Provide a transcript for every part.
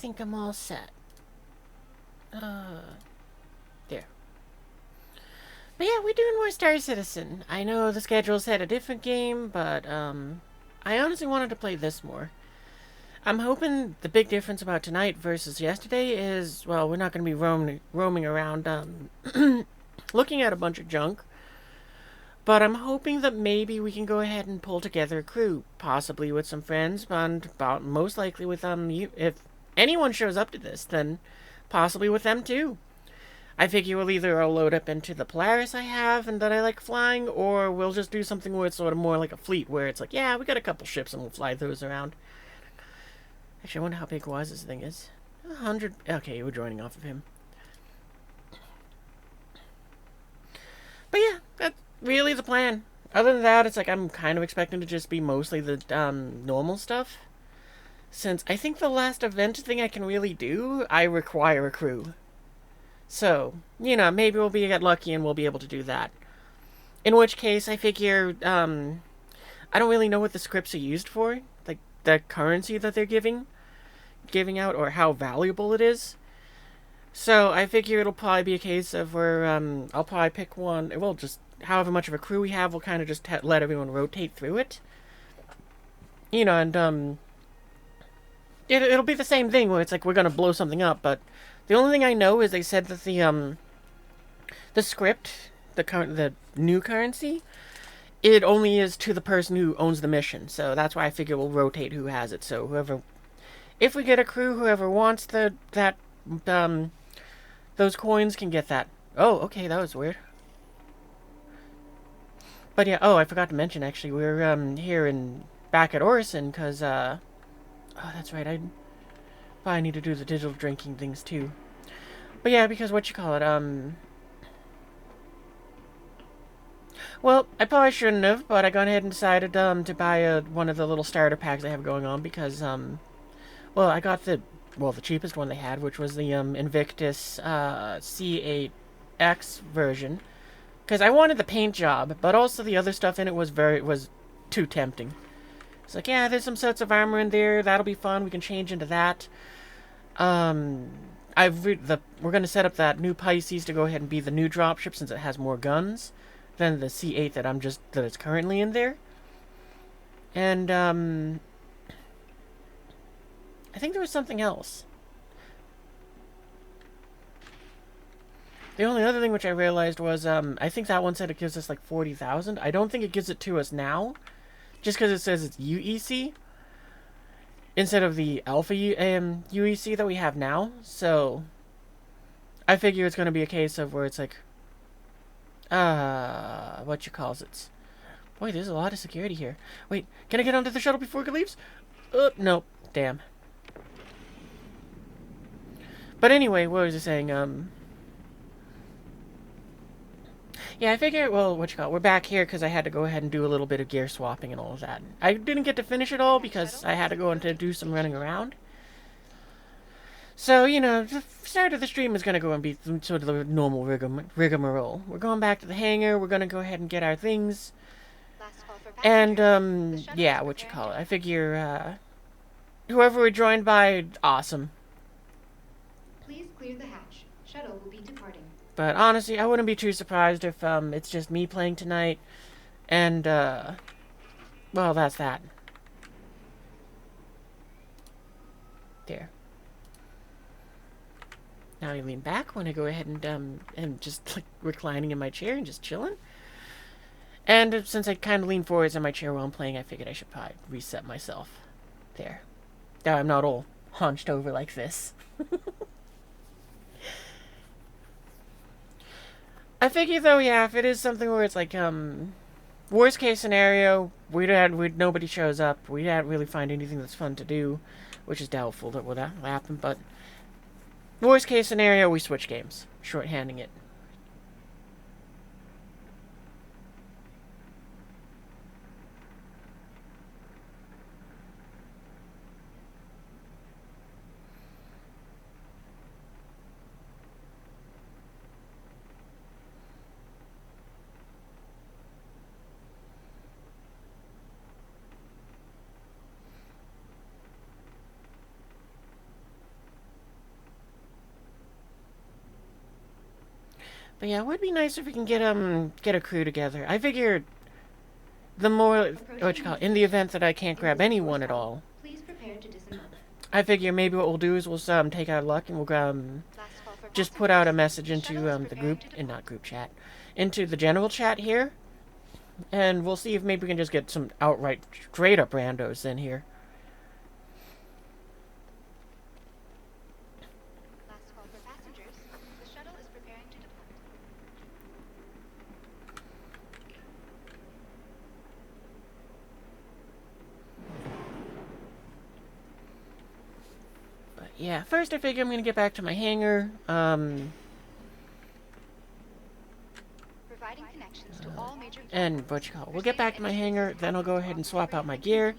think I'm all set. There. But yeah, we're doing more Star Citizen. I know the schedule said a different game, but, I honestly wanted to play this more. I'm hoping the big difference about tonight versus yesterday is, well, we're not going to be roaming around, looking at a bunch of junk. But I'm hoping that maybe we can go ahead and pull together a crew, possibly with some friends, and about most likely with you. If anyone shows up to this, then possibly with them too. I figure we'll either load up into the Polaris I have and that I like flying, or we'll just do something where it's sort of more like a fleet, where it's like, yeah, we got a couple ships and we'll fly those around. Actually, I wonder how big this thing is. 100. Okay, we're joining off of him. But yeah, that's really the plan. Other than that, it's like I'm kind of expecting to just be mostly the normal stuff. Since I think the last event thing I can really do, I require a crew. So, maybe we'll get lucky and we'll be able to do that. In which case, I figure, I don't really know what the scripts are used for. Like, the currency that they're giving out, or how valuable it is. So, I figure it'll probably be a case of where, I'll probably pick one, well, just however much of a crew we have, we'll kind of just let everyone rotate through it. And, it'll be the same thing where it's like we're gonna blow something up, but the only thing I know is they said that the script, the new currency, it only is to the person who owns the mission. So that's why I figure we'll rotate who has it. So if we get a crew, whoever wants those coins can get that. Oh, okay, that was weird. But yeah, I forgot to mention actually, we're here back at Orison because oh, that's right, I probably need to do the digital drinking things too. But yeah, because well, I probably shouldn't have, but I gone ahead and decided to buy one of the little starter packs they have going on because well, I got the cheapest one they had, which was the Invictus C8X version, because I wanted the paint job, but also the other stuff in it was too tempting. It's like, yeah, there's some sets of armor in there, that'll be fun. We can change into that. We're gonna set up that new Pisces to go ahead and be the new dropship since it has more guns than the C8 that it's currently in there. And I think there was something else. The only other thing which I realized was I think that one said it gives us like 40,000. I don't think it gives it to us now, just because it says it's UEC instead of the Alpha UEC that we have now. So I figure it's going to be a case of where it's like, what you calls it? Boy, there's a lot of security here. Wait, can I get onto the shuttle before it leaves? Nope. Damn. But anyway, what was I saying? Yeah, I figure, well, we're back here because I had to go ahead and do a little bit of gear swapping and all of that. I didn't get to finish it all because I had to go and do some running around. So, the start of the stream is going to go and be sort of the normal rigmarole. We're going back to the hangar, we're going to go ahead and get our things. And, yeah, I figure, whoever we're joined by, awesome. Please clear the hatch. Shuttle will be departing. But honestly, I wouldn't be too surprised if it's just me playing tonight. And, well, that's that. There. Now I lean back when I go ahead and just like reclining in my chair and just chilling. And since I kind of lean forwards in my chair while I'm playing, I figured I should probably reset myself. There. Now I'm not all hunched over like this. I figure though, yeah, if it is something where it's like, worst case scenario, nobody shows up, we don't really find anything that's fun to do, which is doubtful that will happen, but worst case scenario, we switch games, shorthanding it. But yeah, it would be nice if we can get a crew together. I figured the more in the event that I can't grab anyone at all, Please prepare to disembark. I figure maybe what we'll do is we'll take our luck and we'll just put out a message into the group not group chat, into the general chat here, and we'll see if maybe we can just get some outright straight up randos in here. Last call for passengers. The shuttle is preparing to depart. But yeah, first I figure I'm gonna get back to my hangar. Providing connections to all major And we'll get back to my hangar, then I'll go ahead and swap out my gear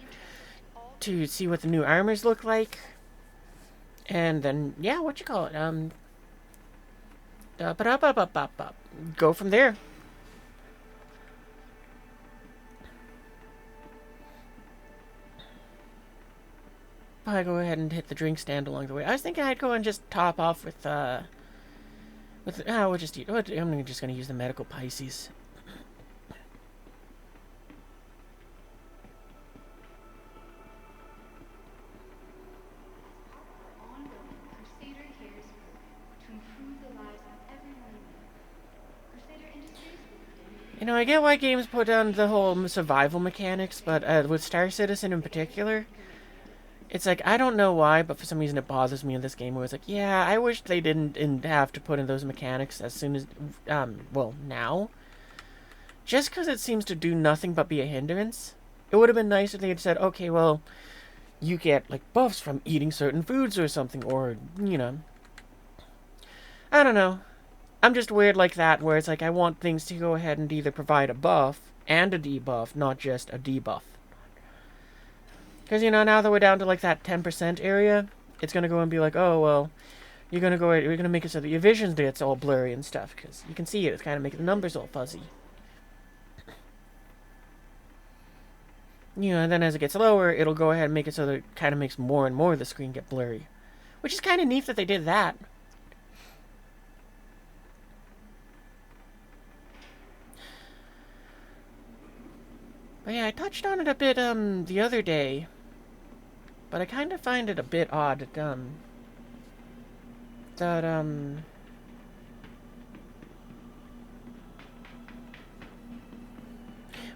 to see what the new armors look like. And then, yeah, go from there. Probably go ahead and hit the drink stand along the way. I was thinking I'd go and just top off with we'll just I'm just gonna use the medical Pisces. You know, I get why games put down the whole survival mechanics, but with Star Citizen in particular, it's like, I don't know why, but for some reason it bothers me in this game where it's like, yeah, I wish they didn't have to put in those mechanics as soon as, well, now. Just because it seems to do nothing but be a hindrance. It would have been nice if they had said, okay, well, you get, like, buffs from eating certain foods or something, or, you know. I don't know. I'm just weird like that, where it's like I want things to go ahead and either provide a buff and a debuff, not just a debuff. Because, you know, now that we're down to like that 10% area, it's going to go and be like, oh, well, you're going to make it so that your vision gets all blurry and stuff, because you can see it. It's kind of making the numbers all fuzzy. You know, and then as it gets lower, it'll go ahead and make it so that it kind of makes more and more of the screen get blurry. Which is kind of neat that they did that. But yeah, I touched on it a bit, the other day. But I kind of find it a bit odd that, well,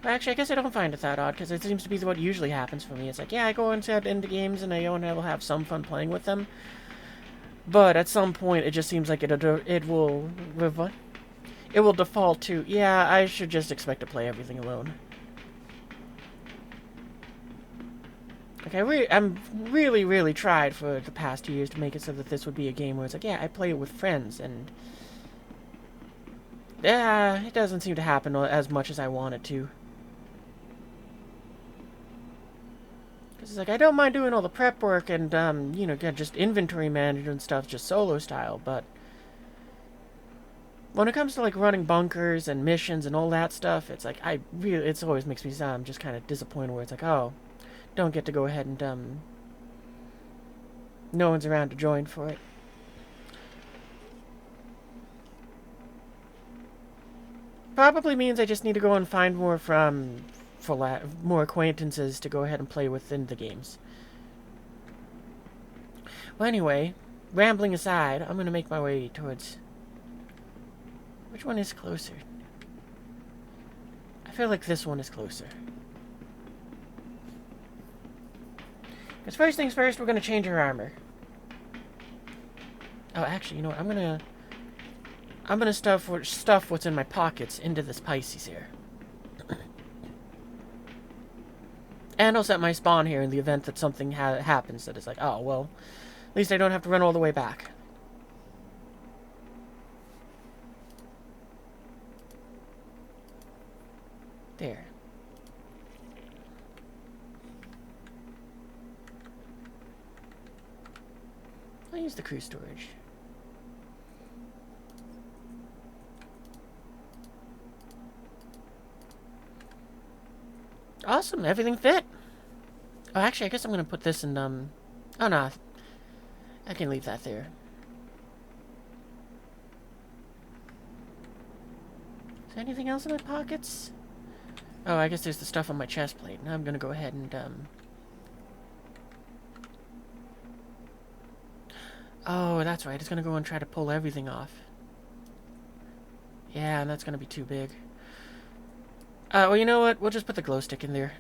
actually, I guess I don't find it that odd, because it seems to be what usually happens for me. It's like, yeah, I go into games, and I will have some fun playing with them. But at some point, it just seems like it will default to, yeah, I should just expect to play everything alone. Like, I'm really tried for the past 2 years to make it so that this would be a game where it's like, yeah, I play it with friends, and yeah, it doesn't seem to happen as much as I want it to. Because it's like, I don't mind doing all the prep work and, you know, just inventory management and stuff, just solo style, but when it comes to, like, running bunkers and missions and all that stuff, it's like, it always makes me sound just kind of disappointed where it's like, oh, don't get to go ahead and, no one's around to join for it. Probably means I just need to go and find more more acquaintances to go ahead and play within the games. Well, anyway, rambling aside, I'm going to make my way towards... Which one is closer? I feel like this one is closer. Because first things first, we're going to change our armor. Oh, actually, you know what? I'm going to stuff what's in my pockets into this Pisces here. And I'll set my spawn here in the event that something happens that is like, oh, well, at least I don't have to run all the way back. There. I'll use the crew storage. Awesome, everything fit. Oh, actually, I guess I'm gonna put this in, oh no, I can leave that there. there anything else in my pockets? Oh, I guess there's the stuff on my chest plate. Now I'm gonna go ahead and, oh, that's right. It's gonna go and try to pull everything off. Yeah, and that's gonna be too big. Well, you know what? We'll just put the glow stick in there.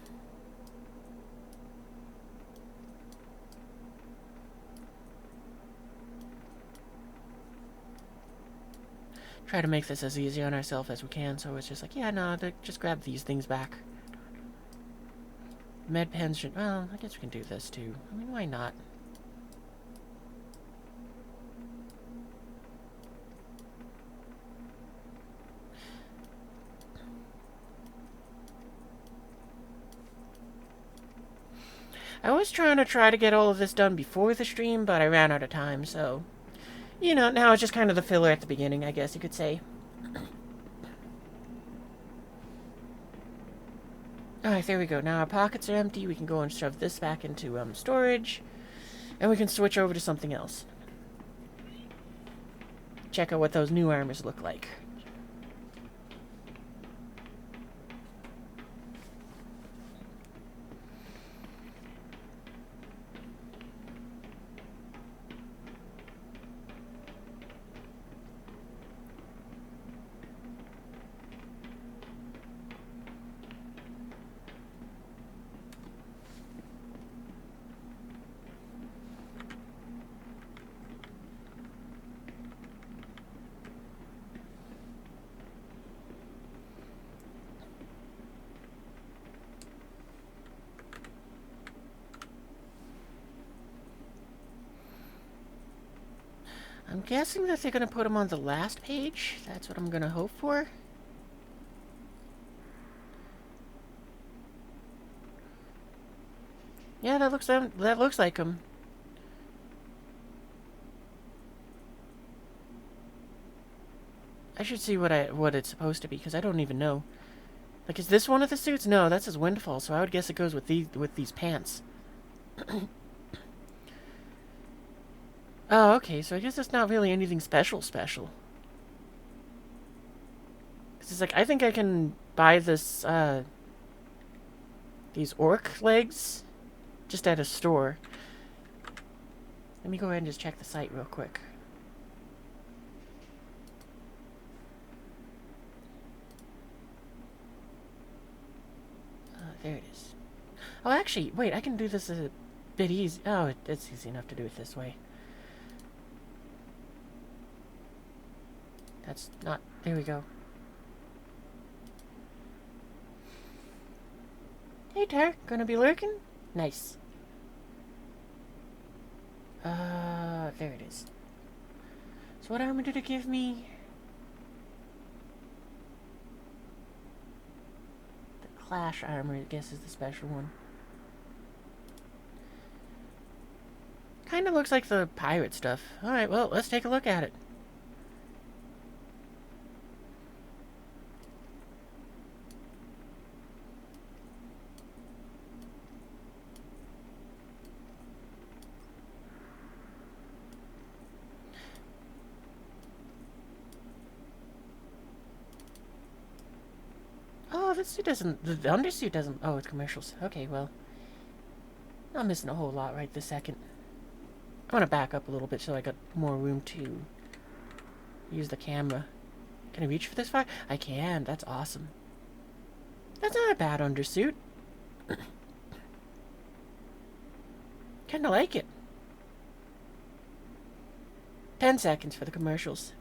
Try to make this as easy on ourselves as we can, so it's just like, yeah, no, just grab these things back. Med pens should... Well, I guess we can do this, too. I mean, why not? I was trying to get all of this done before the stream, but I ran out of time, so... You know, now it's just kind of the filler at the beginning, I guess you could say. Alright, there we go. Now our pockets are empty. We can go and shove this back into storage. And we can switch over to something else. Check out what those new armors look like. I'm guessing that they're going to put them on the last page. That's what I'm going to hope for. Yeah, that looks like them. I should see what it's supposed to be, because I don't even know. Like, is this one of the suits? No, that's his windfall, so I would guess it goes with these pants. Oh, okay, so I guess it's not really anything special. Because it's like, I think I can buy this, these orc legs just at a store. Let me go ahead and just check the site real quick. There it is. Oh, actually, wait, I can do this a bit easy. Oh, it's easy enough to do it this way. That's not... There we go. Hey, Tar, gonna be lurking? Nice. There it is. So what armor did it give me? The Clash armor, I guess, is the special one. Kinda looks like the pirate stuff. Alright, well, let's take a look at it. Oh, this suit doesn't... The undersuit doesn't... Oh, it's commercials. Okay, well. I'm missing a whole lot right this second. I want to back up a little bit so I got more room to use the camera. Can I reach for this far? I can. That's awesome. That's not a bad undersuit. Kinda like it. 10 seconds for the commercials.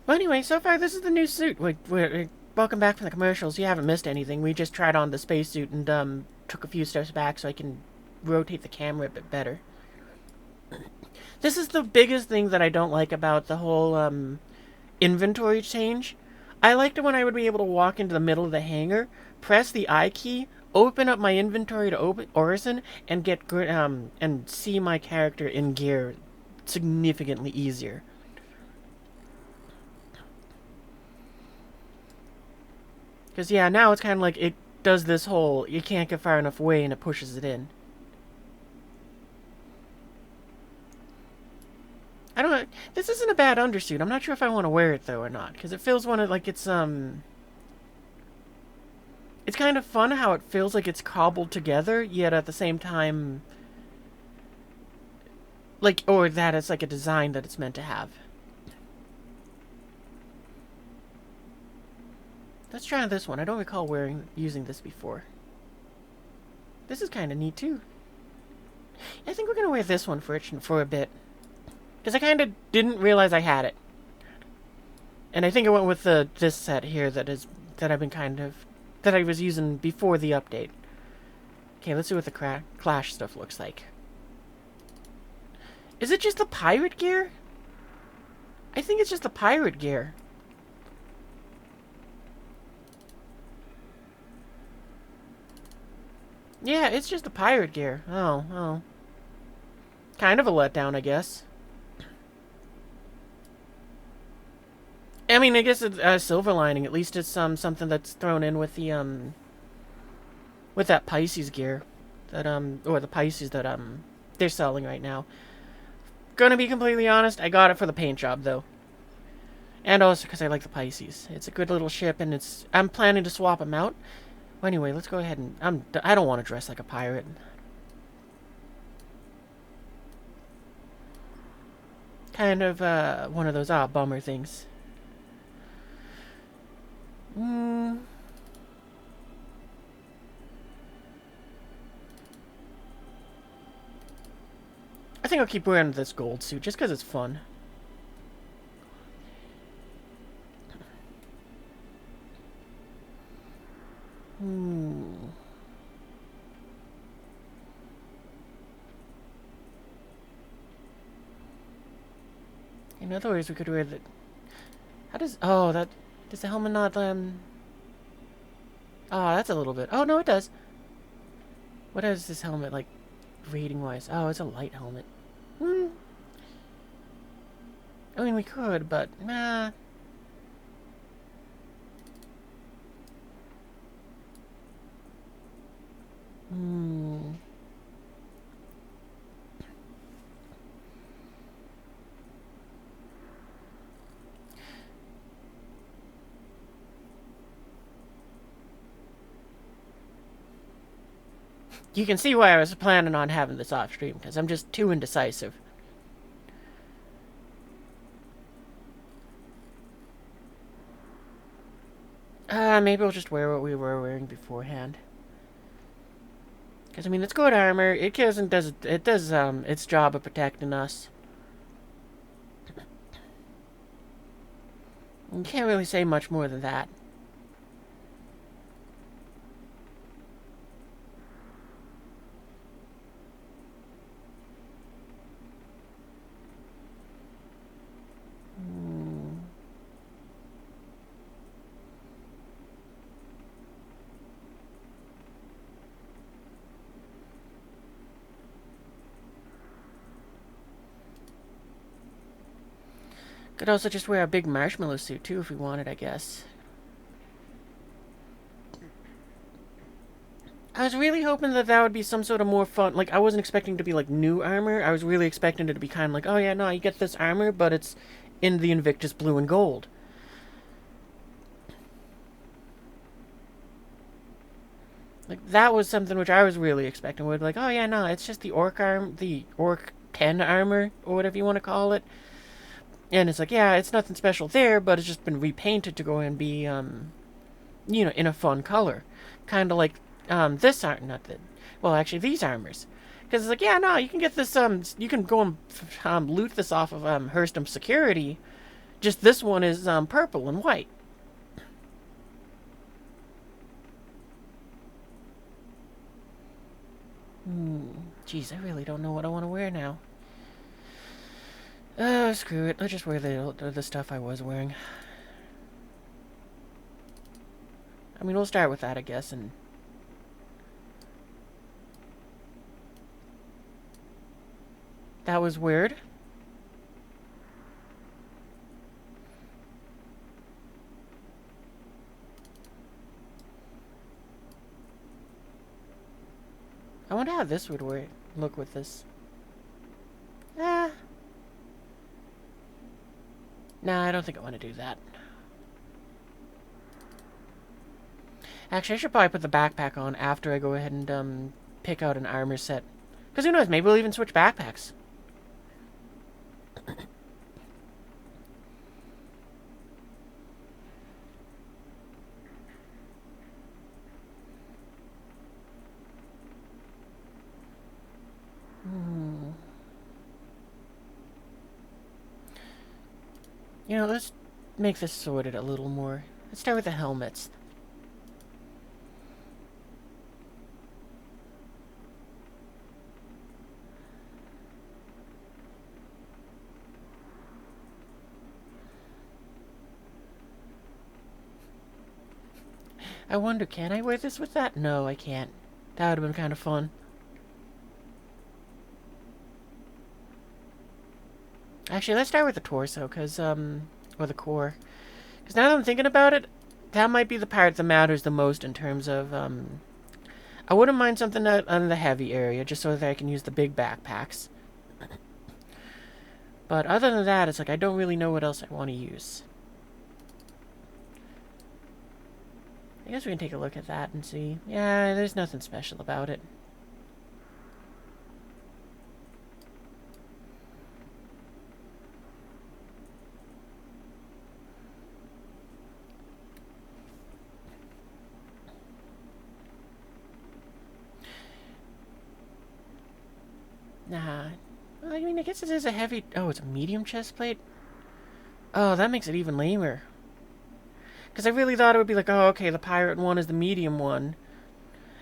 Well, anyway, so far this is the new suit. Welcome back from the commercials. You haven't missed anything. We just tried on the spacesuit and took a few steps back so I can rotate the camera a bit better. This is the biggest thing that I don't like about the whole inventory change. I liked it when I would be able to walk into the middle of the hangar, press the I key, open up my inventory to open Orison, and get and see my character in gear significantly easier. Because, yeah, now it's kind of like it does this whole, you can't get far enough away and it pushes it in. I don't know. This isn't a bad undersuit. I'm not sure if I want to wear it, though, or not. Because it feels like it's, It's kind of fun how it feels like it's cobbled together, yet at the same time... Like, or that it's like a design that it's meant to have. Let's try this one. I don't recall using this before. This is kind of neat, too. I think we're going to wear this one for a bit. Because I kind of didn't realize I had it. And I think I went with this set here that I've been that I was using before the update. Okay, let's see what the Clash stuff looks like. Is it just the pirate gear? I think it's just the pirate gear. Yeah, it's just the pirate gear. Oh. Kind of a letdown, I guess. I mean, I guess it's a silver lining. At least it's something that's thrown in with the with that Pisces gear that or the Pisces that they're selling right now. Gonna be completely honest, I got it for the paint job though, and also because I like the Pisces. It's a good little ship, and I'm planning to swap them out. Well, anyway, let's go ahead and I don't want to dress like a pirate. Kind of one of those bummer things. I think I'll keep wearing this gold suit just because it's fun. In other words, we could wear the... How does... Oh, that... Does the helmet not, Oh, that's a little bit... Oh, no, it does. What is this helmet, like, rating-wise? Oh, it's a light helmet. I mean, we could, but... Nah. You can see why I was planning on having this off stream, because I'm just too indecisive. Maybe we'll just wear what we were wearing beforehand. Because, I mean, it's good armor. It does its job of protecting us. You can't really say much more than that. Could also just wear a big marshmallow suit, too, if we wanted, I guess. I was really hoping that would be some sort of more fun... Like, I wasn't expecting it to be, like, new armor. I was really expecting it to be kind of like, oh, yeah, no, you get this armor, but it's in the Invictus blue and gold. Like, that was something which I was really expecting. Would like, oh, yeah, no, it's just the Orc 10 armor, or whatever you want to call it. And it's like, yeah, it's nothing special there, but it's just been repainted to go and be, you know, in a fun color. Kind of like, this art, not that, well, actually, these armors. Because it's like, yeah, no, you can get this, you can go and, loot this off of, Hurstum Security. Just this one is, purple and white. Jeez, I really don't know what I want to wear now. Oh, screw it. Let's just wear the stuff I was wearing. I mean, we'll start with that, I guess, and... That was weird. I wonder how this would look with this. Nah, I don't think I want to do that. Actually, I should probably put the backpack on after I go ahead and pick out an armor set. Because who knows, maybe we'll even switch backpacks. You know, let's make this sorted a little more. Let's start with the helmets. I wonder, can I wear this with that? No, I can't. That would have been kind of fun. Actually, let's start with the torso, or the core. Because now that I'm thinking about it, that might be the part that matters the most in terms of, I wouldn't mind something on the heavy area, just so that I can use the big backpacks. But other than that, it's like I don't really know what else I want to use. I guess we can take a look at that and see. Yeah, there's nothing special about it. Nah. Well, I mean, I guess it is a heavy... Oh, it's a medium chest plate? Oh, that makes it even lamer. Because I really thought it would be like, oh, okay, the pirate one is the medium one.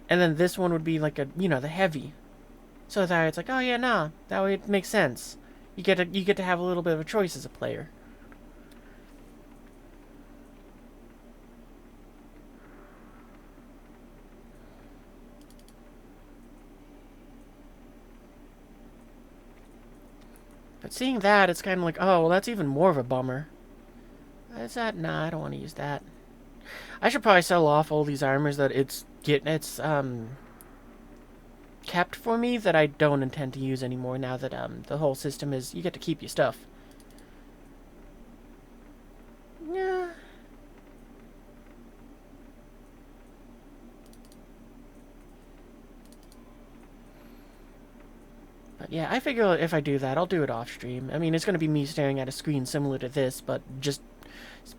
And then this one would be like a, you know, the heavy. So that it's like, oh yeah, nah, that way it makes sense. You get to have a little bit of a choice as a player. But seeing that, it's kind of like, oh, well, that's even more of a bummer. Is that? Nah, I don't want to use that. I should probably sell off all these armors that it's kept for me that I don't intend to use anymore now that the whole system is you get to keep your stuff. Yeah. But yeah, I figure if I do that, I'll do it off stream. I mean, it's going to be me staring at a screen similar to this, but just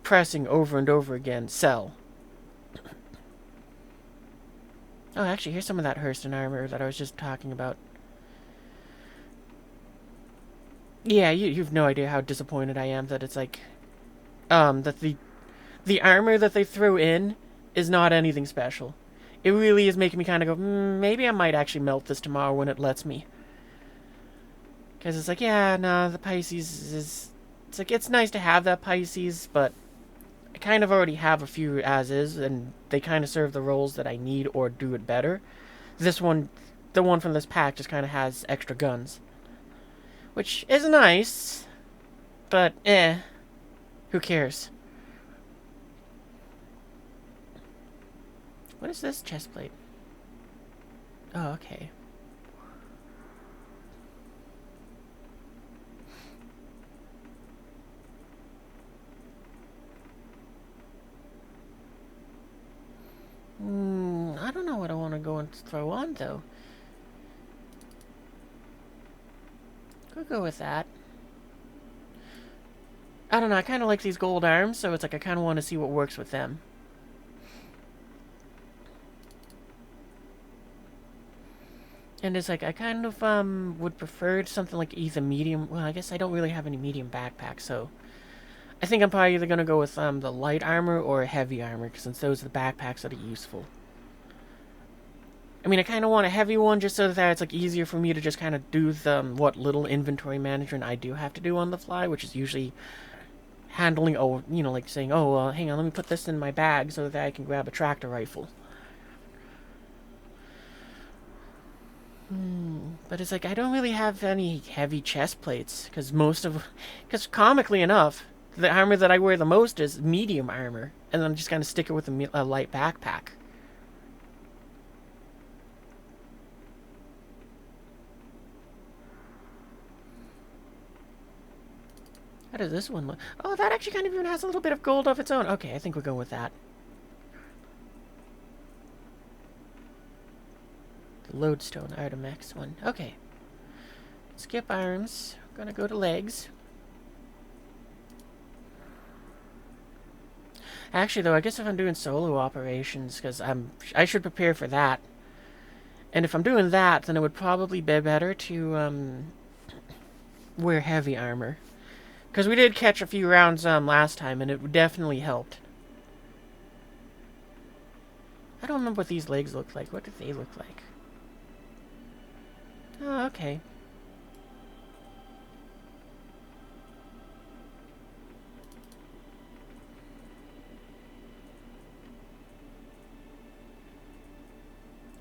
pressing over and over again, sell. Oh, actually, here's some of that Hurston armor that I was just talking about. Yeah, you've no idea how disappointed I am that it's like, that the armor that they throw in is not anything special. It really is making me kind of go, maybe I might actually melt this tomorrow when it lets me. Because it's like, yeah, nah, the Pisces is... It's like, it's nice to have that Pisces, but I kind of already have a few as is, and they kind of serve the roles that I need or do it better. This one, the one from this pack, just kind of has extra guns. Which is nice, but who cares? What is this chest plate? Oh, okay. I don't know what I want to go and throw on, though. Could go with that. I don't know, I kind of like these gold arms, so it's like I kind of want to see what works with them. And it's like, I kind of, would prefer something like either medium... Well, I guess I don't really have any medium backpacks, so... I think I'm probably either going to go with, the light armor or heavy armor, since those are the backpacks that are useful. I mean, I kind of want a heavy one just so that it's, like, easier for me to just kind of do the, what little inventory management I do have to do on the fly, which is usually handling, oh, you know, like saying, oh, hang on, let me put this in my bag so that I can grab a tractor rifle. But it's like, I don't really have any heavy chest plates, because comically enough, the armor that I wear the most is medium armor, and then I'm just kind of stick it with a light backpack. How does this one look? Oh, that actually kind of even has a little bit of gold of its own. Okay, I think we're going with that. The lodestone Artemex one. Okay. Skip arms. Gonna go to legs. Actually, though, I guess if I'm doing solo operations, because I should prepare for that. And if I'm doing that, then it would probably be better to wear heavy armor. Because we did catch a few rounds last time, and it definitely helped. I don't remember what these legs look like. What do they look like? Oh, okay.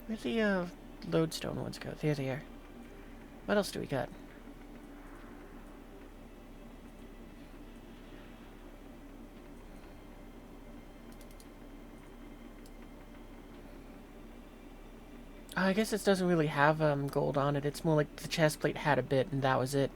Where'd the lodestone ones go? There they are. What else do we got? Oh, I guess this doesn't really have gold on it. It's more like the chest plate had a bit, and that was it.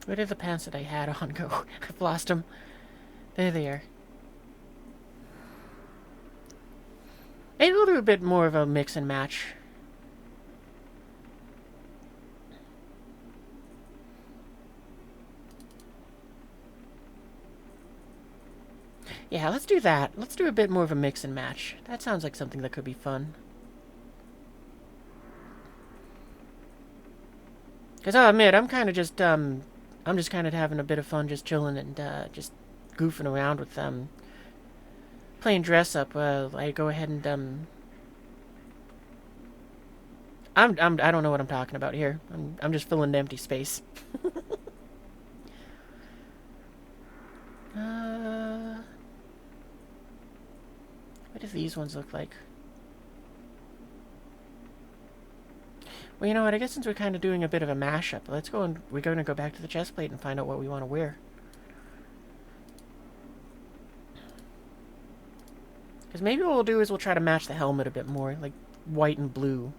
Where did the pants that I had on go? I've lost them. There they are. Maybe we'll do a bit more of a mix and match. Yeah, let's do that. Let's do a bit more of a mix and match. That sounds like something that could be fun. Because I'll admit, I'm kind of just, I'm just kind of having a bit of fun just chilling and, just goofing around with, playing dress up. I go ahead and, I don't know what I'm talking about here. I'm just filling empty space. What do these ones look like? Well, you know what? I guess since we're kind of doing a bit of a mashup, let's go and we're going to go back to the chest plate and find out what we want to wear. Because maybe what we'll do is we'll try to match the helmet a bit more, like white and blue.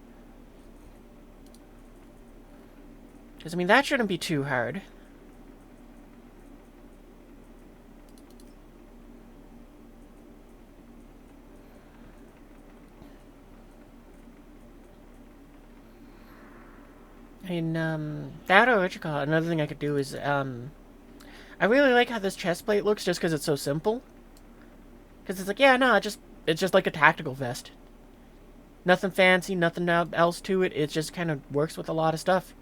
Because, I mean, that shouldn't be too hard. I mean, that or what you call it, another thing I could do is, I really like how this chest plate looks just because it's so simple. Because it's like, yeah, no, it's just like a tactical vest. Nothing fancy, nothing else to it. It just kind of works with a lot of stuff.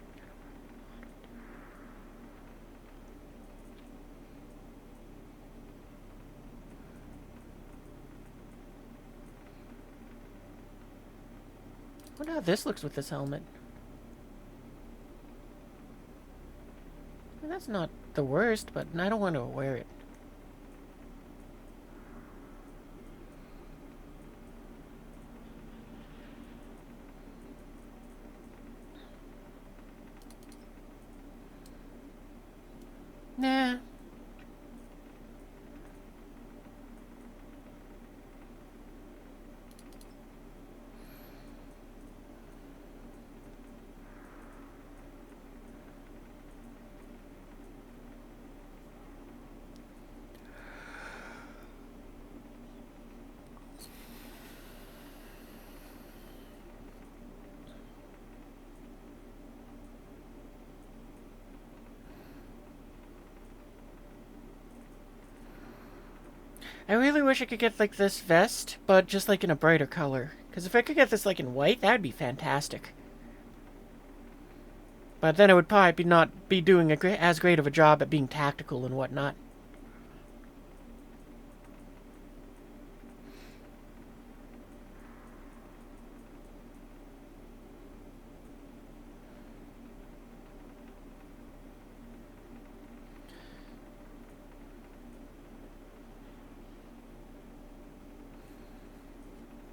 I wonder how this looks with this helmet. Well, that's not the worst, but I don't want to wear it. Nah. I really wish I could get, like, this vest, but just, like, in a brighter color. Because if I could get this, like, in white, that would be fantastic. But then it would probably not be doing as great of a job at being tactical and whatnot.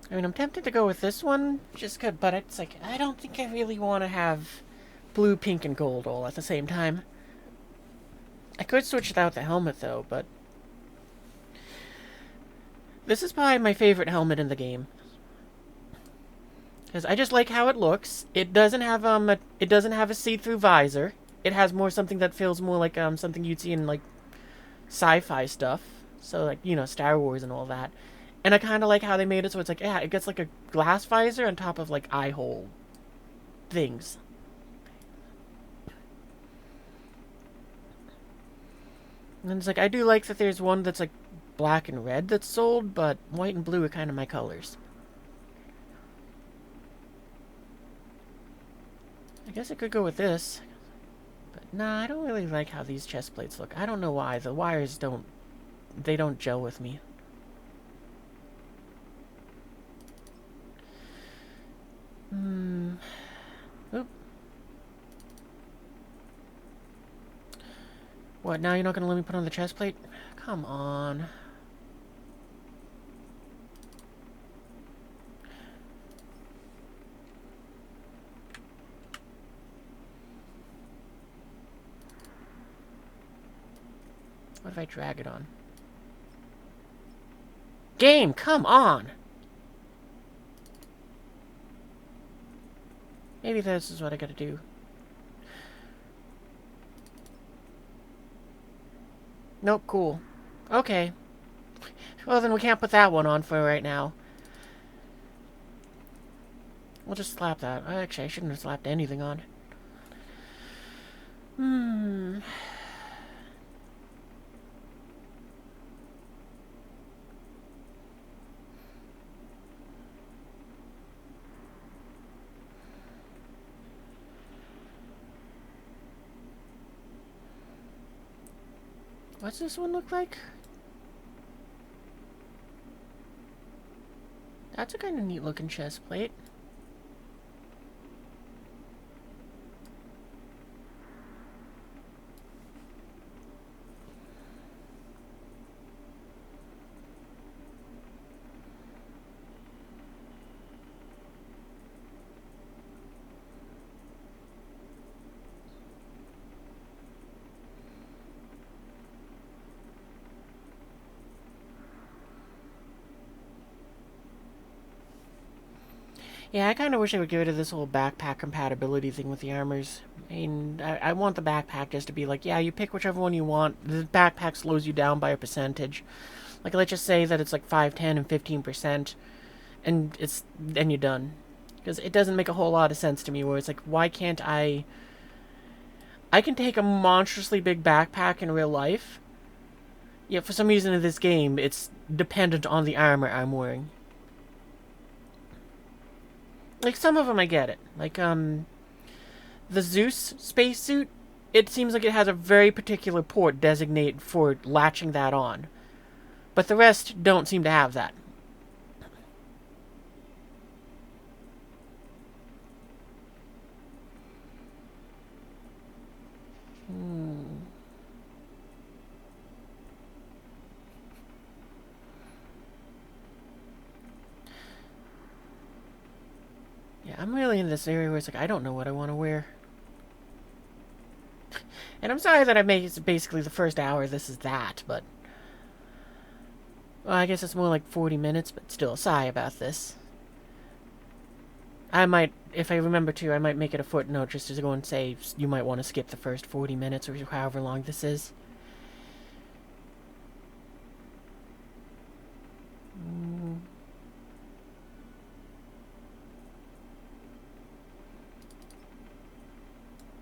I mean, I'm tempted to go with this one, just 'cause, but it's like, I don't think I really want to have blue, pink, and gold all at the same time. I could switch without the helmet, though, but... This is probably my favorite helmet in the game. Because I just like how it looks. It doesn't have a see-through visor. It has more something that feels more like something you'd see in like sci-fi stuff. So like, you know, Star Wars and all that. And I kind of like how they made it so it's like, yeah, it gets like a glass visor on top of like eye hole things. And then it's like, I do like that there's one that's like black and red that's sold, but white and blue are kind of my colors. I guess I could go with this. But nah, I don't really like how these chest plates look. I don't know why. The wires don't gel with me. Oop. What, now you're not gonna let me put on the chest plate? Come on. What if I drag it on? Game, come on! Maybe this is what I gotta do. Nope, cool. Okay. Well, then we can't put that one on for right now. We'll just slap that. Actually, I shouldn't have slapped anything on. What's this one look like? That's a kind of neat looking chest plate. Yeah, I kind of wish I would get rid of this whole backpack compatibility thing with the armors. I mean, I want the backpack just to be like, yeah, you pick whichever one you want. The backpack slows you down by a percentage. Like, let's just say that it's like 5, 10, and 15%, and you're done. Because it doesn't make a whole lot of sense to me where it's like, why can't I can take a monstrously big backpack in real life. Yet for some reason in this game, it's dependent on the armor I'm wearing. Like, some of them I get it. Like, the Zeus spacesuit, it seems like it has a very particular port designated for latching that on. But the rest don't seem to have that. Yeah, I'm really in this area where it's like, I don't know what I want to wear. And I'm sorry that I made it basically the first hour this is that, but... Well, I guess it's more like 40 minutes, but still, sorry about this. I might, if I remember to, I might make it a footnote just to go and say you might want to skip the first 40 minutes or however long this is.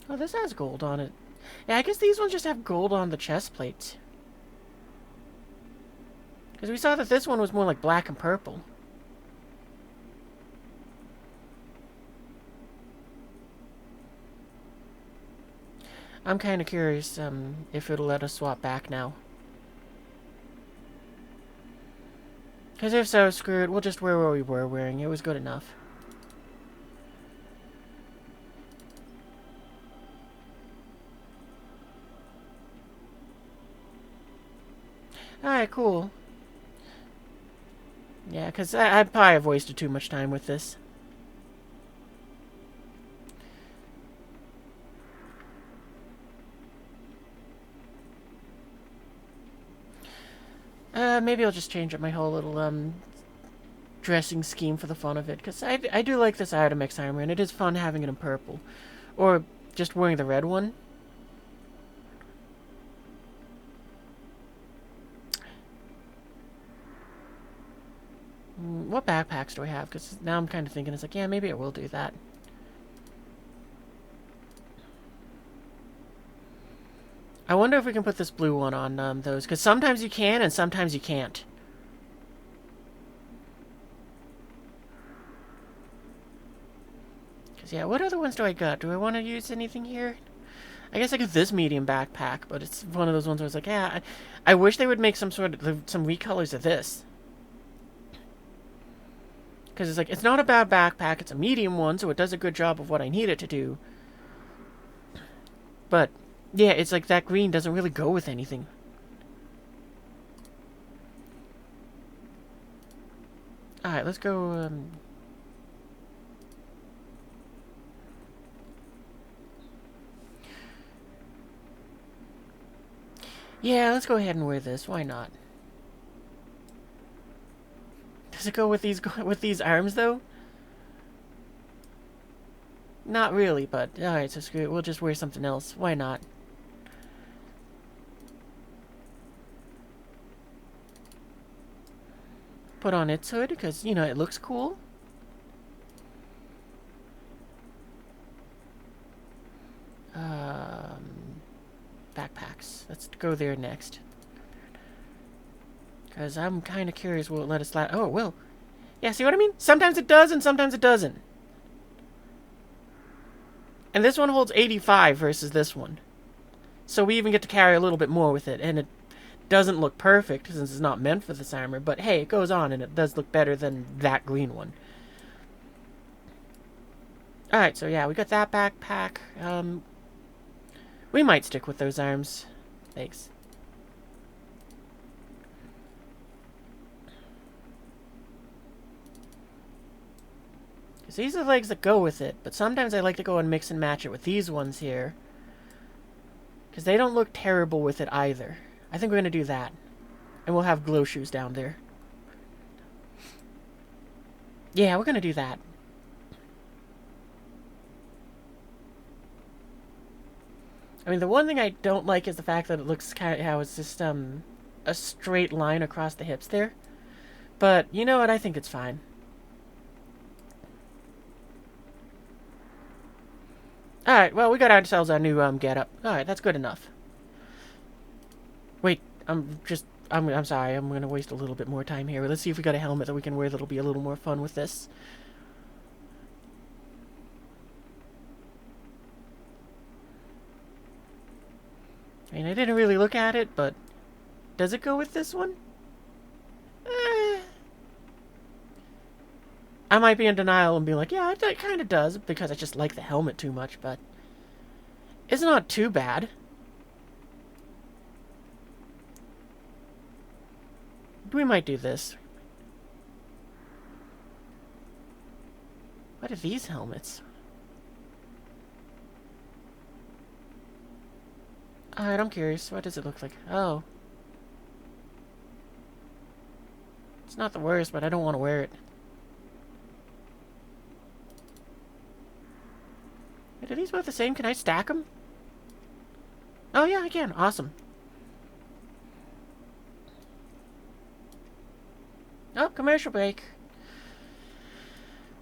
Oh, this has gold on it. Yeah, I guess these ones just have gold on the chest plates. Because we saw that this one was more like black and purple. I'm kind of curious if it'll let us swap back now. Because if so, screw it. We'll just wear what we were wearing. It was good enough. Alright, cool. Yeah, because I'd probably have wasted too much time with this. maybe I'll just change up my whole little, dressing scheme for the fun of it. Because I do like this Itemex armor, and it is fun having it in purple. Or just wearing the red one. What backpacks do I have? Because now I'm kind of thinking, it's like, yeah, maybe I will do that. I wonder if we can put this blue one on those, because sometimes you can and sometimes you can't. Because, yeah, what other ones do I got? Do I want to use anything here? I guess I got this medium backpack, but it's one of those ones where it's like, yeah, I wish they would make some sort of, some recolors of this. Because it's like, it's not a bad backpack, it's a medium one, so it does a good job of what I need it to do. But, yeah, it's like that green doesn't really go with anything. Alright, let's go, yeah, let's go ahead and wear this. Why not? Does it go with these arms, though? Not really, but alright, so screw it. We'll just wear something else. Why not? Put on its hood, because, you know, it looks cool. Backpacks. Let's go there next. Because I'm kind of curious will it let us oh, it will. Yeah, see what I mean? Sometimes it does and sometimes it doesn't. And this one holds 85 versus this one. So we even get to carry a little bit more with it. And it doesn't look perfect since it's not meant for this armor. But hey, it goes on and it does look better than that green one. Alright, so yeah, we got that backpack. We might stick with those arms. Thanks. Because these are the legs that go with it, but sometimes I like to go and mix and match it with these ones here. Because they don't look terrible with it either. I think we're going to do that. And we'll have glow shoes down there. Yeah, we're going to do that. I mean, the one thing I don't like is the fact that it looks kind of how it's just a straight line across the hips there. But you know what? I think it's fine. Alright, well, we got ourselves our new getup. Alright, that's good enough. Wait, I'm sorry, I'm gonna waste a little bit more time here. Let's see if we got a helmet that we can wear that'll be a little more fun with this. I mean, I didn't really look at it, but does it go with this one? I might be in denial and be like, yeah, it kind of does, because I just like the helmet too much, but it's not too bad. We might do this. What are these helmets? Alright, I'm curious. What does it look like? Oh. It's not the worst, but I don't want to wear it. Wait, are these both the same? Can I stack them? Oh, yeah, I can. Awesome. Oh, commercial break.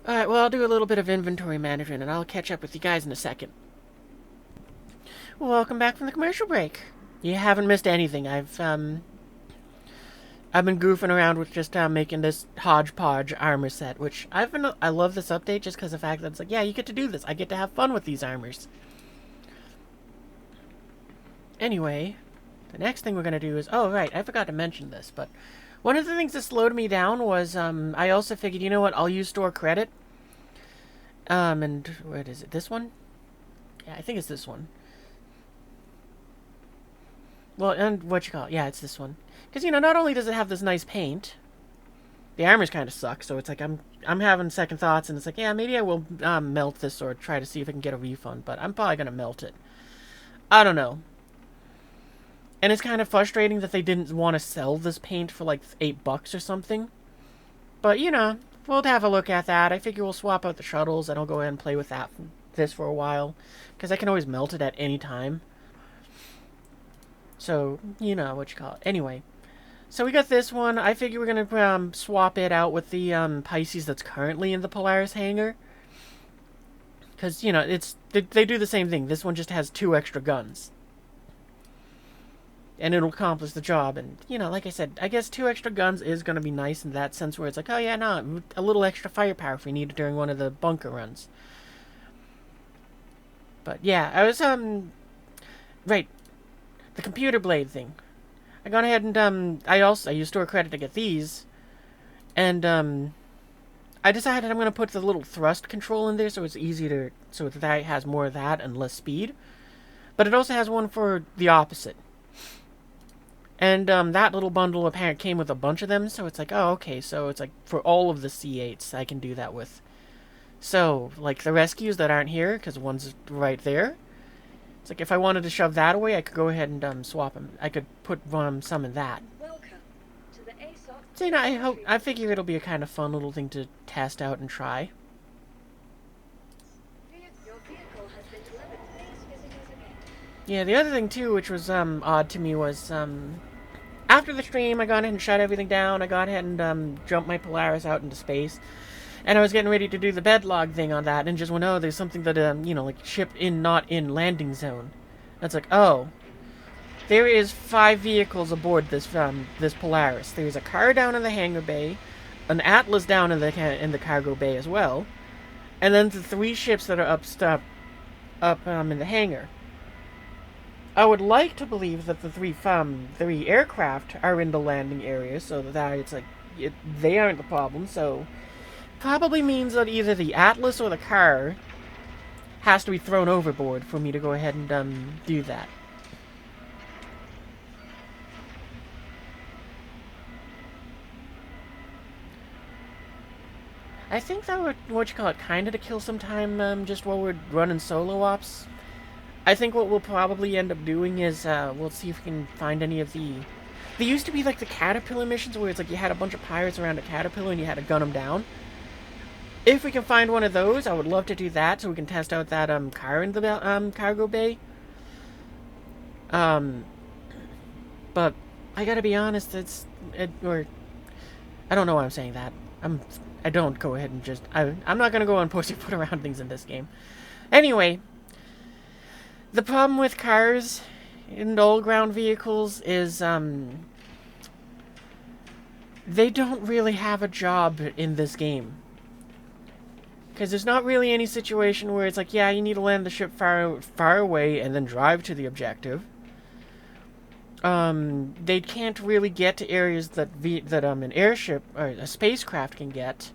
Alright, well, I'll do a little bit of inventory management, and I'll catch up with you guys in a second. Welcome back from the commercial break. You haven't missed anything. I've been goofing around with just making this hodgepodge armor set, which I love this update just because of the fact that it's like, yeah, you get to do this. I get to have fun with these armors. Anyway, the next thing we're going to do is, oh, right, I forgot to mention this, but one of the things that slowed me down was, I also figured, you know what, I'll use store credit. And, what is it, this one? Yeah, I think it's this one. Well, and what you call it? Yeah, it's this one. Because, you know, not only does it have this nice paint, the armors kind of suck, so it's like I'm having second thoughts, and it's like, yeah, maybe I will melt this or try to see if I can get a refund, but I'm probably going to melt it. I don't know. And it's kind of frustrating that they didn't want to sell this paint for like $8 or something. But, you know, we'll have a look at that. I figure we'll swap out the shuttles and I'll go ahead and play with this for a while. Because I can always melt it at any time. So, you know what you call it. Anyway. So we got this one. I figure we're going to swap it out with the Pisces that's currently in the Polaris hangar. Because, you know, they do the same thing. This one just has 2 extra guns. And it'll accomplish the job. And, you know, like I said, I guess 2 extra guns is going to be nice in that sense where it's like, oh yeah, no, a little extra firepower if we need it during one of the bunker runs. But, yeah, I was, right, the computer blade thing. I gone ahead and, I used store credit to get these. And, I decided I'm going to put the little thrust control in there so it's easy to, so that it has more of that and less speed. But it also has one for the opposite. And, that little bundle apparently came with a bunch of them, so it's like, oh, okay, so it's like, for all of the C8s, I can do that with. So, like, the rescues that aren't here, because one's right there, it's like, if I wanted to shove that away, I could go ahead and, swap them. I could put, some in that. So, you know, I figure it'll be a kind of fun little thing to test out and try. Yeah, the other thing, too, which was, odd to me was, after the stream, I got ahead and shut everything down. I got ahead and, jumped my Polaris out into space. And I was getting ready to do the bed log thing on that, and just went, oh, there's something that, you know, like, ship in, not in landing zone. That's like, oh. There is 5 vehicles aboard this, this Polaris. There's a car down in the hangar bay, an Atlas down in the cargo bay as well, and then the 3 ships that are up in the hangar. I would like to believe that the 3 aircraft are in the landing area, so that it's like, they aren't the problem, so probably means that either the Atlas or the car has to be thrown overboard for me to go ahead and do that. I think that would, what you call it, kind of to kill some time just while we're running solo ops. I think what we'll probably end up doing is we'll see if we can find any of the... There used to be like the Caterpillar missions where it's like you had a bunch of pirates around a Caterpillar and you had to gun them down. If we can find one of those, I would love to do that so we can test out that car in the cargo bay. But I gotta be honest, I don't know why I'm saying that. I don't go ahead and just... I'm not gonna go and pussyfoot around things in this game. Anyway, the problem with cars and all-ground vehicles is, they don't really have a job in this game. Because there's not really any situation where it's like, yeah, you need to land the ship far away and then drive to the objective. They can't really get to areas that an airship or a spacecraft can get.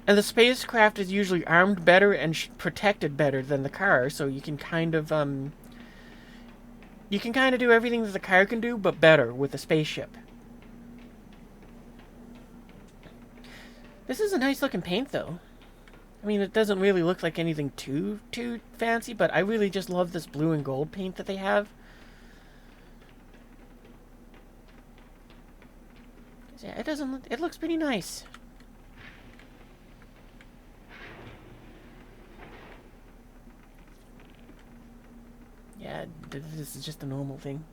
And the spacecraft is usually armed better and protected better than the car, so you can kind of do everything that the car can do, but better with the spaceship. This is a nice looking paint, though. I mean, it doesn't really look like anything too fancy, but I really just love this blue and gold paint that they have. Yeah, it looks pretty nice. Yeah, this is just a normal thing.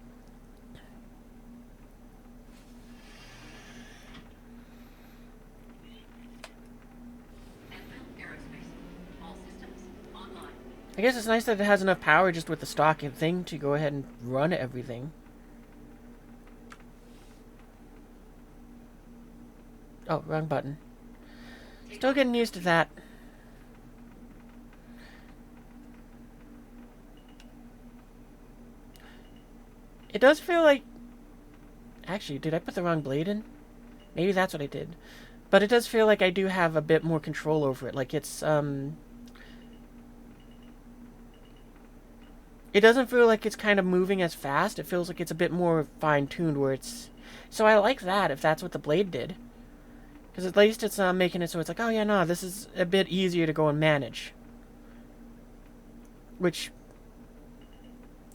I guess it's nice that it has enough power just with the stock thing to go ahead and run everything. Oh, wrong button. Still getting used to that. It does feel like... Actually, did I put the wrong blade in? Maybe that's what I did. But it does feel like I do have a bit more control over it. Like it's, it doesn't feel like it's kind of moving as fast. It feels like it's a bit more fine-tuned where it's... So I like that, if that's what the blade did. Because at least it's making it so it's like, oh yeah, no, this is a bit easier to go and manage. Which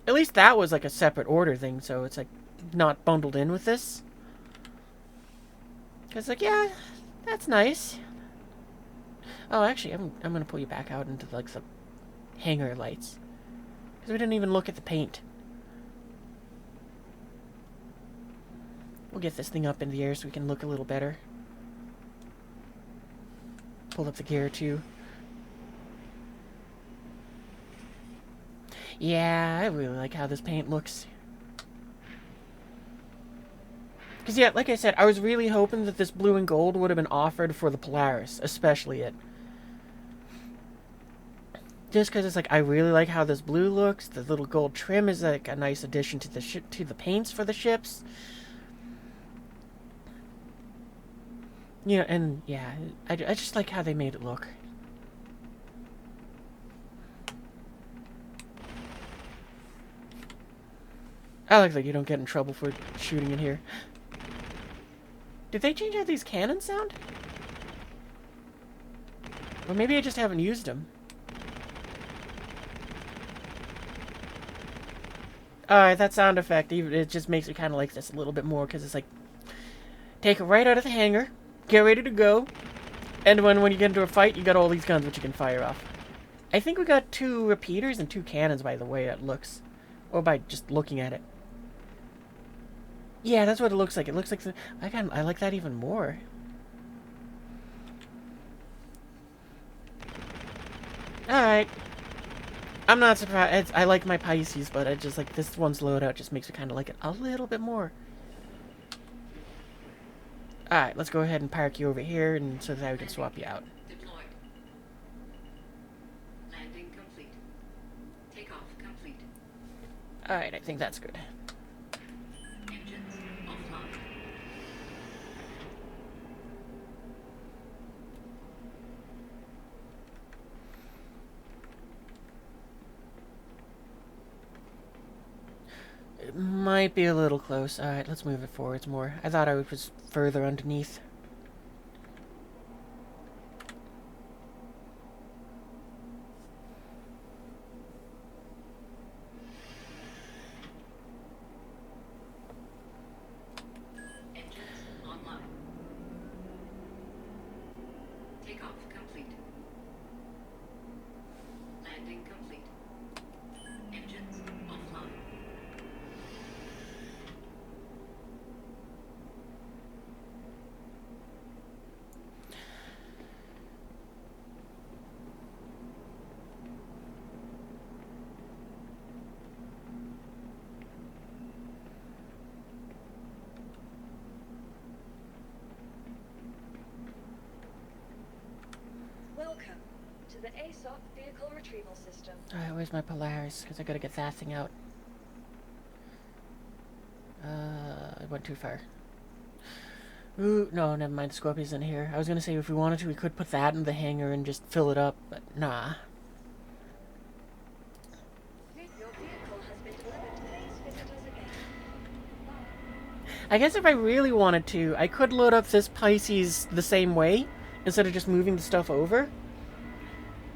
At least that was like a separate order thing, so it's like not bundled in with this. Cause like, yeah, that's nice. Oh, actually, I'm gonna pull you back out into like the hangar lights, cause we didn't even look at the paint. We'll get this thing up in the air so we can look a little better. Pull up the gear too. Yeah, I really like how this paint looks. Because, yeah, like I said, I was really hoping that this blue and gold would have been offered for the Polaris, especially it. Just because it's like, I really like how this blue looks. The little gold trim is like a nice addition to the paints for the ships. You know, and yeah, I just like how they made it look. I like that you don't get in trouble for shooting in here. Did they change how these cannons sound? Or maybe I just haven't used them. Alright, that sound effect, it just makes me kind of like this a little bit more, because it's like, take it right out of the hangar, get ready to go, and when you get into a fight, you got all these guns which you can fire off. I think we got 2 repeaters and 2 cannons by the way it looks. Or by just looking at it. Yeah, that's what it looks like. It looks like I like that even more. Alright. I'm not surprised. I like my Pisces, but I just like this one's loadout just makes me kind of like it a little bit more. Alright, let's go ahead and park you over here and so that we can swap you out. Deployed. Landing complete. Takeoff complete. Alright, I think that's good. Engines offline. It might be a little close. Alright, let's move it forwards more. I thought I was further underneath. Engines online. Takeoff complete. Landing complete. Engines offline. Welcome to the ASOC Vehicle Retrieval System. Alright, where's my Polaris? Because I gotta get that thing out. I went too far. Ooh, no, never mind. The Scorpion's in here. I was gonna say if we wanted to, we could put that in the hangar and just fill it up, but nah. Your vehicle has been delivered. Please visit us again. I guess if I really wanted to, I could load up this Pisces the same way, instead of just moving the stuff over.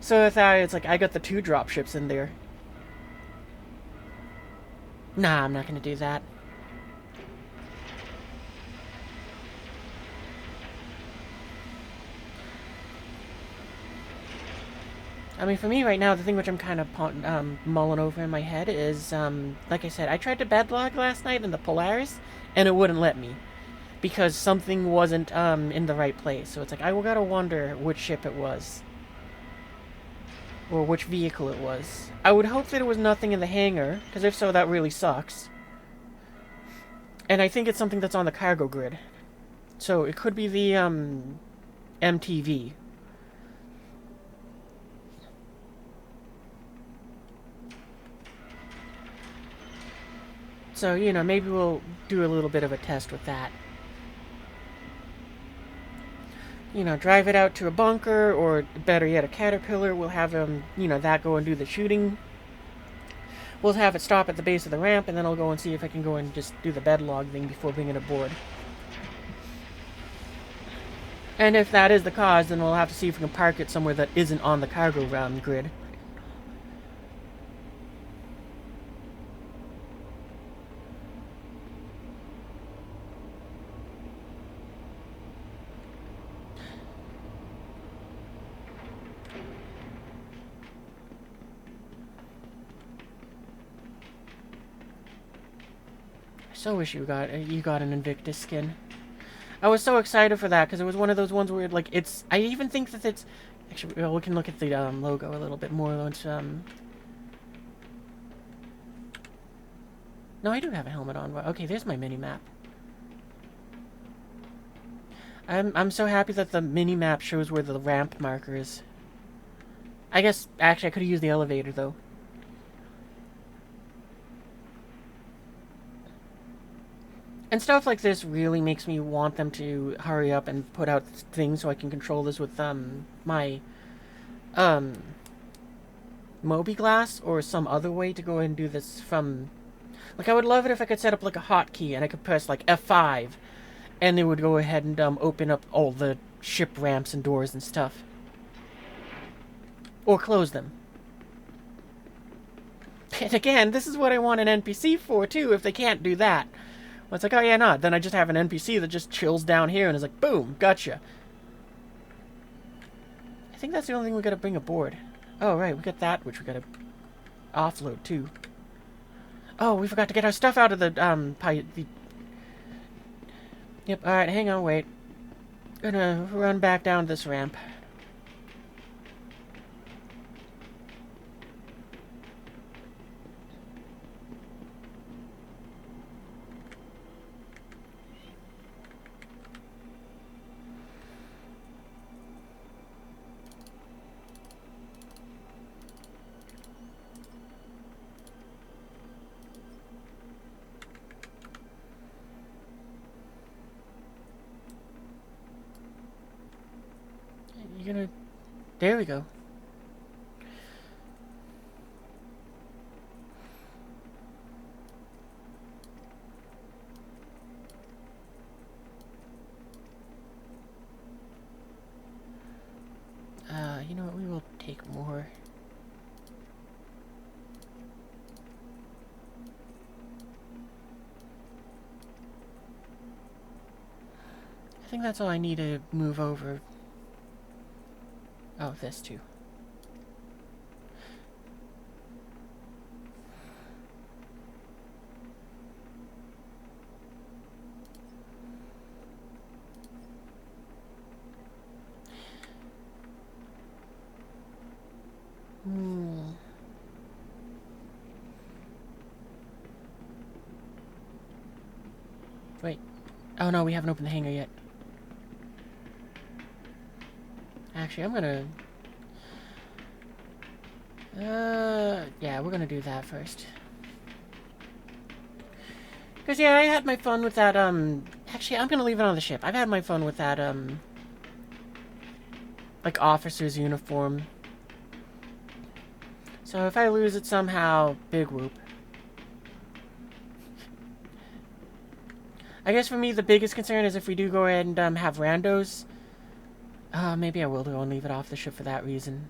So if it's like, I got the 2 dropships in there. Nah, I'm not gonna do that. I mean, for me right now, the thing which I'm kind of mulling over in my head is, like I said, I tried to bedlog last night in the Polaris, and it wouldn't let me. Because something wasn't, in the right place. So it's like, I gotta wonder which ship it was. Or which vehicle it was. I would hope that it was nothing in the hangar, because if so, that really sucks. And I think it's something that's on the cargo grid. So it could be the, MTV. So, you know, maybe we'll do a little bit of a test with that. You know, drive it out to a bunker, or better yet, a Caterpillar. We'll have you know, that go and do the shooting. We'll have it stop at the base of the ramp, and then I'll go and see if I can go and just do the bedlog thing before bringing it aboard. And if that is the cause, then we'll have to see if we can park it somewhere that isn't on the cargo round grid. so wish you got an Invictus skin. I was so excited for that because it was one of those ones where like it's. I even think that it's. Actually, well, we can look at the logo a little bit more once. No, I do have a helmet on. Okay, there's my mini map. I'm so happy that the mini map shows where the ramp marker is. I guess actually I could have used the elevator though. And stuff like this really makes me want them to hurry up and put out things so I can control this with my Moby Glass or some other way to go ahead and do this from. Like I would love it if I could set up like a hotkey and I could press like F5 and it would go ahead and open up all the ship ramps and doors and stuff. Or close them. And again, this is what I want an NPC for too, if they can't do that. Well, it's like, oh yeah, no. Then I just have an NPC that just chills down here and is like, boom, gotcha. I think that's the only thing we gotta bring aboard. Oh, right, we got that, which we gotta offload too. Oh, we forgot to get our stuff out of the, Yep, alright, hang on, wait. Gonna run back down this ramp. You're gonna... There we go. You know what? We will take more. I think that's all I need to move over. Oh, this too. Wait. Oh no, we haven't opened the hangar yet. Actually, I'm gonna... yeah, we're gonna do that first. Because, yeah, I had my fun with that, Actually, I'm gonna leave it on the ship. I've had my fun with that, like, officer's uniform. So if I lose it somehow, big whoop. I guess for me, the biggest concern is if we do go ahead and, have randos. Maybe I will go and leave it off the ship for that reason.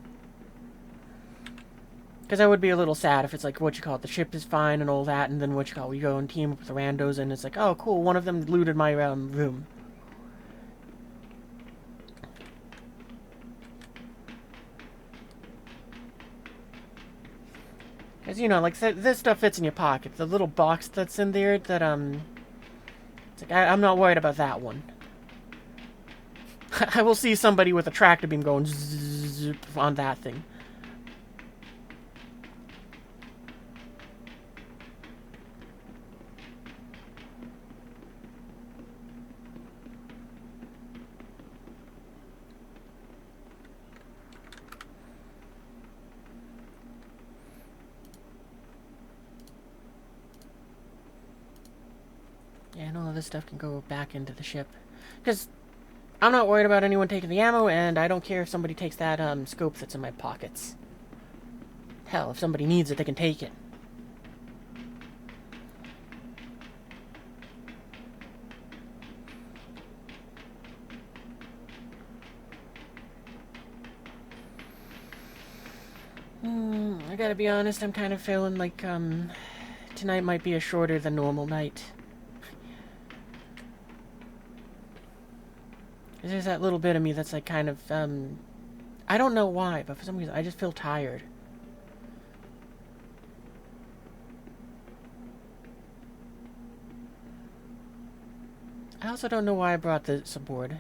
Because I would be a little sad if it's like, what you call it, the ship is fine and all that, and then what you call it, we go and team up with the randos, and it's like, oh, cool, one of them looted my room. Because, you know, like, this stuff fits in your pocket. The little box that's in there, that, it's like, I'm not worried about that one. I will see somebody with a tractor beam going zzz on that thing. Yeah, and all of this stuff can go back into the ship. Because I'm not worried about anyone taking the ammo, and I don't care if somebody takes that scope that's in my pockets. Hell, if somebody needs it, they can take it. I gotta be honest, I'm kind of feeling like, tonight might be a shorter than normal night. There's that little bit of me that's like kind of, I don't know why, but for some reason I just feel tired. I also don't know why I brought this aboard.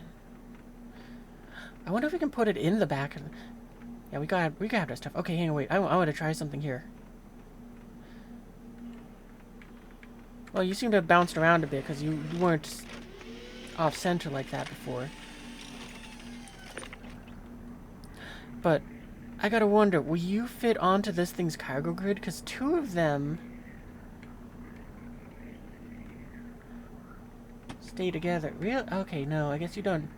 I wonder if we can put it in the back of the... Yeah, we grabbed our stuff. Okay, hang on, wait. I want to try something here. Well, you seem to have bounced around a bit because you weren't off-center like that before. But I gotta wonder, will you fit onto this thing's cargo grid? Because two of them stay together. Real? Okay, no, I guess you don't.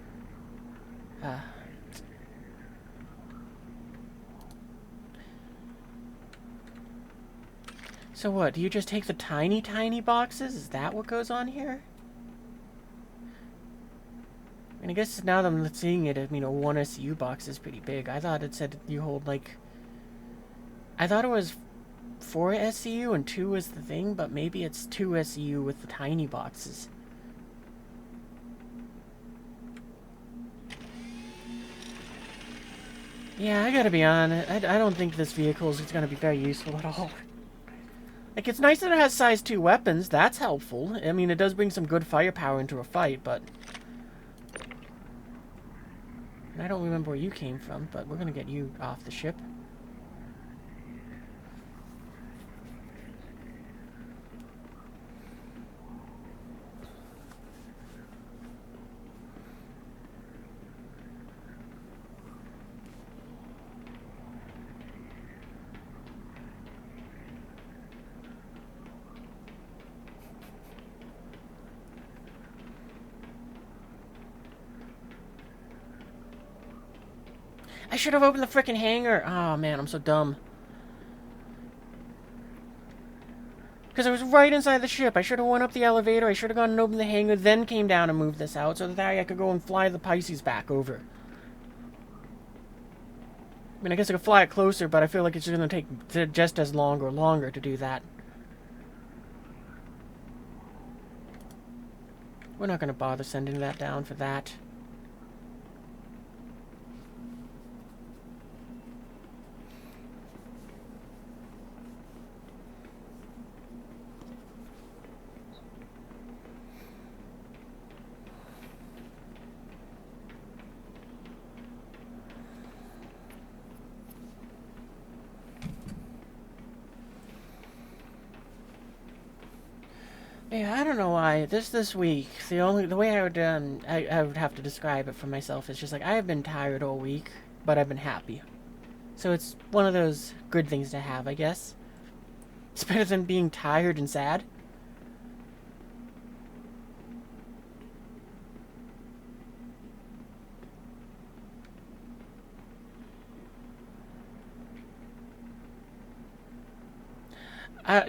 So what, do you just take the tiny, tiny boxes? Is that what goes on here? I mean, I guess now that I'm seeing it, I mean, a 1 SCU box is pretty big. I thought it said you hold, like... I thought it was 4 SCU and 2 was the thing, but maybe it's 2 SCU with the tiny boxes. Yeah, I gotta be honest. I don't think this vehicle is gonna be very useful at all. Like, it's nice that it has size 2 weapons. That's helpful. I mean, it does bring some good firepower into a fight, but... And I don't remember where you came from, but we're gonna get you off the ship. I should have opened the frickin' hangar. Oh, man, I'm so dumb. Because I was right inside the ship. I should have went up the elevator. I should have gone and opened the hangar, then came down and moved this out so that I could go and fly the Pisces back over. I mean, I guess I could fly it closer, but I feel like it's just going to take just as long or longer to do that. We're not going to bother sending that down for that. Yeah, I don't know why. This week, the way I would I would have to describe it for myself is just like I have been tired all week, but I've been happy. So it's one of those good things to have, I guess. It's better than being tired and sad.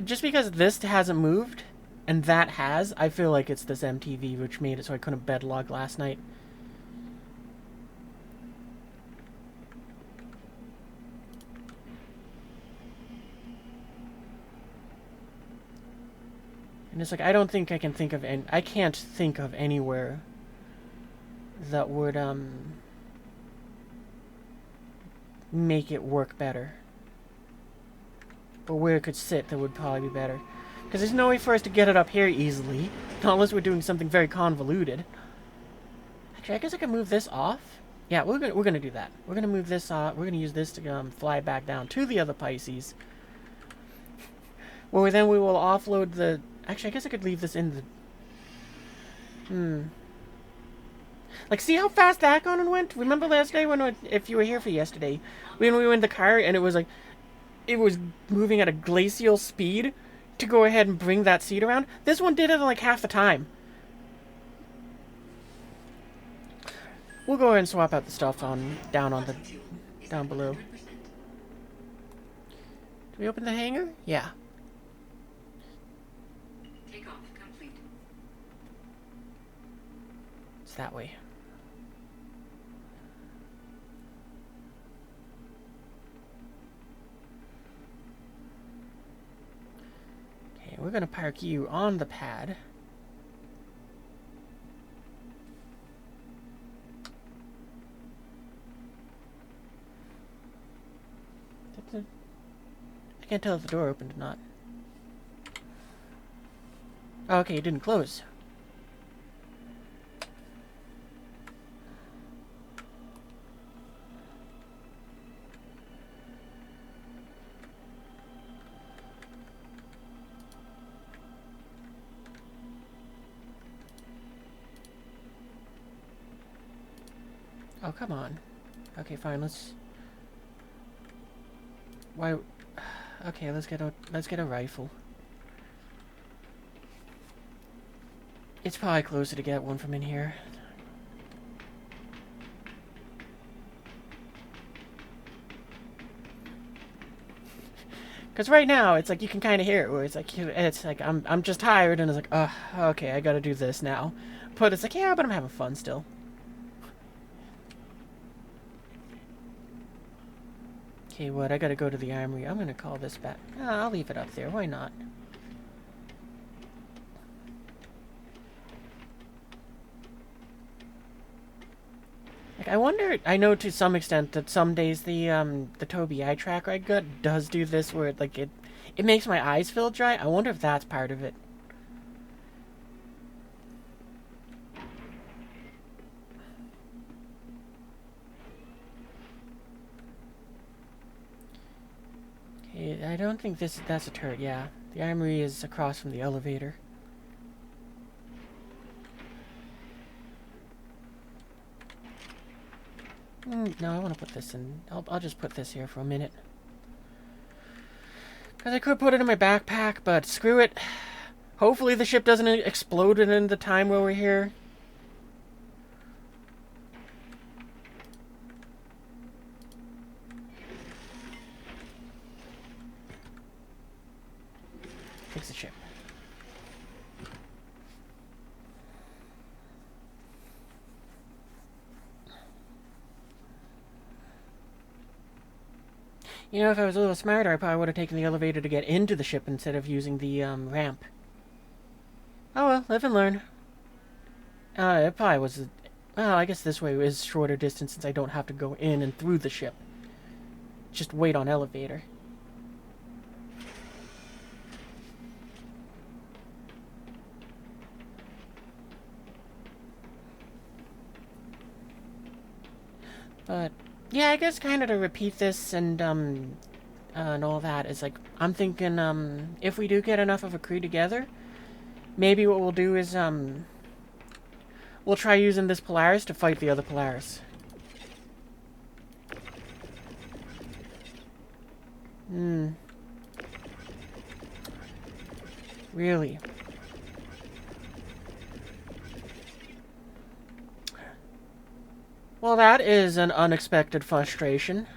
Just because this hasn't moved, and that has, I feel like it's this MTV which made it so I couldn't bed log last night. And it's like, I don't think I can think of I can't think of anywhere that would, make it work better. But where it could sit, that would probably be better. Because there's no way for us to get it up here easily. Not unless we're doing something very convoluted. Actually, I guess I can move this off. Yeah, we're gonna do that. We're gonna move this off. We're gonna use this to fly back down to the other Pisces. Well, then we will offload the... Actually, I guess I could leave this in the... Like, see how fast that gun went? Remember last day when, if you were here for yesterday, when we were in the car and it was like... It was moving at a glacial speed to go ahead and bring that seat around. This one did it in like half the time. We'll go ahead and swap out the stuff down below. Do we open the hangar? Yeah. Takeoff complete. It's that way. Okay, we're gonna park you on the pad. I can't tell if the door opened or not. Oh, okay, it didn't close. Oh, come on. Okay, fine. Let's. Why? Okay, let's get a rifle. It's probably closer to get one from in here. Because right now, it's like you can kind of hear it, where it's like I'm just tired, and it's like, oh, okay, I gotta do this now. But it's like, yeah, but I'm having fun still. Okay, what? I gotta go to the armory. I'm gonna call this back. Oh, I'll leave it up there. Why not? Like, I wonder. I know to some extent that some days the Tobii eye tracker I got does do this, where it makes my eyes feel dry. I wonder if that's part of it. Okay, I don't think that's a turret. Yeah, the armory is across from the elevator. No, I want to put this in. I'll just put this here for a minute. Because I could put it in my backpack, but screw it. Hopefully the ship doesn't explode in the time where we're here. Fix the ship. You know, if I was a little smarter, I probably would have taken the elevator to get into the ship instead of using the ramp. Oh well, live and learn. It probably was. Well, I guess this way is shorter distance since I don't have to go in and through the ship. Just wait on elevator. But yeah, I guess kind of to repeat this and all that is like I'm thinking if we do get enough of a crew together, maybe what we'll do is we'll try using this Polaris to fight the other Polaris. Really? Well, that is an unexpected frustration.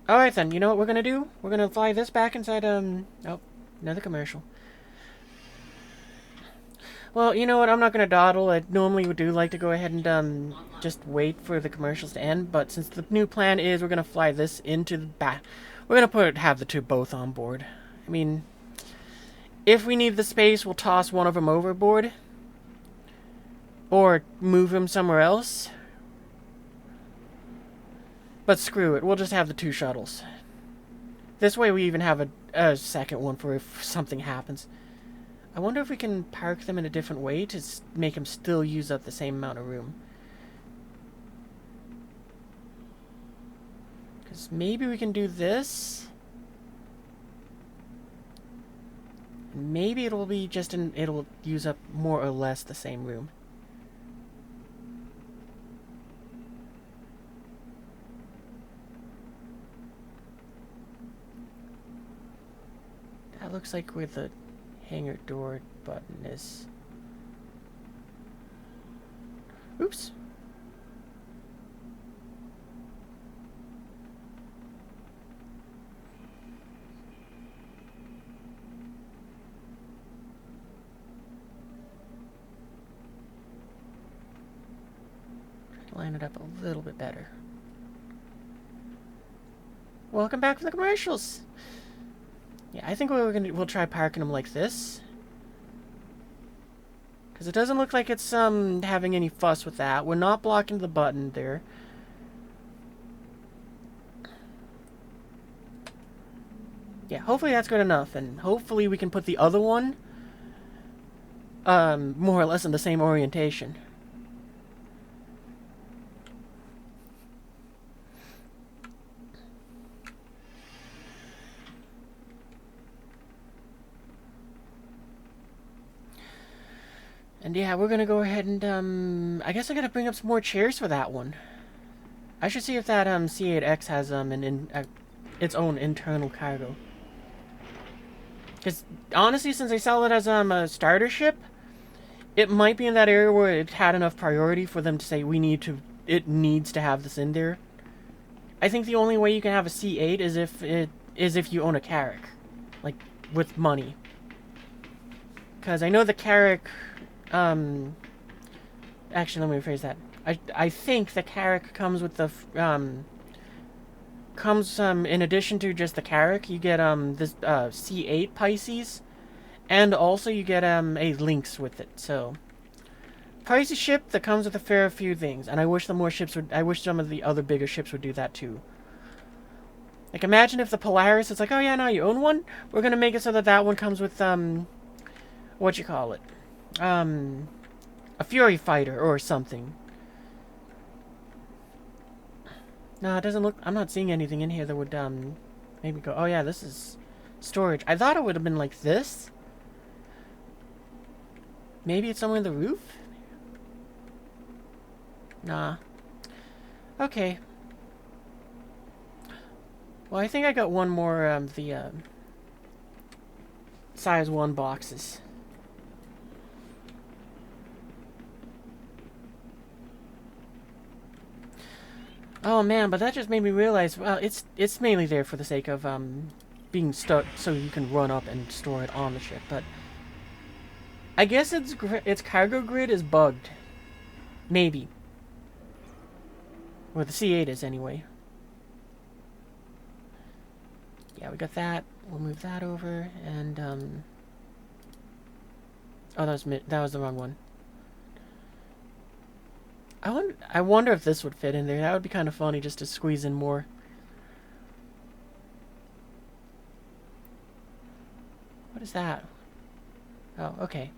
Alright then, you know what we're gonna do? We're gonna fly this back inside, oh, another commercial. Well, you know what, I'm not gonna dawdle. I normally would do like to go ahead and, just wait for the commercials to end, but since the new plan is we're gonna fly this into the back, we're gonna have the two both on board. I mean, if we need the space, we'll toss one of them overboard. Or move him somewhere else. But screw it, we'll just have the two shuttles. This way we even have a second one for if something happens. I wonder if we can park them in a different way to make them still use up the same amount of room. Because maybe we can do this. Maybe it'll be just it'll use up more or less the same room. That looks like where the hangar door button is. Oops. Line it up a little bit better. Welcome back from the commercials. Yeah, I think we'll try parking them like this. Because it doesn't look like it's having any fuss with that. We're not blocking the button there. Yeah, hopefully that's good enough, and hopefully we can put the other one more or less in the same orientation. And And yeah, we're gonna go ahead and, I guess I gotta bring up some more chairs for that one. I should see if that, C8X has, its own internal cargo. Because, honestly, since they sell it as, a starter ship, it might be in that area where it had enough priority for them to say, it needs to have this in there. I think the only way you can have a C8 is if you own a Carrack. Like, with money. Because I know the Carrack, actually, let me rephrase that. I think the Carrack comes with the, in addition to just the Carrack, you get, this, C8 Pisces, and also you get, a Lynx with it, so. Pricey ship that comes with a fair few things, and I wish some of the other bigger ships would do that too. Like, imagine if the Polaris, it's like, oh yeah, no, you own one? We're gonna make it so that that one comes with, what you call it? A Fury Fighter or something. No, it doesn't look... I'm not seeing anything in here that would, maybe go... Oh, yeah, this is storage. I thought it would have been like this. Maybe it's somewhere in the roof? Nah. Okay. Well, I think I got one more, size 1 boxes. Oh man, but that just made me realize, well, it's mainly there for the sake of, being stuck so you can run up and store it on the ship, but I guess its cargo grid is bugged. Maybe. Or the C8 is anyway. Yeah, we got that. We'll move that over, and, oh, that was the wrong one. I wonder if this would fit in there. That would be kind of funny just to squeeze in more. What is that? Oh, okay.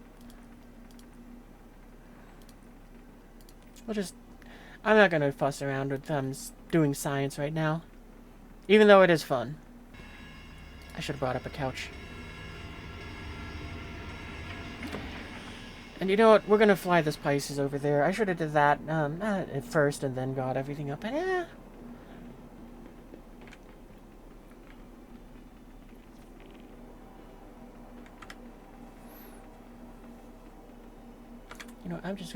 I'm not gonna fuss around with doing science right now. Even though it is fun. I should have brought up a couch. And you know what? We're gonna fly this Pisces over there. I should have did that at first and then got everything up. But you know, I just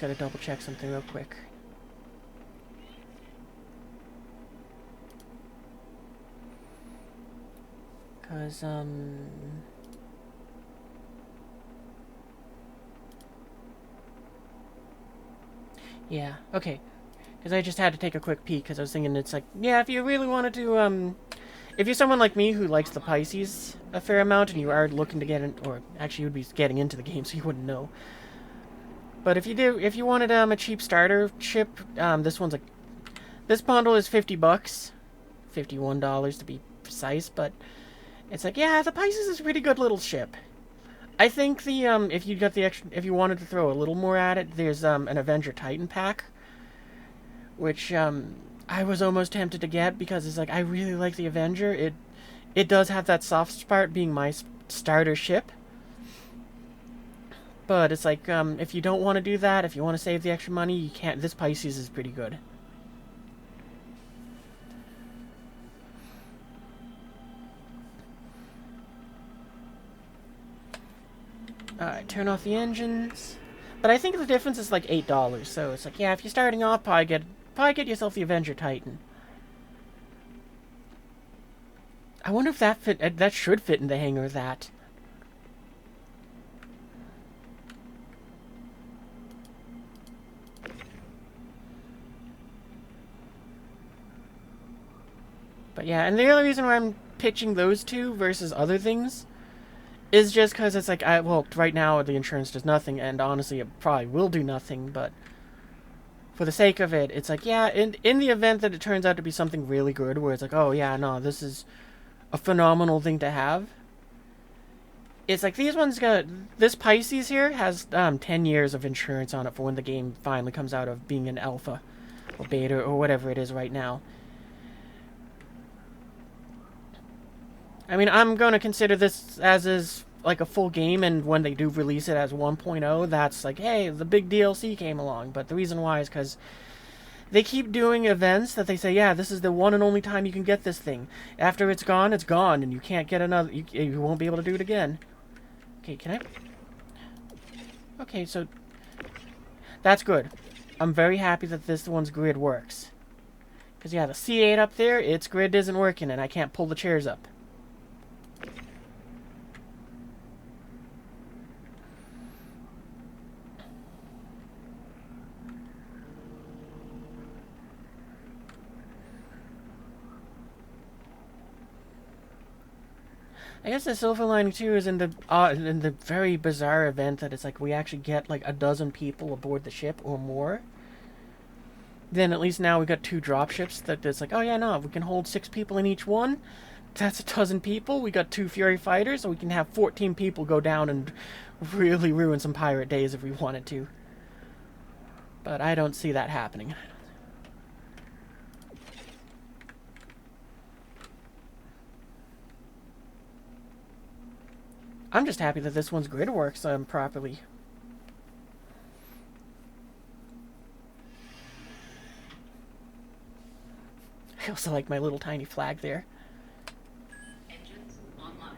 gotta double check something real quick. Cause yeah, okay. Because I just had to take a quick peek, because I was thinking it's like, yeah, if you really wanted to, if you're someone like me who likes the Pisces a fair amount, and you are looking to get in, or actually you would be getting into the game, so you wouldn't know. But if you wanted, a cheap starter ship, this bundle is $50, $51 to be precise, but it's like, yeah, the Pisces is a pretty good little ship. I think the, if you wanted to throw a little more at it, there's, an Avenger Titan pack. Which, I was almost tempted to get, because it's like, I really like the Avenger. It does have that soft spot being my starter ship. But it's like, if you don't want to do that, if you want to save the extra money, you can't. This Pisces is pretty good. Alright, turn off the engines. But I think the difference is like $8, so it's like, yeah, if you're starting off, probably get yourself the Avenger Titan. I wonder if that should fit in the hangar of that. But yeah, and the only reason why I'm pitching those two versus other things is just because it's like, well, right now the insurance does nothing, and honestly it probably will do nothing, but for the sake of it, it's like, yeah, in the event that it turns out to be something really good, where it's like, oh yeah, no, this is a phenomenal thing to have, it's like, this Pisces here has 10 years of insurance on it for when the game finally comes out of being an alpha, or beta, or whatever it is right now. I mean, I'm going to consider this as is like a full game, and when they do release it as 1.0, that's like, hey, the big DLC came along. But the reason why is because they keep doing events that they say, yeah, this is the one and only time you can get this thing. After it's gone, and you can't get another. You won't be able to do it again. Okay, can I? Okay, so that's good. I'm very happy that this one's grid works. Because, yeah, the C8 up there, its grid isn't working, and I can't pull the chairs up. I guess the silver lining too is in the very bizarre event that it's like we actually get like a dozen people aboard the ship or more. Then at least now we got 2 drop ships that it's like, oh yeah, no, we can hold 6 people in each one. That's a dozen people. We got 2 Fury fighters, so we can have 14 people go down and really ruin some pirate days if we wanted to. But I don't see that happening. I'm just happy that this one's grid works properly. I also like my little tiny flag there. Engines online.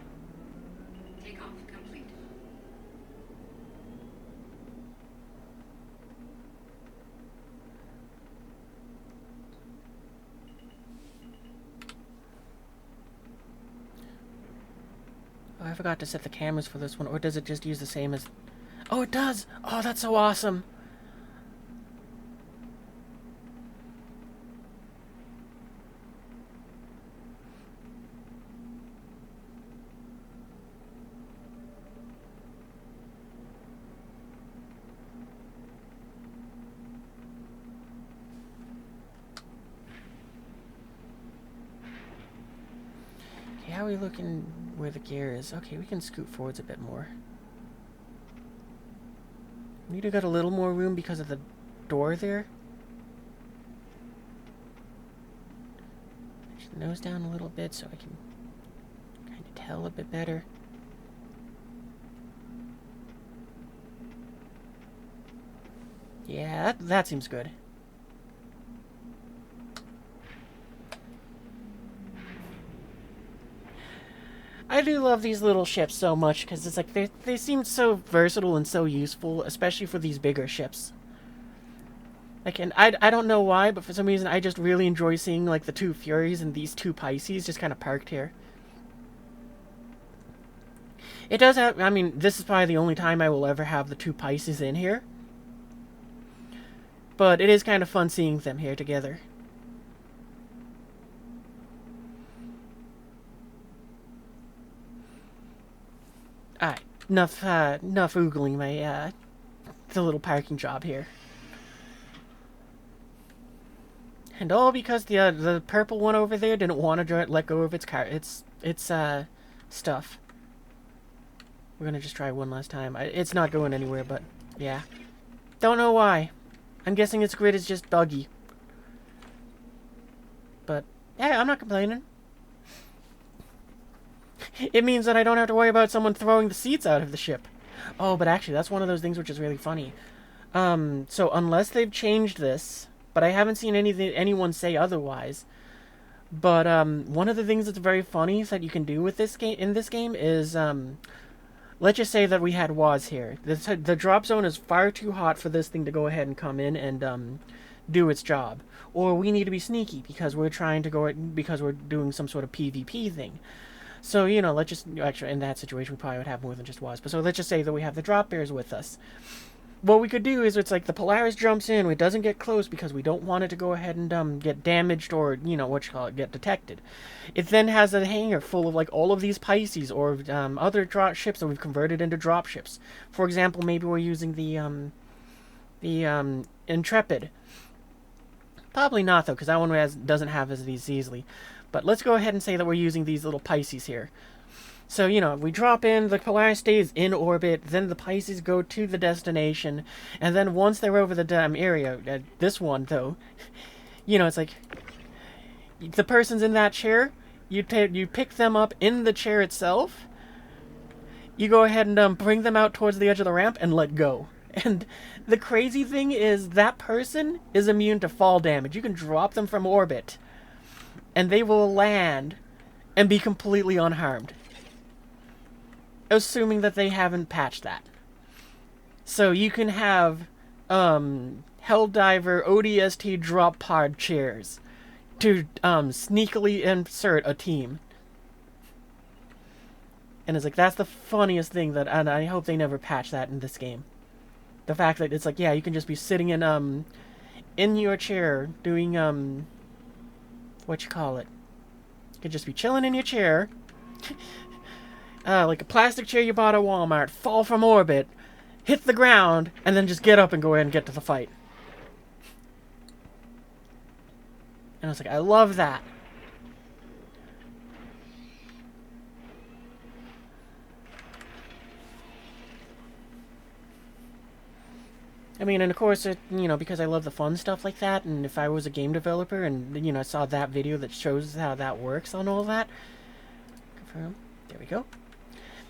Takeoff complete. Oh, I forgot to set the cameras for this one, or does it just use the same as... Oh, it does! Oh, that's so awesome! Okay, how are we looking where the gear is? Okay, we can scoot forwards a bit more. We need to get a little more room because of the door there. Push the nose down a little bit so I can kind of tell a bit better. Yeah, that seems good. I do love these little ships so much because it's like they seem so versatile and so useful, especially for these bigger ships. Like, and I don't know why, but for some reason I just really enjoy seeing like the 2 Furies and these 2 Pisces just kind of parked here. It does have, I mean, this is probably the only time I will ever have the 2 Pisces in here. But it is kind of fun seeing them here together. Alright, enough oogling my, the little parking job here. And all because the purple one over there didn't want to let go of its stuff. We're gonna just try one last time. It's not going anywhere, but yeah. Don't know why. I'm guessing its grid is just buggy. But, yeah, I'm not complaining. It means that I don't have to worry about someone throwing the seats out of the ship. Oh, but actually, that's one of those things which is really funny. So unless they've changed this, but I haven't seen anyone say otherwise. But one of the things that's very funny that you can do with this game in this game is let's just say that we had WAS here. The drop zone is far too hot for this thing to go ahead and come in and do its job, or we need to be sneaky because we're doing some sort of PvP thing. So, you know, let's just... Actually, in that situation, we probably would have more than just WAS. But so let's just say that we have the drop bears with us. What we could do is it's like the Polaris jumps in. It doesn't get close because we don't want it to go ahead and get damaged or, you know, get detected. It then has a hangar full of, like, all of these Pisces or other drop ships that we've converted into drop ships. For example, maybe we're using the Intrepid. Probably not, though, because that one doesn't have these easily. But let's go ahead and say that we're using these little Pisces here. So, you know, we drop in, the Polaris stays in orbit, then the Pisces go to the destination, and then once they're over the area, this one, though, you know, it's like, the person's in that chair, you pick them up in the chair itself, you go ahead and bring them out towards the edge of the ramp and let go. And the crazy thing is that person is immune to fall damage. You can drop them from orbit, and they will land and be completely unharmed. Assuming that they haven't patched that. So you can have Helldiver ODST drop pod chairs to sneakily insert a team. And it's like, that's the funniest thing that, and I hope they never patch that in this game. The fact that it's like, yeah, you can just be sitting in your chair doing, what you call it? You could just be chilling in your chair, like a plastic chair you bought at Walmart, fall from orbit, hit the ground, and then just get up and go ahead and get to the fight. And I was like, I love that. I mean, and of course, because I love the fun stuff like that, and if I was a game developer and, I saw that video that shows how that works on all that, confirm, there we go,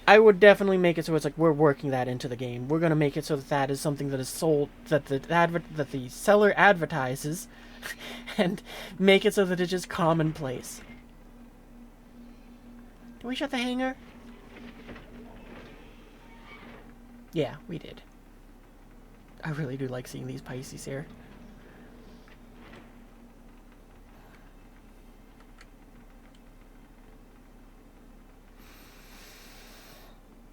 I would definitely make it so it's like we're working that into the game. We're going to make it so that that is something that is sold, that the seller advertises, and make it so that it's just commonplace. Did we shut the hangar? Yeah, we did. I really do like seeing these Pisces here.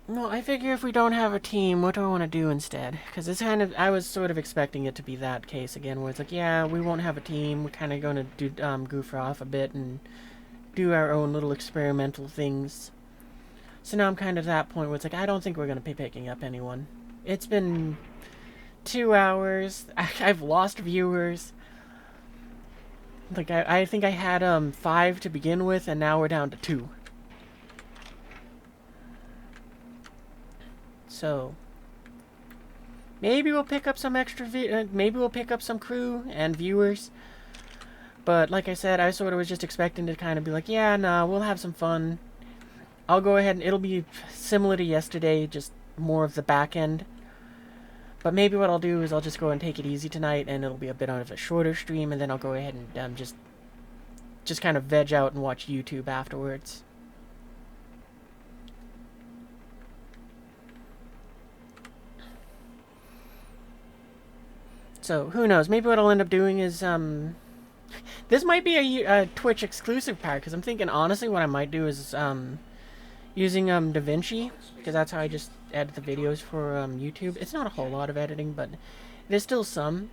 No, I figure if we don't have a team, what do I want to do instead? Because it's kind of, I was sort of expecting it to be that case again, where it's like, yeah, we won't have a team. We're kind of going to do goof off a bit and do our own little experimental things. So now I'm kind of at that point where it's like, I don't think we're going to be picking up anyone. It's been 2 hours. I've lost viewers. Like, I think I had 5 to begin with, and now we're down to 2. So maybe we'll pick up some extra maybe we'll pick up some crew and viewers. But like I said, I sort of was just expecting to kind of be like, yeah, nah, we'll have some fun. I'll go ahead and it'll be similar to yesterday, just more of the back end. But maybe what I'll do is I'll just go and take it easy tonight, and it'll be a bit of a shorter stream, and then I'll go ahead and just kind of veg out and watch YouTube afterwards. So, who knows? Maybe what I'll end up doing is, this might be a Twitch exclusive part, because I'm thinking, honestly, what I might do is, using, DaVinci, because that's how I just edit the videos for, YouTube. It's not a whole lot of editing, but there's still some.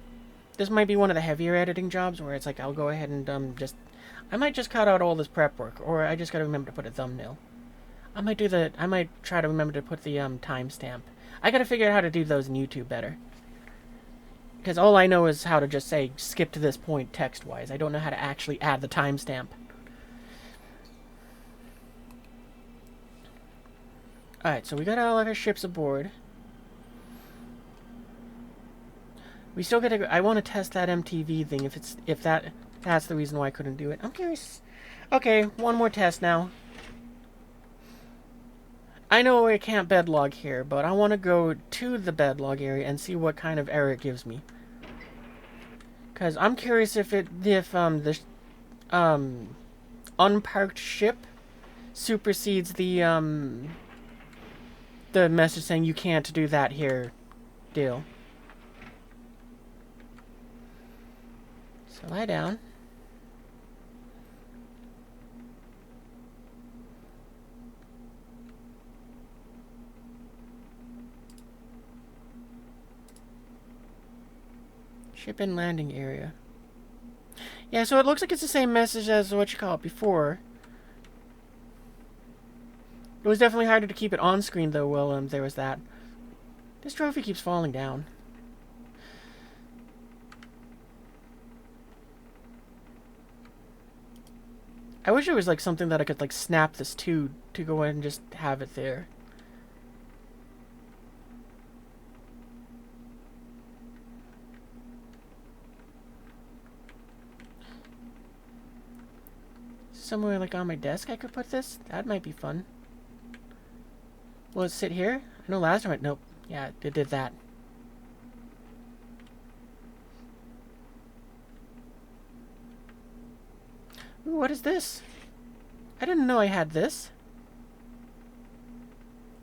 This might be one of the heavier editing jobs, where it's like, I'll go ahead and, I might just cut out all this prep work, or I just gotta remember to put a thumbnail. I might try to remember to put the, timestamp. I gotta figure out how to do those in YouTube better. Because all I know is how to just say, skip to this point text-wise. I don't know how to actually add the timestamp. Alright, so we got all of our ships aboard. We still gotta, I want to test that MTV thing, if that's the reason why I couldn't do it. I'm curious. Okay, one more test now. I know I can't bedlog here, but I want to go to the bedlog area and see what kind of error it gives me. Because I'm curious if the unparked ship supersedes the message saying you can't do that here deal. So lie down. Ship and landing area. Yeah, so it looks like it's the same message as what you call it before. It was definitely harder to keep it on screen though. Well, there was that. This trophy keeps falling down. I wish it was like something that I could like snap this to go ahead and just have it there. Somewhere like on my desk I could put this? That might be fun. Will it sit here? I know last time it... Nope. Yeah, it did that. Ooh, what is this? I didn't know I had this.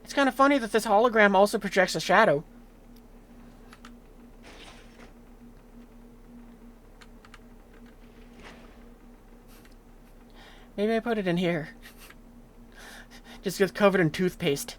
It's kind of funny that this hologram also projects a shadow. Maybe I put it in here. Just gets covered in toothpaste.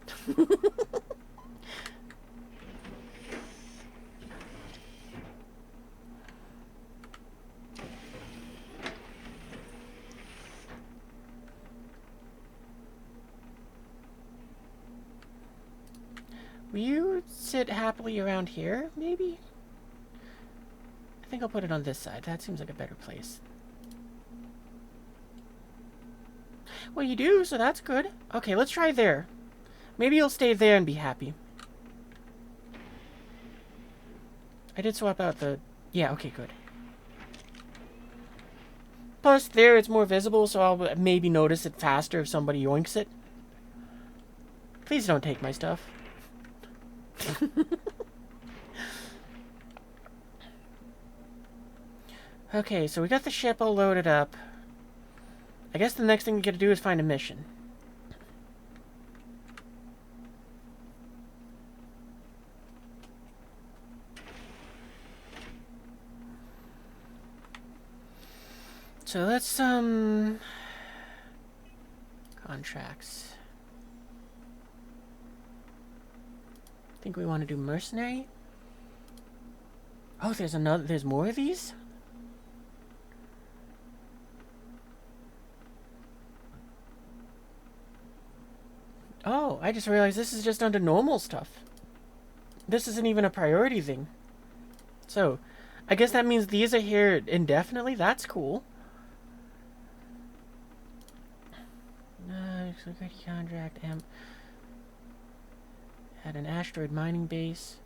Will you sit happily around here, maybe? I think I'll put it on this side. That seems like a better place. Well, you do, so that's good. Okay, let's try there. Maybe you'll stay there and be happy. I did swap out the... Yeah, okay, good. Plus, there it's more visible, so I'll maybe notice it faster if somebody yoinks it. Please don't take my stuff. Okay, so we got the ship all loaded up. I guess the next thing we gotta do is find a mission. So let's, contracts. I think we want to do mercenary. Oh, there's more of these? Oh, I just realized this is just under normal stuff. This isn't even a priority thing. So, I guess that means these are here indefinitely? That's cool. Security contract, at an asteroid mining base.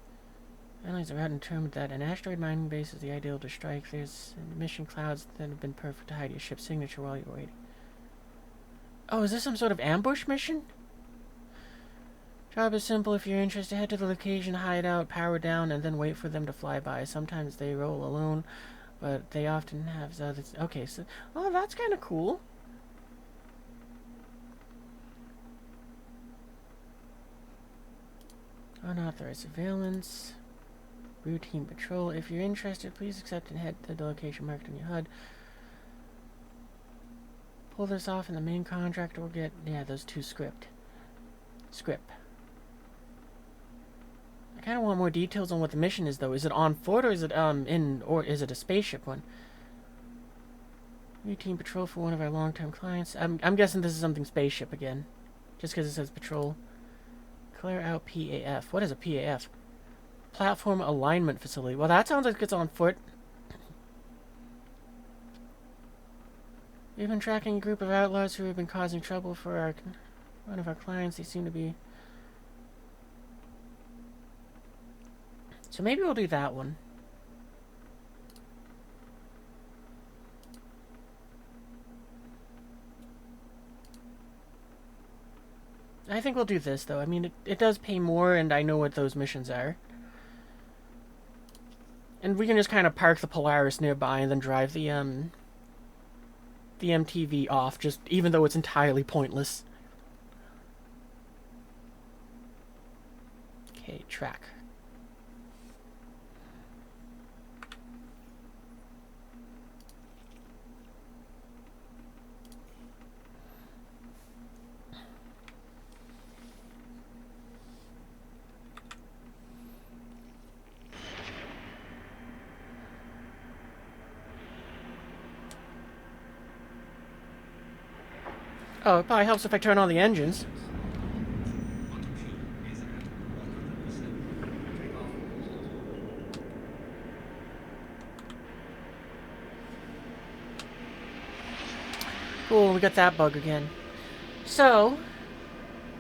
Analysts are out determined that an asteroid mining base is the ideal to strike. There's emission clouds that have been perfect to hide your ship's signature while you're waiting. Oh, is this some sort of ambush mission? Job is simple. If you're interested, head to the location, hide out, power down, and then wait for them to fly by. Sometimes they roll alone, but they often have others. Okay, so... Oh, that's kind of cool. Unauthorized surveillance. Routine patrol. If you're interested, please accept and head to the location marked on your HUD. Pull this off in the main contract or get... Yeah, those two script. I kind of want more details on what the mission is, though. Is it on foot, or is it, or is it a spaceship one? Routine patrol for one of our long-term clients. I'm guessing this is something spaceship again. Just because it says patrol. Clear out PAF. What is a PAF? Platform Alignment Facility. Well, that sounds like it's on foot. We've been tracking a group of outlaws who have been causing trouble for one of our clients. They seem to be... So maybe we'll do that one. I think we'll do this, though. I mean, it does pay more, and I know what those missions are. And we can just kind of park the Polaris nearby and then drive the MTV off, just even though it's entirely pointless. Okay, track. Oh, it probably helps if I turn on the engines. Cool, we got that bug again. So,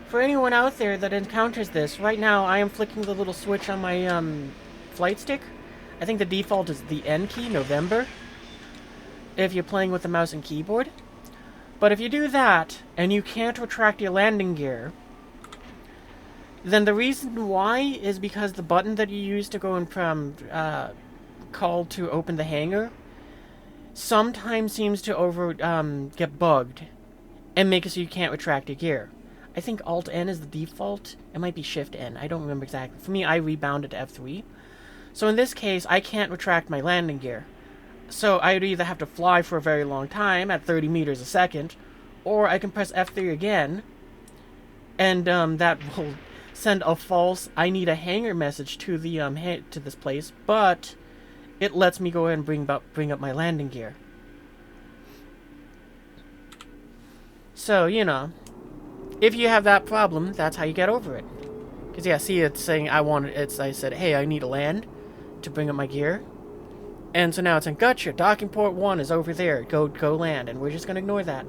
for anyone out there that encounters this, right now I am flicking the little switch on my flight stick. I think the default is the N key, November, if you're playing with the mouse and keyboard. But if you do that, and you can't retract your landing gear, then the reason why is because the button that you use to go in from call to open the hangar sometimes seems to get bugged and make it so you can't retract your gear. I think Alt N is the default. It might be Shift N. I don't remember exactly. For me, I rebounded to F3. So in this case, I can't retract my landing gear. So I would either have to fly for a very long time at 30 meters a second, or I can press F3 again, and that will send a false "I need a hangar" message to the to this place, but it lets me go ahead and bring up my landing gear. So, you know, if you have that problem, that's how you get over it. Because, yeah, see, it's saying I said, hey, I need a land to bring up my gear. And so now it's saying, gotcha, docking port 1 is over there. Go land. And we're just going to ignore that.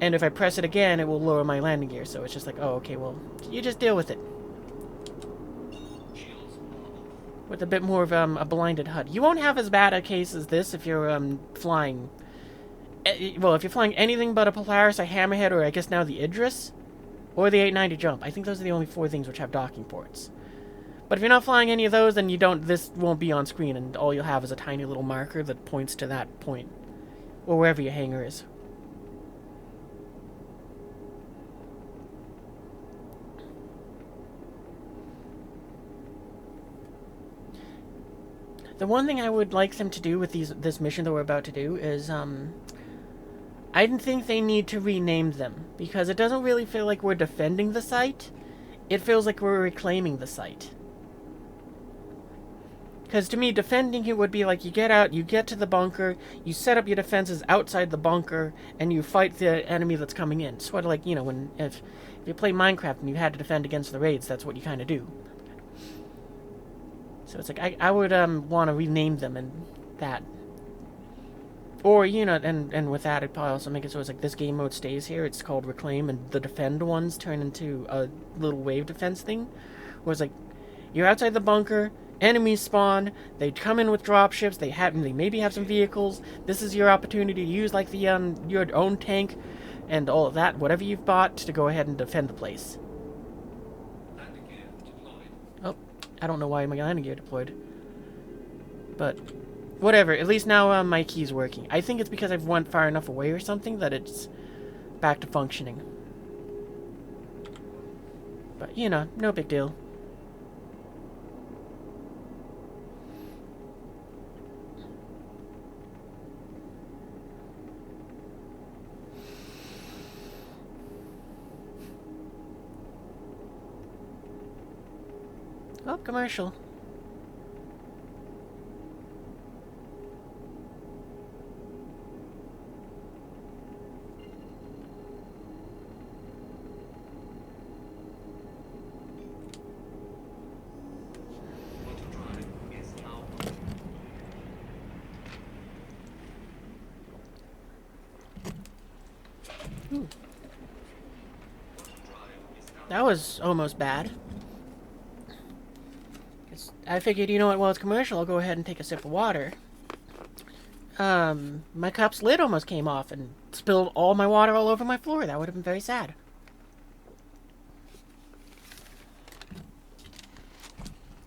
And if I press it again, it will lower my landing gear. So it's just like, oh, okay, well, you just deal with it. With a bit more of a blinded HUD. You won't have as bad a case as this if you're flying... Well, if you're flying anything but a Polaris, a Hammerhead, or I guess now the Idris, or the 890 Jump. I think those are the only 4 things which have docking ports. But if you're not flying any of those, then this won't be on screen, and all you'll have is a tiny little marker that points to that point, or wherever your hangar is. The one thing I would like them to do with this mission that we're about to do is, I didn't think they need to rename them, because it doesn't really feel like we're defending the site. It feels like we're reclaiming the site. Because to me, defending it would be like you get out, you get to the bunker, you set up your defenses outside the bunker, and you fight the enemy that's coming in. Sort of like, you know, if you play Minecraft and you had to defend against the raids, that's what you kind of do. So it's like, I would want to rename them and that. Or, you know, and with that, I'd probably also make it so it's like this game mode stays here. It's called Reclaim, and the defend ones turn into a little wave defense thing. Where it's like, you're outside the bunker, enemies spawn, they come in with dropships, they maybe have some vehicles. This is your opportunity to use, like, the your own tank and all of that, whatever you've bought, to go ahead and defend the place. Oh, I don't know why my landing gear deployed. But... whatever, at least now my key's working. I think it's because I've went far enough away or something that it's back to functioning. But, you know, no big deal. Oh, commercial. Ooh. That was almost bad. I figured, you know what, while it's commercial, I'll go ahead and take a sip of water. My cup's lid almost came off and spilled all my water all over my floor. That would have been very sad.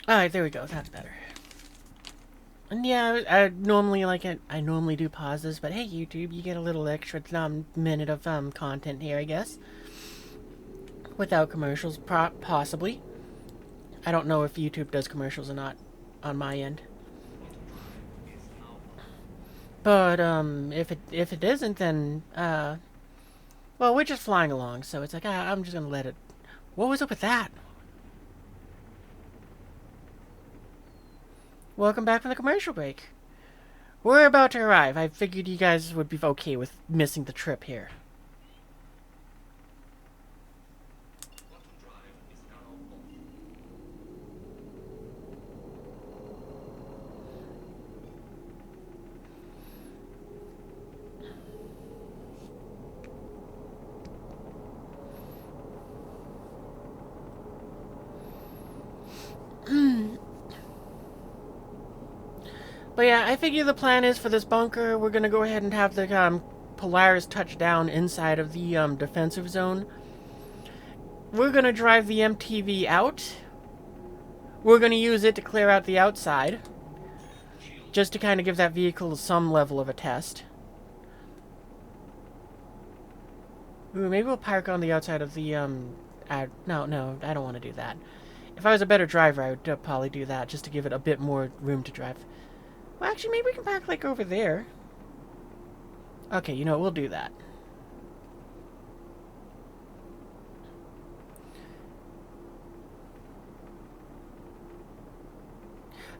Alright, there we go. That's better. And yeah, I normally do pauses, but hey, YouTube, you get a little extra minute of content here, I guess. Without commercials, possibly. I don't know if YouTube does commercials or not on my end. But if it isn't, then well, we're just flying along, so it's like I'm just gonna let it. What was up with that? Welcome back from the commercial break. We're about to arrive. I figured you guys would be okay with missing the trip here. But yeah, I figure the plan is for this bunker, we're going to go ahead and have the Polaris touch down inside of the defensive zone. we're gonna drive the MTV out. We're gonna use it to clear out the outside, just to kind of give that vehicle some level of a test. Ooh, maybe we'll park on the outside of the, no, I don't want to do that. If I was a better driver, I would probably do that, just to give it a bit more room to drive. Well, actually, maybe we can park, like, over there. Okay, you know what, we'll do that.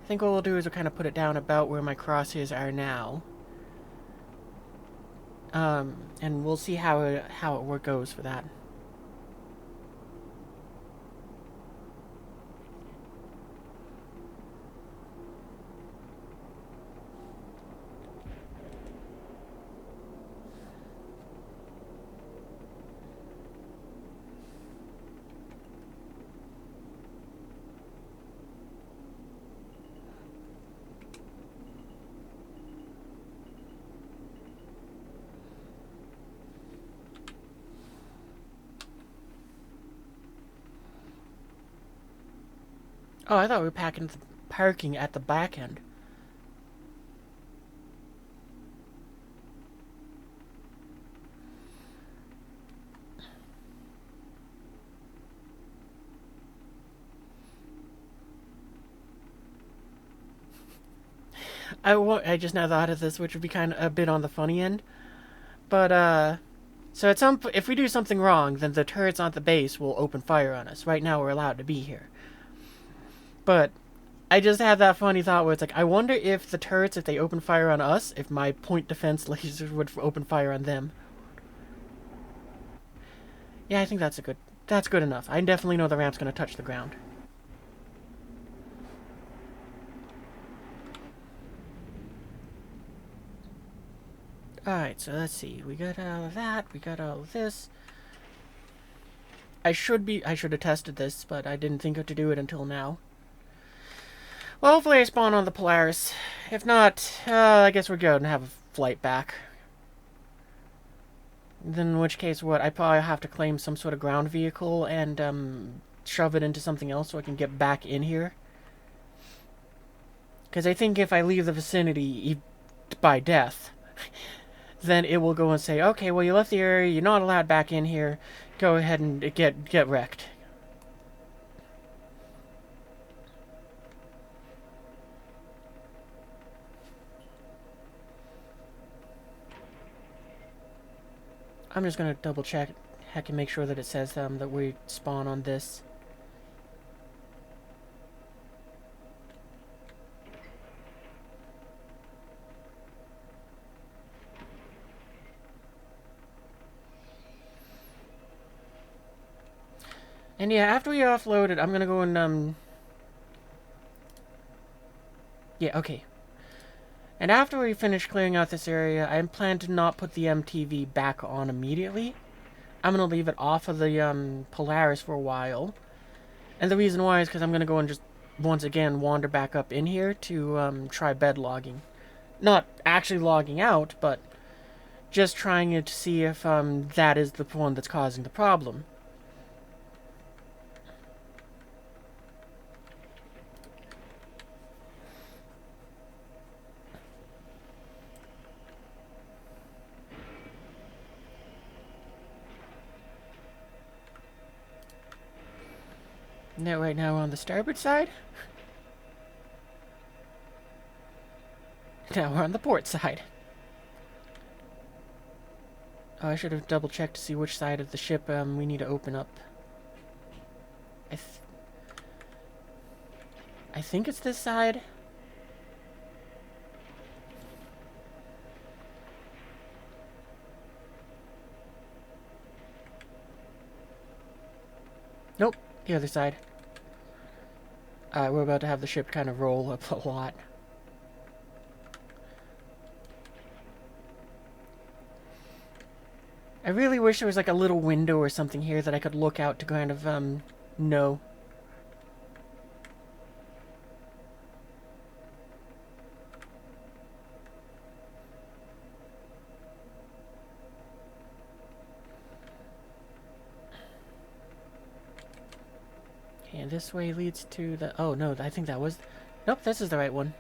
I think what we'll do is we'll kind of put it down about where my crosshairs are now. And we'll see how it goes for that. Oh, I thought we were parking at the back end. I just now thought of this, which would be kind of a bit on the funny end. But, so if we do something wrong, then the turrets on the base will open fire on us. Right now, we're allowed to be here. But I just had that funny thought where it's like, I wonder if the turrets, if they open fire on us, if my point defense lasers would open fire on them. Yeah, I think that's good enough. I definitely know the ramp's gonna touch the ground. Alright, so let's see. We got all of that, we got all of this. I should have tested this, but I didn't think of to do it until now. Well, hopefully I spawn on the Polaris. If not, I guess we're good and have a flight back. Then in which case, what? I probably have to claim some sort of ground vehicle and, shove it into something else so I can get back in here. Because I think if I leave the vicinity by death, then it will go and say, okay, well, you left the area, you're not allowed back in here, go ahead and get wrecked. I'm just gonna double check, heck, and make sure that it says that we spawn on this. And yeah, after we offload it, I'm gonna go and yeah, okay. And after we finish clearing out this area, I plan to not put the MTV back on immediately. I'm going to leave it off of the Polaris for a while. And the reason why is because I'm going to go and just, once again, wander back up in here to try bed logging. Not actually logging out, but just trying it to see if that is the one that's causing the problem. Now, right now we're on the starboard side. Now we're on the port side. Oh, I should have double checked to see which side of the ship we need to open up. I think it's this side. Nope, the other side. We're about to have the ship kind of roll up a lot. I really wish there was like a little window or something here that I could look out to kind of, know. And this way leads to the... Oh, no, I think that was... Nope, this is the right one.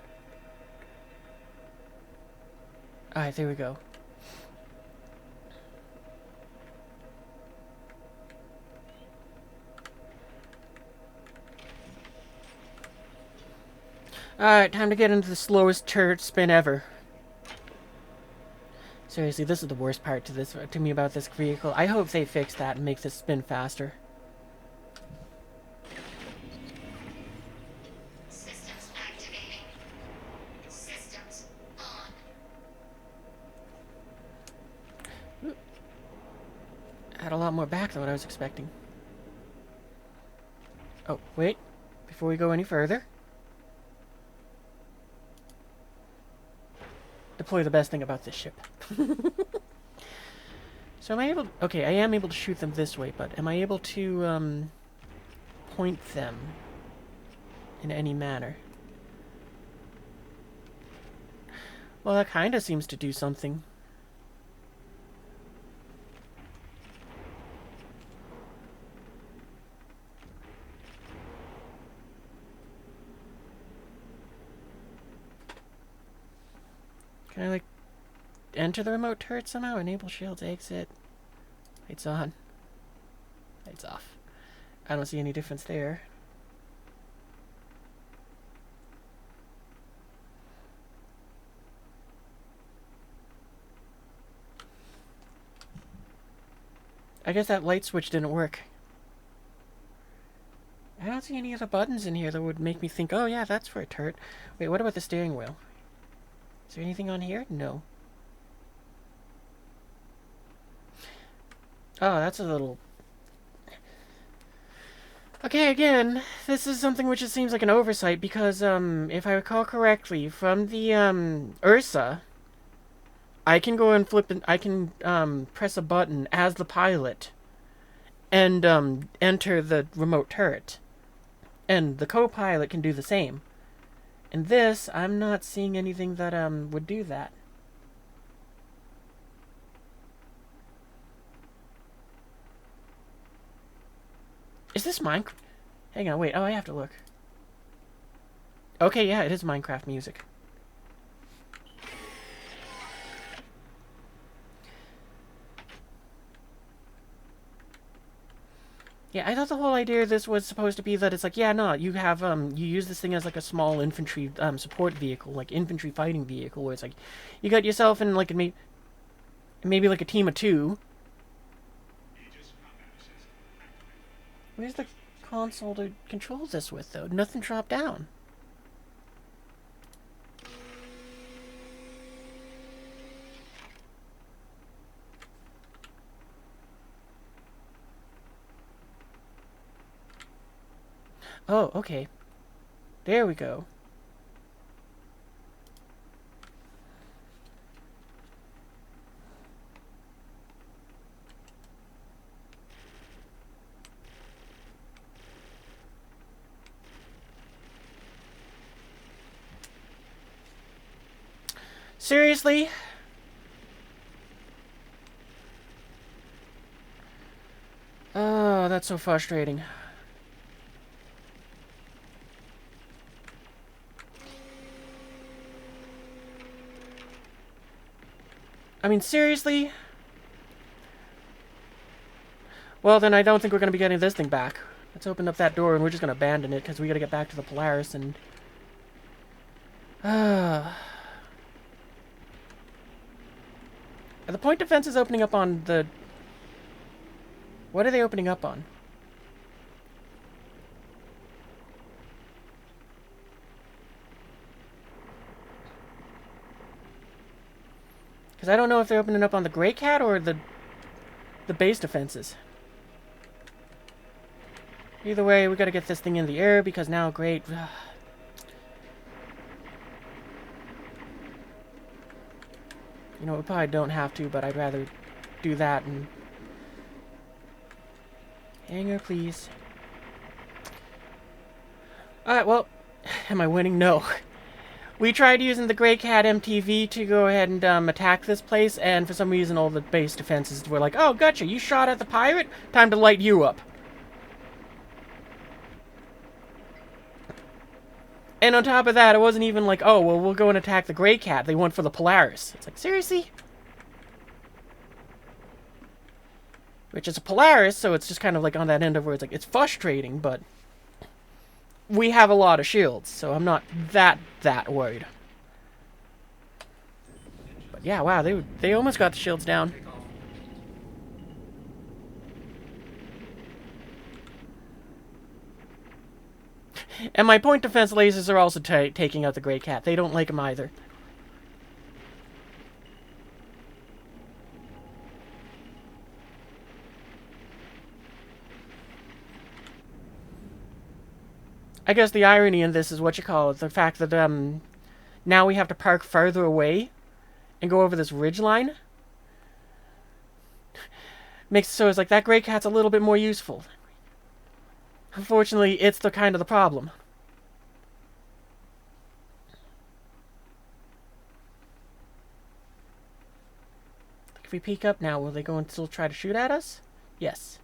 Alright, there we go. Alright, time to get into the slowest turret spin ever. Seriously, this is the worst part to me about this vehicle. I hope they fix that and make this spin faster. Systems activating. Systems on. Had a lot more back than what I was expecting. Oh, wait. Before we go any further. Deploy the best thing about this ship. So am I able... Okay, I am able to shoot them this way, but am I able to, point them in any manner? Well, that kind of seems to do something. Can I, like, enter the remote turret somehow? Enable shields, exit. Lights on. Lights off. I don't see any difference there. I guess that light switch didn't work. I don't see any other buttons in here that would make me think, oh yeah, that's for a turret. Wait, what about the steering wheel? Is there anything on here? No. Oh, that's a little... Okay, again, this is something which just seems like an oversight because, if I recall correctly, from the, Ursa, I can go and flip and I can, press a button as the pilot and, enter the remote turret. And the co-pilot can do the same. In this, I'm not seeing anything that, would do that. Is this Minecraft? Hang on, wait. Oh, I have to look. Okay, yeah, it is Minecraft music. Yeah, I thought the whole idea of this was supposed to be that it's like, yeah, no, you have, you use this thing as like a small infantry, support vehicle, like infantry fighting vehicle, where it's like, you got yourself in like, maybe like a team of 2. Where's the console to control this with, though? Nothing dropped down. Oh, okay. There we go. Seriously? Oh, that's so frustrating. I mean, seriously? Well, then I don't think we're going to be getting this thing back. Let's open up that door and we're just going to abandon it because we got to get back to the Polaris and... Are the point defenses opening up on the... What are they opening up on? Because I don't know if they're opening up on the Grey Cat or the base defenses. Either way, we got to get this thing in the air because now, great... You know, we probably don't have to, but I'd rather do that and... Hangar, please. Alright, well... Am I winning? No. We tried using the Grey Cat MTV to go ahead and attack this place, and for some reason all the base defenses were like, oh, gotcha, you shot at the pirate? Time to light you up. And on top of that, it wasn't even like, oh, well, we'll go and attack the Grey Cat. They went for the Polaris. It's like, seriously? Which is a Polaris, so it's just kind of like on that end of where it's like, it's frustrating, but we have a lot of shields, so I'm not that worried. But yeah, wow, they almost got the shields down. And my point defense lasers are also taking out the Grey Cat. They don't like them either. I guess the irony in this is what you call it. The fact that now we have to park farther away and go over this ridge line. Makes it so it's like that Grey Cat's a little bit more useful. Unfortunately, it's the kind of the problem. If we peek up now, will they go and still try to shoot at us? Yes.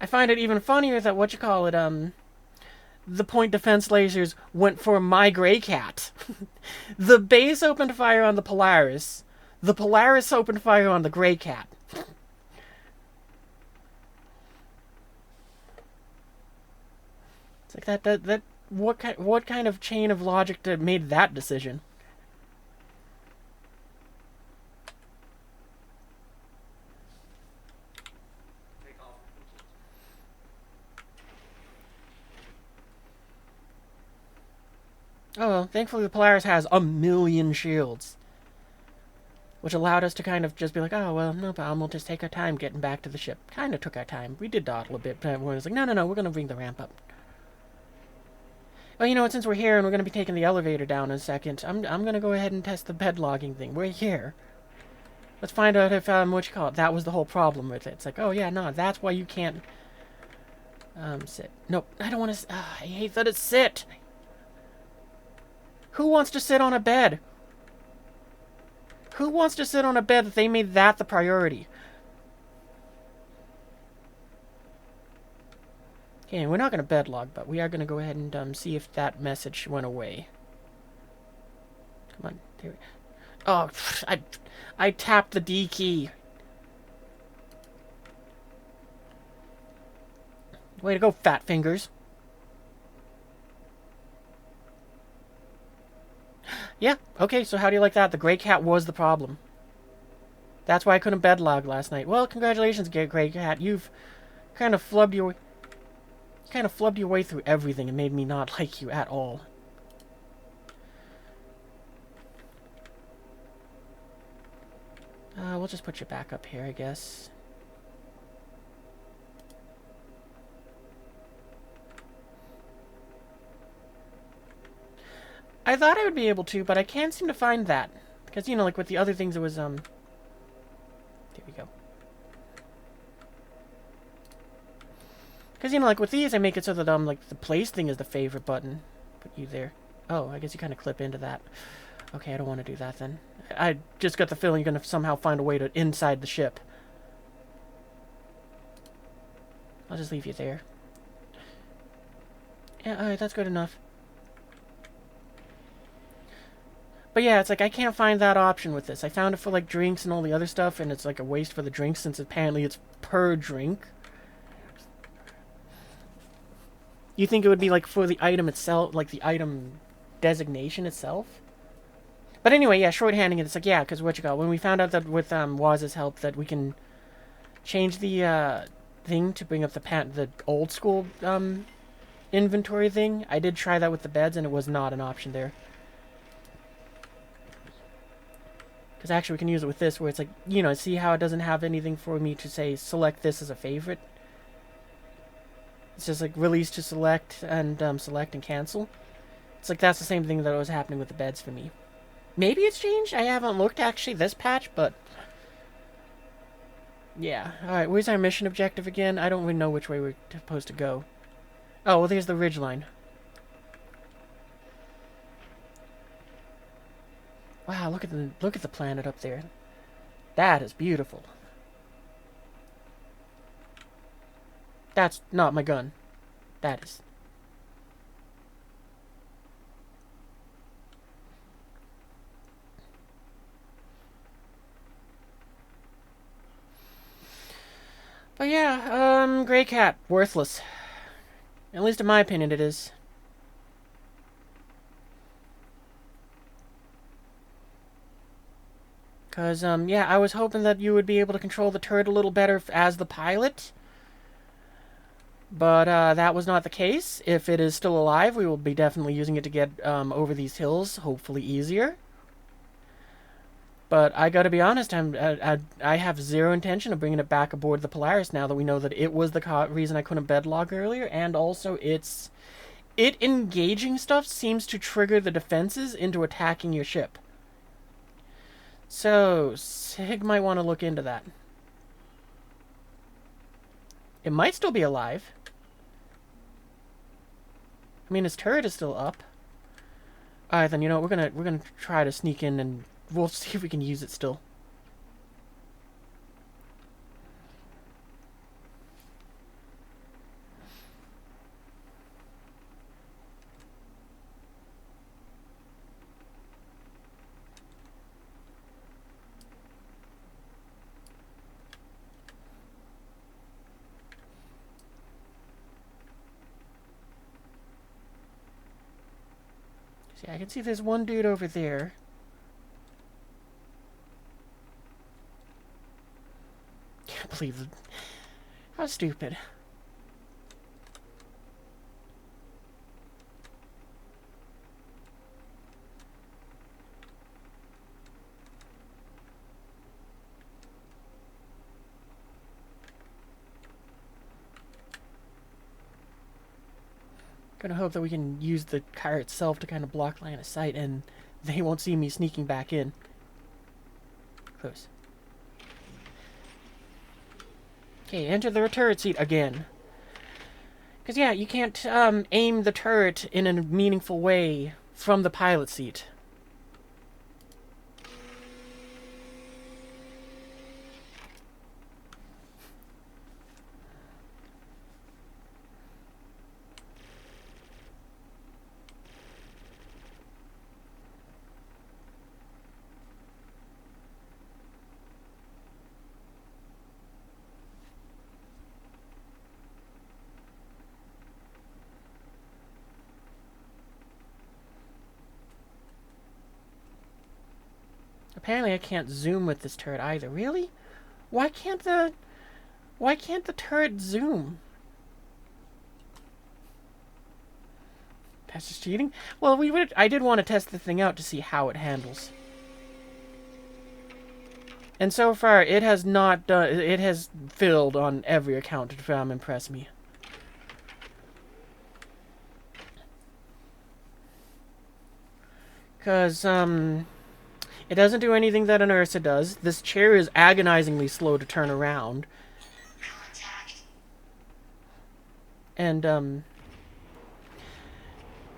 I find it even funnier that what you call it, the point defense lasers went for my Grey Cat. The base opened fire on the Polaris. The Polaris opened fire on the Grey Cat. It's like that what kind of chain of logic made that decision? Oh well, thankfully the Polaris has a million shields. Which allowed us to kind of just be like, oh, well, no problem, we'll just take our time getting back to the ship. Kind of took our time. We did dawdle a bit, but we was like, no, we're going to bring the ramp up. Well, you know what, since we're here and we're going to be taking the elevator down in a second, I'm going to go ahead and test the bed logging thing. We're here. Let's find out if, what you call it, that was the whole problem with it. It's like, oh, yeah, no, that's why you can't, sit. Nope, I don't want to, I hate that it's sit. Who wants to sit on a bed? Who wants to sit on a bed that they made that the priority? Okay, we're not going to bed log, but we are going to go ahead and see if that message went away. Come on. There we go. Oh, I tapped the D key. Way to go, fat fingers. Yeah, okay, so how do you like that? The Grey Cat was the problem. That's why I couldn't bed log last night. Well, congratulations, Grey Cat. You've kind of flubbed your way through everything and made me not like you at all. We'll just put you back up here, I guess. I thought I would be able to, but I can't seem to find that. Because, you know, like with the other things, it was, there we go. Because, you know, like with these, I make it so that, like, the place thing is the favorite button. Put you there. Oh, I guess you kind of clip into that. Okay, I don't want to do that then. I just got the feeling you're going to somehow find a way to inside the ship. I'll just leave you there. Yeah, alright, that's good enough. But yeah, it's like, I can't find that option with this. I found it for, like, drinks and all the other stuff, and it's, like, a waste for the drinks since apparently it's per drink. You think it would be, like, for the item itself, like, the item designation itself? But anyway, yeah, shorthanding it, it's like, yeah, because what you got, when we found out that with, Waz's help that we can change the, thing to bring up the old school, inventory thing, I did try that with the beds, and it was not an option there. Because actually we can use it with this, where it's like, you know, see how it doesn't have anything for me to say, select this as a favorite? It's just like, release to select, and select and cancel. It's like, that's the same thing that was happening with the beds for me. Maybe it's changed? I haven't looked, actually, this patch, but... yeah. Alright, where's our mission objective again? I don't really know which way we're supposed to go. Oh, well, there's the ridgeline. Wow, look at the planet up there. That is beautiful. That's not my gun. That is. But yeah, Grey Cat, worthless. At least in my opinion it is. Because, yeah, I was hoping that you would be able to control the turret a little better as the pilot. But, that was not the case. If it is still alive, we will be definitely using it to get, over these hills, hopefully easier. But I gotta be honest, I have zero intention of bringing it back aboard the Polaris now that we know that it was the reason I couldn't bedlog earlier, and also it engaging stuff seems to trigger the defenses into attacking your ship. So, Sig might want to look into that. It might still be alive. I mean, his turret is still up. Alright, then, you know what, we're gonna try to sneak in and we'll see if we can use it still. See, I can see there's one dude over there. Can't believe it. How stupid. Gonna hope that we can use the car itself to kind of block line of sight and they won't see me sneaking back in. Close. Okay, enter the turret seat again. Because, yeah, you can't aim the turret in a meaningful way from the pilot seat. Apparently I can't zoom with this turret either. Really? Why can't the turret zoom? That's just cheating? Well, I did want to test the thing out to see how it handles. And so far, it has not done. It has failed on every account to impress me. Because, it doesn't do anything that an Ursa does. This chair is agonizingly slow to turn around. Contact. And,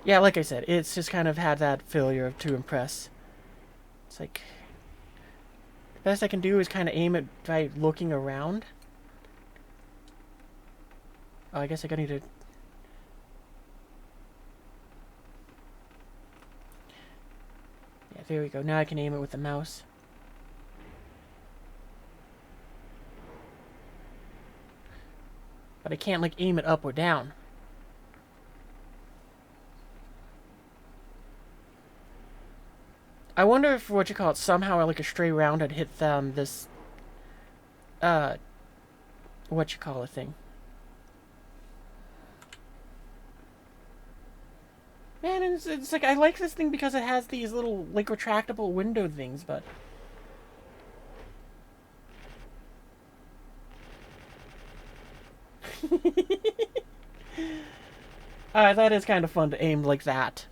yeah, like I said, it's just kind of had that failure to impress. It's like, the best I can do is kind of aim it by looking around. Oh, I guess I need to... Yeah, there we go. Now I can aim it with the mouse. But I can't, like, aim it up or down. I wonder if, somehow, like, a stray round had hit, this, thing. Man, it's like, I like this thing because it has these little, like, retractable window things, but... that is kind of fun to aim like that.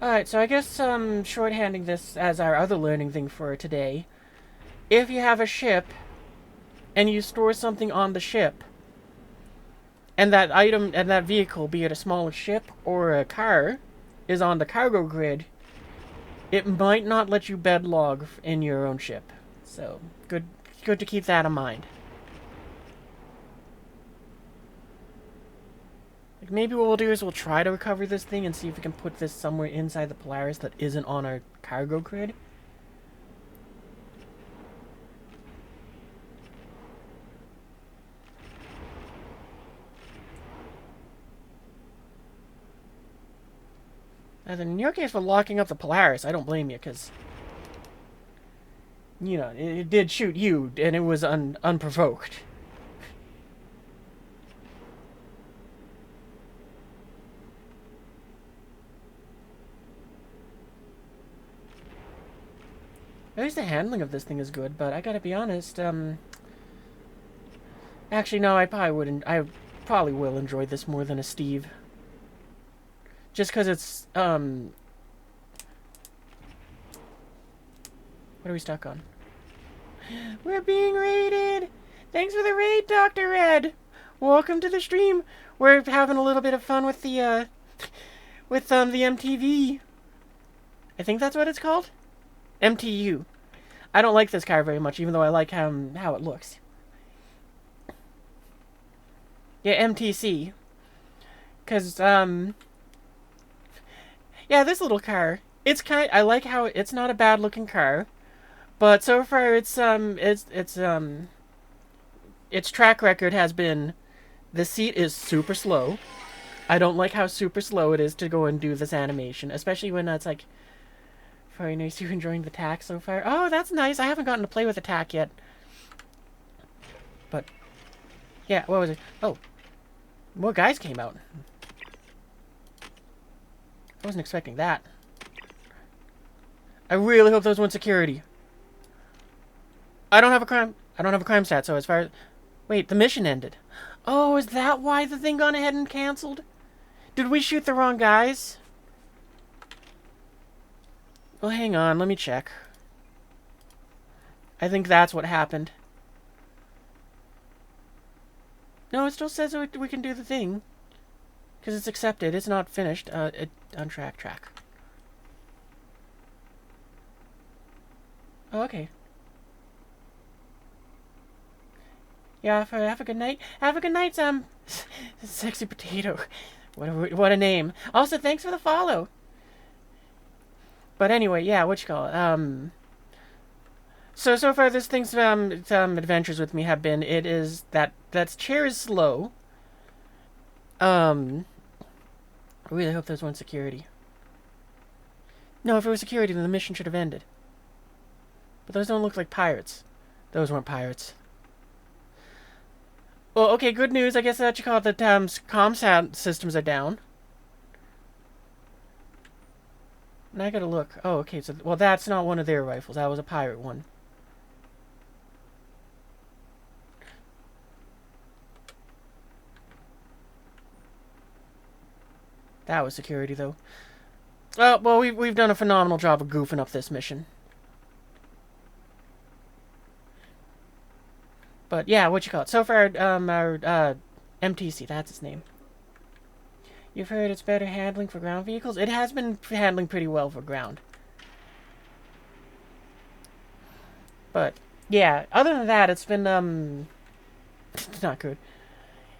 Alright, so I guess shorthanding this as our other learning thing for today. If you have a ship, and you store something on the ship, and that item and that vehicle, be it a smaller ship or a car, is on the cargo grid, it might not let you bedlog in your own ship. So, good to keep that in mind. Like, maybe what we'll do is we'll try to recover this thing and see if we can put this somewhere inside the Polaris that isn't on our cargo grid. And then in your case for locking up the Polaris, I don't blame you, because, you know, it did shoot you, and it was unprovoked. At least the handling of this thing is good, but I gotta be honest, actually, no, I probably will enjoy this more than a Steve. Just because it's, what are we stuck on? We're being raided! Thanks for the raid, Dr. Red! Welcome to the stream! We're having a little bit of fun with the, the MTV. I think that's what it's called? MTU. I don't like this car very much, even though I like how it looks. Yeah, MTC. Because, yeah, this little car. I like how it's not a bad looking car. But so far its track record has been the seat is super slow. I don't like how super slow it is to go and do this animation, especially when it's like, very nice, you're enjoying the tack so far. Oh, that's nice. I haven't gotten to play with the tack yet. But, yeah, what was it? Oh, more guys came out. I wasn't expecting that. I really hope those weren't security. I don't have a crime stat, so as far as... Wait, the mission ended. Oh, is that why the thing gone ahead and canceled? Did we shoot the wrong guys? Well, hang on, let me check. I think that's what happened. No, it still says we can do the thing. Because it's accepted. It's not finished. On track. Oh, okay. Yeah, have a good night. Have a good night, Sexy Potato. What a name. Also, thanks for the follow. But anyway, yeah, what you call it? So far this thing's adventures with me have been that chair is slow. I really hope those weren't security. No, if it was security, then the mission should have ended. But those don't look like pirates. Those weren't pirates. Well, okay, good news. I guess that you call it the comm systems are down. And I gotta look. Oh, okay, so... Well, that's not one of their rifles. That was a pirate one. That was security, though. Well, we've done a phenomenal job of goofing up this mission. But, yeah, what you call it? So far, our MTC, that's its name. You've heard it's better handling for ground vehicles? It has been handling pretty well for ground. But, yeah, other than that, it's been, it's not good.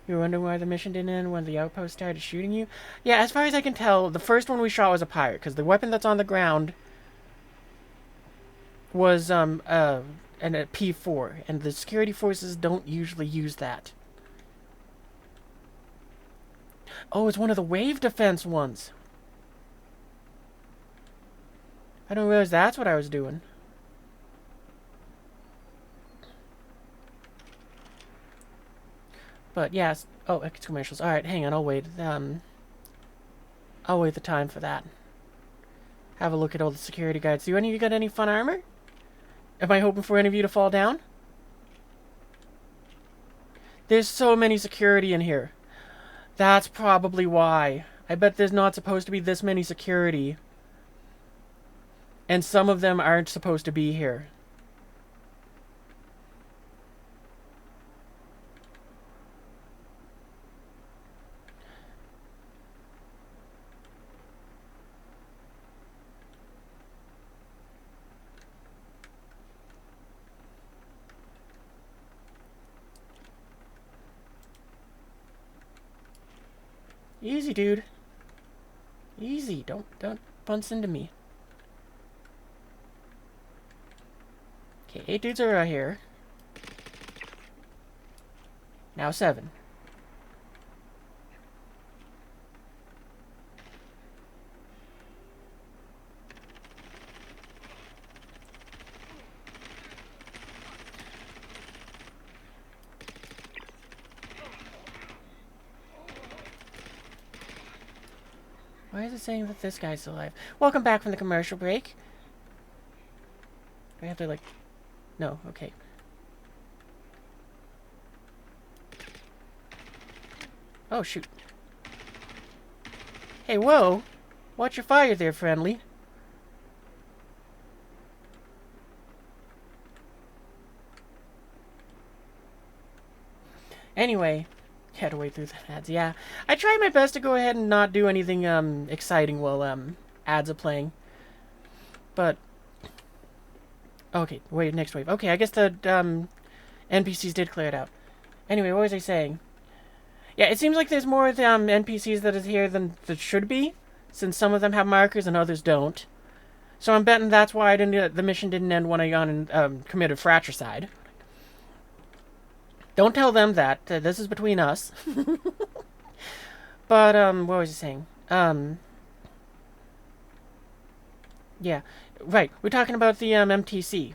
You were wondering why the mission didn't end when the outpost started shooting you? Yeah, as far as I can tell, the first one we shot was a pirate, because the weapon that's on the ground was, a P4, and the security forces don't usually use that. Oh, it's one of the wave defense ones. I didn't realize that's what I was doing. But, yes. Oh, it's commercials. Alright, hang on, I'll wait. I'll wait the time for that. Have a look at all the security guides. Do any of you got any fun armor? Am I hoping for any of you to fall down? There's so many security in here. That's probably why. I bet there's not supposed to be this many security. And some of them aren't supposed to be here. Easy, dude. Easy. Don't bounce into me. Okay, 8 dudes are here. Now 7. Why is it saying that this guy's alive? Welcome back from the commercial break. Do I have to, like... No, okay. Oh, shoot. Hey, whoa! Watch your fire there, friendly. Anyway, had to wait through the ads. Yeah, I tried my best to go ahead and not do anything exciting while ads are playing. But okay, wait, next wave. Okay, I guess the NPCs did clear it out. Anyway, what was I saying? Yeah, it seems like there's more NPCs that is here than there should be, since some of them have markers and others don't. So I'm betting that's why the mission didn't end when I got and committed fratricide. Don't tell them that. This is between us. But, what was I saying? Yeah, right. We're talking about the, MTC.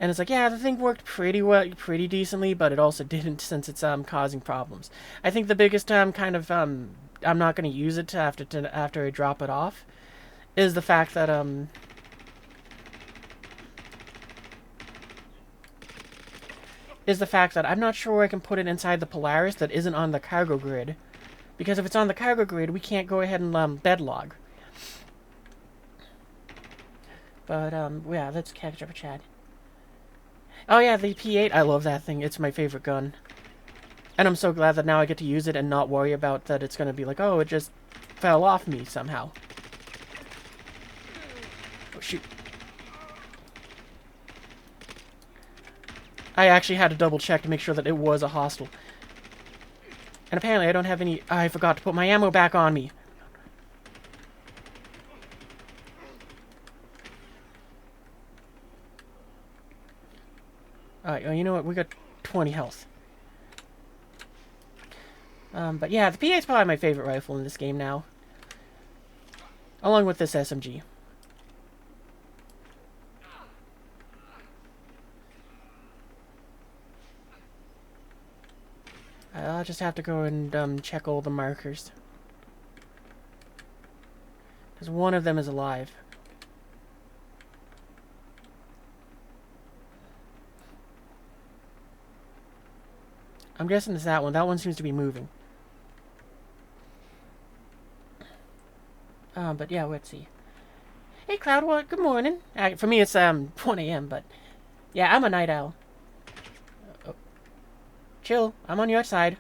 And it's like, yeah, the thing worked pretty well, pretty decently, but it also didn't since it's, causing problems. I think the biggest, kind of, I'm not going to use it after I drop it off, is the fact that, I'm not sure I can put it inside the Polaris that isn't on the cargo grid. Because if it's on the cargo grid, we can't go ahead and bed log. But, yeah, let's catch up a chat. Oh yeah, the P8, I love that thing. It's my favorite gun. And I'm so glad that now I get to use it and not worry about that it's going to be like, oh, it just fell off me somehow. Oh, shoot. I actually had to double check to make sure that it was a hostile. And apparently I don't have any... I forgot to put my ammo back on me. Alright, well, you know what? We got 20 health. But yeah, the PA is probably my favorite rifle in this game now. Along with this SMG. I'll just have to go and check all the markers. Because one of them is alive. I'm guessing it's that one. That one seems to be moving. But yeah, let's see. Hey, Cloud, good morning. For me, it's 1 a.m., but yeah, I'm a night owl. Oh. Chill, I'm on your side.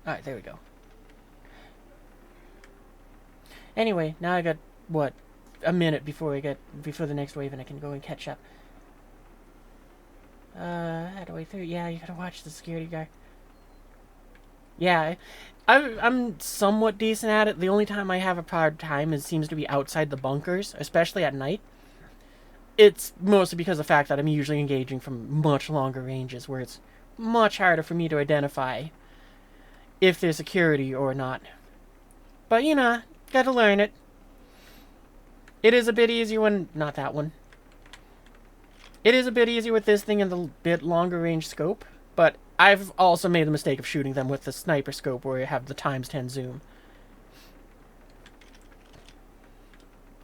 Alright, there we go. Anyway, now I got, what, a minute before the next wave and I can go and catch up. How do I through? Yeah, you gotta watch the security guy. Yeah, I'm somewhat decent at it. The only time I have a hard time seems to be outside the bunkers, especially at night. It's mostly because of the fact that I'm usually engaging from much longer ranges, where it's much harder for me to identify if there's security or not. But, you know, gotta learn it. It is a bit easier when... Not that one. It is a bit easier with this thing and the bit longer range scope, but I've also made the mistake of shooting them with the sniper scope where you have the ×10 zoom.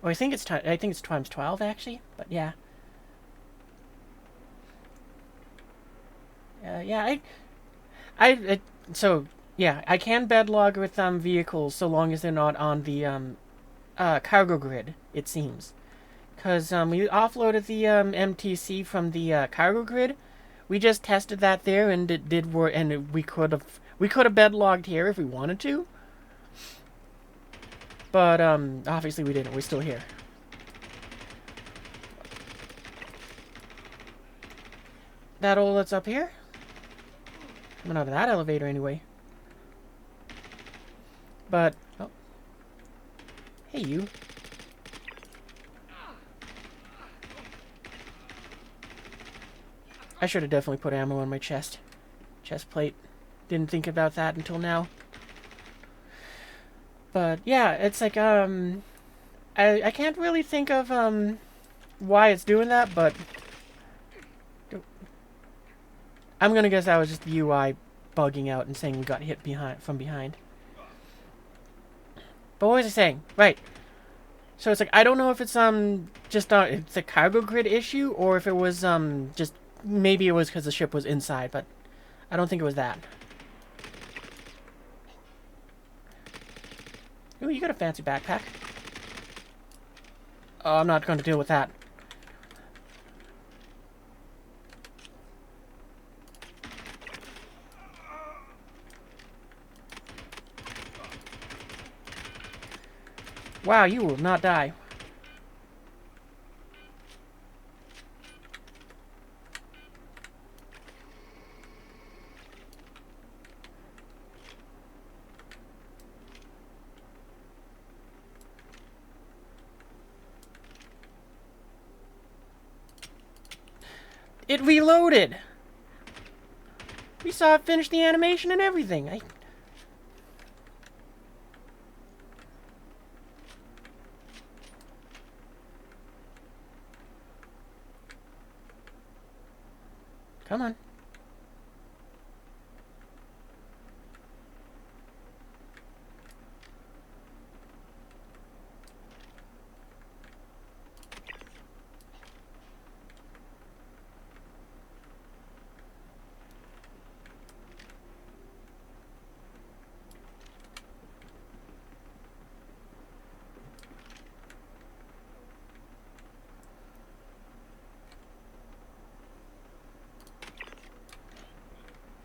Oh, I think it's ×12 actually, but yeah. Yeah, so yeah, I can bed log with vehicles so long as they're not on the cargo grid, it seems. Because we offloaded the MTC from the cargo grid. We just tested that there, and it did work. And we could have bed logged here if we wanted to. But obviously we didn't. We're still here. that all that's up here? Coming out of that elevator anyway. But, oh. Hey, you. I should have definitely put ammo on my chest plate. Didn't think about that until now. But yeah, it's like I can't really think of why it's doing that, but I'm gonna guess that was just the UI bugging out and saying we got hit from behind. But what was I saying? Right. So it's like I don't know if it's just it's a cargo grid issue or if it was just maybe it was because the ship was inside, but I don't think it was that. Ooh, you got a fancy backpack. Oh, I'm not going to deal with that. Wow, you will not die. It reloaded! We saw it finish the animation and everything. Come on.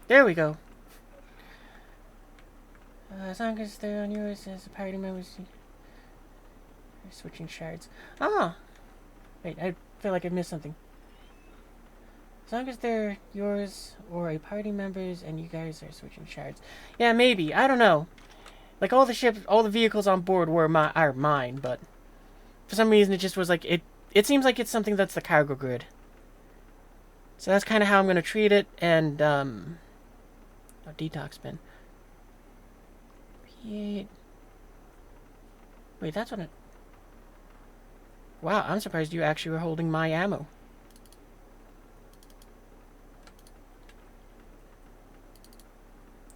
There we go. As long as they're on yours as a party members, they're switching shards. Ah! Wait, I feel like I missed something. As long as they're yours or a party member's and you guys are switching shards. Yeah, maybe. I don't know. Like, all the ships, all the vehicles on board are mine, but for some reason it just was like, it seems like it's something that's the cargo grid. So that's kind of how I'm going to treat it, and, oh, detox bin. Wait, that's what it... Wow, I'm surprised you actually were holding my ammo.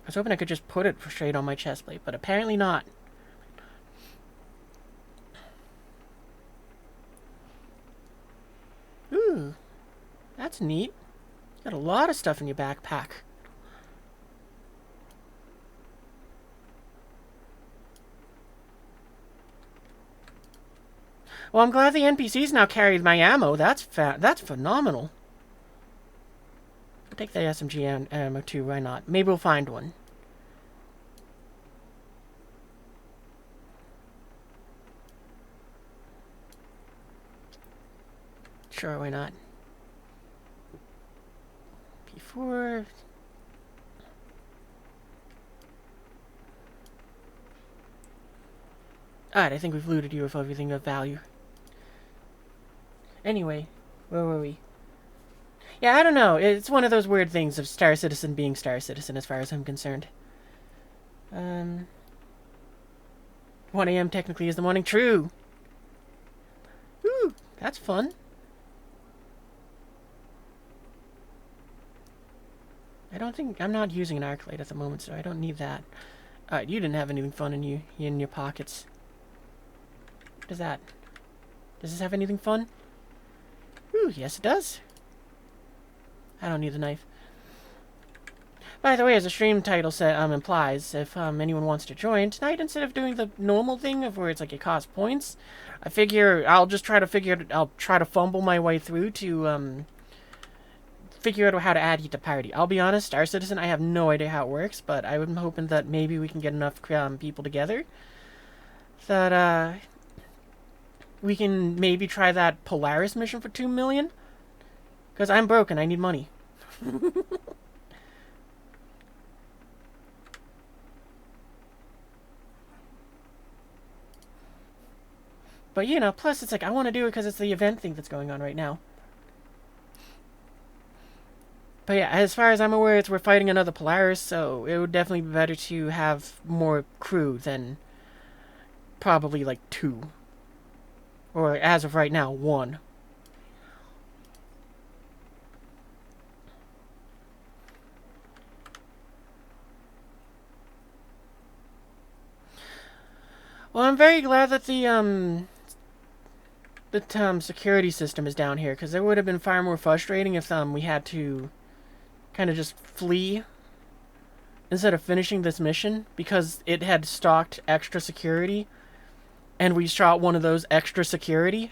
I was hoping I could just put it straight on my chest plate, but apparently not. Ooh, that's neat. You got a lot of stuff in your backpack. Well, I'm glad the NPCs now carry my ammo. That's phenomenal. I'll take the SMG ammo too, why not? Maybe we'll find one. Sure, why not? P4... Alright, I think we've looted you of everything of value. Anyway, where were we? Yeah, I don't know. It's one of those weird things of Star Citizen being Star Citizen as far as I'm concerned. 1 AM technically is the morning. True! Ooh, that's fun. I'm not using an arc light at the moment, so I don't need that. Alright, you didn't have anything fun in your pockets. What is that? Does this have anything fun? Ooh, yes it does. I don't need the knife. By the way, as the stream title implies, if anyone wants to join tonight, instead of doing the normal thing of where it's like it costs points, I figure I'll try to fumble my way through to figure out how to add you to party. I'll be honest, Star Citizen, I have no idea how it works, but I'm hoping that maybe we can get enough people together that we can maybe try that Polaris mission for 2 million. Because I'm broke and I need money. But, you know, plus it's like, I want to do it because it's the event thing that's going on right now. But yeah, as far as I'm aware, we're fighting another Polaris, so it would definitely be better to have more crew than probably like 2. Or as of right now, 1. Well, I'm very glad that the security system is down here, because it would have been far more frustrating if we had to kind of just flee instead of finishing this mission, because it had stocked extra security, and we shot one of those extra security.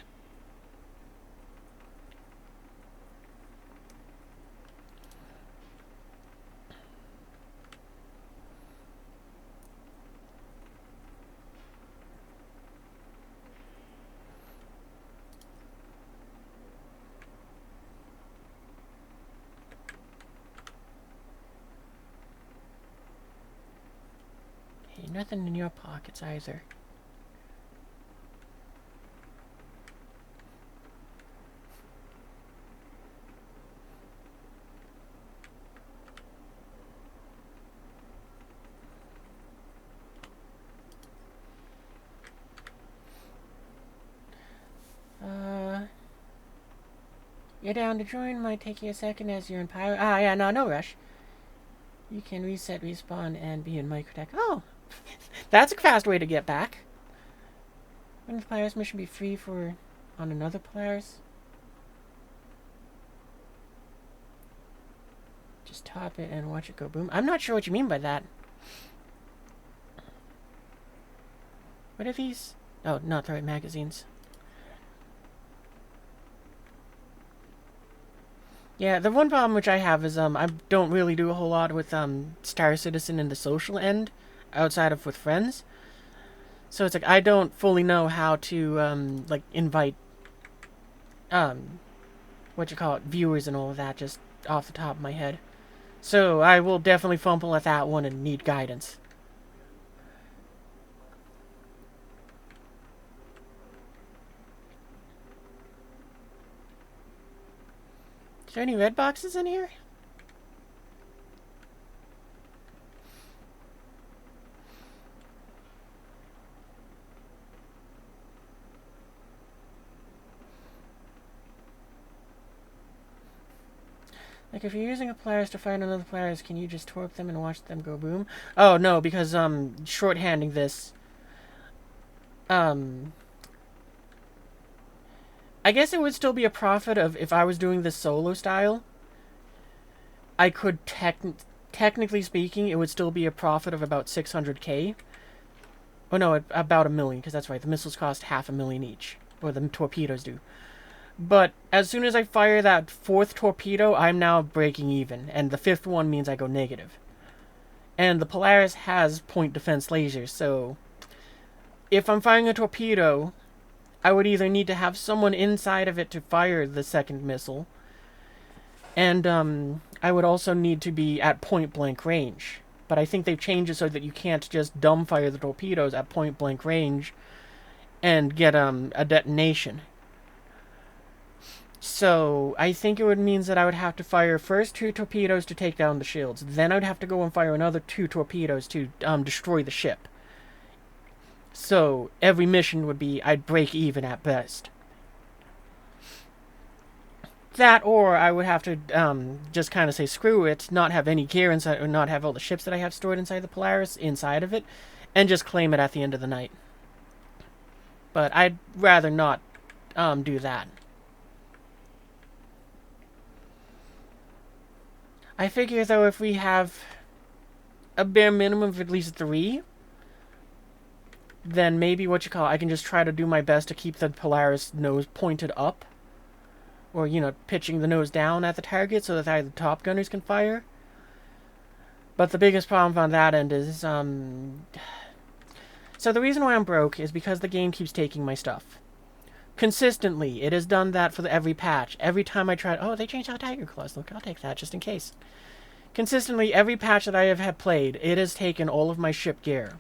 Hey, nothing in your pockets either. You're down to join, might take you a second as you're in pilot. Ah, yeah, no rush. You can reset, respawn, and be in microtech. Oh, that's a fast way to get back. Wouldn't the Polaris mission be free for on another Polaris? Just top it and watch it go boom. I'm not sure what you mean by that. What are these? Oh, not the right magazines. Yeah, the one problem which I have is I don't really do a whole lot with Star Citizen in the social end, outside of with friends. So it's like I don't fully know how to like invite what you call it, viewers and all of that just off the top of my head. So I will definitely fumble at that one and need guidance. Is there any red boxes in here? Like, if you're using a Polaris to fight another Polaris, can you just torque them and watch them go boom? Oh, no, because, shorthanding this, I guess it would still be a profit of, if I was doing this solo style, I could, technically speaking, it would still be a profit of about 600k. Oh, no, about 1 million, because that's right, the missiles cost 500,000 each, or the torpedoes do. But as soon as I fire that 4th torpedo, I'm now breaking even. And the 5th one means I go negative. And the Polaris has point defense lasers, so if I'm firing a torpedo, I would either need to have someone inside of it to fire the 2nd missile, and I would also need to be at point blank range. But I think they've changed it so that you can't just dumbfire the torpedoes at point blank range and get a detonation. So, I think it would mean that I would have to fire first 2 torpedoes to take down the shields. Then I'd have to go and fire another 2 torpedoes to destroy the ship. So, every mission would be, I'd break even at best. That, or I would have to just kind of say, screw it, not have any gear inside, or not have all the ships that I have stored inside the Polaris, inside of it, and just claim it at the end of the night. But I'd rather not do that. I figure, though, if we have a bare minimum of at least 3, then maybe I can just try to do my best to keep the Polaris nose pointed up. Or, you know, pitching the nose down at the target so that the top gunners can fire. But the biggest problem on that end is, so the reason why I'm broke is because the game keeps taking my stuff. Consistently, it has done that for every patch. Every time I tried... Oh, they changed out Tiger Claws. Look, I'll take that just in case. Consistently, every patch that I have had played, it has taken all of my ship gear.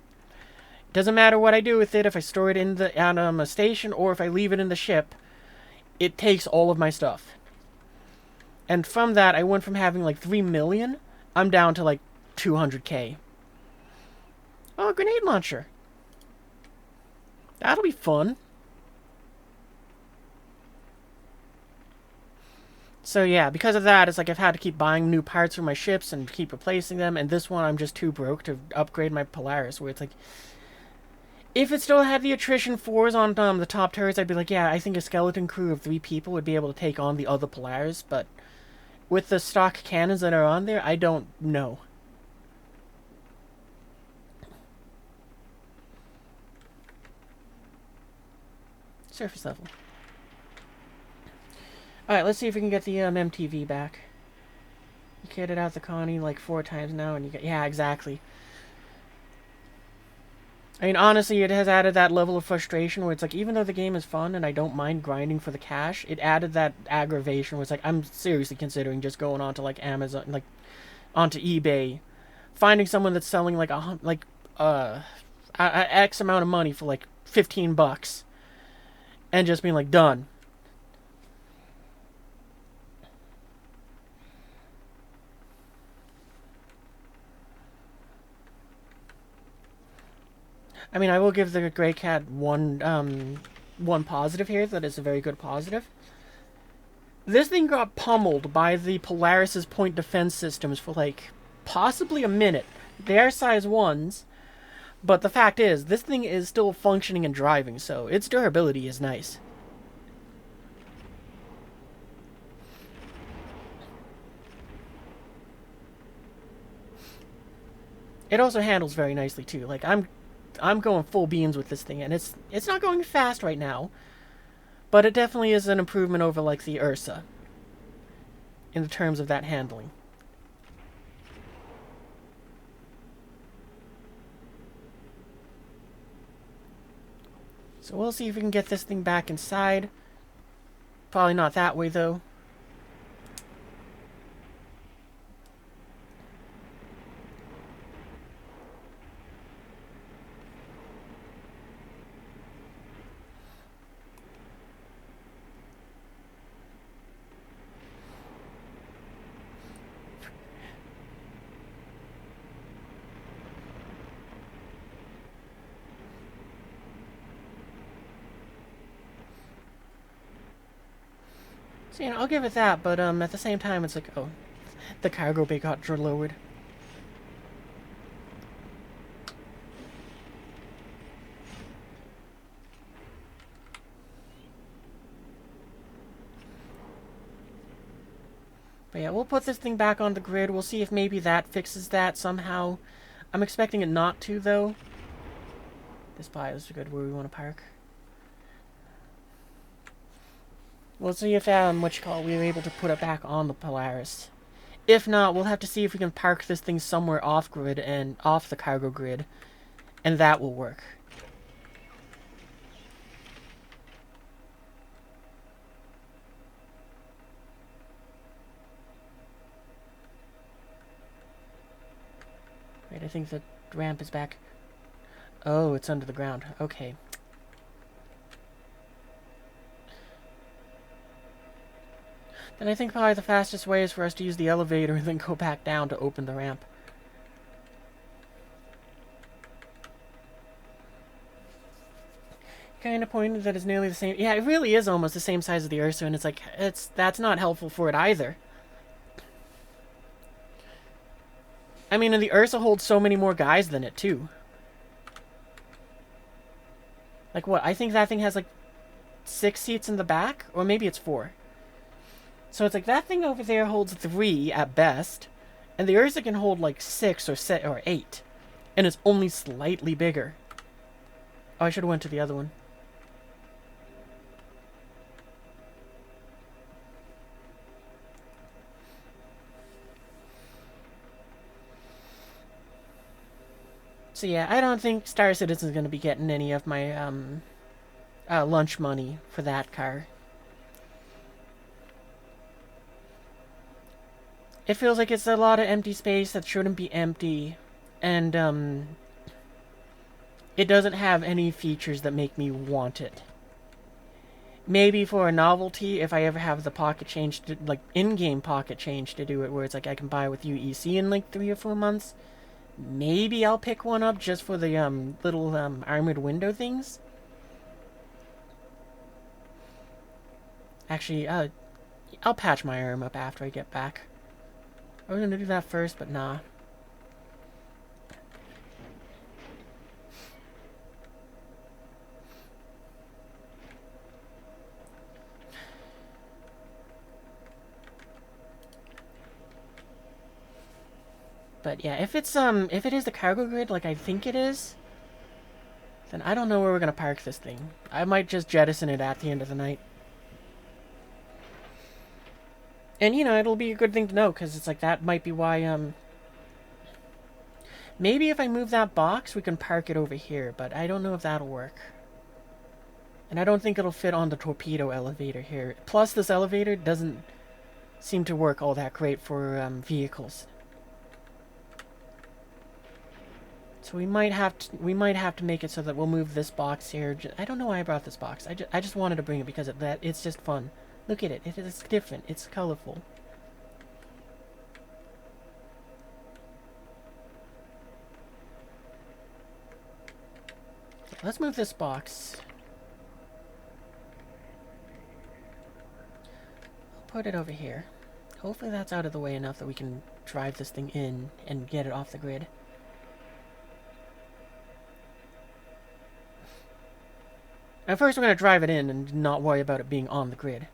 It doesn't matter what I do with it, if I store it in the a station or if I leave it in the ship, it takes all of my stuff. And from that, I went from having like 3 million, I'm down to like 200k. Oh, a grenade launcher. That'll be fun. So yeah, because of that, it's like I've had to keep buying new parts for my ships and keep replacing them, and this one I'm just too broke to upgrade my Polaris, where it's like... If it still had the attrition 4s on the top turrets, I'd be like, yeah, I think a skeleton crew of 3 people would be able to take on the other Polaris, but... With the stock cannons that are on there, I don't know. Surface level. Alright, let's see if we can get the MTV back. You kitted out the Connie like 4 times now, and you get... Yeah, exactly. I mean, honestly, it has added that level of frustration where it's like, even though the game is fun and I don't mind grinding for the cash, it added that aggravation where it's like, I'm seriously considering just going onto like Amazon, like onto eBay, finding someone that's selling like X amount of money for like $15, and just being like, done. I mean, I will give the Grey Cat one positive here. That is a very good positive. This thing got pummeled by the Polaris's point defense systems for like possibly a minute. They are size 1s, but the fact is, this thing is still functioning and driving, so its durability is nice. It also handles very nicely too. Like I'm going full beams with this thing, and it's not going fast right now, but it definitely is an improvement over like the Ursa in the terms of that handling. So we'll see if we can get this thing back inside. Probably not that way though. So, you know, I'll give it that, but at the same time, it's like, oh, the cargo bay got lowered. But yeah, we'll put this thing back on the grid. We'll see if maybe that fixes that somehow. I'm expecting it not to, though. This pile is good where we want to park. We'll see if, we're able to put it back on the Polaris. If not, we'll have to see if we can park this thing somewhere off-grid and off the cargo grid. And that will work. Right, I think the ramp is back. Oh, it's under the ground. Okay. Then I think probably the fastest way is for us to use the elevator and then go back down to open the ramp. Kind of pointed that it's nearly the same. Yeah, it really is almost the same size as the Ursa, and it's like, that's not helpful for it either. I mean, and the Ursa holds so many more guys than it, too. Like, what? I think that thing has, like, 6 seats in the back? Or maybe it's 4. So it's like, that thing over there holds 3 at best. And the Ursa can hold, like, 6 or 8. And it's only slightly bigger. Oh, I should have went to the other one. So yeah, I don't think Star Citizen is going to be getting any of my lunch money for that car. It feels like it's a lot of empty space that shouldn't be empty, and it doesn't have any features that make me want it. Maybe for a novelty, if I ever have the pocket change, to, like in-game pocket change to do it, where it's like I can buy with UEC in like 3 or 4 months, maybe I'll pick one up just for the little armored window things. Actually, I'll patch my arm up after I get back. I was gonna do that first, but nah. But yeah, if it is the cargo grid like I think it is, then I don't know where we're gonna park this thing. I might just jettison it at the end of the night. And, you know, it'll be a good thing to know, because it's like, that might be why, maybe if I move that box, we can park it over here, but I don't know if that'll work. And I don't think it'll fit on the torpedo elevator here. Plus, this elevator doesn't seem to work all that great for, vehicles. So we might have to make it so that we'll move this box here. I don't know why I brought this box. I just wanted to bring it because it's just fun. Look at it. It's different. It's colorful. Let's move this box. I'll put it over here. Hopefully that's out of the way enough that we can drive this thing in and get it off the grid. At first we're going to drive it in and not worry about it being on the grid.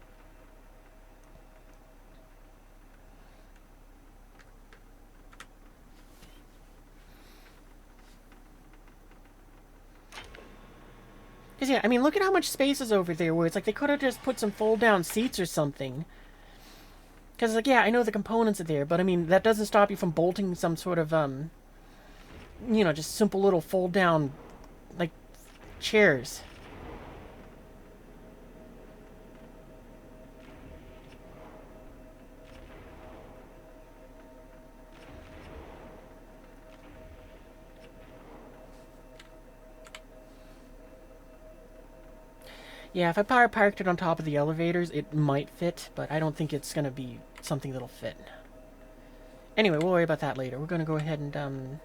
Because, yeah, I mean, look at how much space is over there, where it's like they could have just put some fold-down seats or something. Because, like, yeah, I know the components are there, but, I mean, that doesn't stop you from bolting some sort of, you know, just simple little fold-down, like, chairs. Yeah, if I parked it on top of the elevators, it might fit, but I don't think it's going to be something that'll fit. Anyway, we'll worry about that later. We're going to go ahead and, power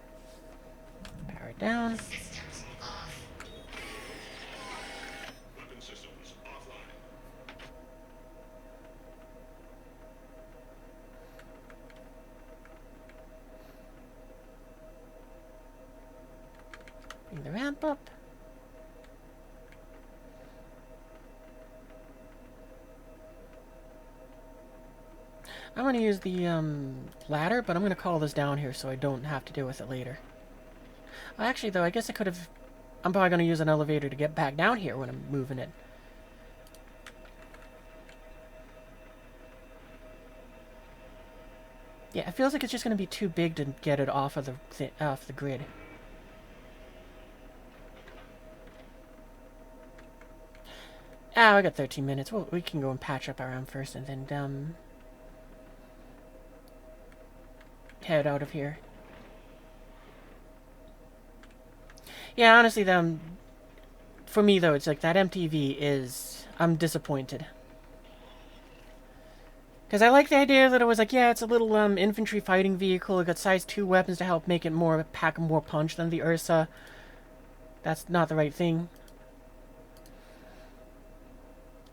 it down. Systems off. Weapon systems offline. Bring the ramp up. I'm going to use the ladder, but I'm going to call this down here so I don't have to deal with it later. Actually, though, I guess I could have... I'm probably going to use an elevator to get back down here when I'm moving it. Yeah, it feels like it's just going to be too big to get it off of the grid. Ah, I got 13 minutes. Well, we can go and patch up our arm first and then, head out of here. Yeah, honestly, for me, though, it's like that MTV is... I'm disappointed. Because I like the idea that it was like, yeah, it's a little infantry fighting vehicle. It got size 2 weapons to help make it pack more punch than the Ursa. That's not the right thing.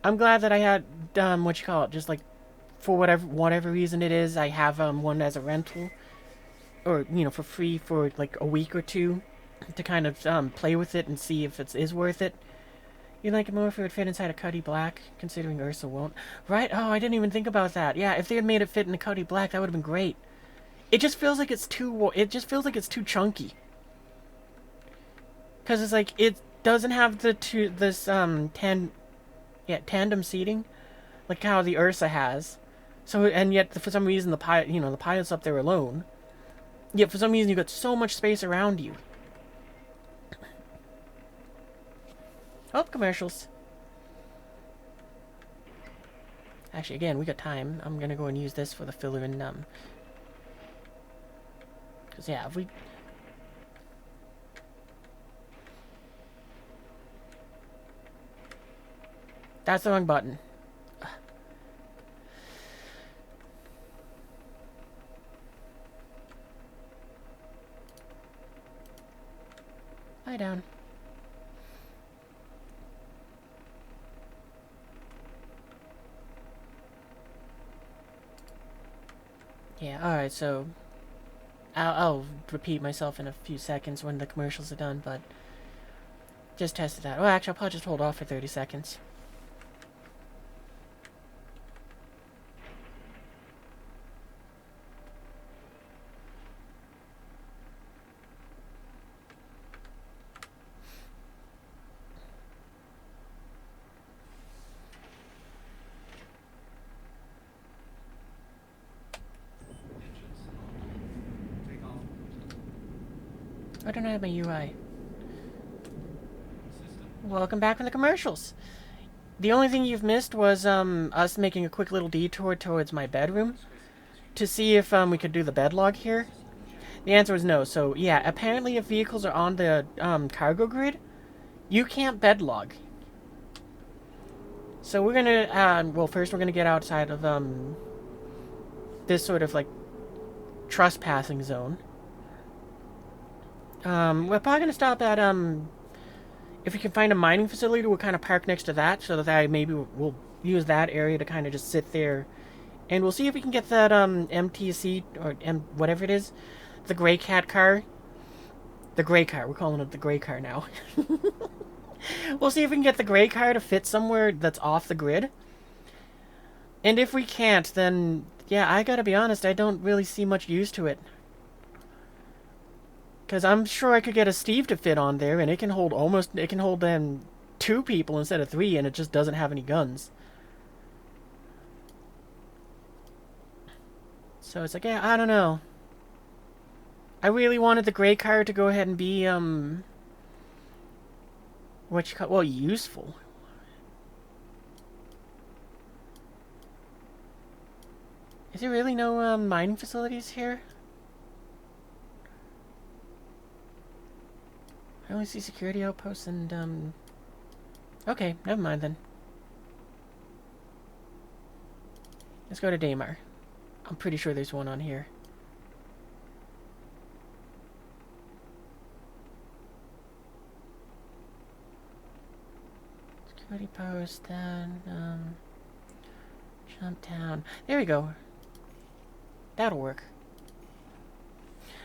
I'm glad that I had, just like, for whatever reason it is, I have one as a rental. Or, you know, for free for like a week or two. To kind of play with it and see if it is worth it. You'd like it more if it would fit inside a Cuddy Black, considering Ursa won't. Right? Oh, I didn't even think about that. Yeah, if they had made it fit in a Cuddy Black, that would have been great. It just feels like it's too... It just feels like it's too chunky. Because it's like, it doesn't have tandem seating. Like how the Ursa has. So, and yet, for some reason, the pilot's up there alone. Yet, for some reason, you got so much space around you. Oh, commercials. Actually, again, we got time. I'm gonna go and use this for the filler and because yeah, if we. That's the wrong button. Lie down. Yeah, alright, so I'll repeat myself in a few seconds when the commercials are done, but just tested that. Oh, actually, I'll probably just hold off for 30 seconds. I don't have my UI. Welcome back from the commercials. The only thing you've missed was us making a quick little detour towards my bedroom to see if we could do the bed log here. The answer was no. So yeah, apparently if vehicles are on the cargo grid, you can't bed log. So we're gonna well, first we're gonna get outside of this sort of like trespassing zone. We're probably gonna stop at if we can find a mining facility, we'll kind of park next to that, so that maybe we'll use that area to kind of just sit there, and we'll see if we can get that MTC or whatever it is, the gray cat car. The gray car. We're calling it the gray car now. We'll see if we can get the gray car to fit somewhere that's off the grid. And if we can't, then yeah, I gotta be honest, I don't really see much use to it. Because I'm sure I could get a Steve to fit on there, and it can hold then 2 people instead of 3, and it just doesn't have any guns. So it's like, yeah, I don't know. I really wanted the gray car to go ahead and be, well, useful. Is there really no, mining facilities here? I only see security outposts and, okay, never mind then. Let's go to Daymar. I'm pretty sure there's one on here. Security post, then, jump down. There we go. That'll work.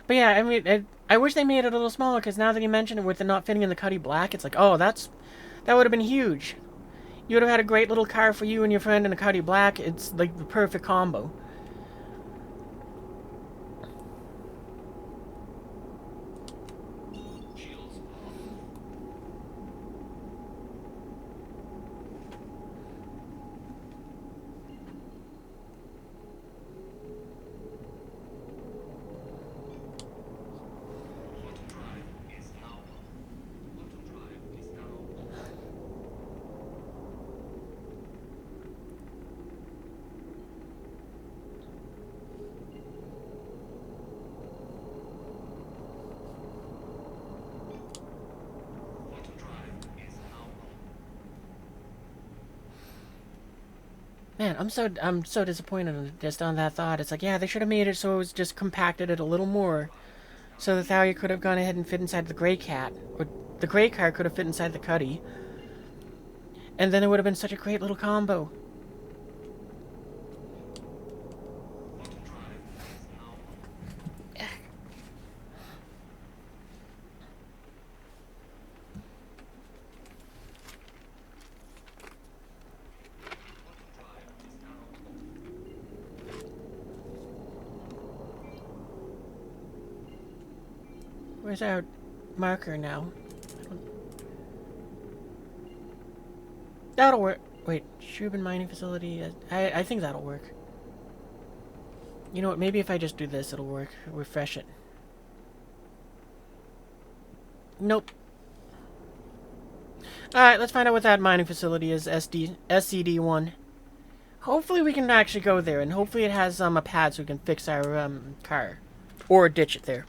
But yeah, I mean, I wish they made it a little smaller, because now that you mention it, with it not fitting in the Cuddy Black, it's like, oh, that would have been huge. You would have had a great little car for you and your friend in a Cuddy Black. It's like the perfect combo. Man, I'm so disappointed just on that thought. It's like, yeah, they should have made it so it was just compacted it a little more, so the Thalia could have gone ahead and fit inside the gray cat, or the gray car could have fit inside the Cuddy, and then it would have been such a great little combo. Where's our marker now? That'll work. Wait, Shubin mining facility. I think that'll work. You know what? Maybe if I just do this, it'll work. Refresh it. Nope. Alright, let's find out what that mining facility is. SCD-1. Hopefully we can actually go there, and hopefully it has a pad so we can fix our car. Or ditch it there.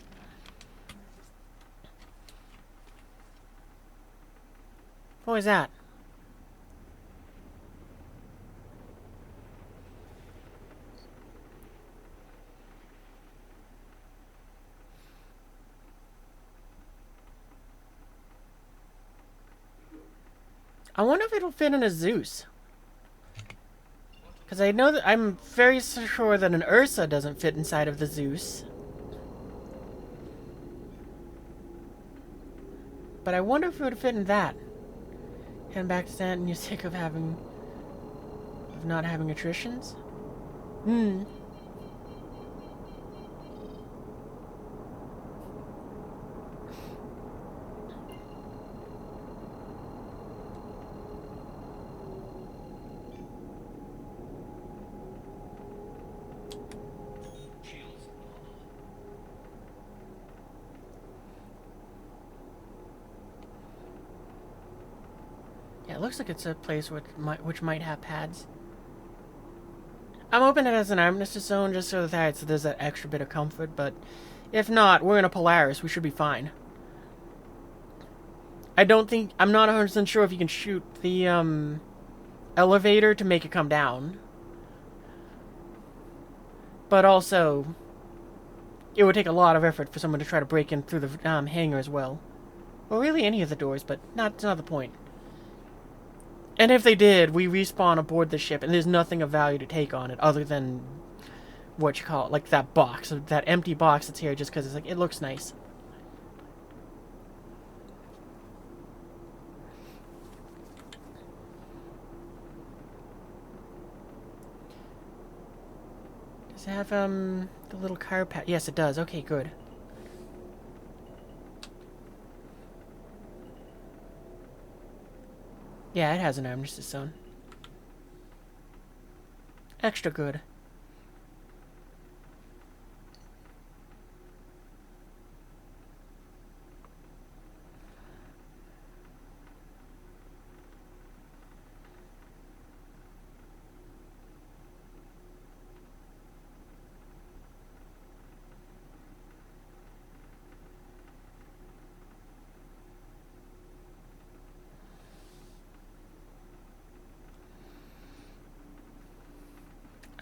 What was that? I wonder if it'll fit in a Zeus. Because I know that I'm very sure that an Ursa doesn't fit inside of the Zeus. But I wonder if it would fit in that. Heading back to Stanton, you're sick of not having attritions? Hmm. Yeah, it looks like it's a place which might have pads. I'm hoping it has an armistice zone just so that there's that extra bit of comfort, but if not, we're in a Polaris. We should be fine. I'm not 100% sure if you can shoot the elevator to make it come down. But also, it would take a lot of effort for someone to try to break in through the hangar as well. Well, really any of the doors, but that's not the point. And if they did, we respawn aboard the ship, and there's nothing of value to take on it other than what you call it, like that box, that empty box that's here just because it's like, it looks nice. Does it have, the little car pad? Yes, it does. Okay, good. Yeah, it has an armistice zone. Extra good.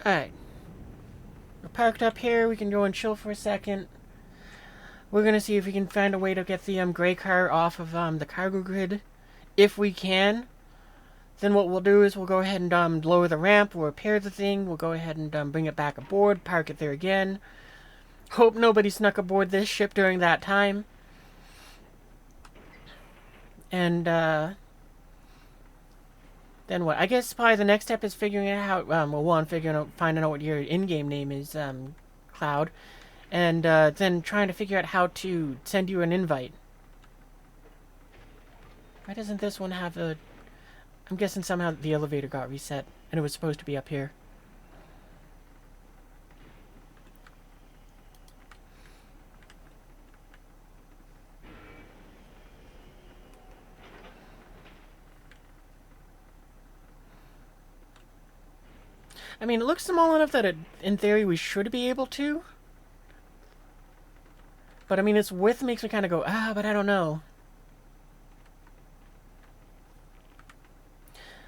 Alright. We're parked up here. We can go and chill for a second. We're going to see if we can find a way to get the gray car off of the cargo grid. If we can, then what we'll do is we'll go ahead and lower the ramp. We'll repair the thing. We'll go ahead and bring it back aboard. Park it there again. Hope nobody snuck aboard this ship during that time. And, then what? I guess probably the next step is figuring out how, well, finding out what your in-game name is, Cloud. And, then trying to figure out how to send you an invite. Why doesn't this one have a... I'm guessing somehow the elevator got reset, and it was supposed to be up here. I mean, it looks small enough that in theory we should be able to. But I mean, its width makes me kind of go, but I don't know.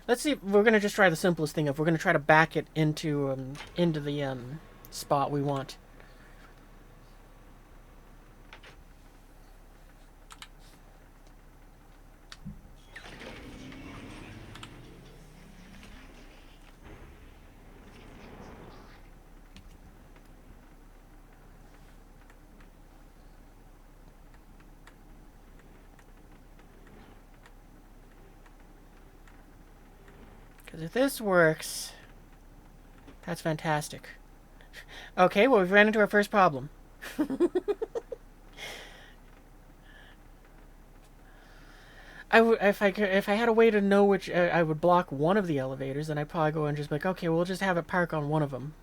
Let's see, we're going to just try the simplest thing. If we're going to try to back it into the spot we want. Because if this works, that's fantastic. Okay, well, we've ran into our first problem. If I had a way to know which I would block one of the elevators, then I'd probably go and just be like, okay, we'll just have it park on one of them.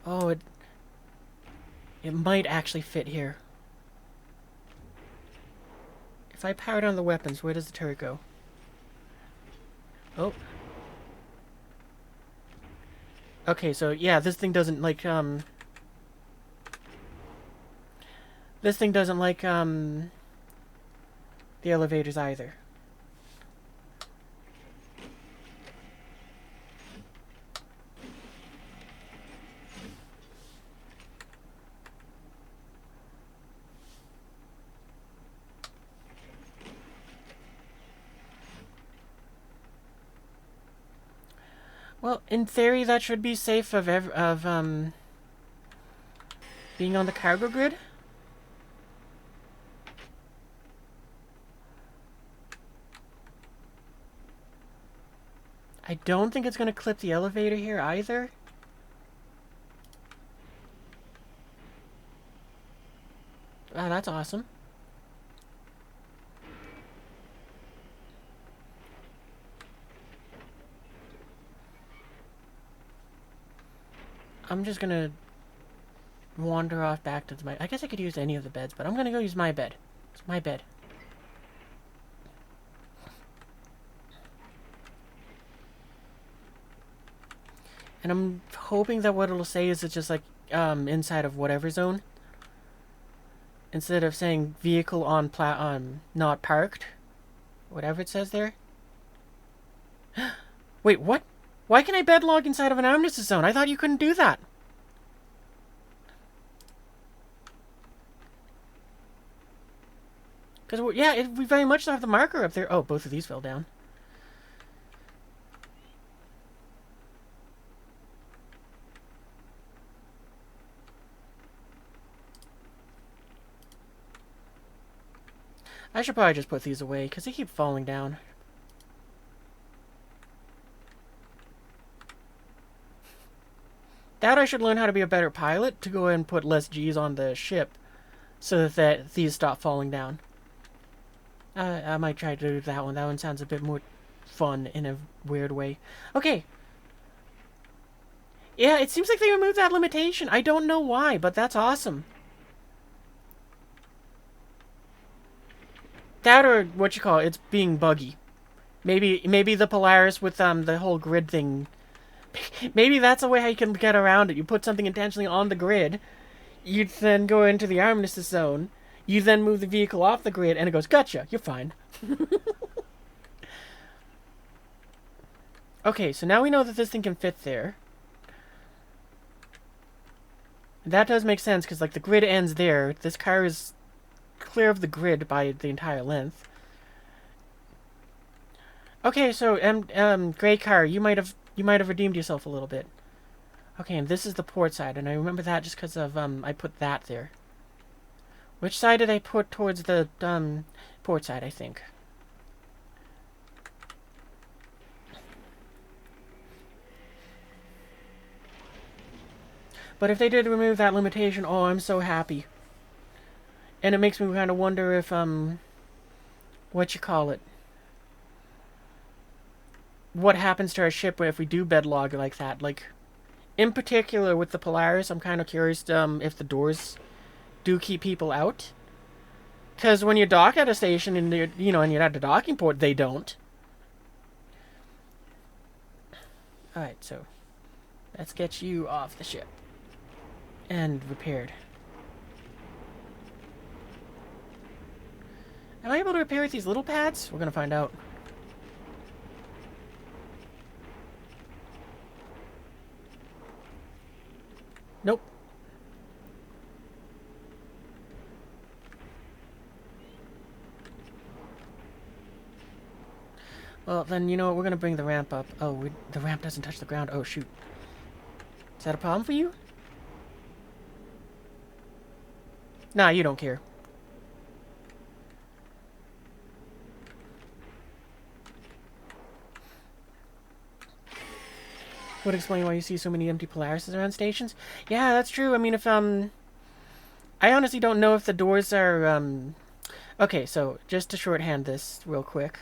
Oh, it might actually fit here. If I power down the weapons, where does the turret go? Oh. Okay, so yeah, this thing doesn't like, this thing doesn't like, the elevators either. Well, in theory, that should be safe of being on the cargo grid. I don't think it's going to clip the elevator here either. Ah, that's awesome. I'm just gonna wander off back to my... I guess I could use any of the beds, but I'm gonna go use my bed. It's my bed. And I'm hoping that what it'll say is it's just like, inside of whatever zone. Instead of saying vehicle on not parked. Whatever it says there. Wait, what? Why can I bed log inside of an armistice zone? I thought you couldn't do that. Because, yeah, we very much have the marker up there. Oh, both of these fell down. I should probably just put these away, because they keep falling down. That I should learn how to be a better pilot, to go ahead and put less G's on the ship, so that these stop falling down. I might try to do that one. That one sounds a bit more fun in a weird way. Okay. Yeah, it seems like they removed that limitation. I don't know why, but that's awesome. That or what you call it, it's being buggy. Maybe the Polaris with the whole grid thing. Maybe that's a way how you can get around it. You put something intentionally on the grid, you then go into the armistice zone, you then move the vehicle off the grid, and it goes, gotcha, you're fine. Okay, so now we know that this thing can fit there. That does make sense, because like the grid ends there. This car is clear of the grid by the entire length. Okay, so gray car, you might have redeemed yourself a little bit. Okay, and this is the port side, and I remember that just because of I put that there. Which side did I put towards the port side? I think. But if they did remove that limitation, oh, I'm so happy. And it makes me kind of wonder if what you call it? What happens to our ship if we do bed log like that? Like, in particular with the Polaris, I'm kind of curious if the doors do keep people out. Because when you dock at a station and and you're at the docking port, they don't. All right, so let's get you off the ship and repaired. Am I able to repair with these little pads? We're gonna find out. Nope. Well, then, you know what? We're gonna bring the ramp up. Oh, the ramp doesn't touch the ground. Oh, shoot. Is that a problem for you? Nah, you don't care. Would explain why you see so many empty Polarises around stations. Yeah, that's true. I mean, if, I honestly don't know if the doors are, Okay, so, just to shorthand this real quick.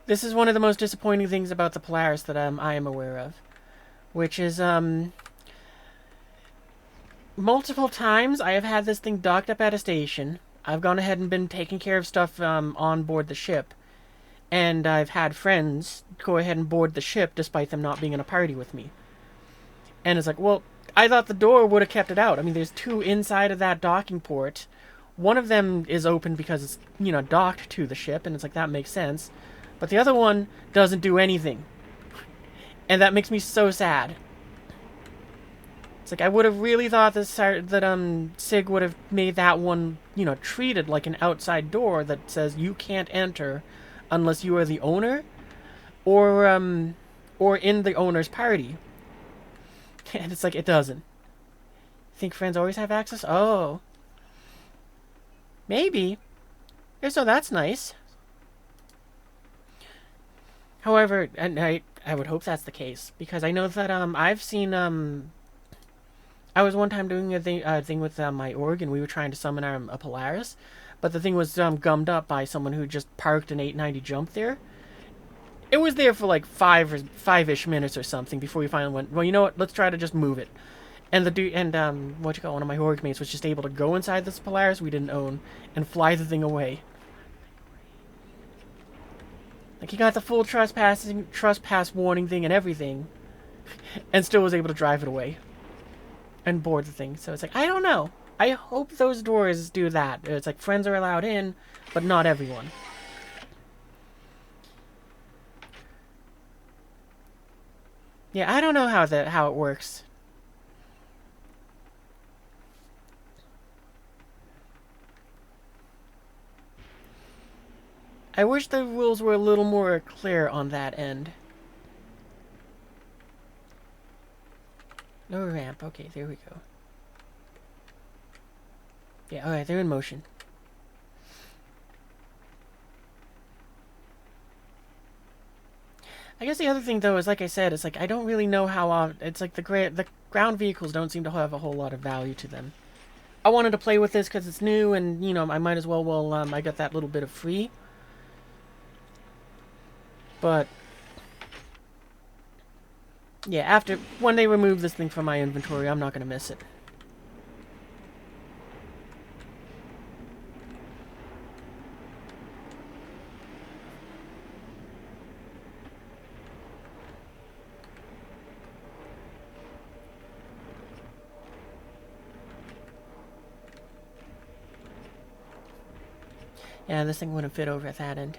This is one of the most disappointing things about the Polaris that, I am aware of. Which is, multiple times I have had this thing docked up at a station, I've gone ahead and been taking care of stuff on board the ship. And I've had friends go ahead and board the ship despite them not being in a party with me. And it's like, well, I thought the door would have kept it out. I mean, there's two inside of that docking port. One of them is open because it's, docked to the ship, and it's like, that makes sense. But the other one doesn't do anything. And that makes me so sad. It's like, I would have really thought that Sig would have made that one, treated like an outside door that says you can't enter unless you are the owner or in the owner's party. And it's like, it doesn't. Think friends always have access? Oh. Maybe. So that's nice. However, and I would hope that's the case, because I know that I've seen I was one time doing a thing with my org, and we were trying to summon a Polaris, but the thing was gummed up by someone who just parked an 890 jump there. It was there for like five-ish minutes or something before we finally went, well, you know what, let's try to just move it. And the dude, and one of my org mates was just able to go inside this Polaris we didn't own and fly the thing away. Like, he got the full trespass warning thing and everything, and still was able to drive it away and board the thing. So it's like, I don't know. I hope those doors do that. It's like, friends are allowed in, but not everyone. Yeah, I don't know how it works. I wish the rules were a little more clear on that end. No ramp. Okay, there we go. Yeah, alright, they're in motion. I guess the other thing, though, is, like I said, it's like, I don't really know how... it's like the ground vehicles don't seem to have a whole lot of value to them. I wanted to play with this because it's new, and, I might as well, I got that little bit of free. But, yeah, when they remove this thing from my inventory, I'm not going to miss it. Yeah, this thing wouldn't fit over at that end.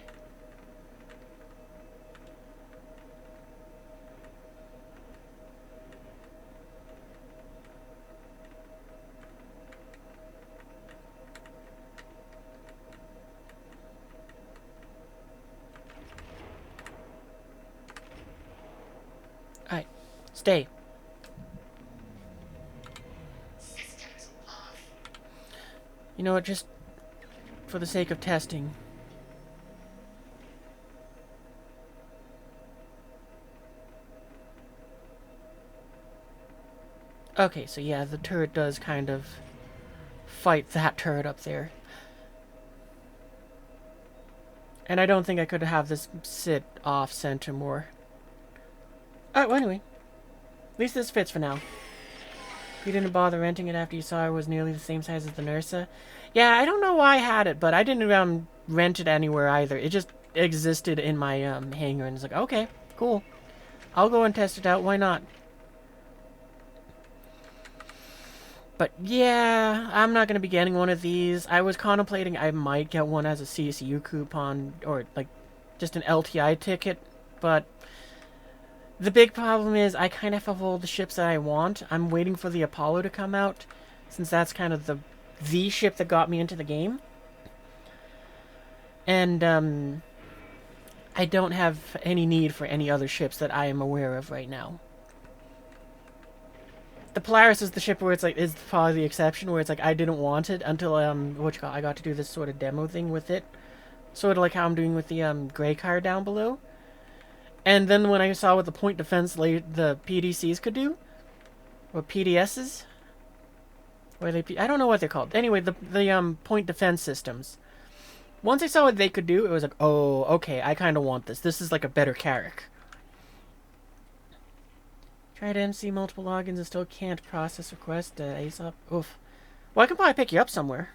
Alright, stay. Systems off. You know what, just for the sake of testing. Okay, so yeah, the turret does kind of fight that turret up there. And I don't think I could have this sit off-center more. Alright, well anyway. At least this fits for now. You didn't bother renting it after you saw it was nearly the same size as the Nursa? Yeah, I don't know why I had it, but I didn't rent it anywhere either. It just existed in my hangar, and it's like, okay, cool. I'll go and test it out, why not? But yeah, I'm not going to be getting one of these. I was contemplating I might get one as a CSU coupon, or like just an LTI ticket, but the big problem is I kind of have all the ships that I want. I'm waiting for the Apollo to come out, since that's kind of the ship that got me into the game. And I don't have any need for any other ships that I am aware of right now. The Polaris is the ship where it's like, is probably the exception, where it's like I didn't want it until I got to do this sort of demo thing with it. Sort of like how I'm doing with the gray car down below. And then when I saw what the point defense the PDCs could do, or PDSs, or I don't know what they're called. Anyway, the point defense systems. Once I saw what they could do, it was like, oh, okay, I kind of want this. This is like a better Carrack. Tried MC multiple logins and still can't process request ASAP. Oof. Well, I can probably pick you up somewhere.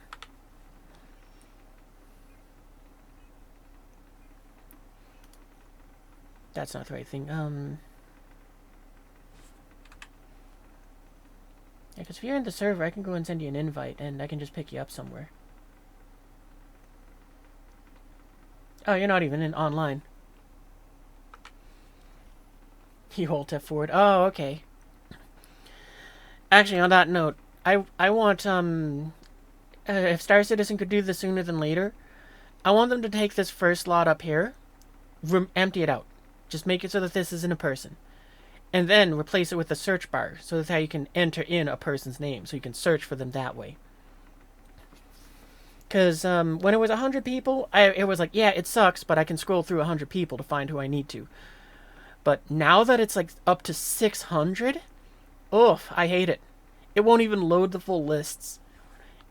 That's not the right thing. Yeah, because if you're in the server, I can go and send you an invite, and I can just pick you up somewhere. Oh, you're not even in online. You hold F forward. Oh, okay. Actually, on that note, I want, if Star Citizen could do this sooner than later, I want them to take this first lot up here, empty it out. Just make it so that this isn't a person. And then replace it with a search bar, so that's how you can enter in a person's name, so you can search for them that way. Because when it was 100 people, it was like, yeah, it sucks, but I can scroll through 100 people to find who I need to. But now that it's like up to 600, oof, I hate it. It won't even load the full lists.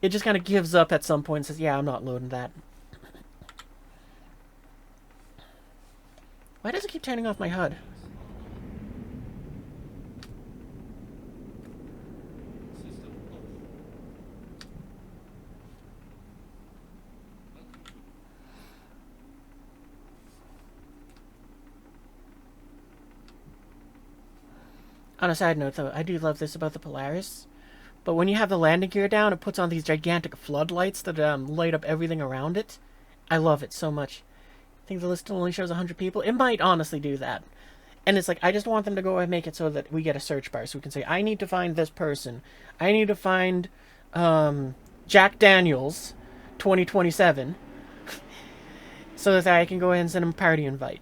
It just kind of gives up at some point and says, yeah, I'm not loading that. Why does it keep turning off my HUD? On a side note, though, I do love this about the Polaris. But when you have the landing gear down, it puts on these gigantic floodlights that light up everything around it. I love it so much. I think the list only shows 100 people. It might honestly do that. And it's like, I just want them to go and make it so that we get a search bar. So we can say, I need to find this person. I need to find Jack Daniels 2027. So that I can go ahead and send him a party invite.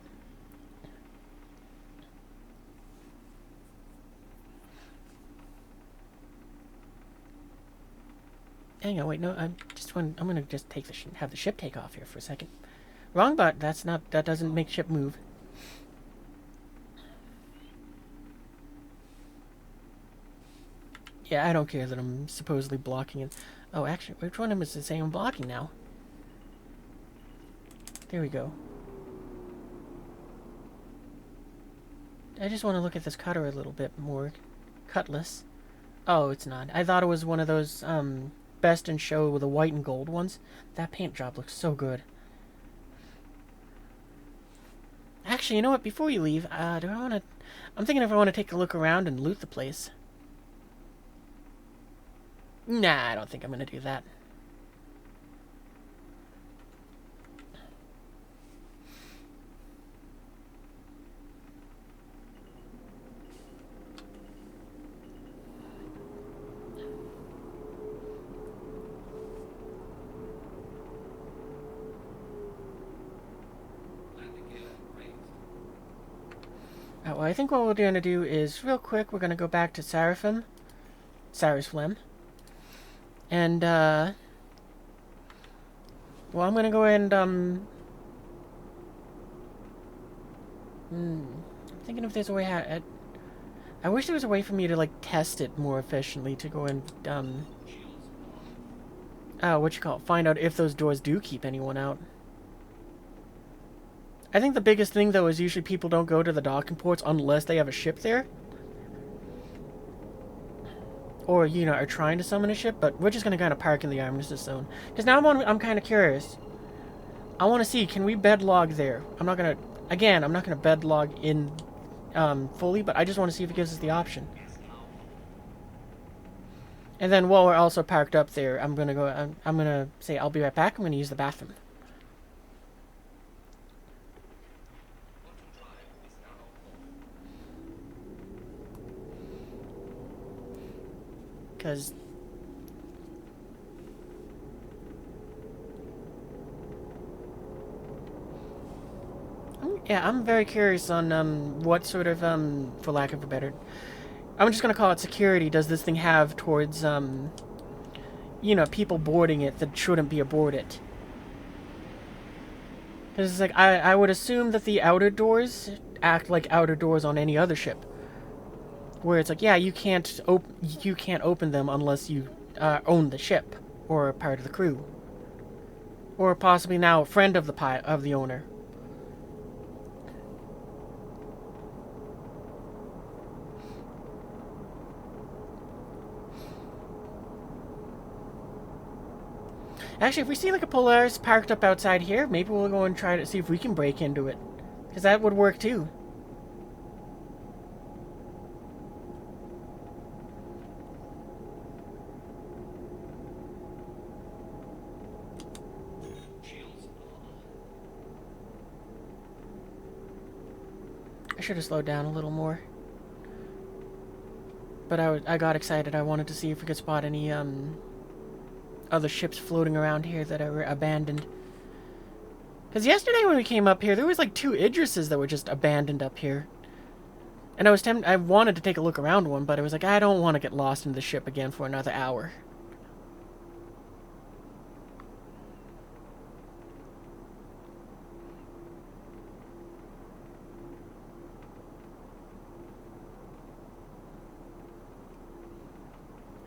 Hang on, wait, no, I'm gonna just take have the ship take off here for a second. Wrong button. That doesn't make ship move. Yeah, I don't care that I'm supposedly blocking it. Oh, actually, which one of them is it saying I'm blocking now? There we go. I just want to look at this cutter a little bit more. Cutlass. Oh, it's not. I thought it was one of those, best in show with the white and gold ones. That paint job looks so good. Actually, you know what? Before you leave, I'm thinking if I want to take a look around and loot the place. Nah, I don't think I'm gonna do that. Well, I think what we're going to do is, real quick, we're going to go back to Seraphim. Sarasflem. And, well, I'm going to go and, I'm thinking if there's a way I wish there was a way for me to, like, test it more efficiently to go and, find out if those doors do keep anyone out. I think the biggest thing, though, is usually people don't go to the docking ports unless they have a ship there. Or, you know, are trying to summon a ship, but we're just going to kind of park in the armistice zone. Because now I'm kind of curious. I want to see, can we bedlog there? I'm not going to bedlog in fully, but I just want to see if it gives us the option. And then while we're also parked up there, I'm going to say I'll be right back. I'm going to use the bathroom. Because yeah, I'm very curious on what sort of for lack of a better, I'm just gonna call it security, does this thing have towards you know, people boarding it that shouldn't be aboard it. Because it's like I would assume that the outer doors act like outer doors on any other ship. Where it's like, yeah, you can't open them unless you own the ship or are part of the crew, or possibly now a friend of the owner. Actually, if we see like a Polaris parked up outside here, maybe we'll go and try to see if we can break into it, because that would work too. should have slowed down a little more. But I got excited. I wanted to see if we could spot any other ships floating around here that are abandoned. Because yesterday when we came up here, there was like 2 Idrises that were just abandoned up here. And I wanted to take a look around one, but I was like, I don't want to get lost in the ship again for another hour.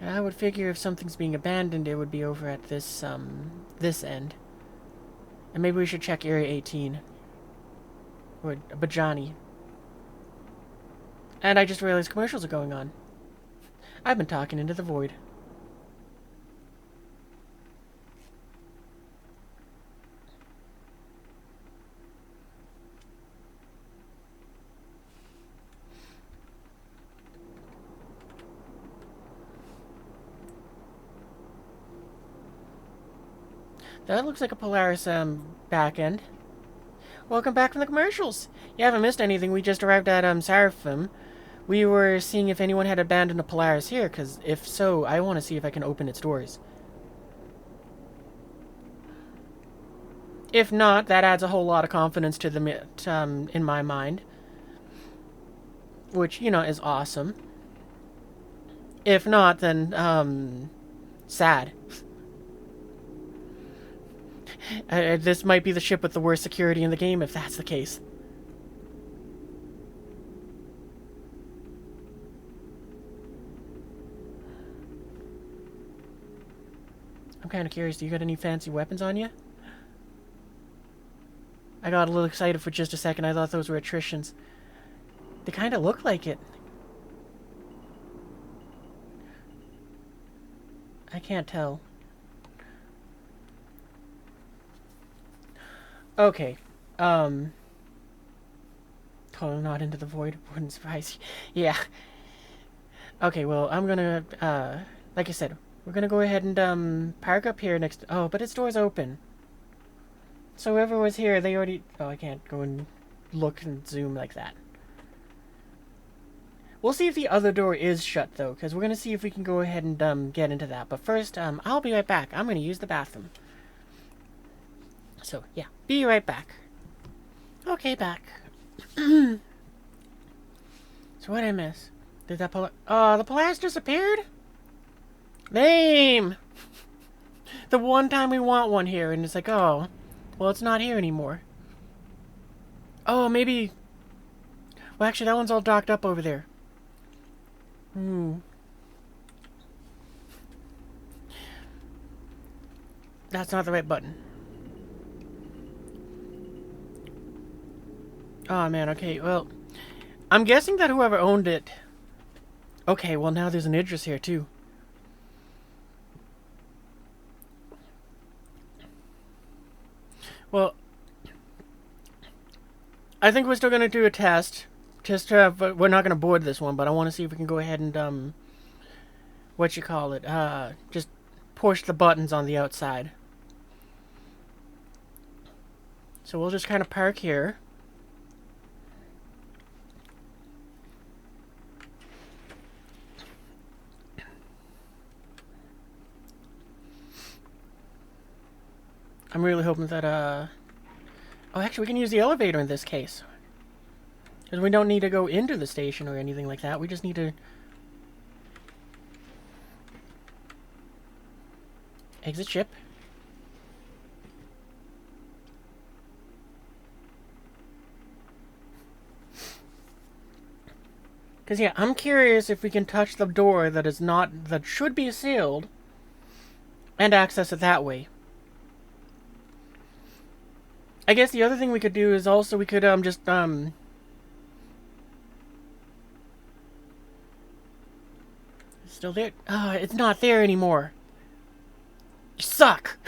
And I would figure if something's being abandoned, it would be over at this end. And maybe we should check Area 18. Or Bajani. And I just realized commercials are going on. I've been talking into the void. That looks like a Polaris back end. Welcome back from the commercials. You haven't missed anything. We just arrived at Seraphim. We were seeing if anyone had abandoned a Polaris here, because if so, I want to see if I can open its doors. If not, that adds a whole lot of confidence to the in my mind. Which, you know, is awesome. If not, then, sad. This might be the ship with the worst security in the game, if that's the case. I'm kind of curious, do you got any fancy weapons on you? I got a little excited for just a second. I thought those were attritions. They kind of look like it. I can't tell. Okay. Totally not into the void. Wouldn't surprise you. Yeah. Okay, well, I'm gonna, like I said, we're gonna go ahead and, park up here next... Oh, but its door's open. So whoever was here, they already... Oh, I can't go and look and zoom like that. We'll see if the other door is shut, though, because we're gonna see if we can go ahead and, get into that. But first, I'll be right back. I'm gonna use the bathroom. So, yeah. Be right back. Okay, back. So what did I miss? Did that Oh, the Polaris disappeared? Lame! The one time we want one here, and it's like, oh, well, it's not here anymore. Oh, maybe... Well, actually, that one's all docked up over there. That's not the right button. Oh, man, okay, well... I'm guessing that whoever owned it... Okay, well, now there's an Idris here, too. Well... I think we're still going to do a test. Just, but we're not going to board this one, but I want to see if we can go ahead and, just push the buttons on the outside. So we'll just kind of park here. I'm really hoping that, Oh, actually, we can use the elevator in this case. Because we don't need to go into the station or anything like that. We just need to... exit ship. Because, yeah, I'm curious if we can touch the door that is not... that should be sealed. And access it that way. I guess the other thing we could do is also we could, Still there? Oh, it's not there anymore. You suck!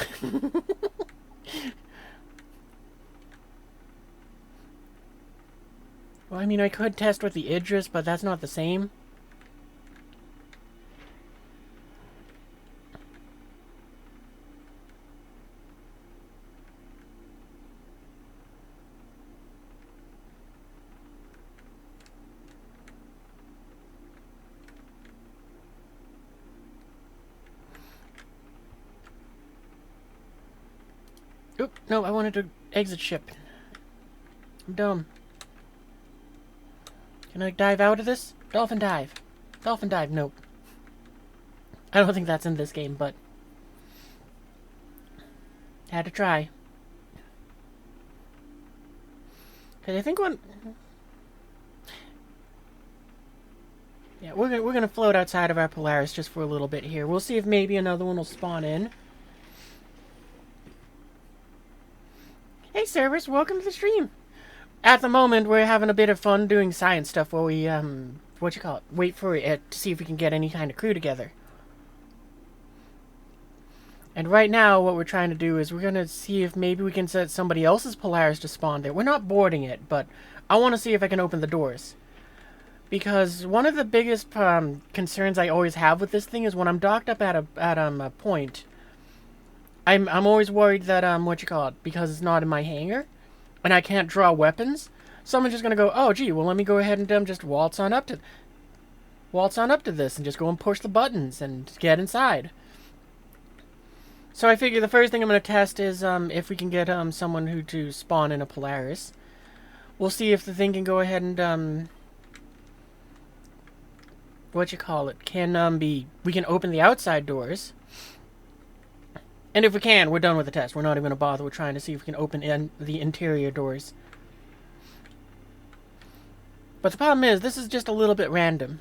Well, I mean, I could test with the Idris, but that's not the same. Oop, no, I wanted to exit ship. I'm dumb. Can I dive out of this? Dolphin dive. Dolphin dive, nope. I don't think that's in this game, but... had to try. Because I think when... yeah, we're gonna float outside of our Polaris just for a little bit here. We'll see if maybe another one will spawn in. Hey, Cerberus, welcome to the stream. At the moment, we're having a bit of fun doing science stuff while we, wait for it to see if we can get any kind of crew together. And right now, what we're trying to do is we're going to see if maybe we can set somebody else's Polaris to spawn there. We're not boarding it, but I want to see if I can open the doors. Because one of the biggest concerns I always have with this thing is when I'm docked up at a point, I'm always worried that, because it's not in my hangar, and I can't draw weapons, someone's just going to go, oh, gee, well, let me go ahead and just waltz on up to this and just go and push the buttons and get inside. So I figure the first thing I'm going to test is if we can get someone to spawn in a Polaris. We'll see if the thing can go ahead and we can open the outside doors. And if we can, we're done with the test. We're not even going to bother with trying to see if we can open the interior doors. But the problem is, this is just a little bit random.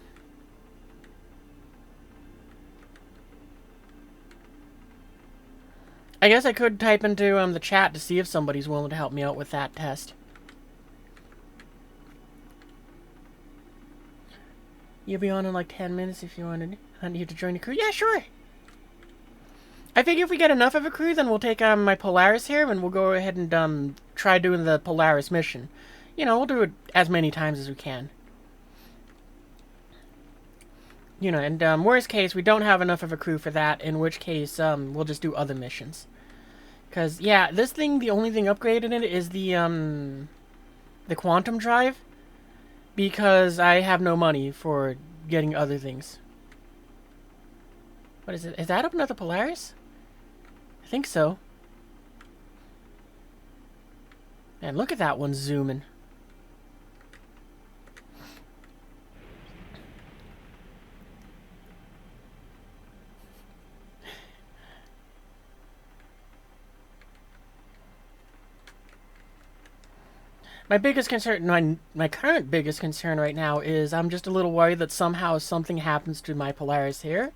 I guess I could type into the chat to see if somebody's willing to help me out with that test. You'll be on in like 10 minutes if you wanted you to join the crew. Yeah, sure. I figure if we get enough of a crew, then we'll take my Polaris here and we'll go ahead and try doing the Polaris mission. You know, we'll do it as many times as we can. You know, and worst case, we don't have enough of a crew for that, in which case we'll just do other missions. Because, yeah, this thing, the only thing upgraded in it is the quantum drive. Because I have no money for getting other things. What is it? Is that up another Polaris? I think so. Man, look at that one zooming. My biggest concern, my current biggest concern right now is I'm just a little worried that somehow something happens to my Polaris here.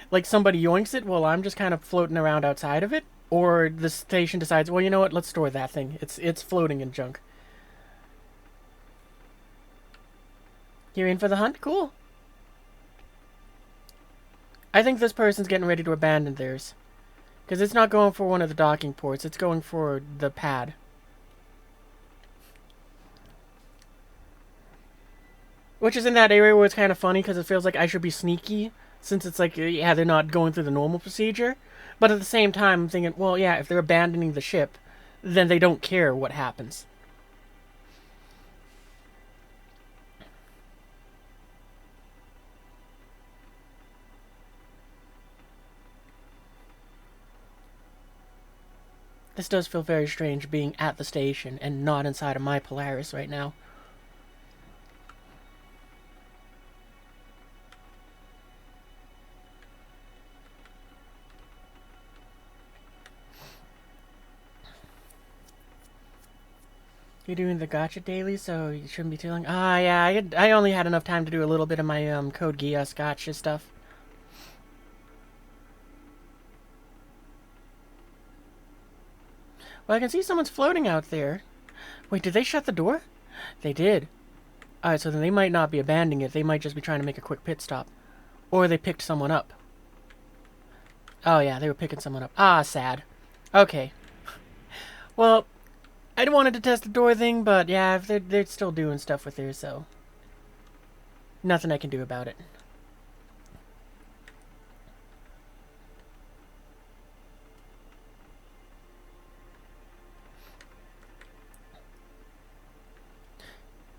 Like somebody yoinks it while I'm just kind of floating around outside of it. Or the station decides, well, you know what, let's store that thing. It's floating in junk. You're in for the hunt? Cool. I think this person's getting ready to abandon theirs. Because it's not going for one of the docking ports. It's going for the pad. Which is in that area where it's kind of funny because it feels like I should be sneaky. Since it's like, yeah, they're not going through the normal procedure. But at the same time, I'm thinking, well, yeah, if they're abandoning the ship, then they don't care what happens. This does feel very strange being at the station and not inside of my Polaris right now. You're doing the gacha daily, so you shouldn't be too long. Ah, yeah, I only had enough time to do a little bit of my Code Geass gacha stuff. Well, I can see someone's floating out there. Wait, did they shut the door? They did. Alright, so then they might not be abandoning it. They might just be trying to make a quick pit stop. Or they picked someone up. Oh, yeah, they were picking someone up. Ah, sad. Okay. Well, I wanted to test the door thing, but yeah, if they're still doing stuff with her, so nothing I can do about it.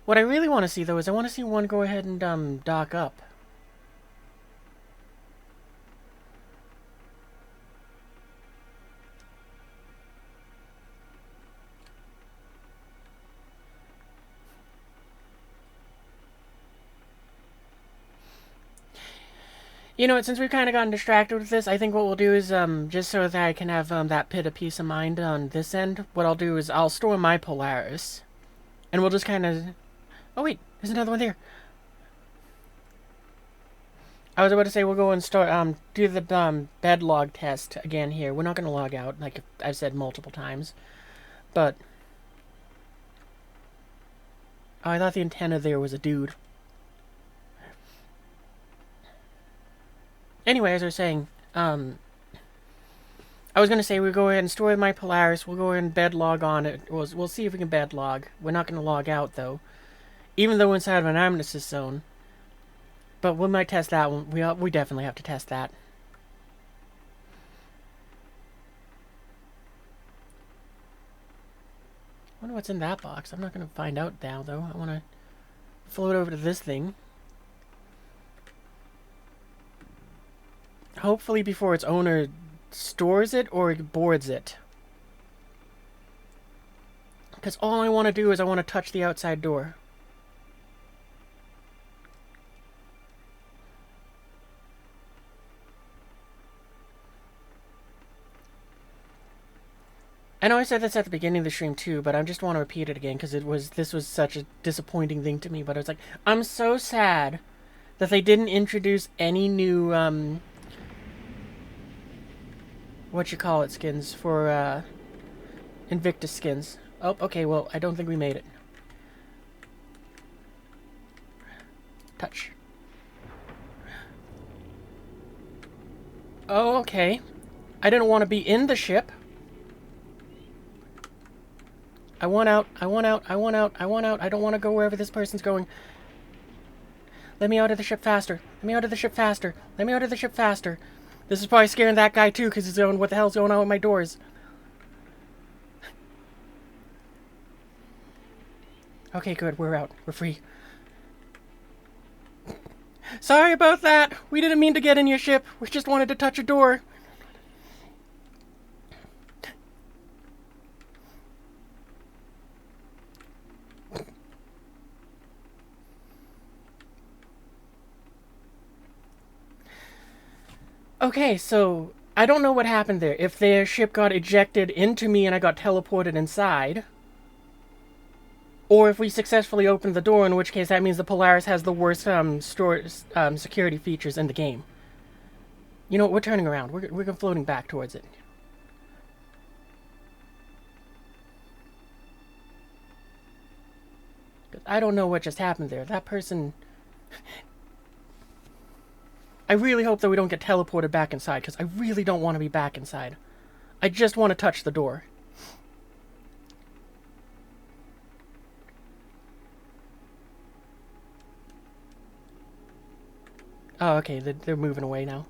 What I really want to see, though, is I want to see one go ahead and dock up. You know what, since we've kind of gotten distracted with this, I think what we'll do is, just so that I can have, that bit of peace of mind on this end, what I'll do is I'll store my Polaris. And we'll just kind of... Oh, wait, there's another one there. I was about to say we'll go and start, do the, bed log test again here. We're not going to log out, like I've said multiple times. But... Oh, I thought the antenna there was a dude. Anyway, as I was saying, I was going to say we'll go ahead and store my Polaris. We'll go ahead and bed log on it. We'll see if we can bed log. We're not going to log out, though. Even though inside of an armistice zone. But we might test that one. We definitely have to test that. I wonder what's in that box. I'm not going to find out now, though. I want to float over to this thing. Hopefully before its owner stores it or boards it. Because all I want to do is I want to touch the outside door. I know I said this at the beginning of the stream too, but I just want to repeat it again because this was such a disappointing thing to me. But I was like, I'm so sad that they didn't introduce any new skins for Invictus skins. Oh, okay. Well, I don't think we made it. Touch. Oh, okay. I didn't want to be in the ship. I want out, I want out, I want out, I want out. I don't want to go wherever this person's going. Let me out of the ship faster. Let me out of the ship faster. Let me out of the ship faster. This is probably scaring that guy too, because he's going, what the hell's going on with my doors? Okay, good, we're out. We're free. Sorry about that. We didn't mean to get in your ship. We just wanted to touch a door. Okay, so I don't know what happened there. If their ship got ejected into me and I got teleported inside, or if we successfully opened the door, in which case that means the Polaris has the worst security features in the game. You know what? We're turning around. We're floating back towards it. I don't know what just happened there. That person... I really hope that we don't get teleported back inside, because I really don't want to be back inside. I just want to touch the door. Oh, okay, they're moving away now.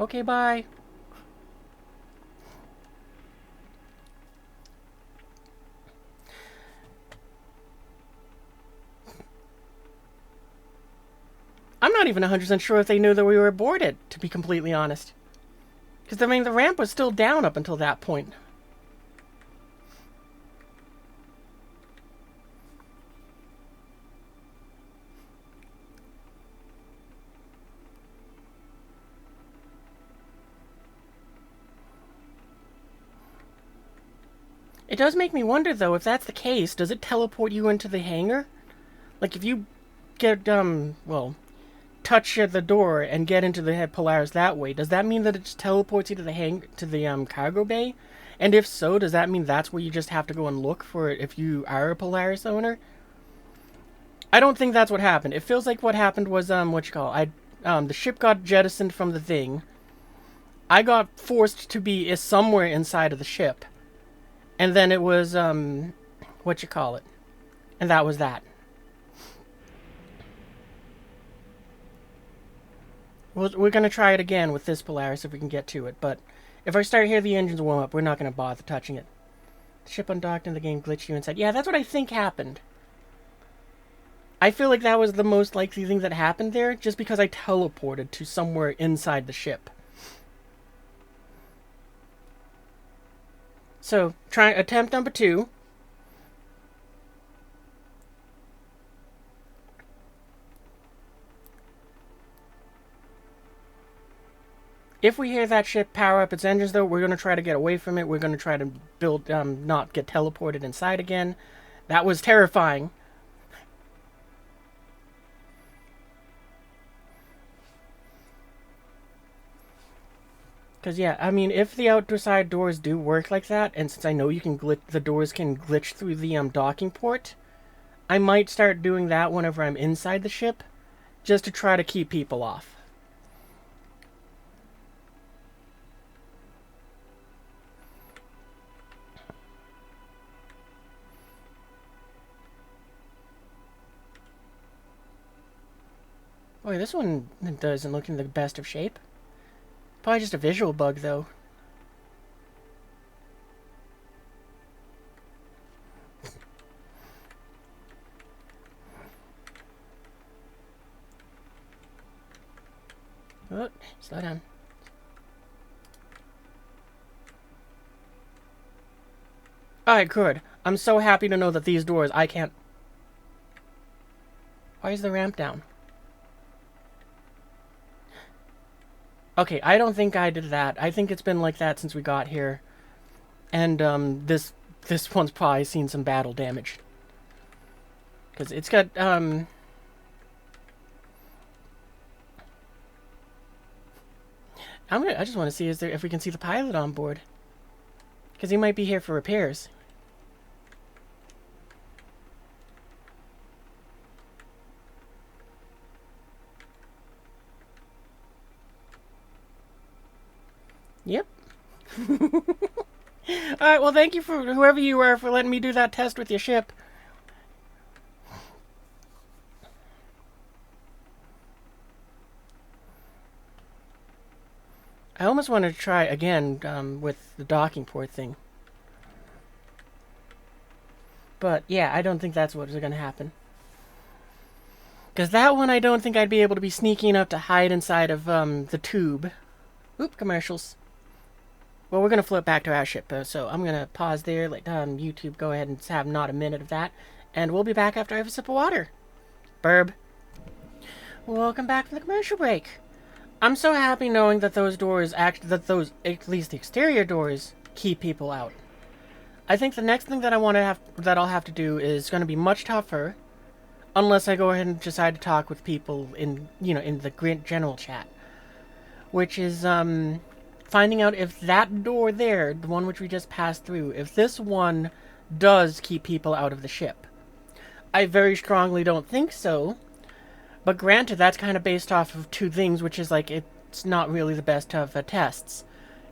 Okay, bye. I'm not even 100% sure if they knew that we were boarded, to be completely honest. Because, I mean, the ramp was still down up until that point. It does make me wonder, though, if that's the case, does it teleport you into the hangar? Like, if you get, well... touch the door and get into the Polaris that way, does that mean that it just teleports you to the cargo bay? And if so, does that mean that's where you just have to go and look for it if you are a Polaris owner? I don't think that's what happened. It feels like what happened was the ship got jettisoned from the thing. I got forced to be somewhere inside of the ship. And then it was and that was that. We're going to try it again with this Polaris if we can get to it, but if I start hearing the engines warm up, we're not going to bother touching it. The ship undocked and the game glitched you inside. Yeah, that's what I think happened. I feel like that was the most likely thing that happened there, just because I teleported to somewhere inside the ship. So, attempt number 2. If we hear that ship power up its engines, though, we're going to try to get away from it. We're going to try to build, not get teleported inside again. That was terrifying. Because, yeah, I mean, if the outdoor side doors do work like that, and since I know you can the doors can glitch through the docking port, I might start doing that whenever I'm inside the ship, just to try to keep people off. Boy, this one doesn't look in the best of shape. Probably just a visual bug, though. Oh, slow down. Alright, good. I'm so happy to know that these doors, I can't... Why is the ramp down? Okay, I don't think I did that. I think it's been like that since we got here. And, this one's probably seen some battle damage. Because it's got, I just want to see if we can see the pilot on board. Because he might be here for repairs. Yep. Alright, well, thank you for whoever you are for letting me do that test with your ship. I almost wanted to try again with the docking port thing. But, yeah, I don't think that's what's going to happen. Because that one, I don't think I'd be able to be sneaky enough to hide inside of the tube. Oop, commercials. Well, we're going to flip back to our ship, so I'm going to pause there, let YouTube go ahead and have not a minute of that, and we'll be back after I have a sip of water. Burb. Welcome back from the commercial break. I'm so happy knowing that those doors, at least the exterior doors, keep people out. I think the next thing that I'll have to do is going to be much tougher, unless I go ahead and decide to talk with people in the general chat, which is, finding out if that door there, the one which we just passed through, if this one does keep people out of the ship. I very strongly don't think so, but granted, that's kind of based off of two things, which is, like, it's not really the best of tests.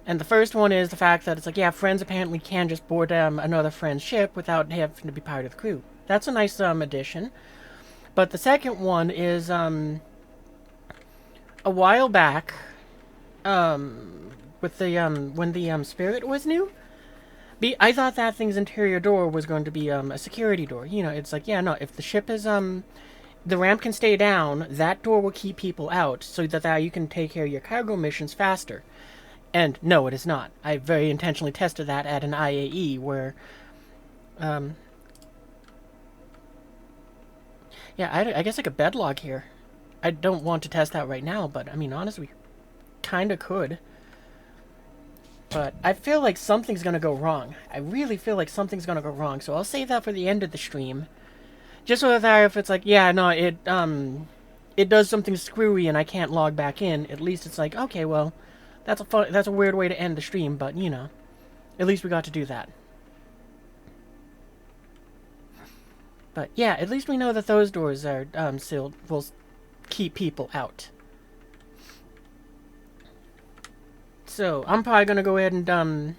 And the first one is the fact that it's like, yeah, friends apparently can just board another friend's ship without having to be part of the crew. That's a nice addition. But the second one is, a while back, with the, when the, Spirit was new, I thought that thing's interior door was going to be, a security door. You know, it's like, yeah, no, if the ship is, the ramp can stay down, that door will keep people out, so that you can take care of your cargo missions faster. And, no, it is not. I very intentionally tested that at an IAE, where, yeah, I guess like a bedlog here. I don't want to test that right now, but, I mean, honestly, kinda could. But I feel like something's gonna go wrong. I really feel like something's gonna go wrong, so I'll save that for the end of the stream. Just so that if it's like, yeah, no, it does something screwy and I can't log back in, at least it's like, okay, well, that's a weird way to end the stream, but, you know, at least we got to do that. But, yeah, at least we know that those doors are, sealed, will keep people out. So, I'm probably gonna go ahead and, do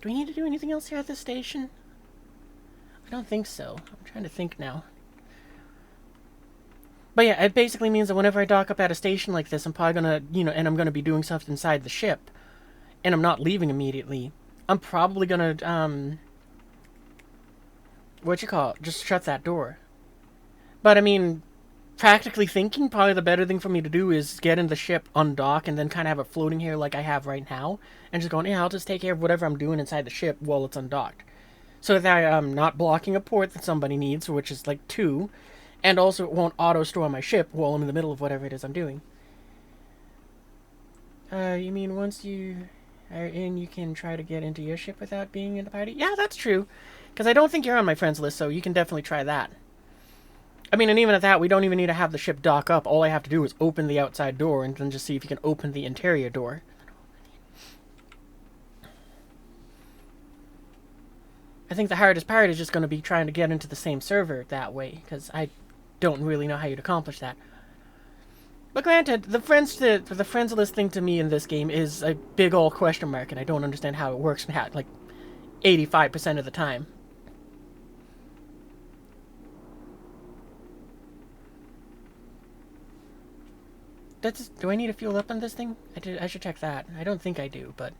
we need to do anything else here at this station? I don't think so. I'm trying to think now. But yeah, it basically means that whenever I dock up at a station like this, I'm probably gonna, and I'm gonna be doing stuff inside the ship, and I'm not leaving immediately, I'm probably gonna, just shut that door. But, I mean, practically thinking, probably the better thing for me to do is get in the ship, undock, and then kind of have it floating here like I have right now, and just going, yeah, I'll just take care of whatever I'm doing inside the ship while it's undocked. So that I'm not blocking a port that somebody needs, which is like 2, And also it won't auto-store my ship while I'm in the middle of whatever it is I'm doing. You mean once you are in, you can try to get into your ship without being in the party? Yeah, that's true. Because I don't think you're on my friends list, so you can definitely try that. I mean, and even at that, we don't even need to have the ship dock up. All I have to do is open the outside door and then just see if you can open the interior door. I think the hardest part is just going to be trying to get into the same server that way, because I don't really know how you'd accomplish that. But granted, the friends list thing to me in this game is a big old question mark, and I don't understand how it works like 85% of the time. Do I need to fuel up on this thing? I should check that. I don't think I do, but...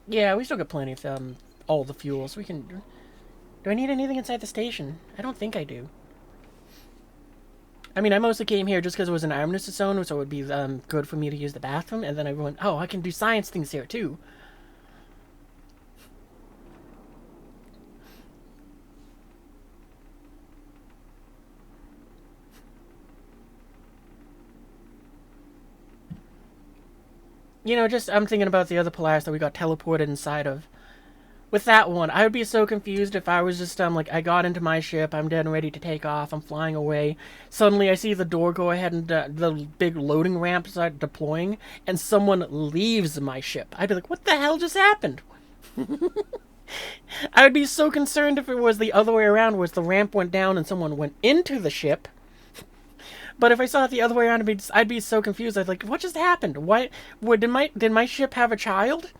Yeah, we still got plenty of all the fuels. We can... Do I need anything inside the station? I don't think I do. I mean, I mostly came here just because it was an armistice zone, so it would be good for me to use the bathroom, and then I went, oh, I can do science things here, too. You know, just, I'm thinking about the other Polaris that we got teleported inside of. With that one, I would be so confused if I was just, like, I got into my ship, I'm dead and ready to take off, I'm flying away. Suddenly I see the door go ahead and the big loading ramp start deploying, and someone leaves my ship. I'd be like, what the hell just happened? I would be so concerned if it was the other way around, where the ramp went down and someone went into the ship. But if I saw it the other way around, I'd be so confused. I'd be like, what just happened? Why? Did my ship have a child?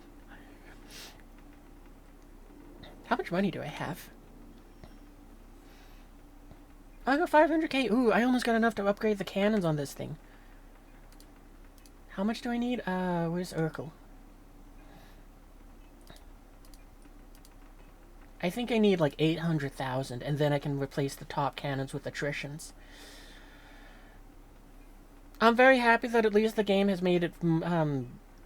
How much money do I have? I got 500k. Ooh, I almost got enough to upgrade the cannons on this thing. How much do I need? Where's Urkel? I think I need like 800,000, and then I can replace the top cannons with attritions. I'm very happy that at least the game has made it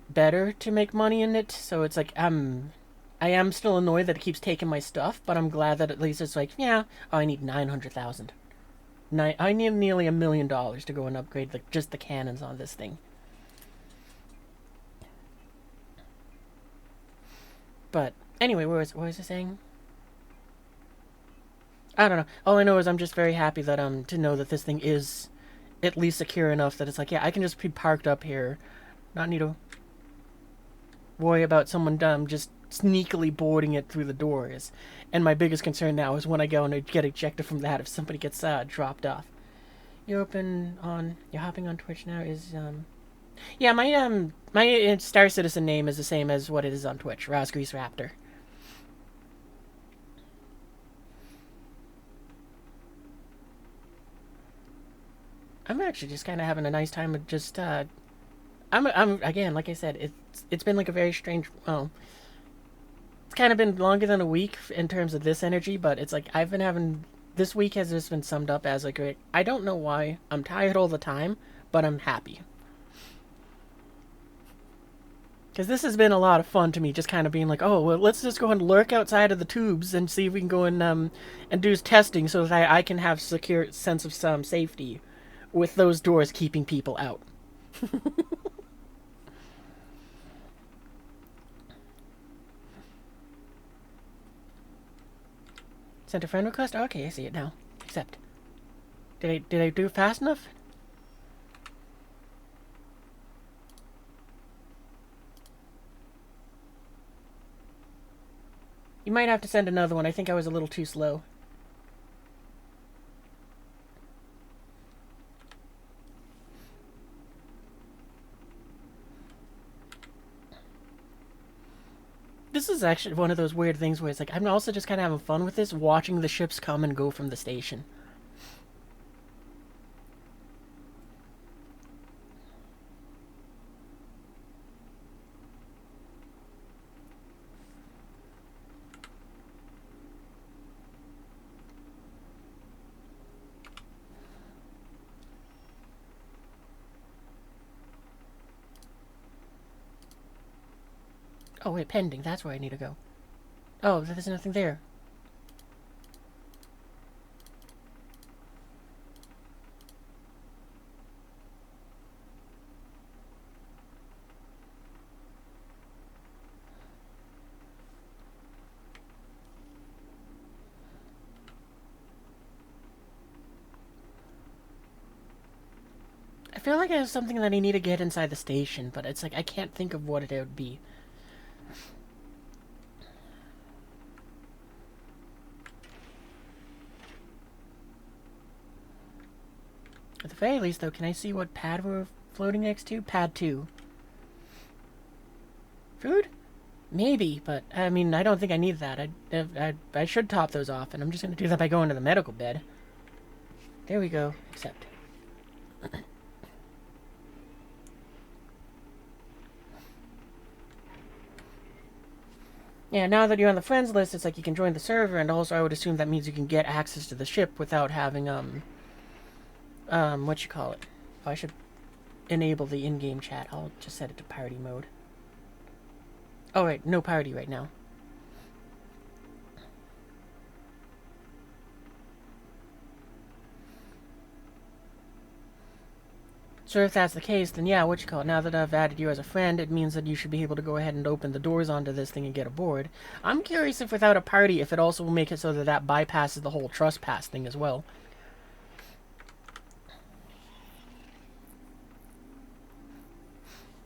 better to make money in it. So it's like I am still annoyed that it keeps taking my stuff, but I'm glad that at least it's like, yeah, oh, I need 900,000. I need nearly $1 million to go and upgrade just the cannons on this thing. But anyway, what was I saying? I don't know. All I know is I'm just very happy that to know that this thing is at least secure enough that it's like, yeah, I can just be parked up here, not need to worry about someone just sneakily boarding it through the doors. And my biggest concern now is when I go and get ejected from that, if somebody gets dropped off. You're hopping on Twitch now. Is yeah, my Star Citizen name is the same as what it is on Twitch, RazgrizRaptor. I'm actually just kind of having a nice time with just I'm again, like I said, it's been like a very strange, well, it's kind of been longer than a week in terms of this energy, but it's like I've been having, this week has just been summed up as like, I don't know why, I'm tired all the time, but I'm happy. Because this has been a lot of fun to me, just kind of being like, oh, well, let's just go and lurk outside of the tubes and see if we can go and do testing so that I can have secure sense of some safety with those doors keeping people out. Sent a friend request? Oh, okay, I see it now. Accept. Did I do it fast enough? You might have to send another one. I think I was a little too slow. This is actually one of those weird things where it's like, I'm also just kind of having fun with this, watching the ships come and go from the station. Oh wait, pending, that's where I need to go. Oh, there's nothing there. I feel like I have something that I need to get inside the station, but it's like I can't think of what it would be. At the very least, though, can I see what pad we're floating next to? Pad 2. Food? Maybe, but I mean, I don't think I need that. I should top those off, and I'm just going to do that by going to the medical bed. There we go. Accept. Yeah, now that you're on the friends list, it's like you can join the server, and also I would assume that means you can get access to the ship without having, what you call it? Oh, I should enable the in-game chat. I'll just set it to party mode. Oh, wait, no party right now. So if that's the case, then yeah, what you call it? Now that I've added you as a friend, it means that you should be able to go ahead and open the doors onto this thing and get aboard. I'm curious if without a party, if it also will make it so that that bypasses the whole trespass thing as well.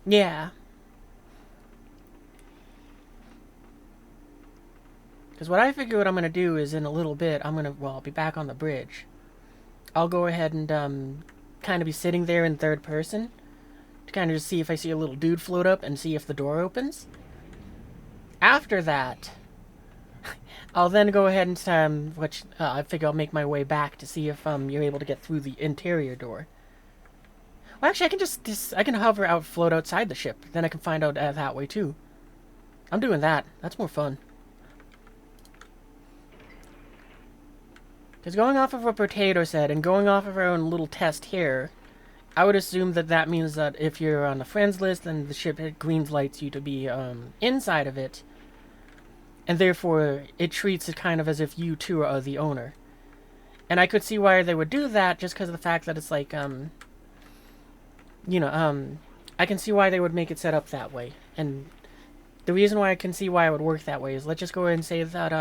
Yeah. Because what I figure what I'm going to do is in a little bit, well, I'll be back on the bridge. I'll go ahead and kind of be sitting there in third person to kind of just see if I see a little dude float up and see if the door opens. After that, I'll then go ahead and I figure I'll make my way back to see if you're able to get through the interior door. Well, actually, I can I can hover out, float outside the ship. Then I can find out that way too. I'm doing that. That's more fun. Because going off of what Potato said, and going off of our own little test here, I would assume that that means that if you're on the friends list, then the ship green lights you to be inside of it, and therefore it treats it kind of as if you too are the owner. And I could see why they would do that, just because of the fact that it's like, I can see why they would make it set up that way. And the reason why I can see why it would work that way is, let's just go ahead and say that,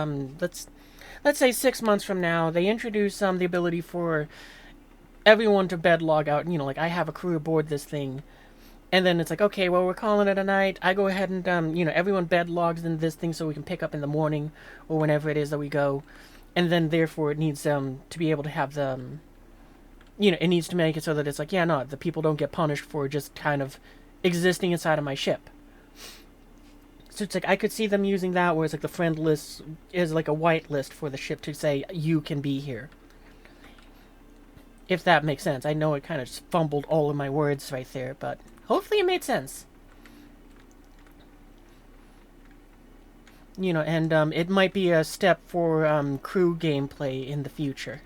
let's say 6 months from now, they introduce the ability for everyone to bed log out. Like I have a crew aboard this thing, and then it's like, okay, well, we're calling it a night. I go ahead and everyone bed logs in this thing so we can pick up in the morning or whenever it is that we go, and then therefore it needs to be able to have it needs to make it so that it's like, yeah, no, the people don't get punished for just kind of existing inside of my ship. So it's like, I could see them using that, where it's like the friend list is like a white list for the ship to say, you can be here. If that makes sense. I know it kind of just fumbled all of my words right there, but hopefully it made sense. And it might be a step for crew gameplay in the future.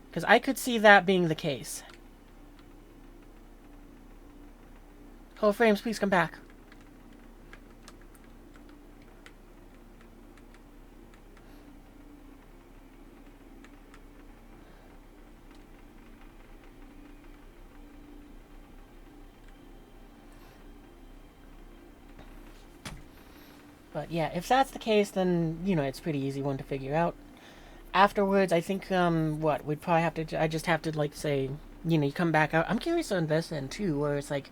Because I could see that being the case. Hello, Frames, please come back. But yeah, if that's the case, then, it's pretty easy one to figure out. Afterwards, I think, we'd probably have to, I just have to, like, say, you come back out. I'm curious on this end, too, where it's like,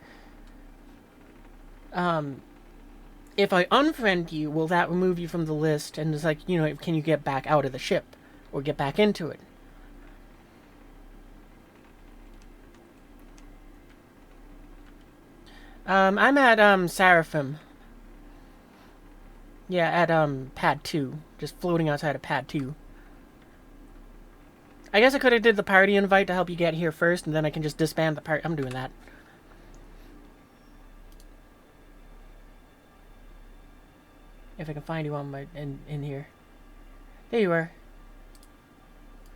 if I unfriend you, will that remove you from the list? And it's like, can you get back out of the ship? Or get back into it? I'm at, Seraphim. Yeah, at, pad 2. Just floating outside of pad 2. I guess I could have did the party invite to help you get here first, and then I can just disband the party. I'm doing that. If I can find you on my in here. There you are.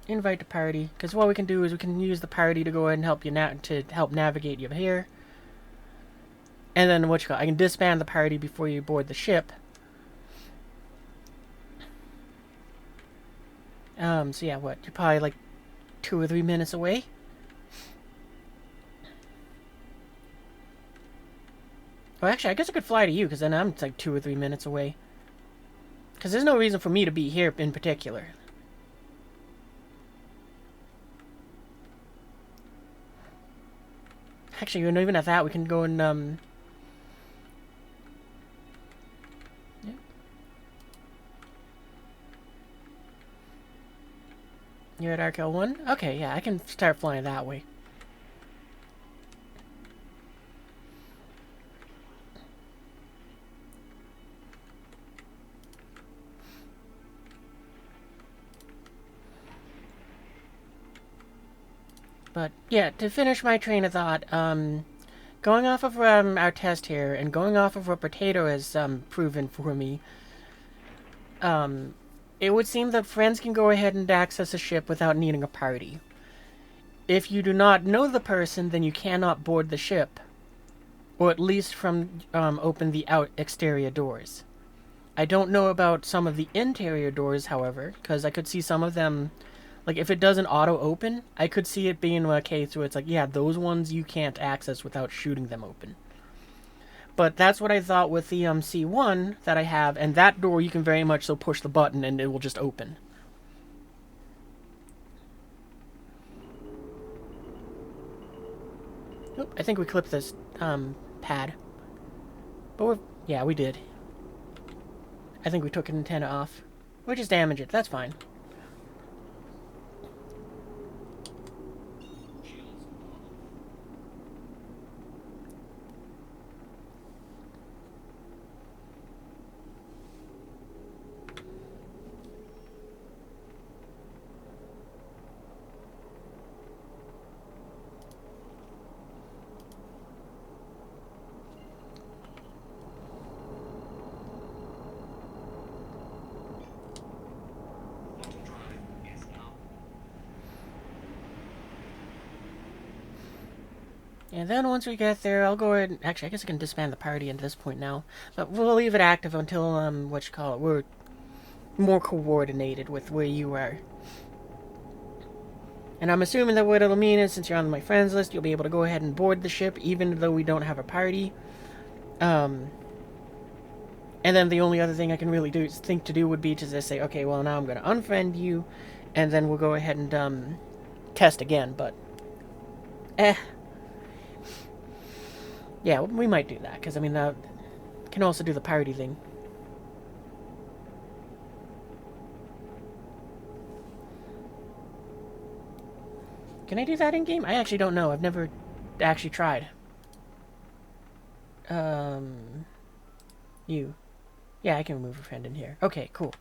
Invite to party. Because what we can do is we can use the party to go ahead and help you to help navigate you here. And then I can disband the party before you board the ship. So yeah, what? You're probably like 2 or 3 minutes away? Well, actually, I guess I could fly to you, because then I'm like 2 or 3 minutes away. Because there's no reason for me to be here in particular. Actually, even at that, we can go and, yeah. You're at Arkel 1? Okay, yeah, I can start flying that way. But, yeah, to finish my train of thought, going off of our test here, and going off of what Potato has proven for me, it would seem that friends can go ahead and access a ship without needing a party. If you do not know the person, then you cannot board the ship. Or at least open the exterior doors. I don't know about some of the interior doors, however, because I could see some of them, like if it doesn't auto-open, I could see it being a case where it's like, yeah, those ones you can't access without shooting them open. But that's what I thought with the C1 that I have, and that door you can very much so push the button and it will just open. Oop, I think we clipped this pad. But yeah, we did. I think we took an antenna off. We'll just damage it, that's fine. And then once we get there, I'll go ahead and... Actually, I guess I can disband the party at this point now. But we'll leave it active until, we're more coordinated with where you are. And I'm assuming that what it'll mean is, since you're on my friends list, you'll be able to go ahead and board the ship, even though we don't have a party. And then the only other thing I can really think to do would be to just say, okay, well, now I'm going to unfriend you, and then we'll go ahead and, test again, but... Yeah, we might do that, because, I mean, can also do the party thing. Can I do that in-game? I actually don't know. I've never actually tried. You. Yeah, I can remove a friend in here. Okay, cool.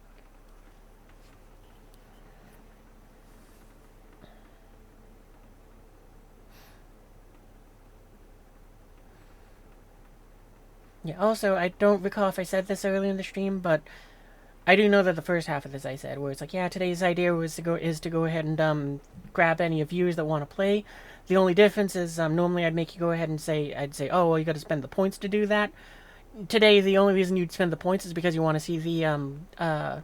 Yeah, also, I don't recall if I said this earlier in the stream, but I do know that the first half of this I said, where it's like, yeah, today's idea was to go ahead and grab any of viewers that want to play. The only difference is normally I'd make you go ahead and I'd say, oh, well, you got to spend the points to do that. Today, the only reason you'd spend the points is because you want to see the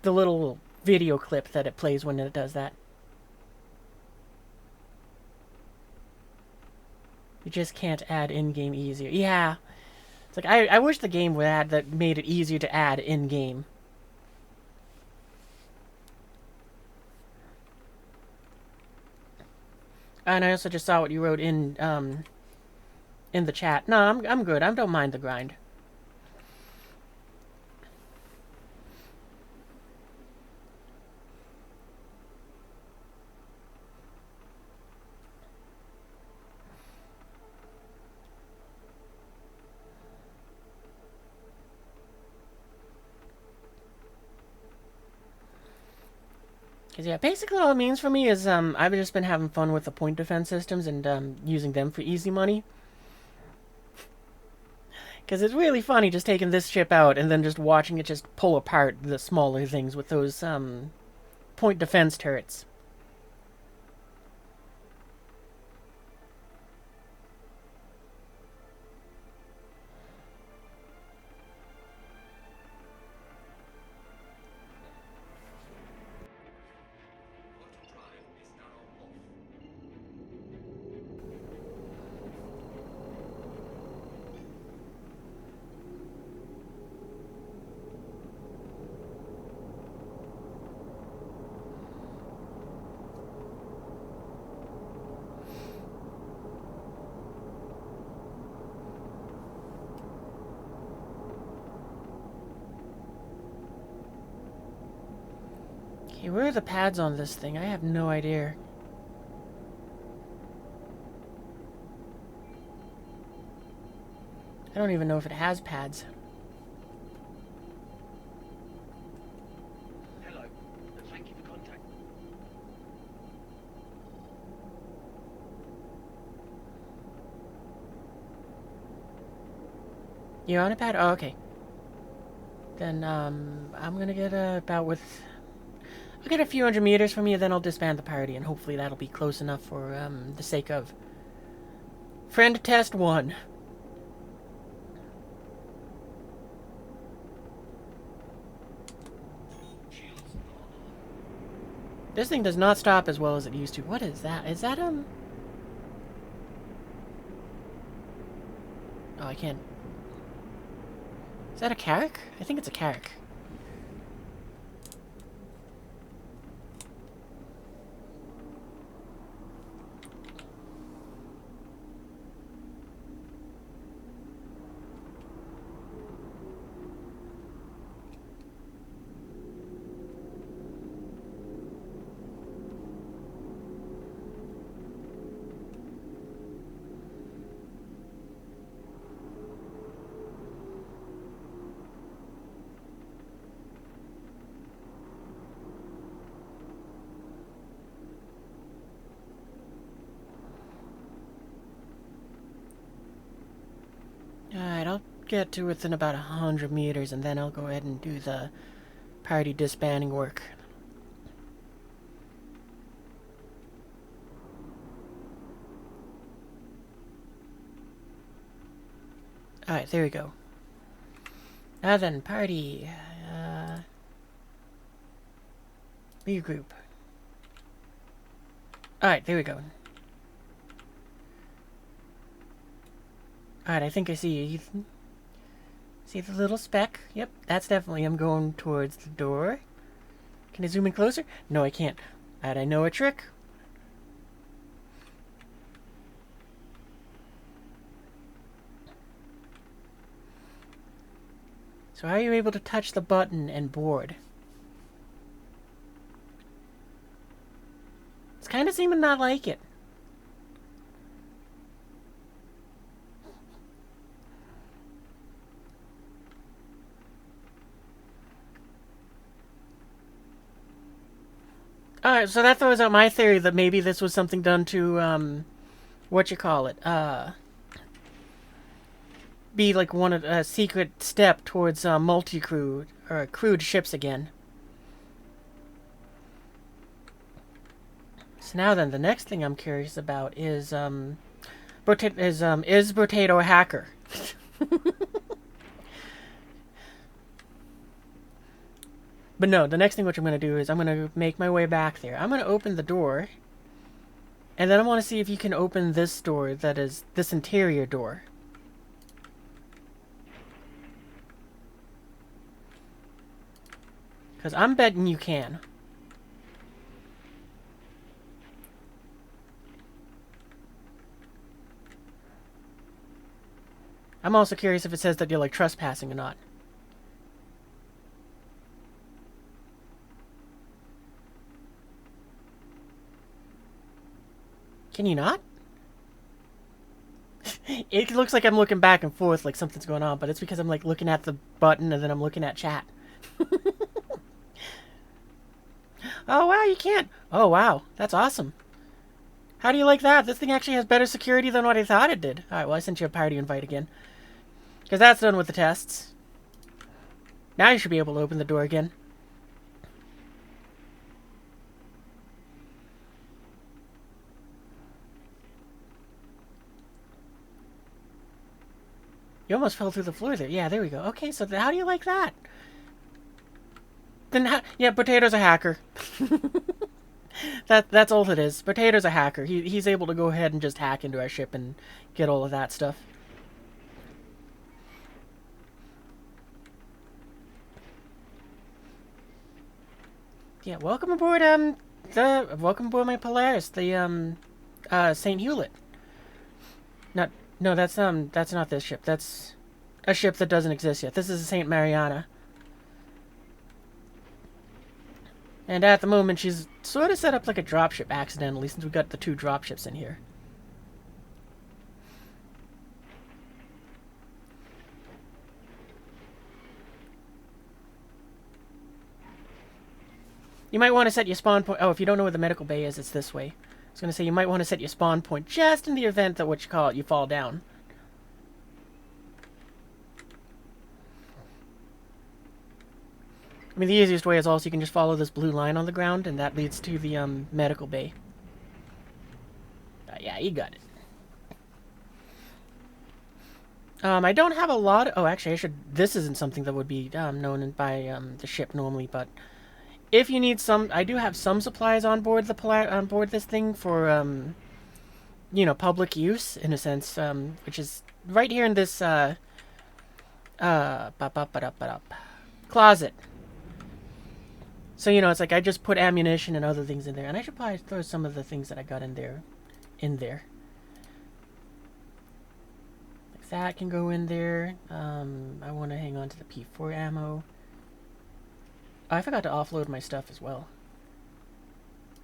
little video clip that it plays when it does that. You just can't add in-game easier. Yeah. It's like, I wish the game would add that made it easier to add in-game. And I also just saw what you wrote in the chat. No, I'm good. I don't mind the grind. Because, yeah, basically all it means for me is I've just been having fun with the point defense systems and using them for easy money. Because it's really funny just taking this ship out and then just watching it just pull apart the smaller things with those point defense turrets. Okay, where are the pads on this thing? I have no idea. I don't even know if it has pads. Hello, and thank you for contact. You're on a pad? Oh, okay. Then, I'm gonna get about with... I'll get a few hundred meters from you, then I'll disband the party, and hopefully that'll be close enough for, the sake of... Friend test 1. This thing does not stop as well as it used to. What is that? Is that, Oh, I can't... Is that a carrack? I think it's a carrack. Alright, I'll get to within about 100 meters, and then I'll go ahead and do the party disbanding work. Alright, there we go. Now then, party. Leave group. Alright, there we go. Alright, I think I see you. See the little speck? Yep, that's definitely him going towards the door. Can I zoom in closer? No, I can't. Alright, I know a trick. So how are you able to touch the button and board? It's kind of seeming not like it. Alright, so that throws out my theory that maybe this was something done to, be like one of a secret step towards multi-crewed or crewed ships again. So now then, the next thing I'm curious about is Potato a hacker? But no, the next thing which I'm going to do is I'm going to make my way back there. I'm going to open the door. And then I want to see if you can open this door, that is, this interior door. Because I'm betting you can. I'm also curious if it says that you're, like, trespassing or not. Can you not? It looks like I'm looking back and forth like something's going on, but it's because I'm like looking at the button and then I'm looking at chat. Oh wow, you can't. Oh wow, that's awesome. How do you like that? This thing actually has better security than what I thought it did. Alright, well I sent you a party invite again. Because that's done with the tests. Now you should be able to open the door again. You almost fell through the floor there. Yeah, there we go. Okay, so how do you like that? Then, yeah, Potato's a hacker. That's all it is. Potato's a hacker. He's able to go ahead and just hack into our ship and get all of that stuff. Yeah, welcome aboard, welcome aboard my Polaris, the, St. Hewlett. No, that's not this ship. That's a ship that doesn't exist yet. This is the St. Mariana. And at the moment, she's sort of set up like a dropship accidentally, since we got the 2 dropships in here. You might want to set your spawn point... Oh, if you don't know where the medical bay is, it's this way. I was going to say, you might want to set your spawn point just in the event that, you fall down. I mean, the easiest way is also you can just follow this blue line on the ground, and that leads to the medical bay. Yeah, you got it. I don't have a lot of... Oh, actually, I should... This isn't something that would be known by the ship normally, but if you need some... I do have some supplies on board on board this thing for, you know, public use, in a sense, which is right here in this, closet. So, you know, it's like I just put ammunition and other things in there. And I should probably throw some of the things that I got in there. Like that can go in there. I want to hang on to the P4 ammo. Oh, I forgot to offload my stuff as well.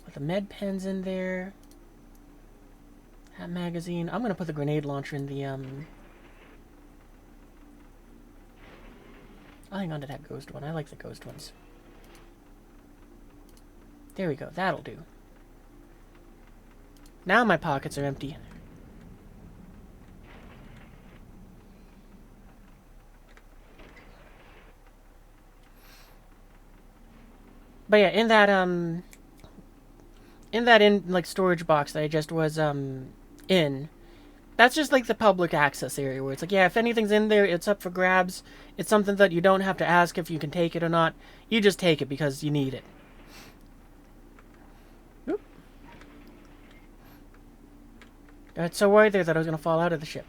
Put the med pens in there. That magazine. I'm going to put the grenade launcher in the, I'll hang on to that ghost one. I like the ghost ones. There we go. That'll do. Now my pockets are empty. But yeah, in that like storage box that I just was in, that's just like the public access area where it's like, yeah, if anything's in there, it's up for grabs. It's something that you don't have to ask if you can take it or not. You just take it because you need it. Oop. I got so worried there that I was going to fall out of the ship.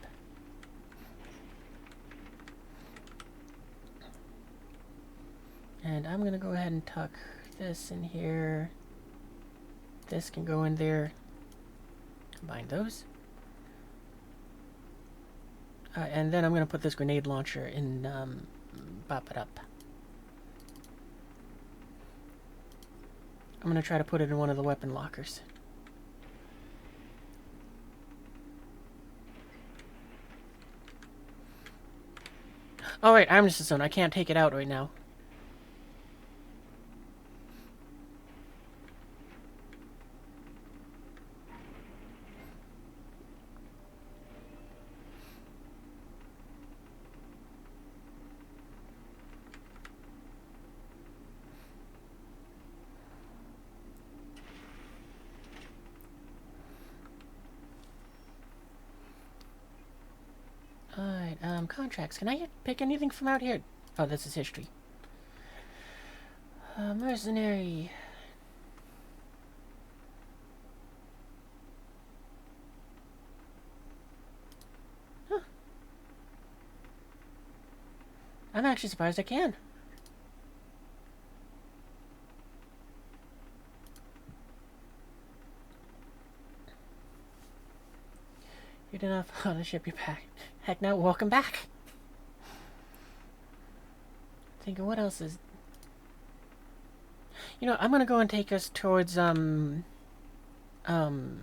And I'm going to go ahead and tuck this in here. This can go in there. Combine those. And then I'm going to put this grenade launcher in, pop it up. I'm going to try to put it in one of the weapon lockers. Oh, wait, I'm just a zone. I can't take it out right now. Alright, contracts. Can I pick anything from out here? Oh, this is history. Mercenary. Huh. I'm actually surprised I can. Good enough on the ship you're back. Heck no, welcome back. Thinking what else is... You know, I'm gonna go and take us towards, I'm drawing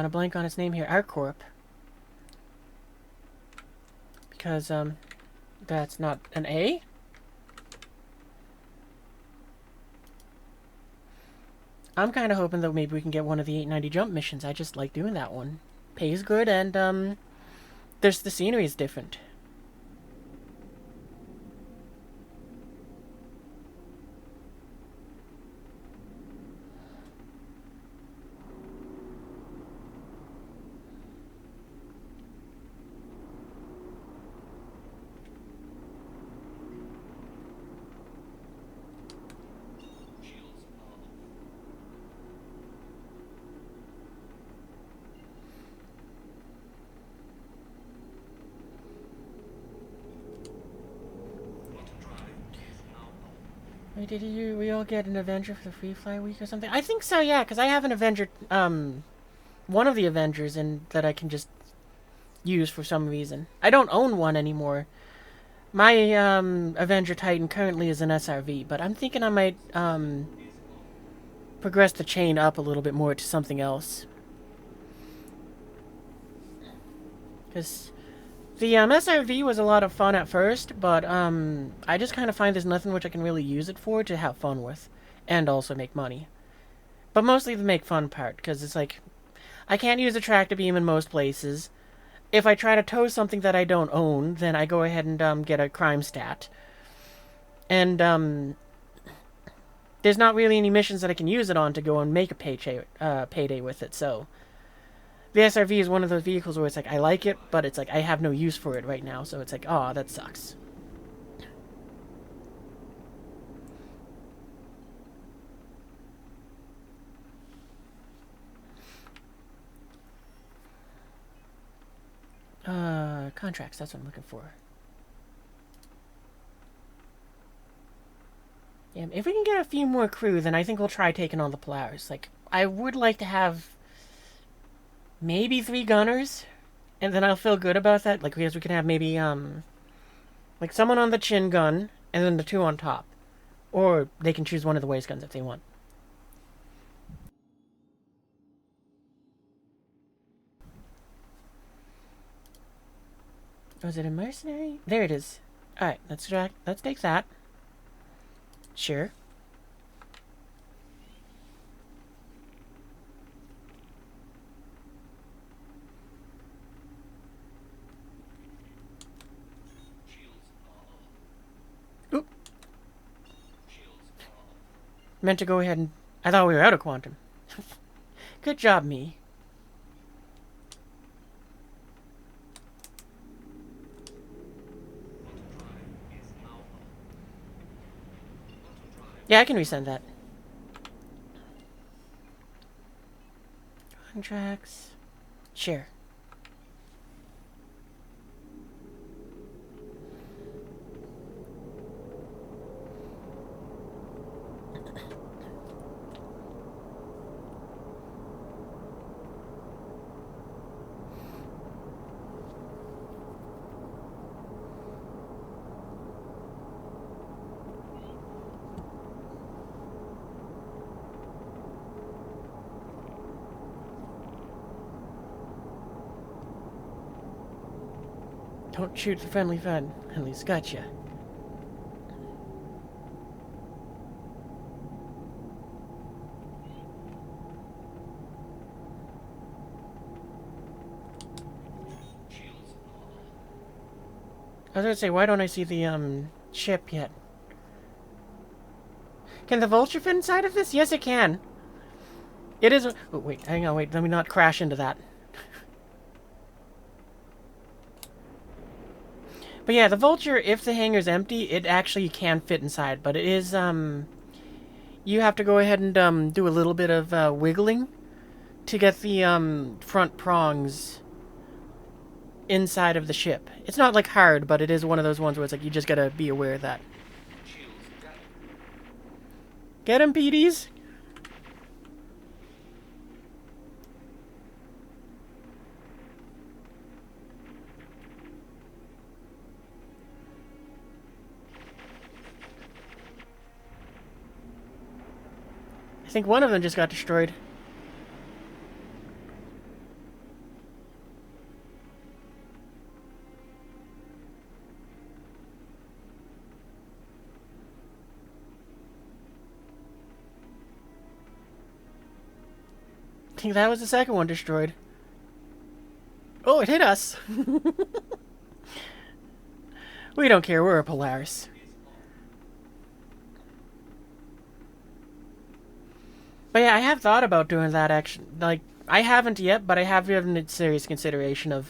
a blank on its name here, ArcCorp. Because, that's not an A? I'm kind of hoping that maybe we can get one of the 890 jump missions. I just like doing that one. Pays good, and, the scenery is different. Wait, did we all get an Avenger for the Free Fly Week or something? I think so, yeah, because I have an Avenger, one of the Avengers that I can just use for some reason. I don't own one anymore, My Avenger Titan currently is an SRV, but I'm thinking I might progress the chain up a little bit more to something else. Because the SRV was a lot of fun at first, but I just kind of find there's nothing which I can really use it for to have fun with, and also make money. But mostly the make fun part, because it's like, I can't use a tractor beam in most places. If I try to tow something that I don't own, then I go ahead and get a crime stat. And there's not really any missions that I can use it on to go and make a payday with it, so the SRV is one of those vehicles where it's like, I like it, but it's like, I have no use for it right now, so it's like, oh, that sucks. Contracts, that's what I'm looking for. Yeah, if we can get a few more crew, then I think we'll try taking on the Polaris. Like, I would like to have maybe 3 gunners, and then I'll feel good about that. Like, because we can have maybe, like someone on the chin gun, and then the 2 on top. Or they can choose one of the waist guns if they want. Oh, is it a mercenary? There it is. Alright, let's take that. Sure. Oop. Meant to go ahead and... I thought we were out of quantum. Good job, me. Yeah, I can resend that. Contracts. Share. Don't shoot the friendly fun. At least gotcha. I was gonna say, why don't I see the ship yet? Can the vulture fit inside of this? Yes, it can. It is. Oh, wait, hang on, wait. Let me not crash into that. But yeah, the vulture, if the hangar's empty, it actually can fit inside. But it is, you have to go ahead and do a little bit of wiggling to get the front prongs inside of the ship. It's not like hard, but it is one of those ones where it's like you just gotta be aware of that. Get him, PDs! I think one of them just got destroyed. I think that was the second one destroyed. Oh, it hit us! We don't care, we're a Polaris. But yeah, I have thought about doing that action. Like, I haven't yet, but I have given serious consideration of,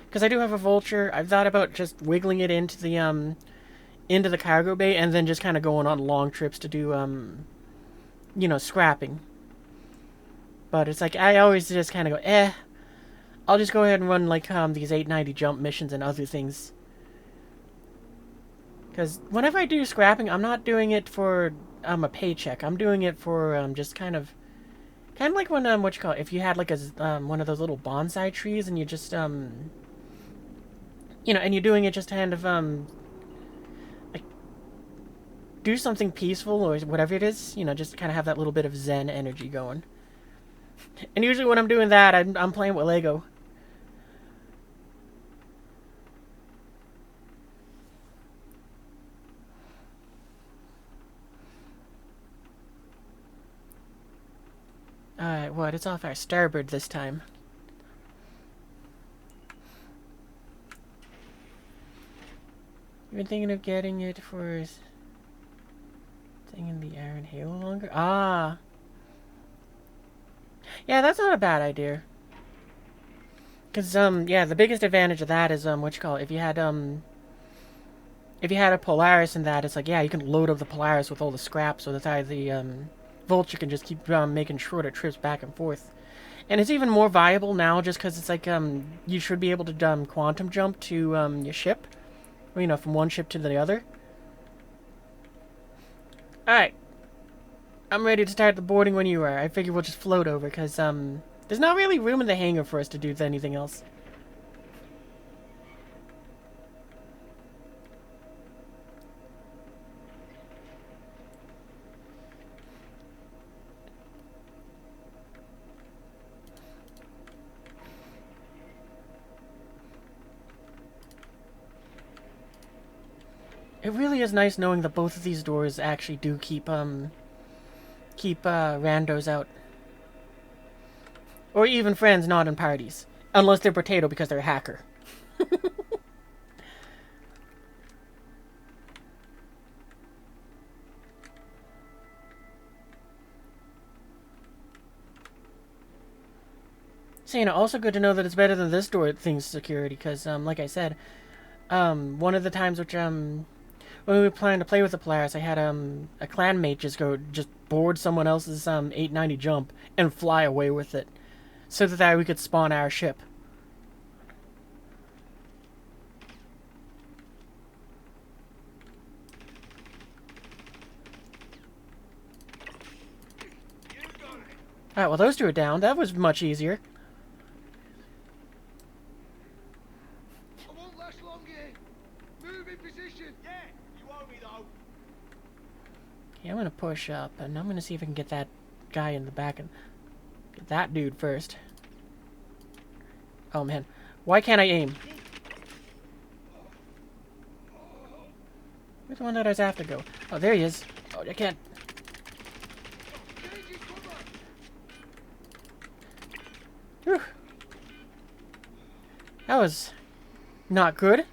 because I do have a vulture. I've thought about just wiggling it into the cargo bay and then just kind of going on long trips to do, you know, scrapping. But it's like, I always just kind of go, I'll just go ahead and run, like, these 890 jump missions and other things. Because whenever I do scrapping, I'm not doing it for a paycheck. I'm doing it for just kind of like when what you call it, if you had like a one of those little bonsai trees and you just you know, and you're doing it just kind of do something peaceful or whatever it is, you know, just kind of have that little bit of Zen energy going. And usually when I'm doing that, I'm playing with Lego. Alright, what? It's off our starboard this time. You've been thinking of getting it for thing in the air and Halo longer? Ah. Yeah, that's not a bad idea. Cause yeah, the biggest advantage of that is what you call it, if you had a Polaris in that, it's like, yeah, you can load up the Polaris with all the scrap, so that the Vulture can just keep making shorter trips back and forth. And it's even more viable now just because it's like, you should be able to quantum jump to your ship. Or, you know, from one ship to the other. Alright. I'm ready to start the boarding when you are. I figure we'll just float over because, there's not really room in the hangar for us to do anything else. It really is nice knowing that both of these doors actually do keep randos out. Or even friends not in parties. Unless they're potato because they're a hacker. So, you know, also good to know that it's better than this door thing's security, because, like I said, one of the times when we were planning to play with the Polaris, I had, a clanmate just board someone else's, 890 jump and fly away with it. So that we could spawn our ship. Alright, well those two are down. That was much easier. I won't last long here. Move in position. Yeah, you owe me though. Okay, I'm gonna push up, and I'm gonna see if I can get that guy in the back and get that dude first. Oh man, why can't I aim? Where's the one that I have to go? Oh, there he is. Oh, I can't. Whew. That was not good.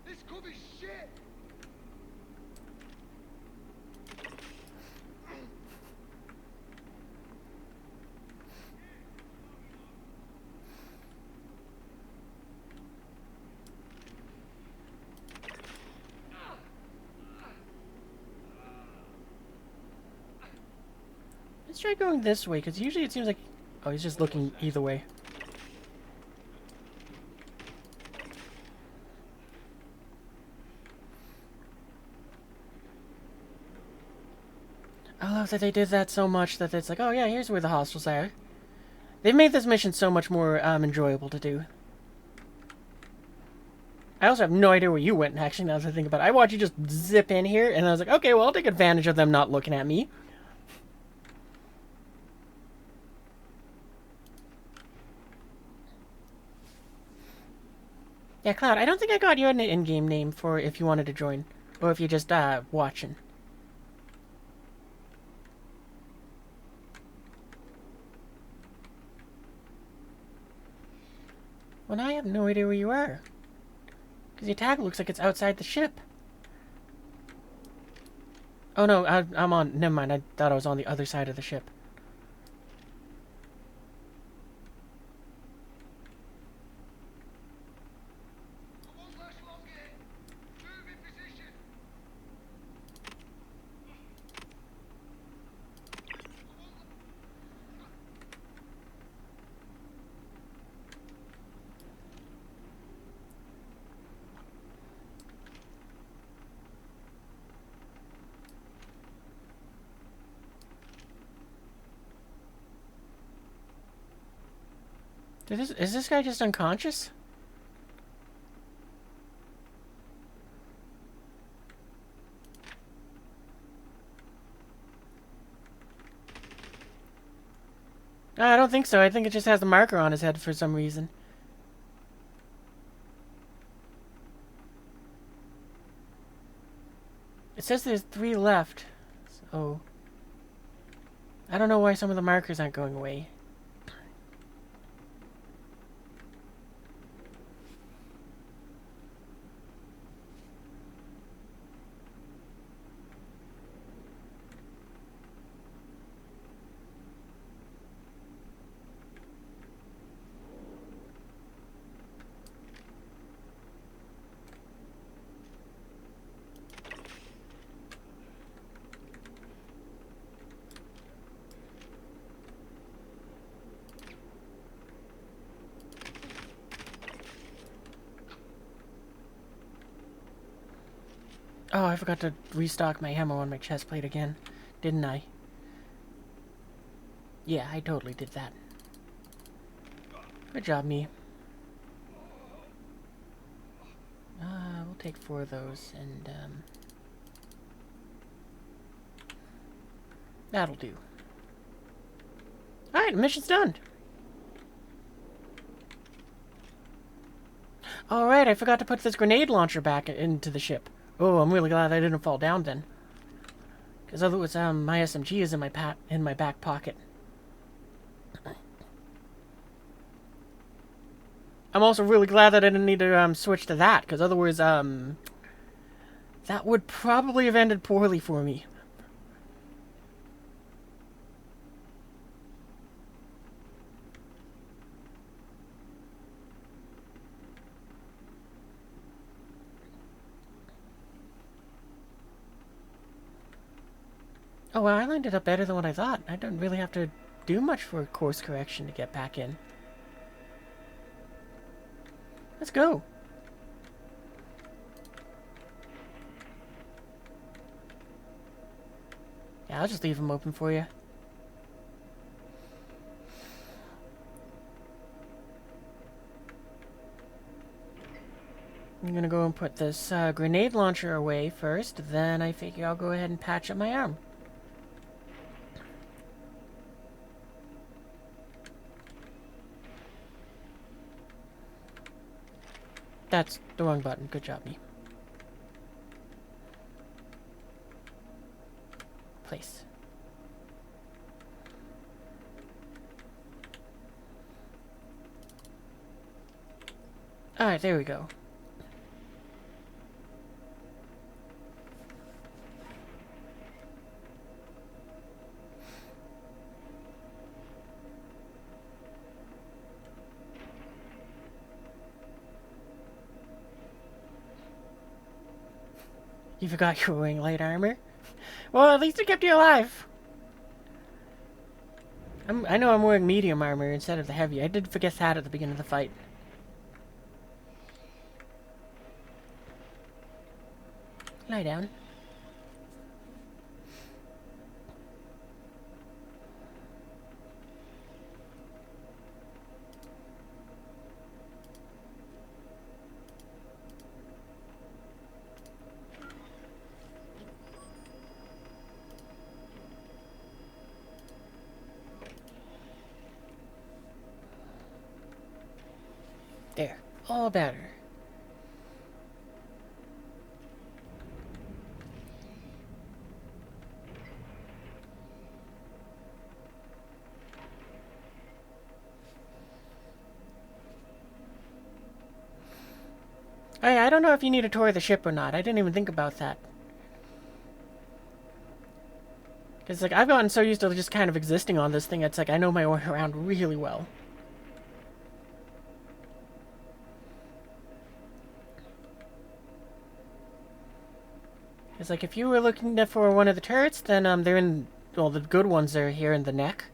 This could be shit. Let's try going this way, because usually it seems like... Oh, he's just looking either way. I love that they did that so much that it's like, oh yeah, here's where the hostiles are. They've made this mission so much more enjoyable to do. I also have no idea where you went, actually, now that I think about it. I watched you just zip in here, and I was like, okay, well, I'll take advantage of them not looking at me. Yeah, Cloud, I don't think I got you an in-game name for if you wanted to join. Or if you're just, watching. Well, now I have no idea where you are. Because your tag looks like it's outside the ship. Oh no, I'm on... Never mind, I thought I was on the other side of the ship. I won't last long here. Move in position. Is this guy just unconscious? I don't think so. I think it just has the marker on his head for some reason. It says there's 3 left. So I don't know why some of the markers aren't going away. Oh, I forgot to restock my ammo on my chest plate again, didn't I? Yeah, I totally did that. Good job, me. We'll take 4 of those, and, that'll do. Alright, mission's done! Alright, I forgot to put this grenade launcher back into the ship. Oh, I'm really glad I didn't fall down then. Because otherwise, my SMG is in my back pocket. I'm also really glad that I didn't need to switch to that, because otherwise, that would probably have ended poorly for me. Oh, well, I lined it up better than what I thought. I don't really have to do much for course correction to get back in. Let's go. Yeah, I'll just leave them open for you. I'm gonna go and put this grenade launcher away first, then I figure I'll go ahead and patch up my arm. That's the wrong button. Good job, me. Place. Alright, there we go. You forgot you were wearing light armor? Well, at least it kept you alive. I know I'm wearing medium armor instead of the heavy. I did forget that at the beginning of the fight. Lie down. There. All better. I don't know if you need a tour of the ship or not. I didn't even think about that. Because, like, I've gotten so used to just kind of existing on this thing, it's like I know my way around really well. It's like, if you were looking for one of the turrets, then, they're in... Well, the good ones are here in the neck.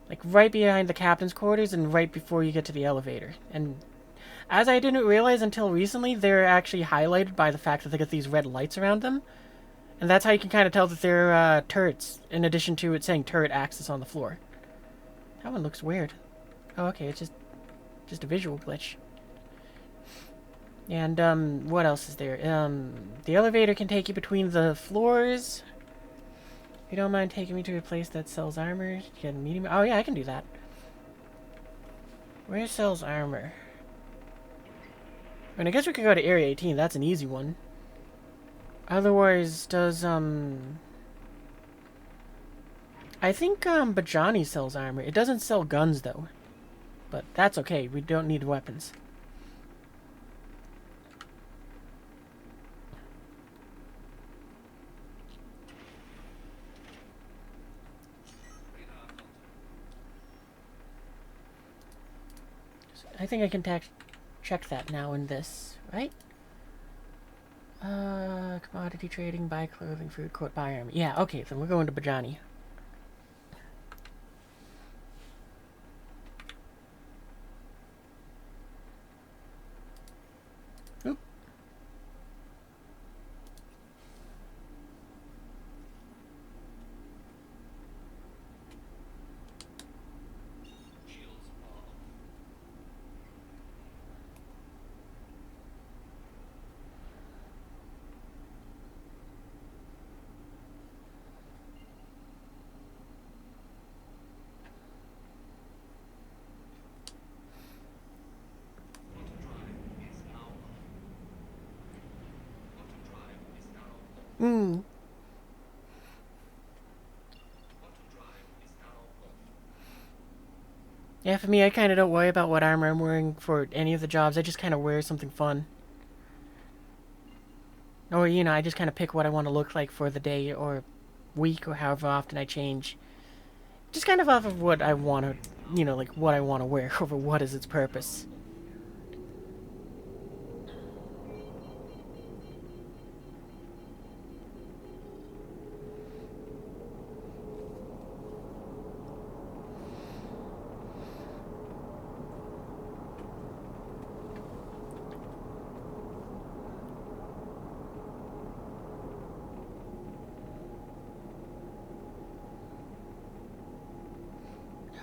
Like, right behind the captain's quarters and right before you get to the elevator. And as I didn't realize until recently, they're actually highlighted by the fact that they get these red lights around them. And that's how you can kind of tell that they're, turrets, in addition to it saying turret access on the floor. That one looks weird. Oh, okay, it's just a visual glitch. And, what else is there? The elevator can take you between the floors. If you don't mind taking me to a place that sells armor, get a medium. Oh yeah, I can do that. Where sells armor? I mean, I guess we could go to Area 18. That's an easy one. Otherwise, does I think Bajani sells armor. It doesn't sell guns though, but that's okay. We don't need weapons. I think I can check that now in this, right? Commodity trading, buy clothing, food, quote, buy armor. Yeah, okay, then we're going to Bajani. Oop. Hmm. Yeah, for me, I kind of don't worry about what armor I'm wearing for any of the jobs. I just kind of wear something fun. Or, you know, I just kind of pick what I want to look like for the day or week or however often I change. Just kind of off of what I want to, you know, like what I want to wear over what is its purpose.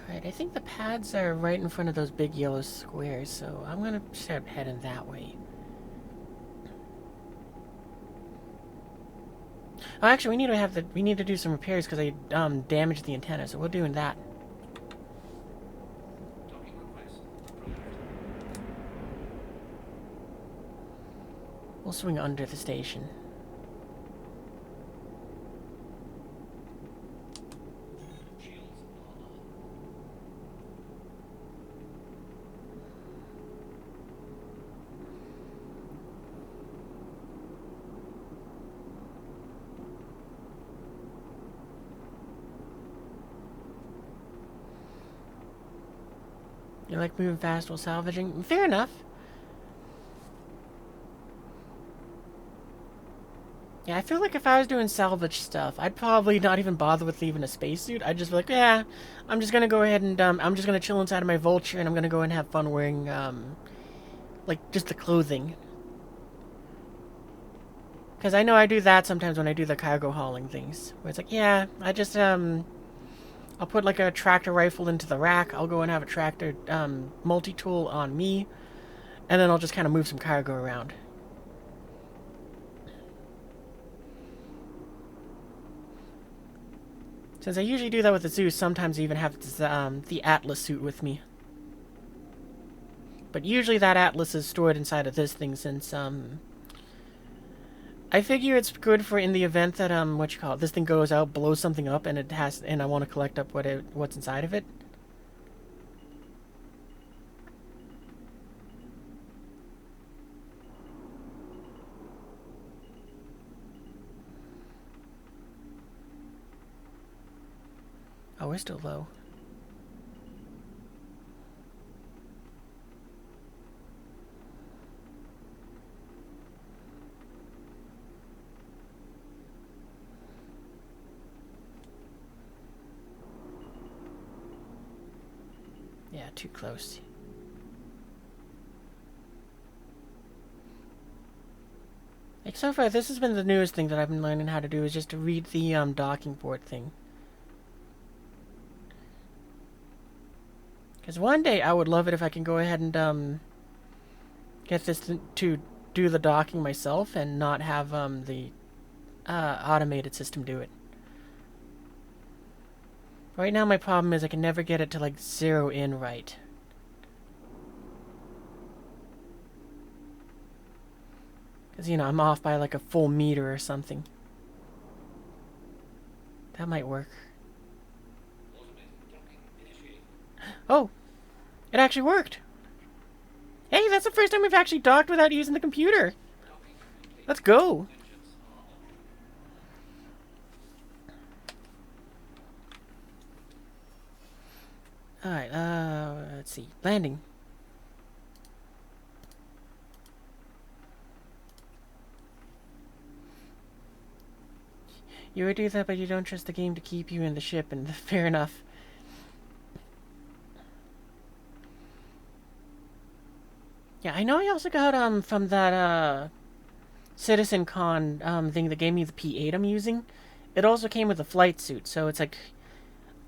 Alright, I think the pads are right in front of those big yellow squares, so I'm gonna start heading that way. Oh, actually, we need to do some repairs because I damaged the antenna, so we're doing that. We'll swing under the station. You like moving fast while salvaging? Fair enough. Yeah, I feel like if I was doing salvage stuff, I'd probably not even bother with leaving a spacesuit. I'd just be like, yeah, I'm just gonna go ahead and, I'm just gonna chill inside of my vulture and I'm gonna go and have fun wearing, like, just the clothing. Because I know I do that sometimes when I do the cargo hauling things. Where it's like, yeah, I just, I'll put like a tractor rifle into the rack. I'll go and have a tractor multi-tool on me. And then I'll just kind of move some cargo around. Since I usually do that with the Zeus, sometimes I even have this, the Atlas suit with me. But usually that Atlas is stored inside of this thing since, I figure it's good for in the event that, this thing goes out, blows something up, and and I want to collect up what's inside of it. Oh, we're still low. Yeah, too close. Like, so far, this has been the newest thing that I've been learning how to do, is just to read the, docking port thing. Because one day, I would love it if I can go ahead and, get this to do the docking myself and not have, the, automated system do it. Right now my problem is I can never get it to like zero in right. Because, you know, I'm off by like a full meter or something. That might work. Oh! It actually worked! Hey, that's the first time we've actually docked without using the computer! Let's go! Alright, let's see. Landing. You would do that, but you don't trust the game to keep you in the ship, and fair enough. Yeah, I know I also got, from that, CitizenCon, thing that gave me the P8 I'm using, it also came with a flight suit, so it's like,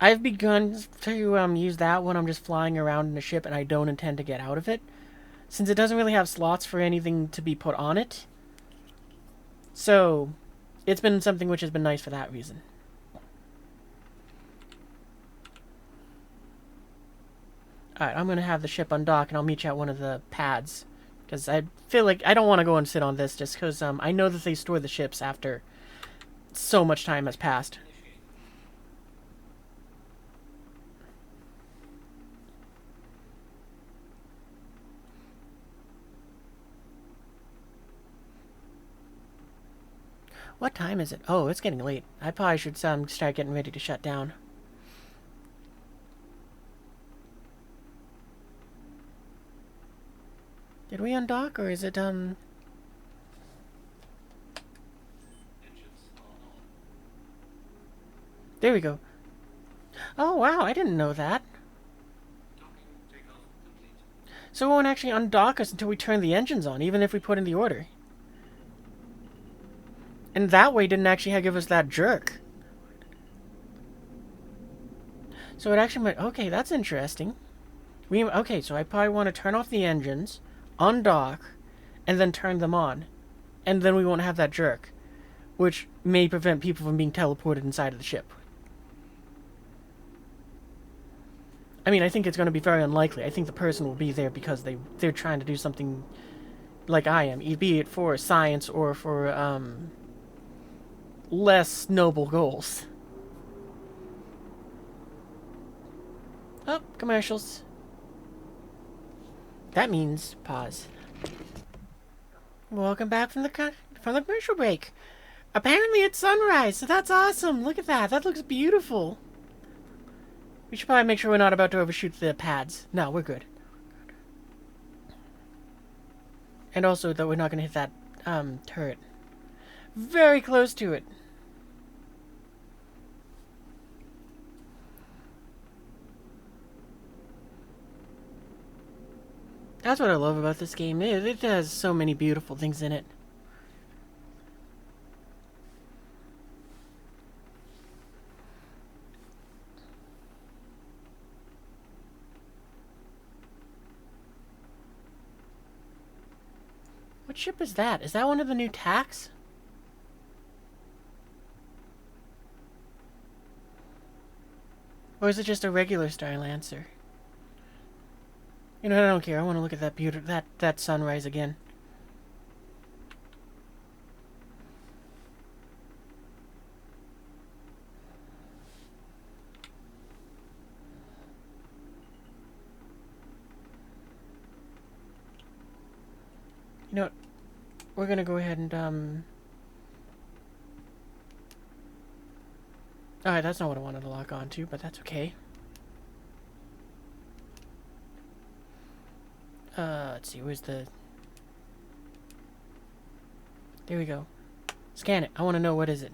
I've begun to, use that when I'm just flying around in a ship and I don't intend to get out of it, since it doesn't really have slots for anything to be put on it. So, it's been something which has been nice for that reason. Alright, I'm gonna have the ship undock and I'll meet you at one of the pads. Because I feel like I don't want to go and sit on this just because I know that they store the ships after so much time has passed. What time is it? Oh, it's getting late. I probably should start getting ready to shut down. Did we undock, or is it, There we go. Oh, wow, I didn't know that. So it won't actually undock us until we turn the engines on, even if we put in the order. And that way didn't actually give us that jerk. So it actually might... Okay, that's interesting. Okay, so I probably want to turn off the engines, undock, and then turn them on. And then we won't have that jerk, which may prevent people from being teleported inside of the ship. I mean, I think it's going to be very unlikely. I think the person will be there because they're trying to do something like I am, be it for science or for, less noble goals. Oh, commercials. That means pause. Welcome back from the commercial break. Apparently it's sunrise, so that's awesome. Look at that. That looks beautiful. We should probably make sure we're not about to overshoot the pads. No, we're good. And also that we're not going to hit that turret. Very close to it. That's what I love about this game. It has so many beautiful things in it. What ship is that? Is that one of the new tacks? Or is it just a regular Star Lancer? You know, I don't care. I want to look at that sunrise again. You know what? We're gonna go ahead and Alright, that's not what I wanted to lock onto, but that's okay. Let's see, where's the... There we go. Scan it. I want to know, what is it?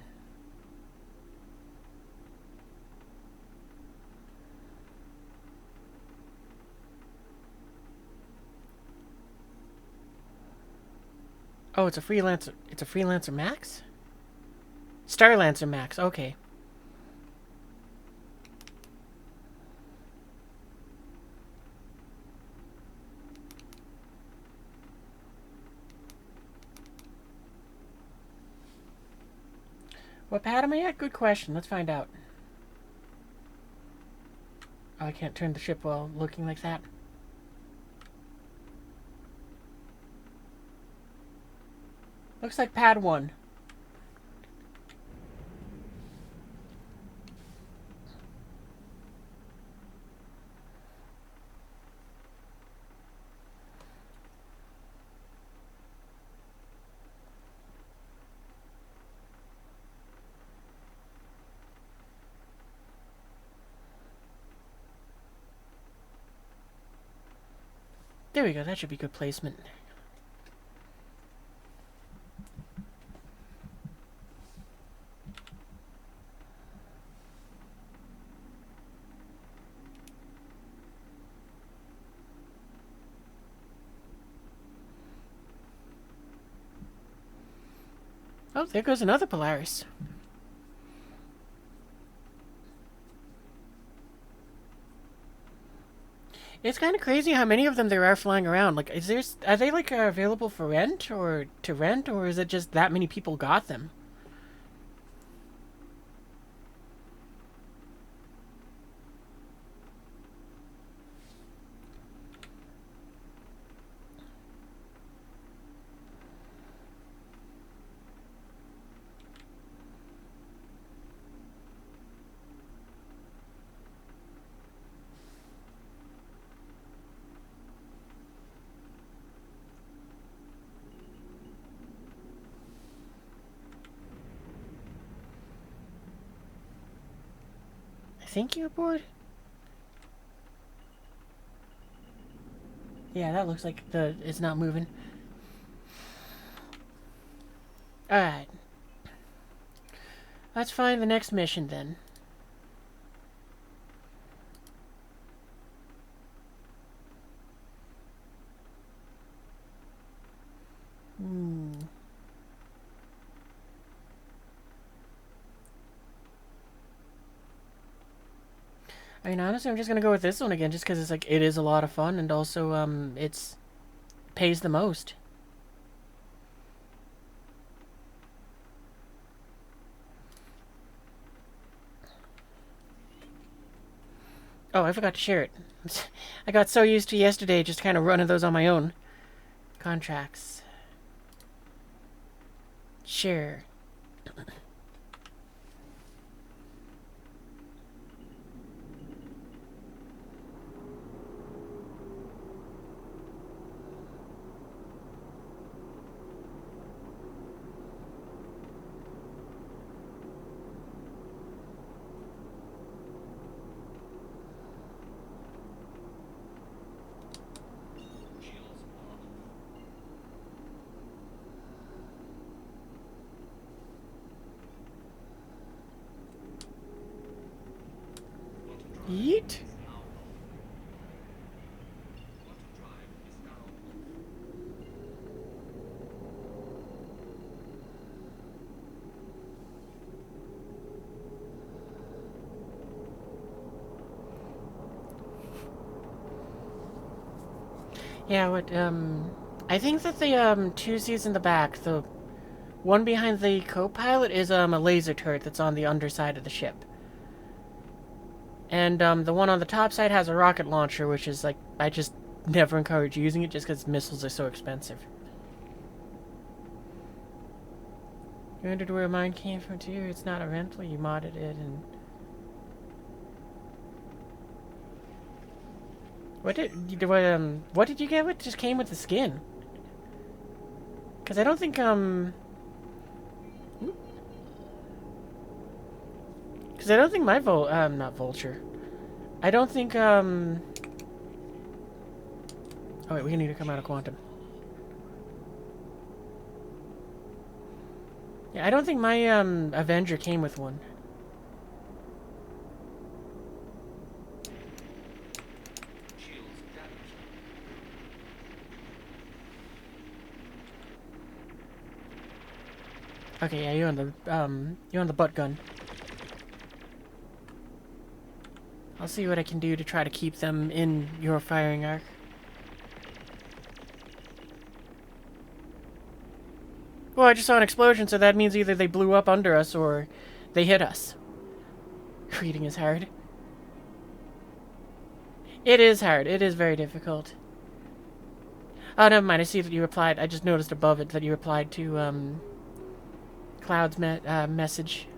Oh, it's a Freelancer. It's a Freelancer Max? Starlancer Max, okay. What pad am I at? Good question. Let's find out. Oh, I can't turn the ship while looking like that. Looks like pad 1. There we go, that should be good placement. Oh, there goes another Polaris. It's kind of crazy how many of them there are flying around. Like, are they like available for rent or to rent, or is it just that many people got them? I think you're aboard. Yeah, that looks like it's not moving. Alright. Let's find the next mission then. I mean, honestly, I'm just gonna go with this one again, just because it's like it is a lot of fun, and also it's pays the most. Oh, I forgot to share it. I got so used to yesterday just kind of running those on my own. Contracts. Share. Yeet. Yeah, I think that the, two seats in the back, the one behind the co-pilot is, a laser turret that's on the underside of the ship. And, the one on the top side has a rocket launcher, which is, like, I just never encourage using it just because missiles are so expensive. You wondered where mine came from, too? It's not a rental, you modded it, and... What did you get? What just came with the skin? Because I don't think, Because I don't think my not Vulture. I don't think, Oh wait, we need to come out of Quantum. Yeah, I don't think my, Avenger came with one. Okay, yeah, you're on the butt gun. I'll see what I can do to try to keep them in your firing arc. Well, I just saw an explosion, so that means either they blew up under us or they hit us. Reading is hard. It is hard. It is very difficult. Oh, never mind. I see that you replied. I just noticed above it that you replied to Cloud's message.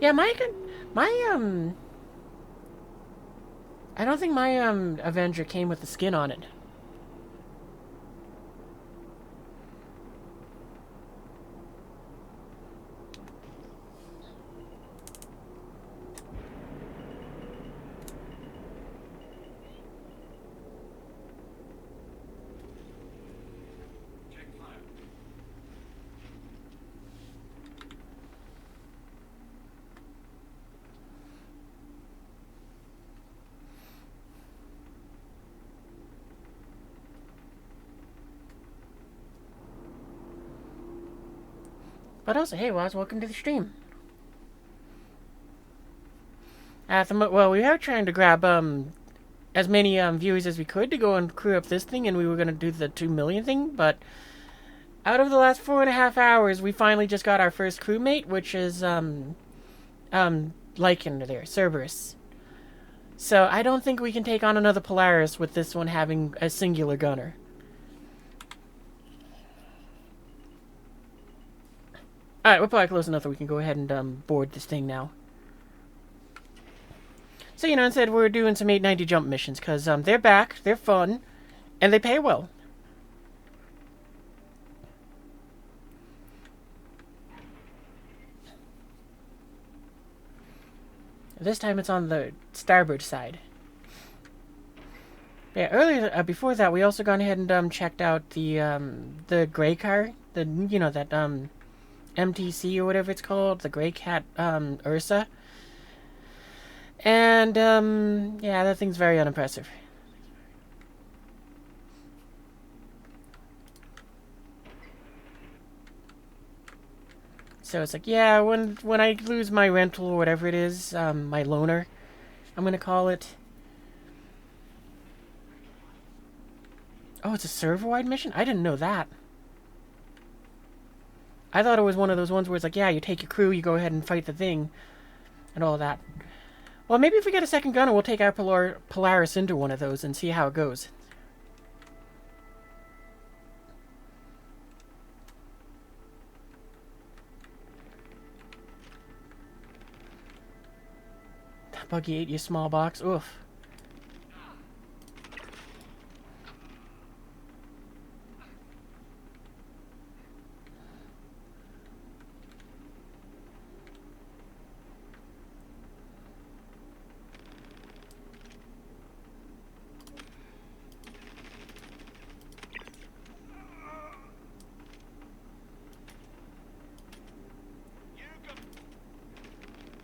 Yeah, I don't think my Avenger came with the skin on it. Check fire. But also, hey, Waz, welcome to the stream. Well, we are trying to grab as many viewers as we could to go and crew up this thing, and we were gonna do the 2 million thing. But out of the last 4.5 hours, we finally just got our first crewmate, which is Lycan there, Cerberus. So I don't think we can take on another Polaris with this one having a singular gunner. Alright, we're probably close enough that we can go ahead and board this thing now. So, you know, instead we're doing some 890 jump missions, because they're back, they're fun, and they pay well. This time it's on the starboard side. Yeah, earlier, before that, we also gone ahead and checked out the gray car, you know, that MTC or whatever it's called, the Gray Cat Ursa. And yeah, that thing's very unimpressive. So it's like, yeah, when I lose my rental or whatever it is, my loaner, I'm gonna call it. Oh, it's a server-wide mission? I didn't know that. I thought it was one of those ones where it's like, yeah, you take your crew, you go ahead and fight the thing, and all that. Well, maybe if we get a second gunner, we'll take our Polaris into one of those and see how it goes. Buggy ate your small box. Oof.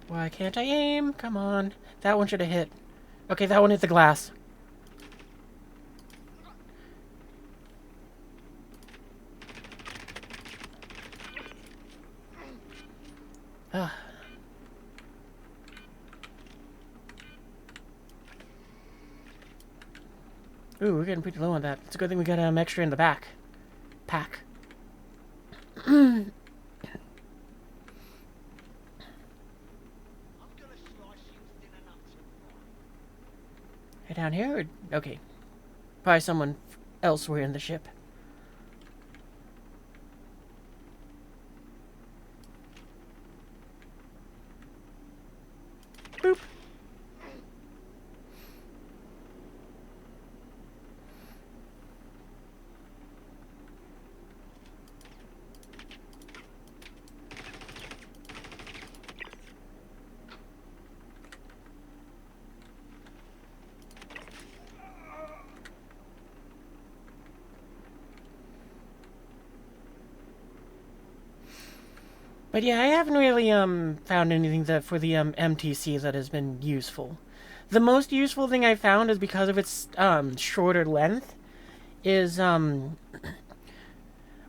Why can't I aim? Come on. That one should have hit. Okay, that one hit the glass. Ah. Ooh, we're getting pretty low on that. It's a good thing we got extra in the back. Pack. Hey, down here? Or, okay. Probably someone elsewhere in the ship. Boop. But yeah, I haven't really found anything that for the MTC that has been useful. The most useful thing I found is because of its shorter length is well,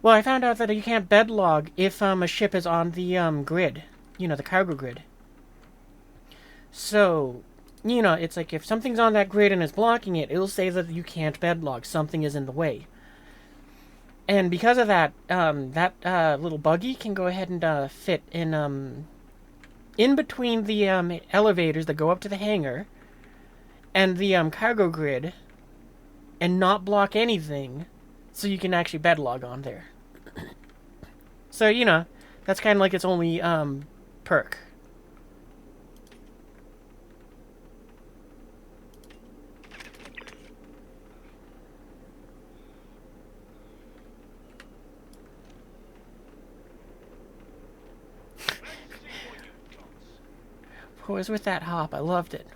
I found out that you can't bed log if a ship is on the grid, you know, the cargo grid. So, you know, it's like if something's on that grid and is blocking it, it'll say that you can't bed log, something is in the way. And because of that, that little buggy can go ahead and fit in between the elevators that go up to the hangar and the cargo grid and not block anything, so you can actually bed log on there. So, you know, that's kind of like its only perk. What was with that hop? I loved it.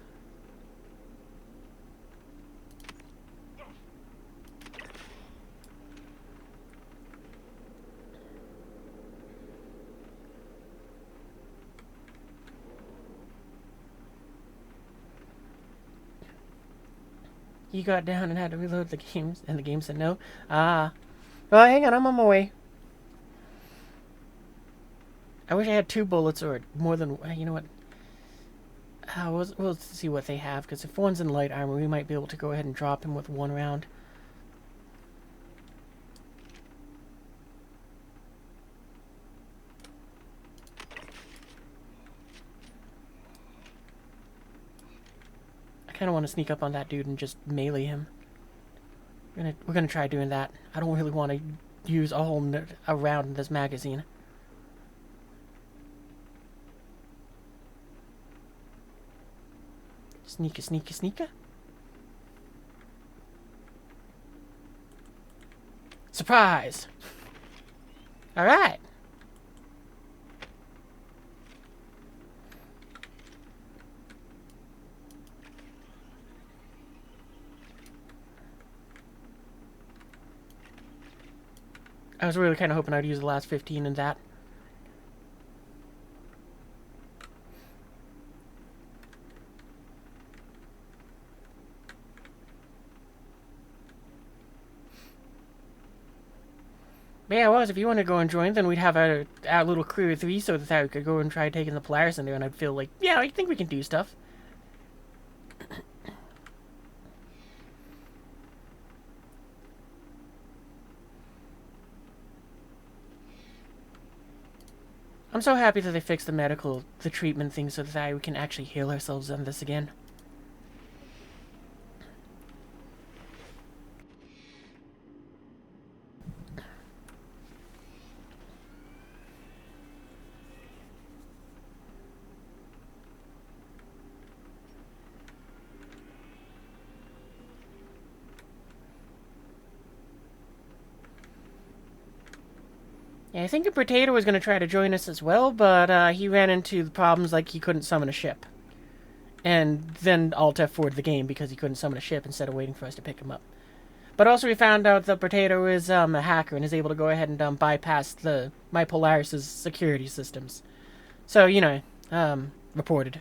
You got down and had to reload the games, and the game said no. Ah. Well, hang on, I'm on my way. I wish I had 2 bullets or more than... You know what? We'll see what they have, because if one's in light armor, we might be able to go ahead and drop him with 1 round. I kind of want to sneak up on that dude and just melee him. We're gonna try doing that. I don't really want to use a round in this magazine. Sneaker, sneaker, sneaker. Surprise! Alright. I was really kind of hoping I'd use the last 15 in that. But yeah, if you want to go and join, then we'd have our little crew of 3 so that we could go and try taking the Polaris in there, and I'd feel like, yeah, I think we can do stuff. I'm so happy that they fixed the treatment thing so that we can actually heal ourselves on this again. Yeah, I think a potato was going to try to join us as well, but he ran into problems like he couldn't summon a ship. And then Alt F4'd the game because he couldn't summon a ship instead of waiting for us to pick him up. But also we found out the potato is a hacker and is able to go ahead and bypass my Polaris' security systems. So, you know, reported.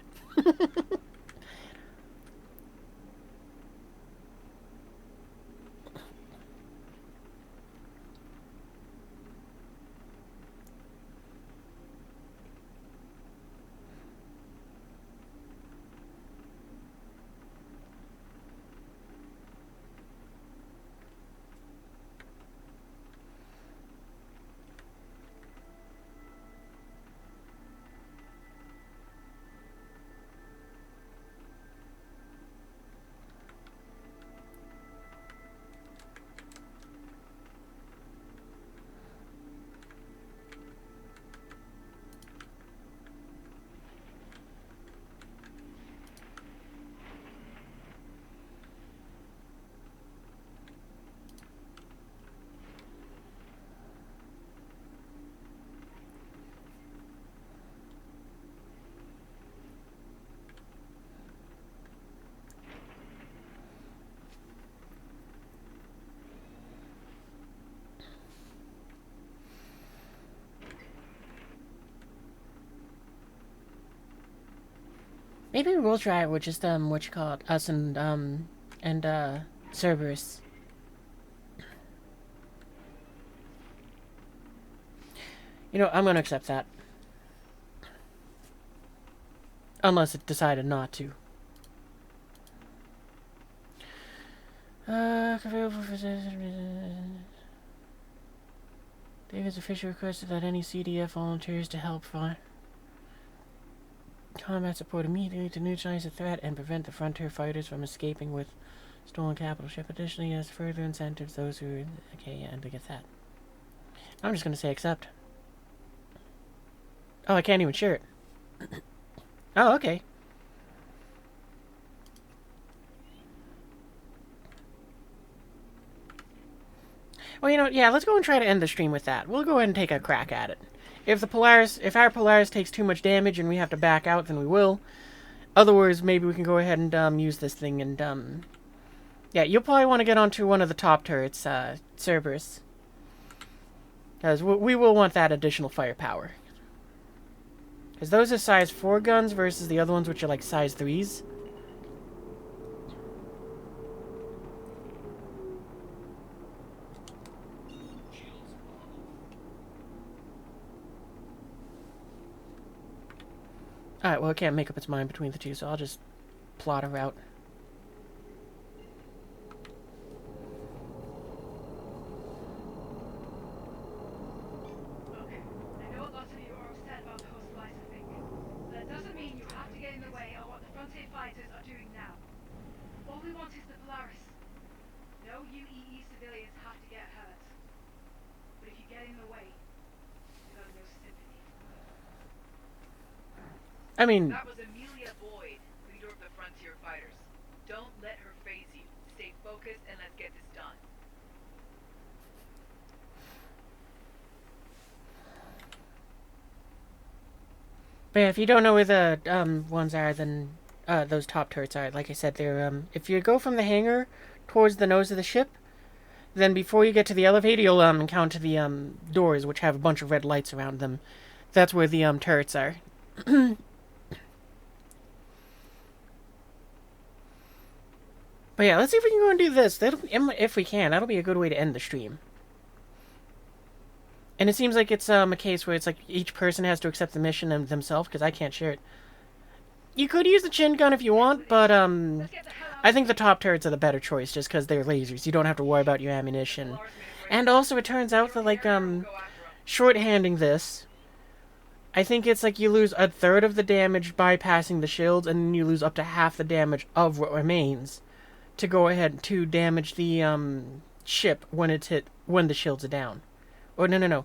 Maybe we will try it with just, what you call it, us and Cerberus. You know, I'm gonna accept that. Unless it decided not to. David's official requested that any CDF volunteers to help find... Combat support immediately to neutralize the threat and prevent the frontier fighters from escaping with stolen capital ship. Additionally, as further incentives those who... Okay, yeah, and to get that. I'm just gonna say accept. Oh, I can't even share it. Oh, okay. Well, you know, yeah, let's go and try to end the stream with that. We'll go ahead and take a crack at it. If our Polaris takes too much damage and we have to back out, then we will. Otherwise, maybe we can go ahead and use this thing and yeah, you'll probably want to get onto one of the top turrets, Cerberus, because we will want that additional firepower. Because those are size 4 guns versus the other ones, which are like size 3s. Alright, well, it can't make up its mind between the two, so I'll just plot a route. Look, I know lots of you are upset about the whole splicer thing, but that doesn't mean you have to get in the way of what the frontier fighters are doing now. All we want is the Polaris. No UEE civilians have to get hurt. But if you get in the way, you'll have no sympathy. I mean... That was Amelia Boyd, leader of the frontier fighters. Don't let her phase you. Stay focused and let's get this done. But yeah, if you don't know where the ones are, then those top turrets are. Like I said, they're if you go from the hangar towards the nose of the ship, then before you get to the elevator, you'll encounter the doors, which have a bunch of red lights around them. That's where the turrets are. But yeah, let's see if we can go and do this. If we can, that'll be a good way to end the stream. And it seems like it's a case where it's like each person has to accept the mission themselves, because I can't share it. You could use the chin gun if you want, but I think the top turrets are the better choice, just because they're lasers. You don't have to worry about your ammunition. And also, it turns out that like shorthanding this, I think it's like you lose a third of the damage bypassing the shields, and then you lose up to half the damage of what remains to go ahead to damage the ship when the shields are down. Or no.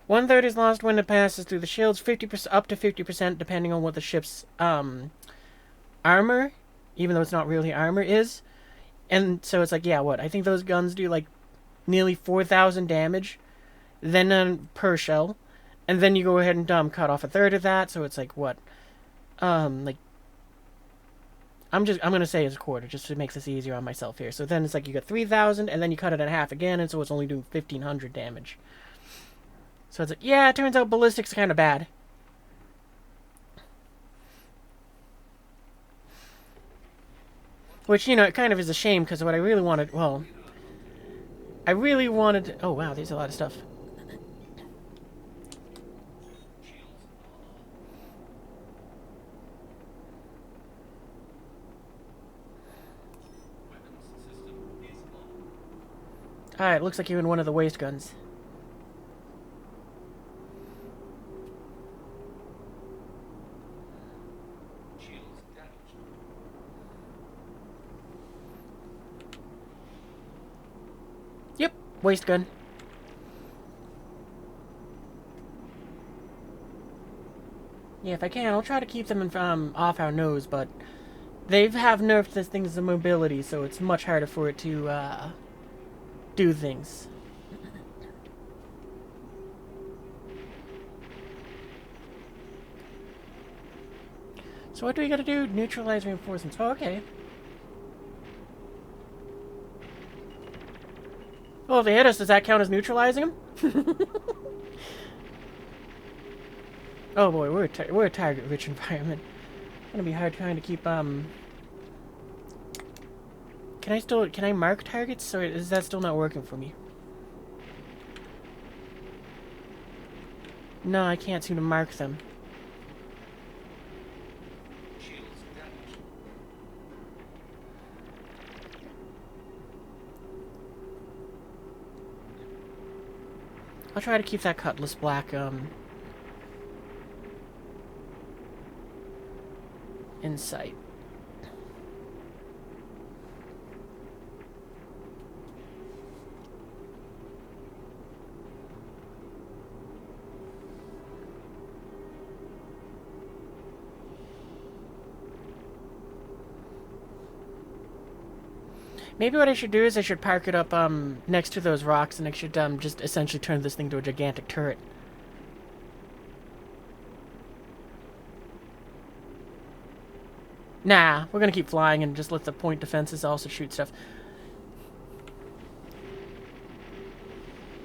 1/3 is lost when it passes through the shields. 50% up to 50% depending on what the ship's armor, even though it's not really armor, is. And so it's like, yeah, what? I think those guns do like nearly 4,000 damage, then per shell, and then you go ahead and cut off a third of that. So it's like what? Like I'm gonna say it's a quarter just to make this easier on myself here. So then it's like you got 3,000, and then you cut it in half again, and so it's only doing 1,500 damage. So it's like, yeah, it turns out ballistics kind of bad. Which, you know, it kind of is a shame, because what I really wanted, well, I really wanted, oh wow, there's a lot of stuff. Alright, looks like you're in one of the waste guns. Yep, waste gun. Yeah, if I can, I'll try to keep them off our nose, but they have nerfed this thing's mobility, so it's much harder for it to do things. So what do we gotta do? Neutralize reinforcements. Oh, okay. Well, if they hit us, does that count as neutralizing them? Oh boy, we're a target-rich environment. It's gonna be hard trying to keep Can I mark targets, or is that still not working for me? No, I can't seem to mark them. I'll try to keep that cutlass black, in sight. Maybe what I should do is I should park it up next to those rocks, and I should just essentially turn this thing to a gigantic turret. Nah, we're gonna keep flying and just let the point defenses also shoot stuff.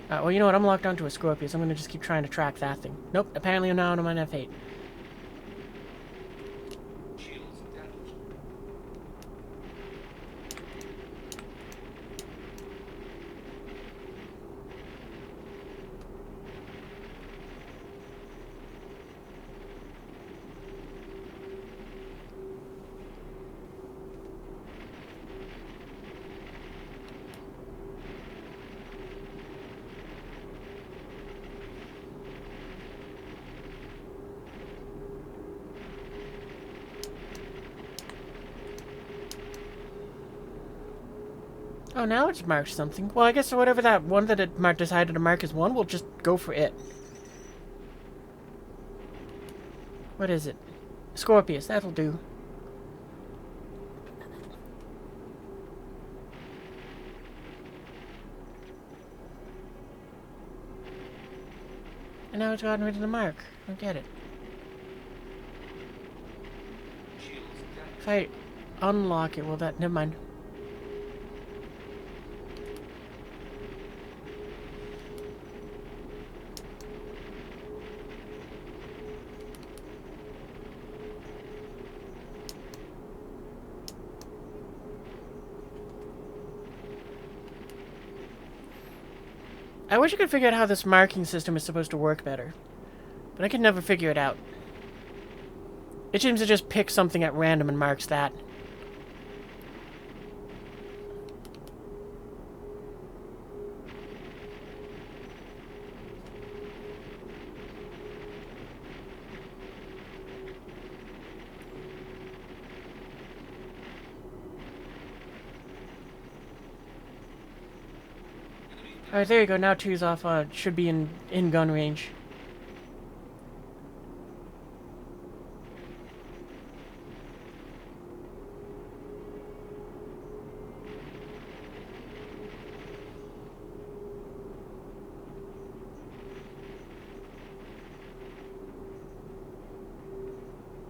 Well, you know what? I'm locked onto a Scorpius. I'm gonna just keep trying to track that thing. Nope, apparently I'm now on an F8. Shields damaged. Oh, now it's marked something. Well, I guess whatever that one that it decided to mark as 1, we'll just go for it. What is it? Scorpius, that'll do. And now it's gotten rid of the mark. I don't get it. Shields damaged. If I unlock it, well, that... Never mind. I wish I could figure out how this marking system is supposed to work better. But I can never figure it out. It seems to just pick something at random and marks that. Alright, there you go. Now 2's off. Should be in gun range.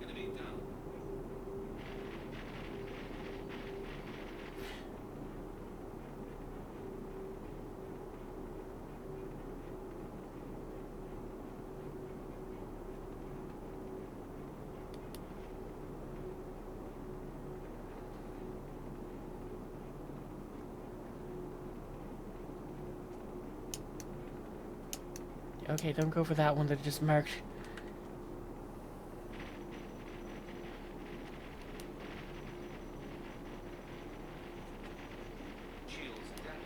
Enemy down. Okay, don't go for that one that just marked. Shields damaged.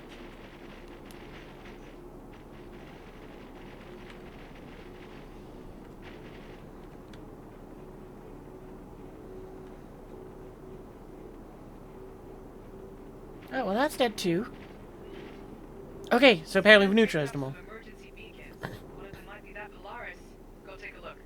Oh, well, that's dead too. Okay, so apparently we've neutralized them all. Some emergency beacons. One of them might be that Polaris. Go take a look.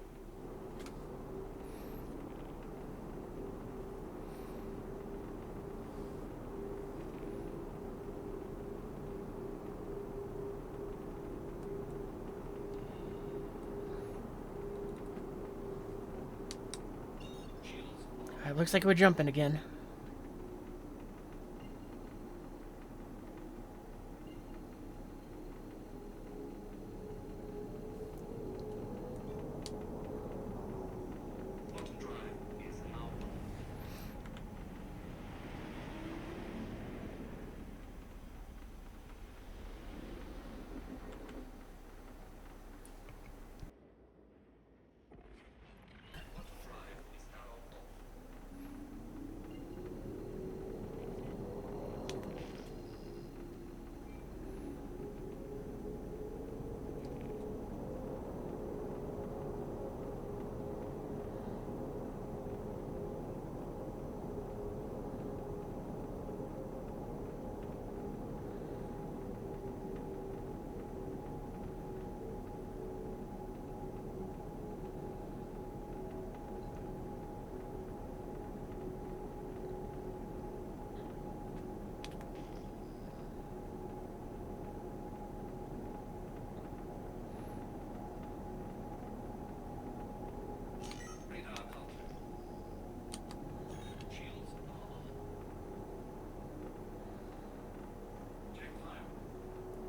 Shields. Alright, looks like we're jumping again. Quantum drive is out. Quantum drive is now off.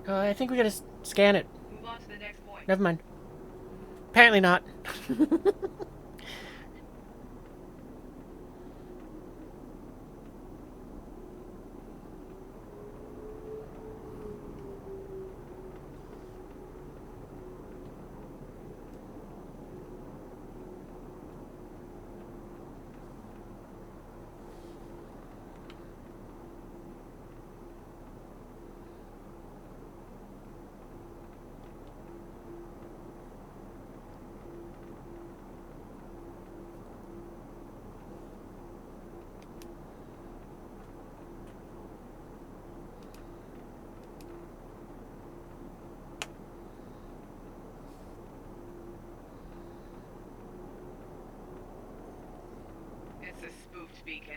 I think we gotta scan it. Move on to the next point. Never mind. Apparently not. It's a spoofed beacon.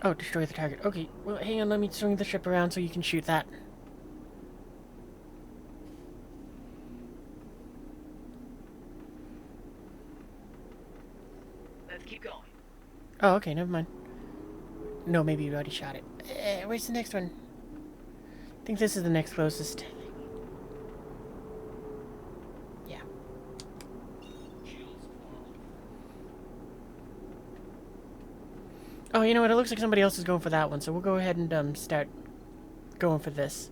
Oh, destroy the target. Okay, well, hang on, let me swing the ship around so you can shoot that. Let's keep going. Oh, okay, never mind. No, maybe you already shot it. Where's the next one? I think this is the next closest. Yeah. Shields off. Oh, you know what? It looks like somebody else is going for that one, so we'll go ahead and start going for this.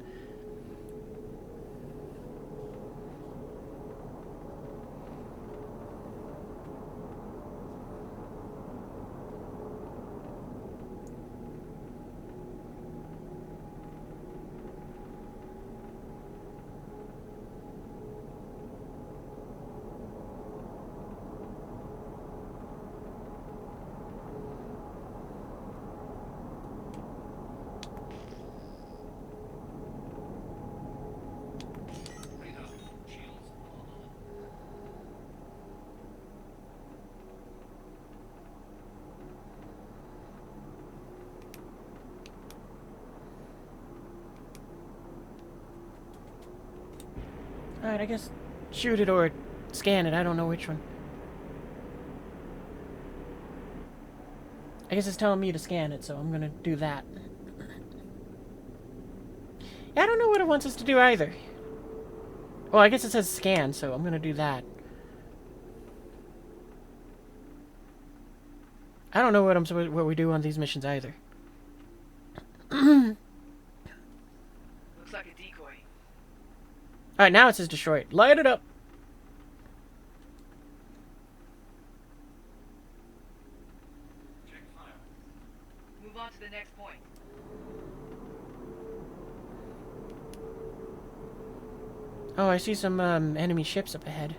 Radar. Shields on. Alright, I guess shoot it or scan it. I don't know which one. I guess it's telling me to scan it, so I'm gonna do that. Yeah, I don't know what it wants us to do either. Well, I guess it says scan, so I'm gonna do that. I don't know what we do on these missions either. Looks like a decoy. Alright, now it says destroy it. Light it up! Check fire. Move on to the next point. Oh, I see some enemy ships up ahead.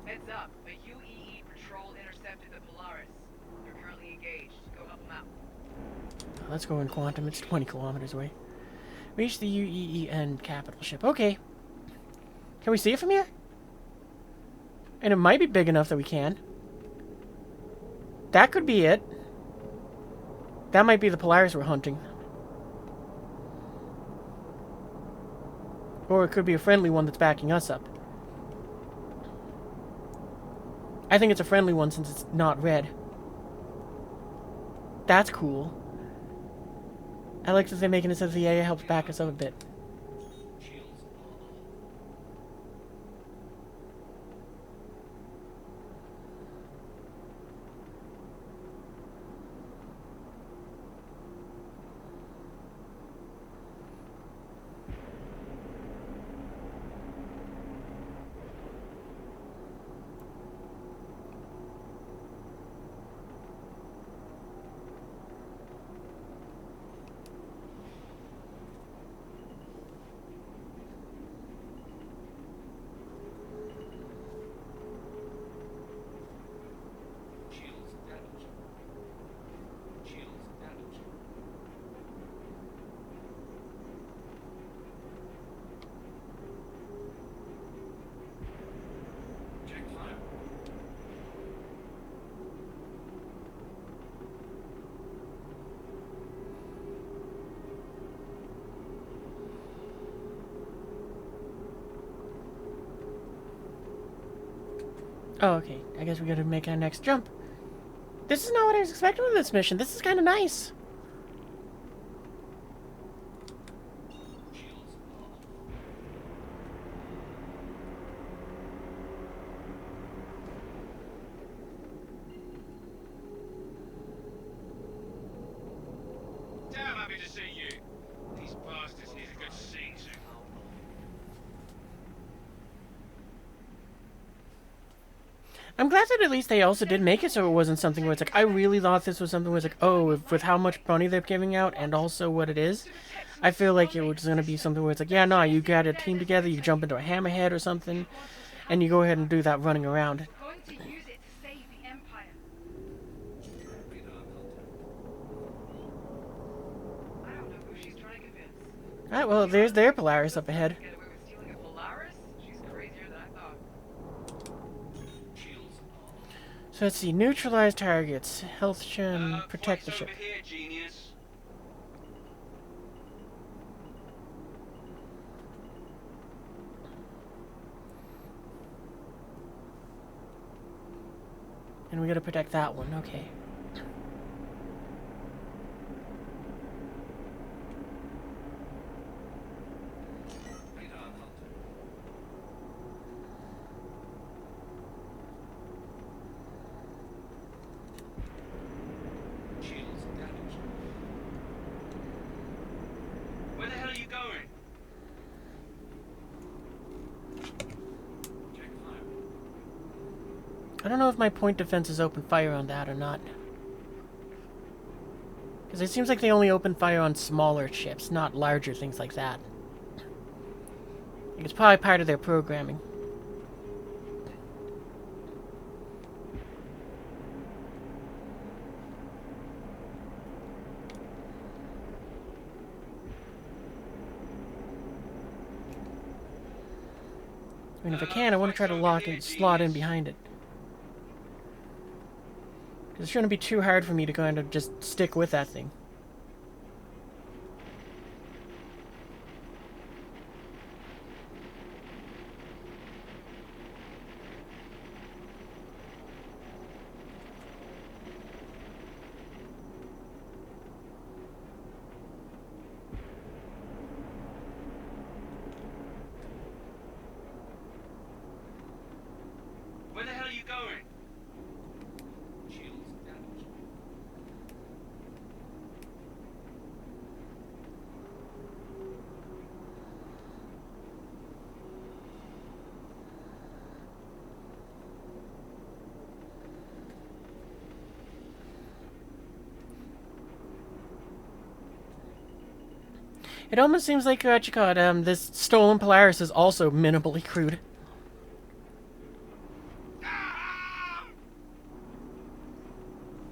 Heads up. A UEE patrol intercepted the Polaris. They're currently engaged. Go help them out. Let's go in quantum. It's 20 kilometers away. Reach the UEEN capital ship. Okay. Can we see it from here? And it might be big enough that we can. That could be it. That might be the Polaris we're hunting. Or it could be a friendly one that's backing us up. I think it's a friendly one since it's not red. That's cool. I like that they're making it so the AI helps back us up a bit. Shields on. Shields damaged. Shields damaged. Check fire. Oh, okay. I guess we gotta make our next jump. This is not what I was expecting with this mission. This is kind of nice. Shields off. Damn happy to see you. These bastards need a good seeing to. I'm glad that at least they also did make it so it wasn't something where it's like, I really thought this was something where it's like, oh, with how much money they're giving out and also what it is, I feel like it was going to be something where it's like, yeah, no, you got a team together, you jump into a hammerhead or something, and you go ahead and do that running around. We're going to use it to save the Empire. Radar contact. I don't know who she's trying to convince. Alright, well, there's their Polaris up ahead. Get away with stealing a Polaris? She's crazier than I thought. Shields off. So let's see, neutralize targets, health gen, protect the Flights ship. over here, genius. And we gotta protect that one, okay. Radar contact. Shields damaged. Where the hell are you going? Check fire. I don't know if my point defenses open fire on that or not. Because it seems like they only open fire on smaller ships, not larger things like that. It's probably part of their programming. I mean, if I can, I want to try to lock and slot in behind it. Because it shouldn't be too hard for me to kind of just stick with that thing. Where the hell are you going? Shields damaged. It almost seems like, what you call it, this stolen Polaris is also minimally crude.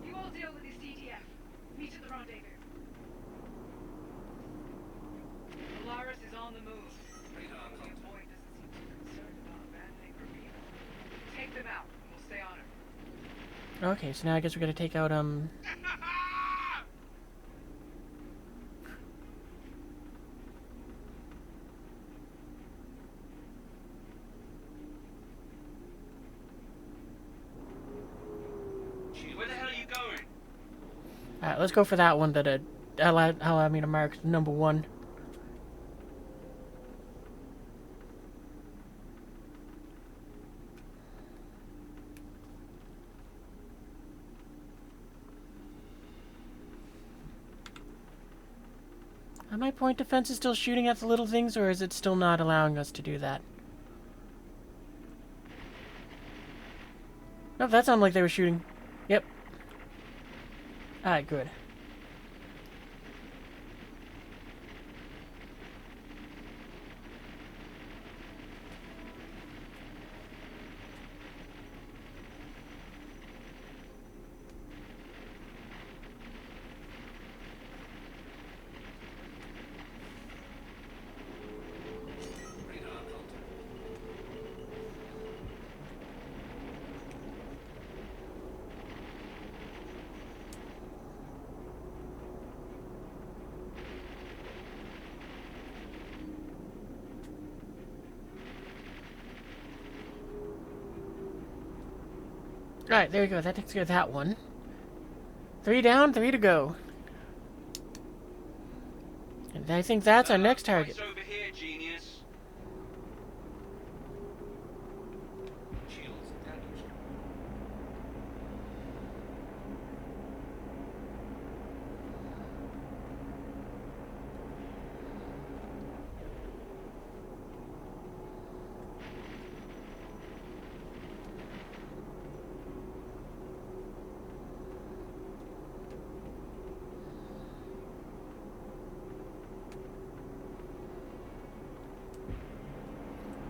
You all deal with the CDF. Meet at the rendezvous. Polaris is on the move. Radar Your contact. boy doesn't seem too concerned about abandoning her people. Take them out, and we'll stay on her. Okay, so now I guess we gotta take out, Where the hell are you going? Alright, let's go for that one that allowed me to mark number 1. Are my point defenses still shooting at the little things, or is it still not allowing us to do that? No, that sounded like they were shooting. Yep. Alright, good. Radar contact. Alright, there you go. That takes care of that one. 3 down, 3 to go. And I think that's our next target. Fight's over here, genius. Shields damaged.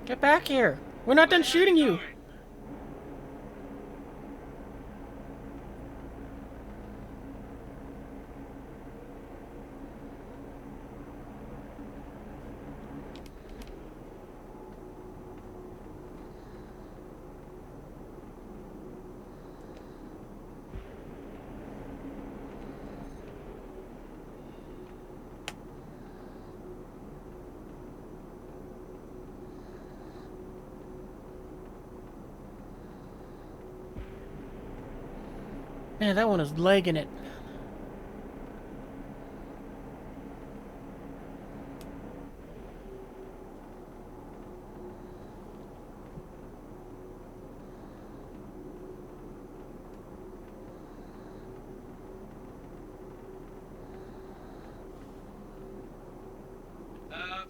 Get back here. We're not done shooting you. Man, that one is legging it.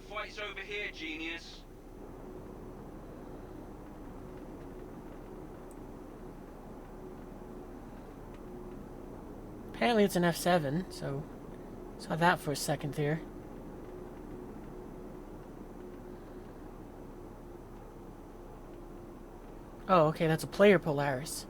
Fight's over here, genius. Apparently it's an F7, so saw that for a second there. Oh, okay, that's a player Polaris.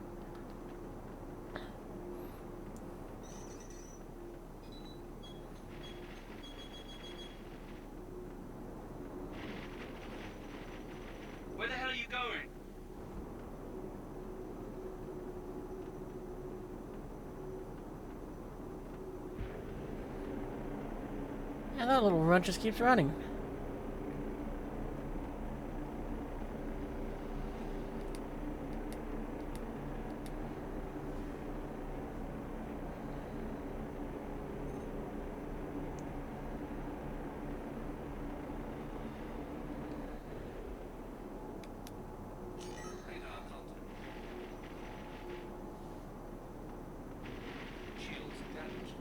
Where the hell are you going? Yeah, that little runt just keeps running. Radar contact. Shields damaged.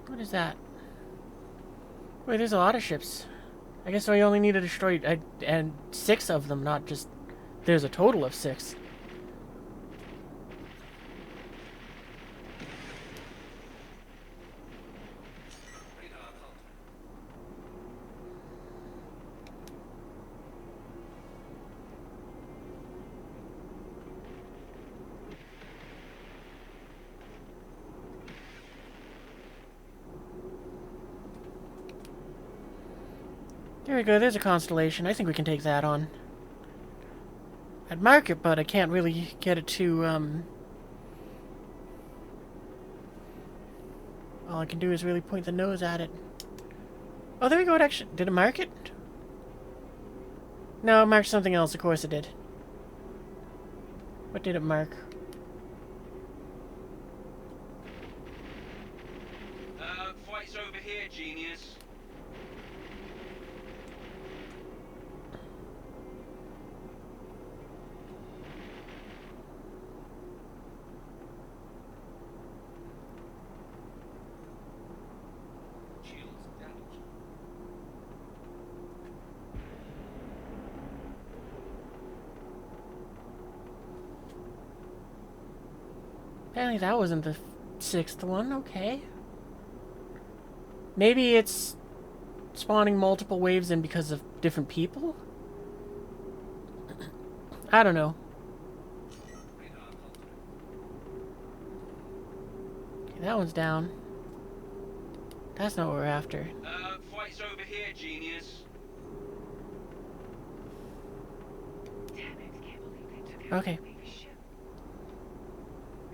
What is that? Wait, there's a lot of ships. I guess we only need to destroy and 6 of them, not just... There's a total of 6. Radar contact. There we go, there's a constellation. I think we can take that on. I'd mark it, but I can't really get it to, all I can do is really point the nose at it. Oh, there we go, it actually... Did it mark it? No, it marked something else, of course it did. What did it mark? Fight's over here, genius. Shields damaged. Apparently that wasn't the 6th one, okay. Maybe it's spawning multiple waves in because of different people? I don't know. Radar contact. Okay, that one's down. That's not what we're after. Fight's over here, genius. Damn it, can't believe they took Okay. out the Navy ship.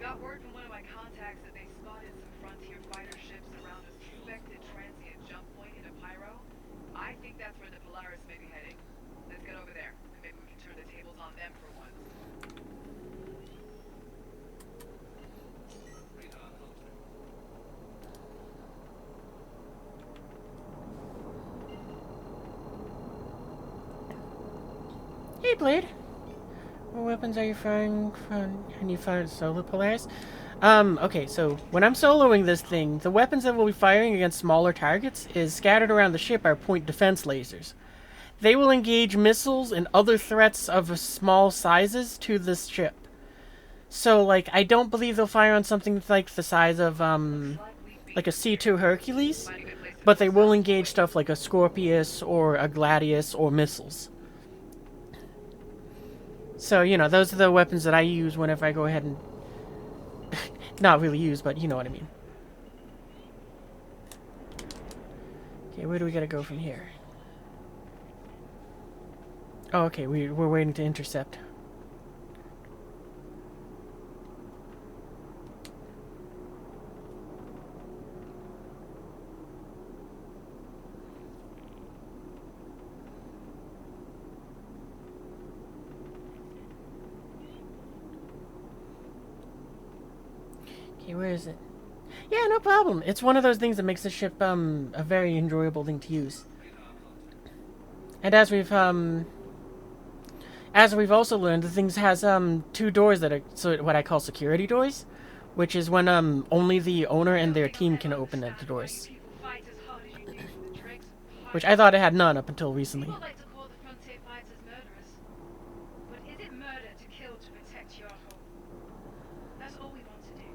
Got word from one of my contacts that they spotted some frontier fighter ships around a suspected transient jump point in a pyro. I think that's where the Polaris may be heading. Hey, Blade. What weapons are you firing from? Can you fire solo Polaris? Okay, so when I'm soloing this thing, the weapons that we'll be firing against smaller targets is scattered around the ship are point defense lasers. They will engage missiles and other threats of small sizes to this ship. So, like, I don't believe they'll fire on something like the size of, like a C2 Hercules, but they will engage stuff like a Scorpius or a Gladius or missiles. So, you know, those are the weapons that I use whenever I go ahead and... not really use, but you know what I mean. Okay, where do we gotta go from here? Oh, okay, we're waiting to intercept. Okay, where is it? Yeah, no problem. It's one of those things that makes the ship a very enjoyable thing to use. And as we've also learned, the thing has two doors that are what I call security doors, which is when only the owner and their team can open the doors. Which I thought it had none up until recently. People like to call the frontier fighters murderers. But is it murder to kill to protect your home? That's all we want to do.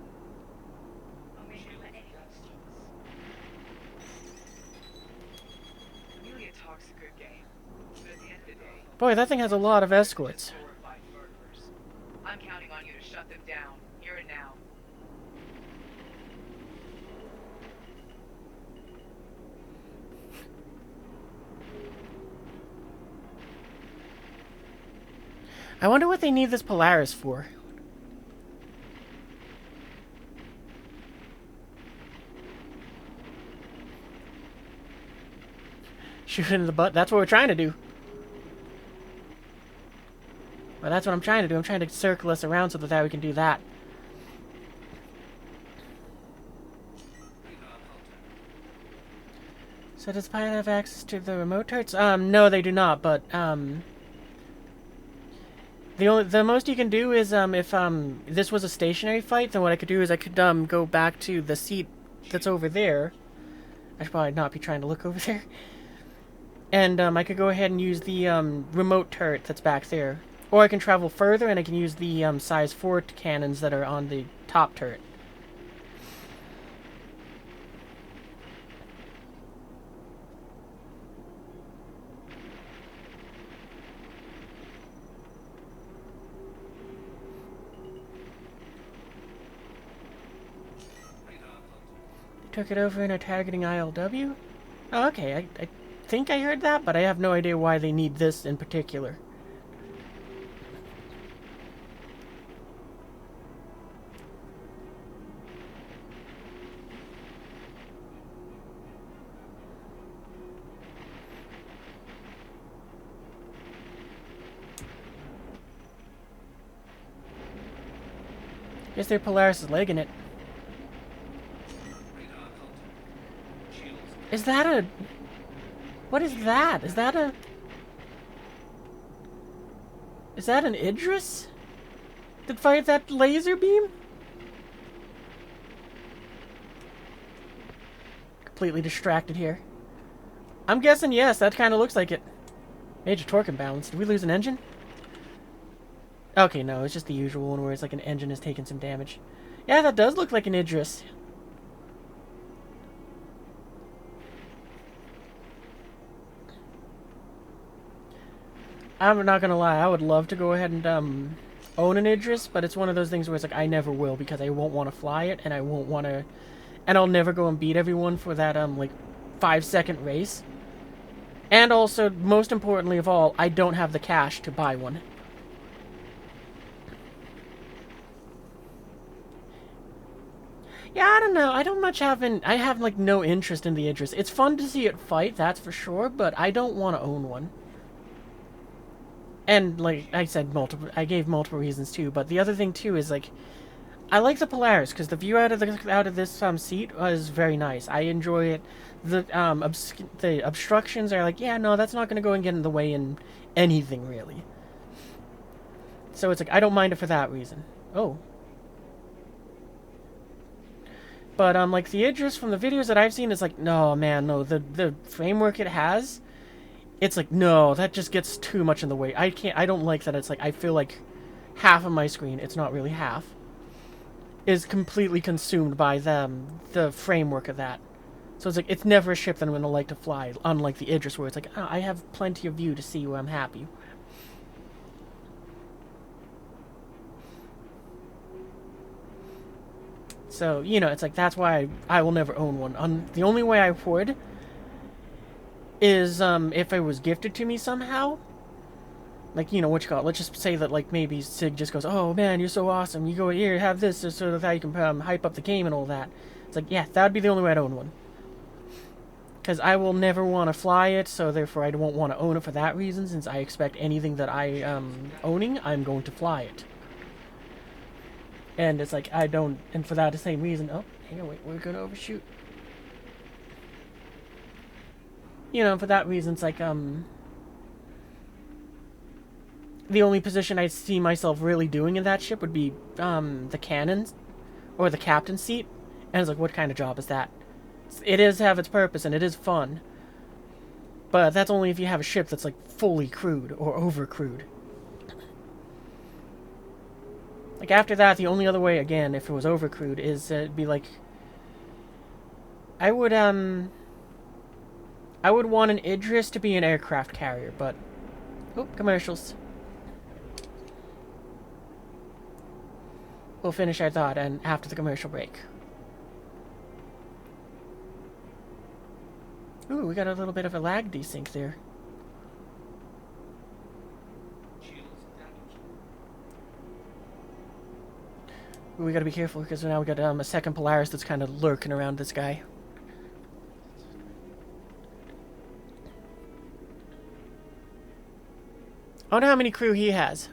Or maybe let anyone stop us. Amelia talks a good game, but at the end of the day, Boy, that thing has a lot of escorts. 4 or 5 murderers. I'm counting on you to shut them down, here and now. I wonder what they need this Polaris for. Shoot it in the butt. That's what we're trying to do. Well, that's what I'm trying to do. I'm trying to circle us around so that we can do that. So does pilot have access to the remote turrets? No, they do not. But the most you can do is if this was a stationary fight, then what I could do is I could go back to the seat that's over there. I should probably not be trying to look over there. And I could go ahead and use the remote turret that's back there. Or I can travel further and I can use the size 4 cannons that are on the top turret. They took it over and are targeting ILW? Oh, okay, I think I heard that, but I have no idea why they need this in particular. Guess their Polaris is legging it. Is that a... What is that? Is that a... Is that an Idris? That fired that laser beam? Completely distracted here. I'm guessing yes, that kind of looks like it. Major torque imbalance. Did we lose an engine? Okay, no, it's just the usual one where it's like an engine is taking some damage. Yeah, that does look like an Idris. I'm not gonna lie, I would love to go ahead and own an Idris, but it's one of those things where it's like I never will because I won't want to fly it and I won't want to, and I'll never go and beat everyone for that like 5-second race. And also, most importantly of all, I don't have the cash to buy one. Yeah, I don't know. I don't much have I have like no interest in the Idris. It's fun to see it fight, that's for sure, but I don't want to own one. And like I said, I gave multiple reasons too. But the other thing too is like, I like the Polaris because the view out of this seat is very nice. I enjoy it. The obstructions are like, yeah, no, that's not going to go and get in the way in anything really. So it's like, I don't mind it for that reason. Oh. But, like, the Idris from the videos that I've seen is like, no, man, no, the framework it has, it's like, no, that just gets too much in the way. I don't like that. It's like, I feel like half of my screen, it's not really half, is completely consumed by the framework of that. So it's like, it's never a ship that I'm going to like to fly, unlike the Idris, where it's like, oh, I have plenty of view to see where I'm happy. So, you know, it's like, that's why I will never own one. The only way I would is, if it was gifted to me somehow. Like, you know, what you call it? Let's just say that, like, maybe Sig just goes, oh, man, you're so awesome. You go here, have this, so that you can hype up the game and all that. It's like, yeah, that would be the only way I'd own one. Because I will never want to fly it, so therefore I won't want to own it for that reason, since I expect anything that I am owning, I'm going to fly it. And it's like, I don't, and for that same reason, oh, hang on, wait, we're going to overshoot. You know, for that reason, it's like, the only position I see myself really doing in that ship would be, the cannon, or the captain's seat. And it's like, what kind of job is that? It is have its purpose, and it is fun. But that's only if you have a ship that's, like, fully crewed, or over-crewed. Like, after that, the only other way, again, if it was overcrewed, is it'd be like... I would want an Idris to be an aircraft carrier, but... Oh, commercials. We'll finish our thought and after the commercial break. Ooh, we got a little bit of a lag desync there. We gotta be careful because now we got a second Polaris that's kind of lurking around this guy. I wonder how many crew he has.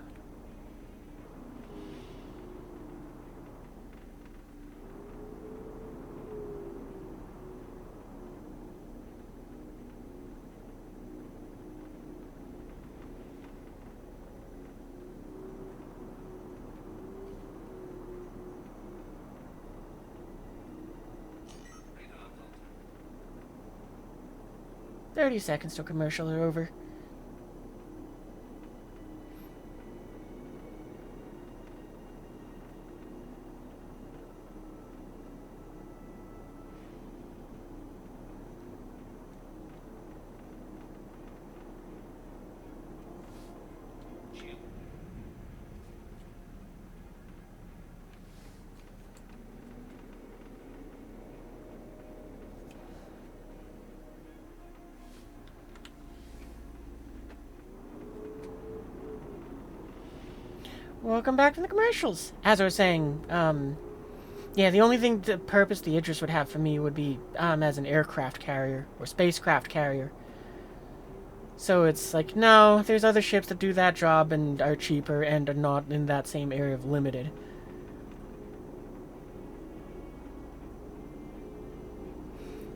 Radar contact. 30 seconds till commercial are over. Shield. Welcome back to the commercials. As I was saying, yeah, the only thing, the purpose the Idris would have for me would be, as an aircraft carrier, or spacecraft carrier. So it's like, no, there's other ships that do that job and are cheaper and are not in that same area of limited.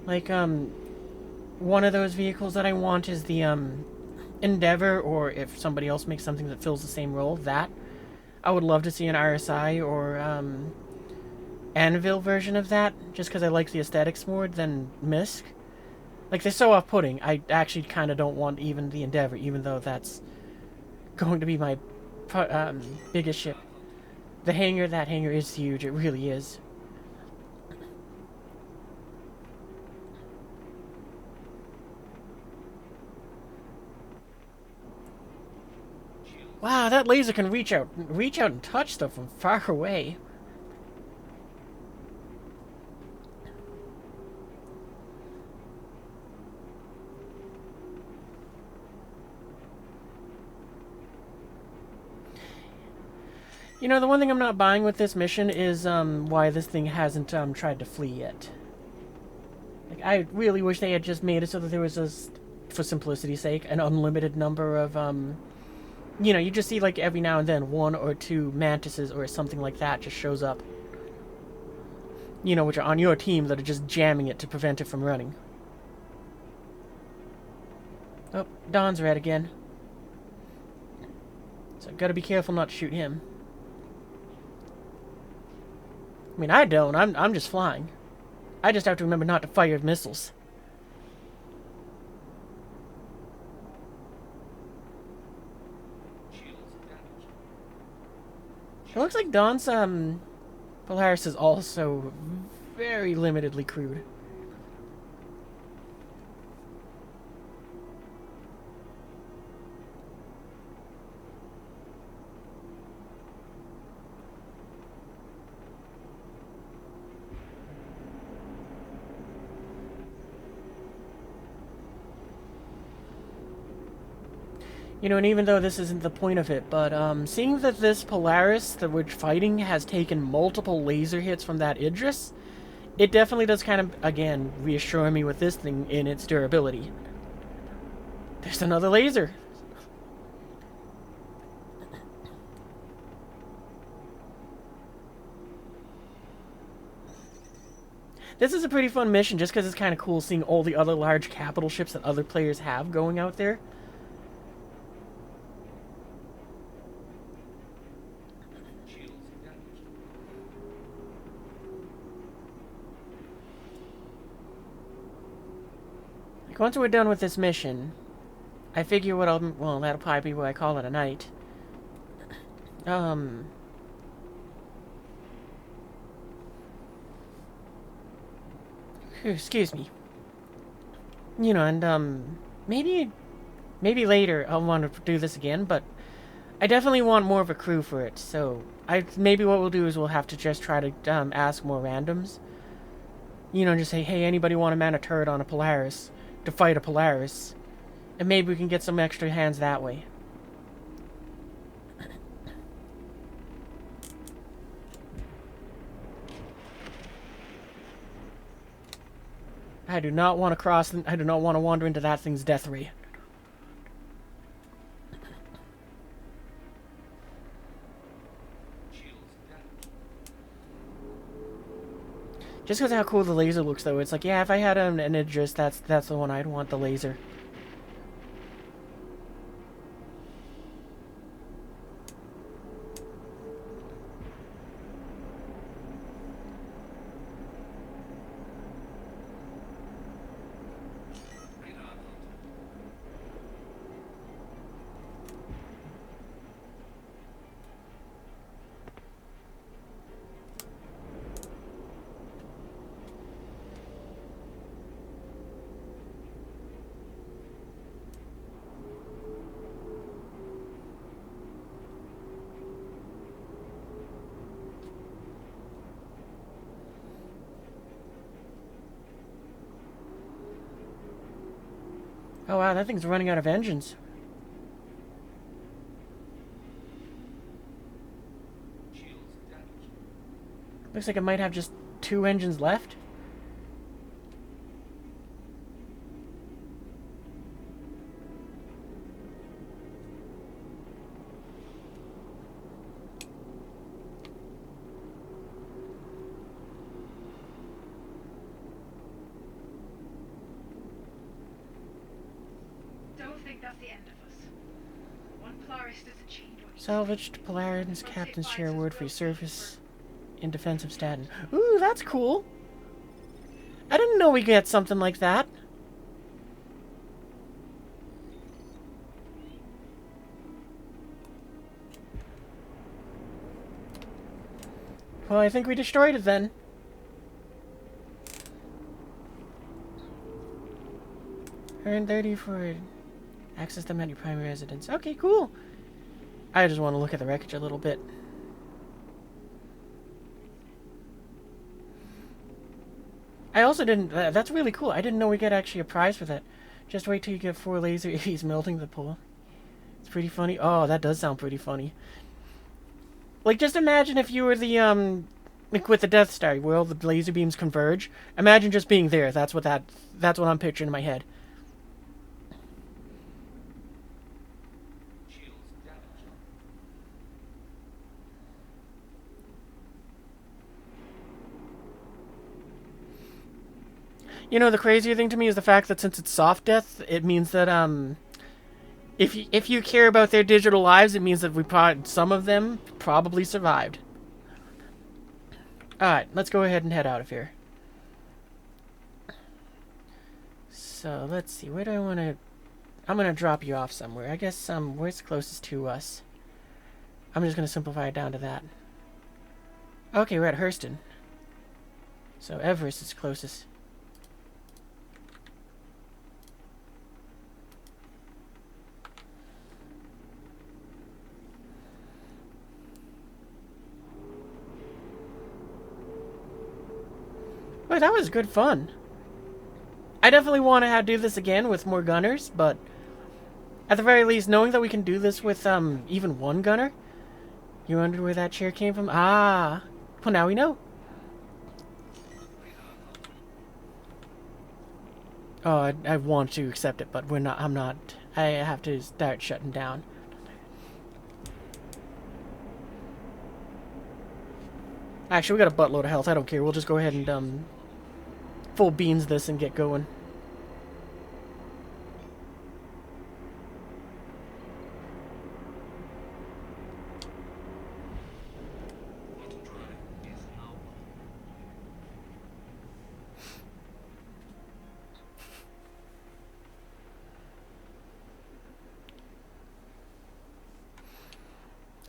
Like, one of those vehicles that I want is the, Endeavor, or if somebody else makes something that fills the same role, that. I would love to see an RSI or, Anvil version of that, just because I like the aesthetics more than Misk. Like, they're so off-putting, I actually kind of don't want even the Endeavor, even though that's going to be my, biggest ship. The hangar, that hangar is huge, it really is. Wow, that laser can reach out and touch stuff from far away. You know, the one thing I'm not buying with this mission is, why this thing hasn't, tried to flee yet. Like, I really wish they had just made it so that there was for simplicity's sake, an unlimited number of, you know, you just see, like, every now and then, 1 or 2 mantises or something like that just shows up. You know, which are on your team that are just jamming it to prevent it from running. Oh, Dawn's red again. So I've got to be careful not to shoot him. I mean, I don't. I'm just flying. I just have to remember not to fire missiles. Shields damaged. It looks like Dawn's Polaris is also very limitedly crewed. You know, and even though this isn't the point of it, but seeing that this Polaris that we're fighting has taken multiple laser hits from that Idris, it definitely does kind of, again, reassure me with this thing in its durability. There's another laser. This is a pretty fun mission just because it's kind of cool seeing all the other large capital ships that other players have going out there. Once we're done with this mission, I figure what I'll... Well, that'll probably be what I call it a night. Excuse me. You know, and, maybe later I'll want to do this again, but I definitely want more of a crew for it, so... Maybe what we'll do is we'll have to just try to, ask more randoms. You know, just say, hey, anybody want to man a turret on a Polaris? To fight a Polaris, and maybe we can get some extra hands that way. I do not want to cross. I do not want to wander into that thing's death ray. Just because of how cool the laser looks, though, it's like, yeah, if I had an Idris, that's the one I'd want, the laser. Oh wow, that thing's running out of engines. Looks like it might have just 2 engines left. That's the end of us. One Polaris doesn't change what you Salvaged Polaris captain's chair award for your service in defensive statin. Ooh, that's cool. I didn't know we get something like that. Well, I think we destroyed it then. Earn 30 for it. Access them at your primary residence. Okay, cool. I just want to look at the wreckage a little bit. I also didn't... that's really cool. I didn't know we get actually a prize for that. Just wait till you get 4 laser if he's melting the pool. It's pretty funny. Oh, that does sound pretty funny. Like, just imagine if you were the, like with the Death Star, where all the laser beams converge. Imagine just being there. That's what I'm picturing in my head. You know, the crazier thing to me is the fact that since it's soft death, it means that, if you care about their digital lives, it means that some of them probably survived. All right, let's go ahead and head out of here. So let's see. Where do I want to? I'm gonna drop you off somewhere. I guess where's closest to us? I'm just gonna simplify it down to that. Okay, we're at Hurston. So Everest is closest. Well, that was good fun. I definitely want to do this again with more gunners, but at the very least, knowing that we can do this with even one gunner. You wondered where that chair came from? Ah, well now we know. Oh, I want to accept it, but we're not. I'm not. I have to start shutting down. Actually, we got a buttload of health. I don't care. We'll just go ahead and full beans this and get going.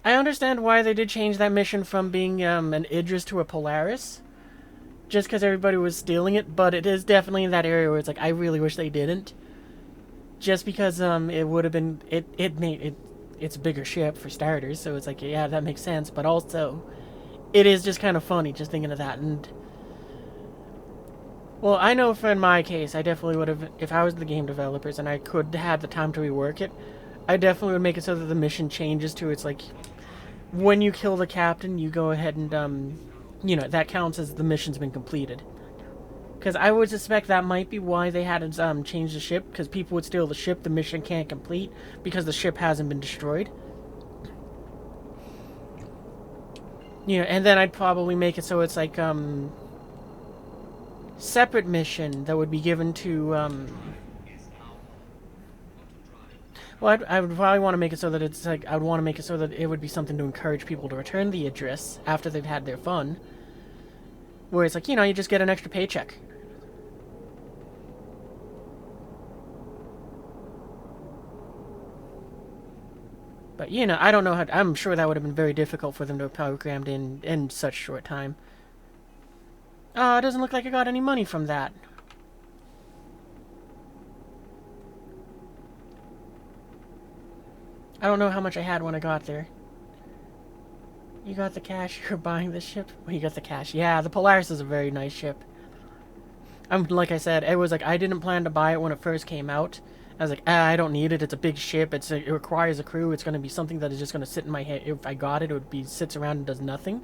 I understand why they did change that mission from being an Idris to a Polaris. Just because everybody was stealing it, but it is definitely in that area where it's like, I really wish they didn't. Just because it would have been, it's a bigger ship for starters, so it's like, yeah, that makes sense, but also, it is just kind of funny just thinking of that, and... Well, I know for in my case, I definitely would have, if I was the game developers and I could have the time to rework it, I definitely would make it so that the mission changes to, it's like, when you kill the captain, you go ahead and, you know, that counts as the mission's been completed. Because I would suspect that might be why they had to change the ship, because people would steal the ship, the mission can't complete, because the ship hasn't been destroyed. You know, and then I'd probably make it so it's like, separate mission that would be given to, well, I would probably want to make it so that it's like, I would want to make it so that it would be something to encourage people to return the Idris after they've had their fun. Where it's like, you know, you just get an extra paycheck. But, you know, I don't know how... I'm sure that would have been very difficult for them to have programmed in such short time. Oh, it doesn't look like I got any money from that. I don't know how much I had when I got there. You got the cash? You're buying this ship? Well, you got the cash. Yeah, the Polaris is a very nice ship. Like I said, it was like, I didn't plan to buy it when it first came out. I was like, I don't need it. It's a big ship. It requires a crew. It's going to be something that is just going to sit in my head. If I got it, it would be sits around and does nothing.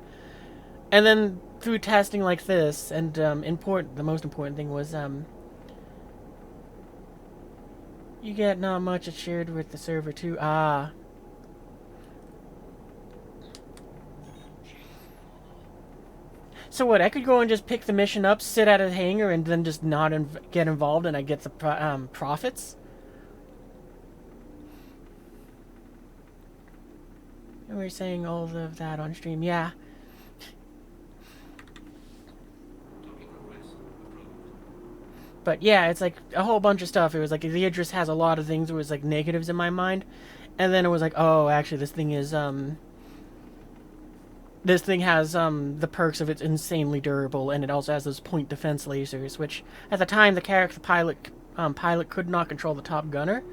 And then through testing like this, and the most important thing was you get not much. It's shared with the server too. Ah. So what? I could go and just pick the mission up, sit at a hangar, and then just not get involved, and I get the profits. And we're saying all of that on stream, yeah. But yeah, it's like a whole bunch of stuff. It was like the Idris has a lot of things. It was like negatives in my mind, and then it was like, oh, actually, this thing is This thing has the perks of it's insanely durable, and it also has those point defense lasers, which at the time the pilot could not control the top gunner,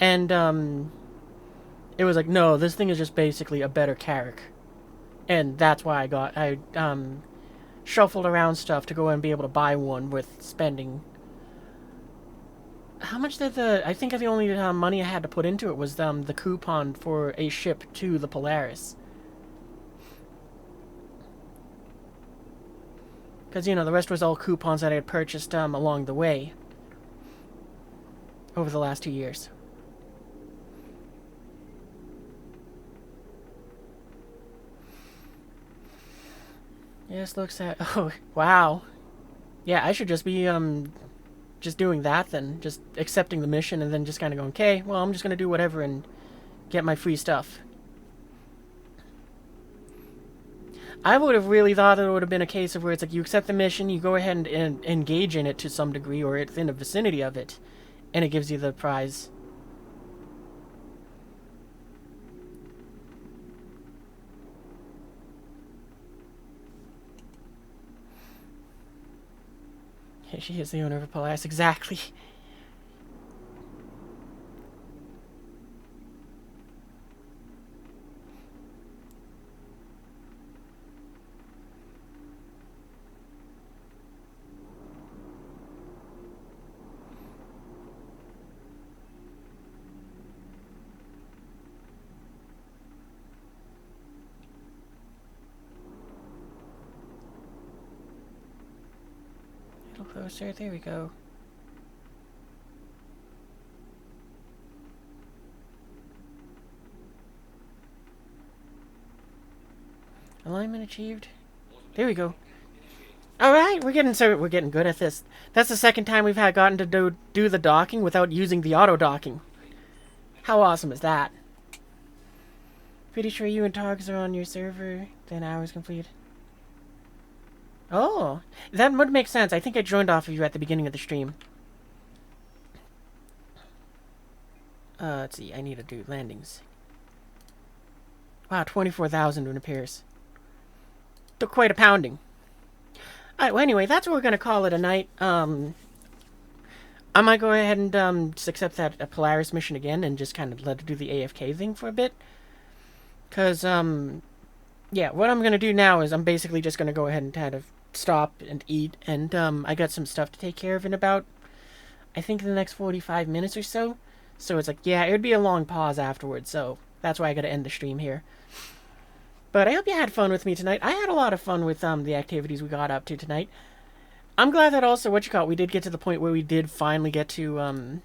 and it was like, no, this thing is just basically a better Carrack, and that's why I shuffled around stuff to go and be able to buy one with spending. How much did I think the only money I had to put into it was the coupon for a ship to the Polaris. Because, you know, the rest was all coupons that I had purchased along the way. Over the last 2 years. Yes, looks at... Oh, wow. Yeah, I should just be, just doing that than just accepting the mission and then just kind of going, okay, well, I'm just going to do whatever and get my free stuff. I would have really thought it would have been a case of where it's like you accept the mission, you go ahead and engage in it to some degree, or it's in the vicinity of it, and it gives you the prize. Yeah, she is the owner of Polaris, exactly. A little closer, there we go. Alignment achieved. There we go. All right, we're getting good at this. That's the second time we've gotten to do the docking without using the auto docking. How awesome is that? Pretty sure you and Togs are on your server. 10 hours complete. Oh, that would make sense. I think I joined off of you at the beginning of the stream. Let's see. I need to do landings. Wow, 24,000 when it appears. Took quite a pounding. Alright, well anyway, that's what we're going to call it a night. I might go ahead and just accept that Polaris mission again and just kind of let it do the AFK thing for a bit. Because, yeah, what I'm going to do now is I'm basically just going to go ahead and kind of stop and eat. And I got some stuff to take care of in about, I think, the next 45 minutes or so. So it's like, yeah, it would be a long pause afterwards. So that's why I got to end the stream here. But I hope you had fun with me tonight. I had a lot of fun with the activities we got up to tonight. I'm glad that also, we did get to the point where we did finally get to,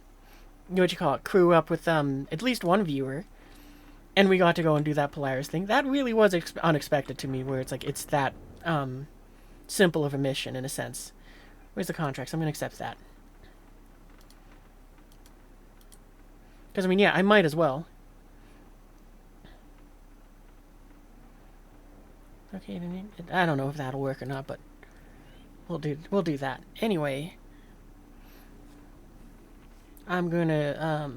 crew up with at least one viewer. And we got to go and do that Polaris thing. That really was unexpected to me, where it's like, it's that simple of a mission, in a sense. Where's the contracts? I'm going to accept that. Because, I mean, yeah, I might as well. Okay, I don't know if that'll work or not, but we'll do that. Anyway, I'm gonna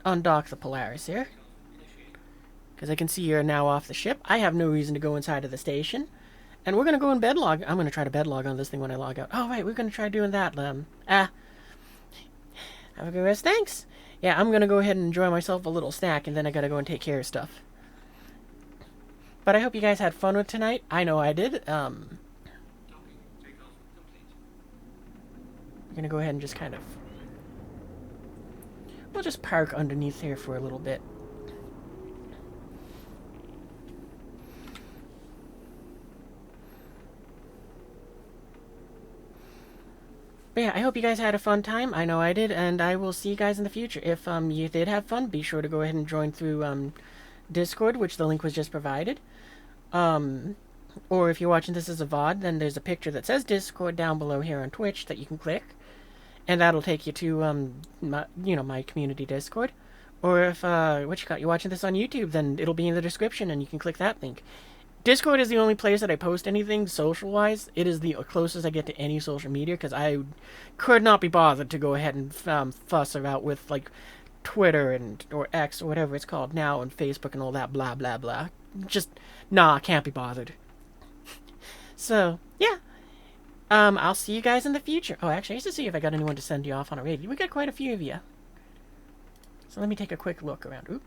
undock the Polaris here, because I can see you're now off the ship. I have no reason to go inside of the station, and we're gonna go in bedlog. I'm gonna try to bedlog on this thing when I log out. Oh right, we're gonna try doing that. Have a good rest. Thanks. Yeah, I'm gonna go ahead and enjoy myself a little snack, and then I gotta go and take care of stuff. But I hope you guys had fun with tonight. I know I did. We're gonna go ahead and just kind of... We'll just park underneath here for a little bit. But yeah, I hope you guys had a fun time. I know I did, and I will see you guys in the future. If you did have fun, be sure to go ahead and join through Discord, which the link was just provided. Or if you're watching this as a VOD, then there's a picture that says Discord down below here on Twitch that you can click, and that'll take you to my community Discord. Or if you're watching this on YouTube, then it'll be in the description and you can click that link. Discord is the only place that I post anything social-wise. It is the closest I get to any social media, because I could not be bothered to go ahead and fuss about with like Twitter or X or whatever it's called now, and Facebook and all that blah blah blah. Just nah, can't be bothered. So yeah, I'll see you guys in the future. Oh, actually, I used to see if I got anyone to send you off on a raid. We got quite a few of you. So let me take a quick look around. Oop.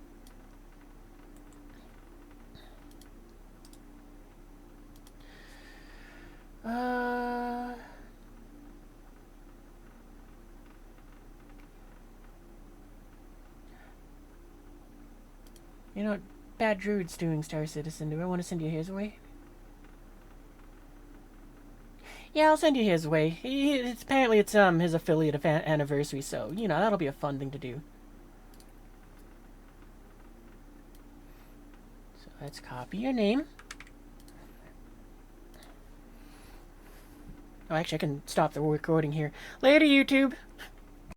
You know what? Bad Druid's doing Star Citizen. Do I want to send you his way? Yeah, I'll send you his way. Apparently it's his affiliate anniversary, so you know that'll be a fun thing to do. So let's copy your name. Oh, actually, I can stop the recording here. Later, YouTube.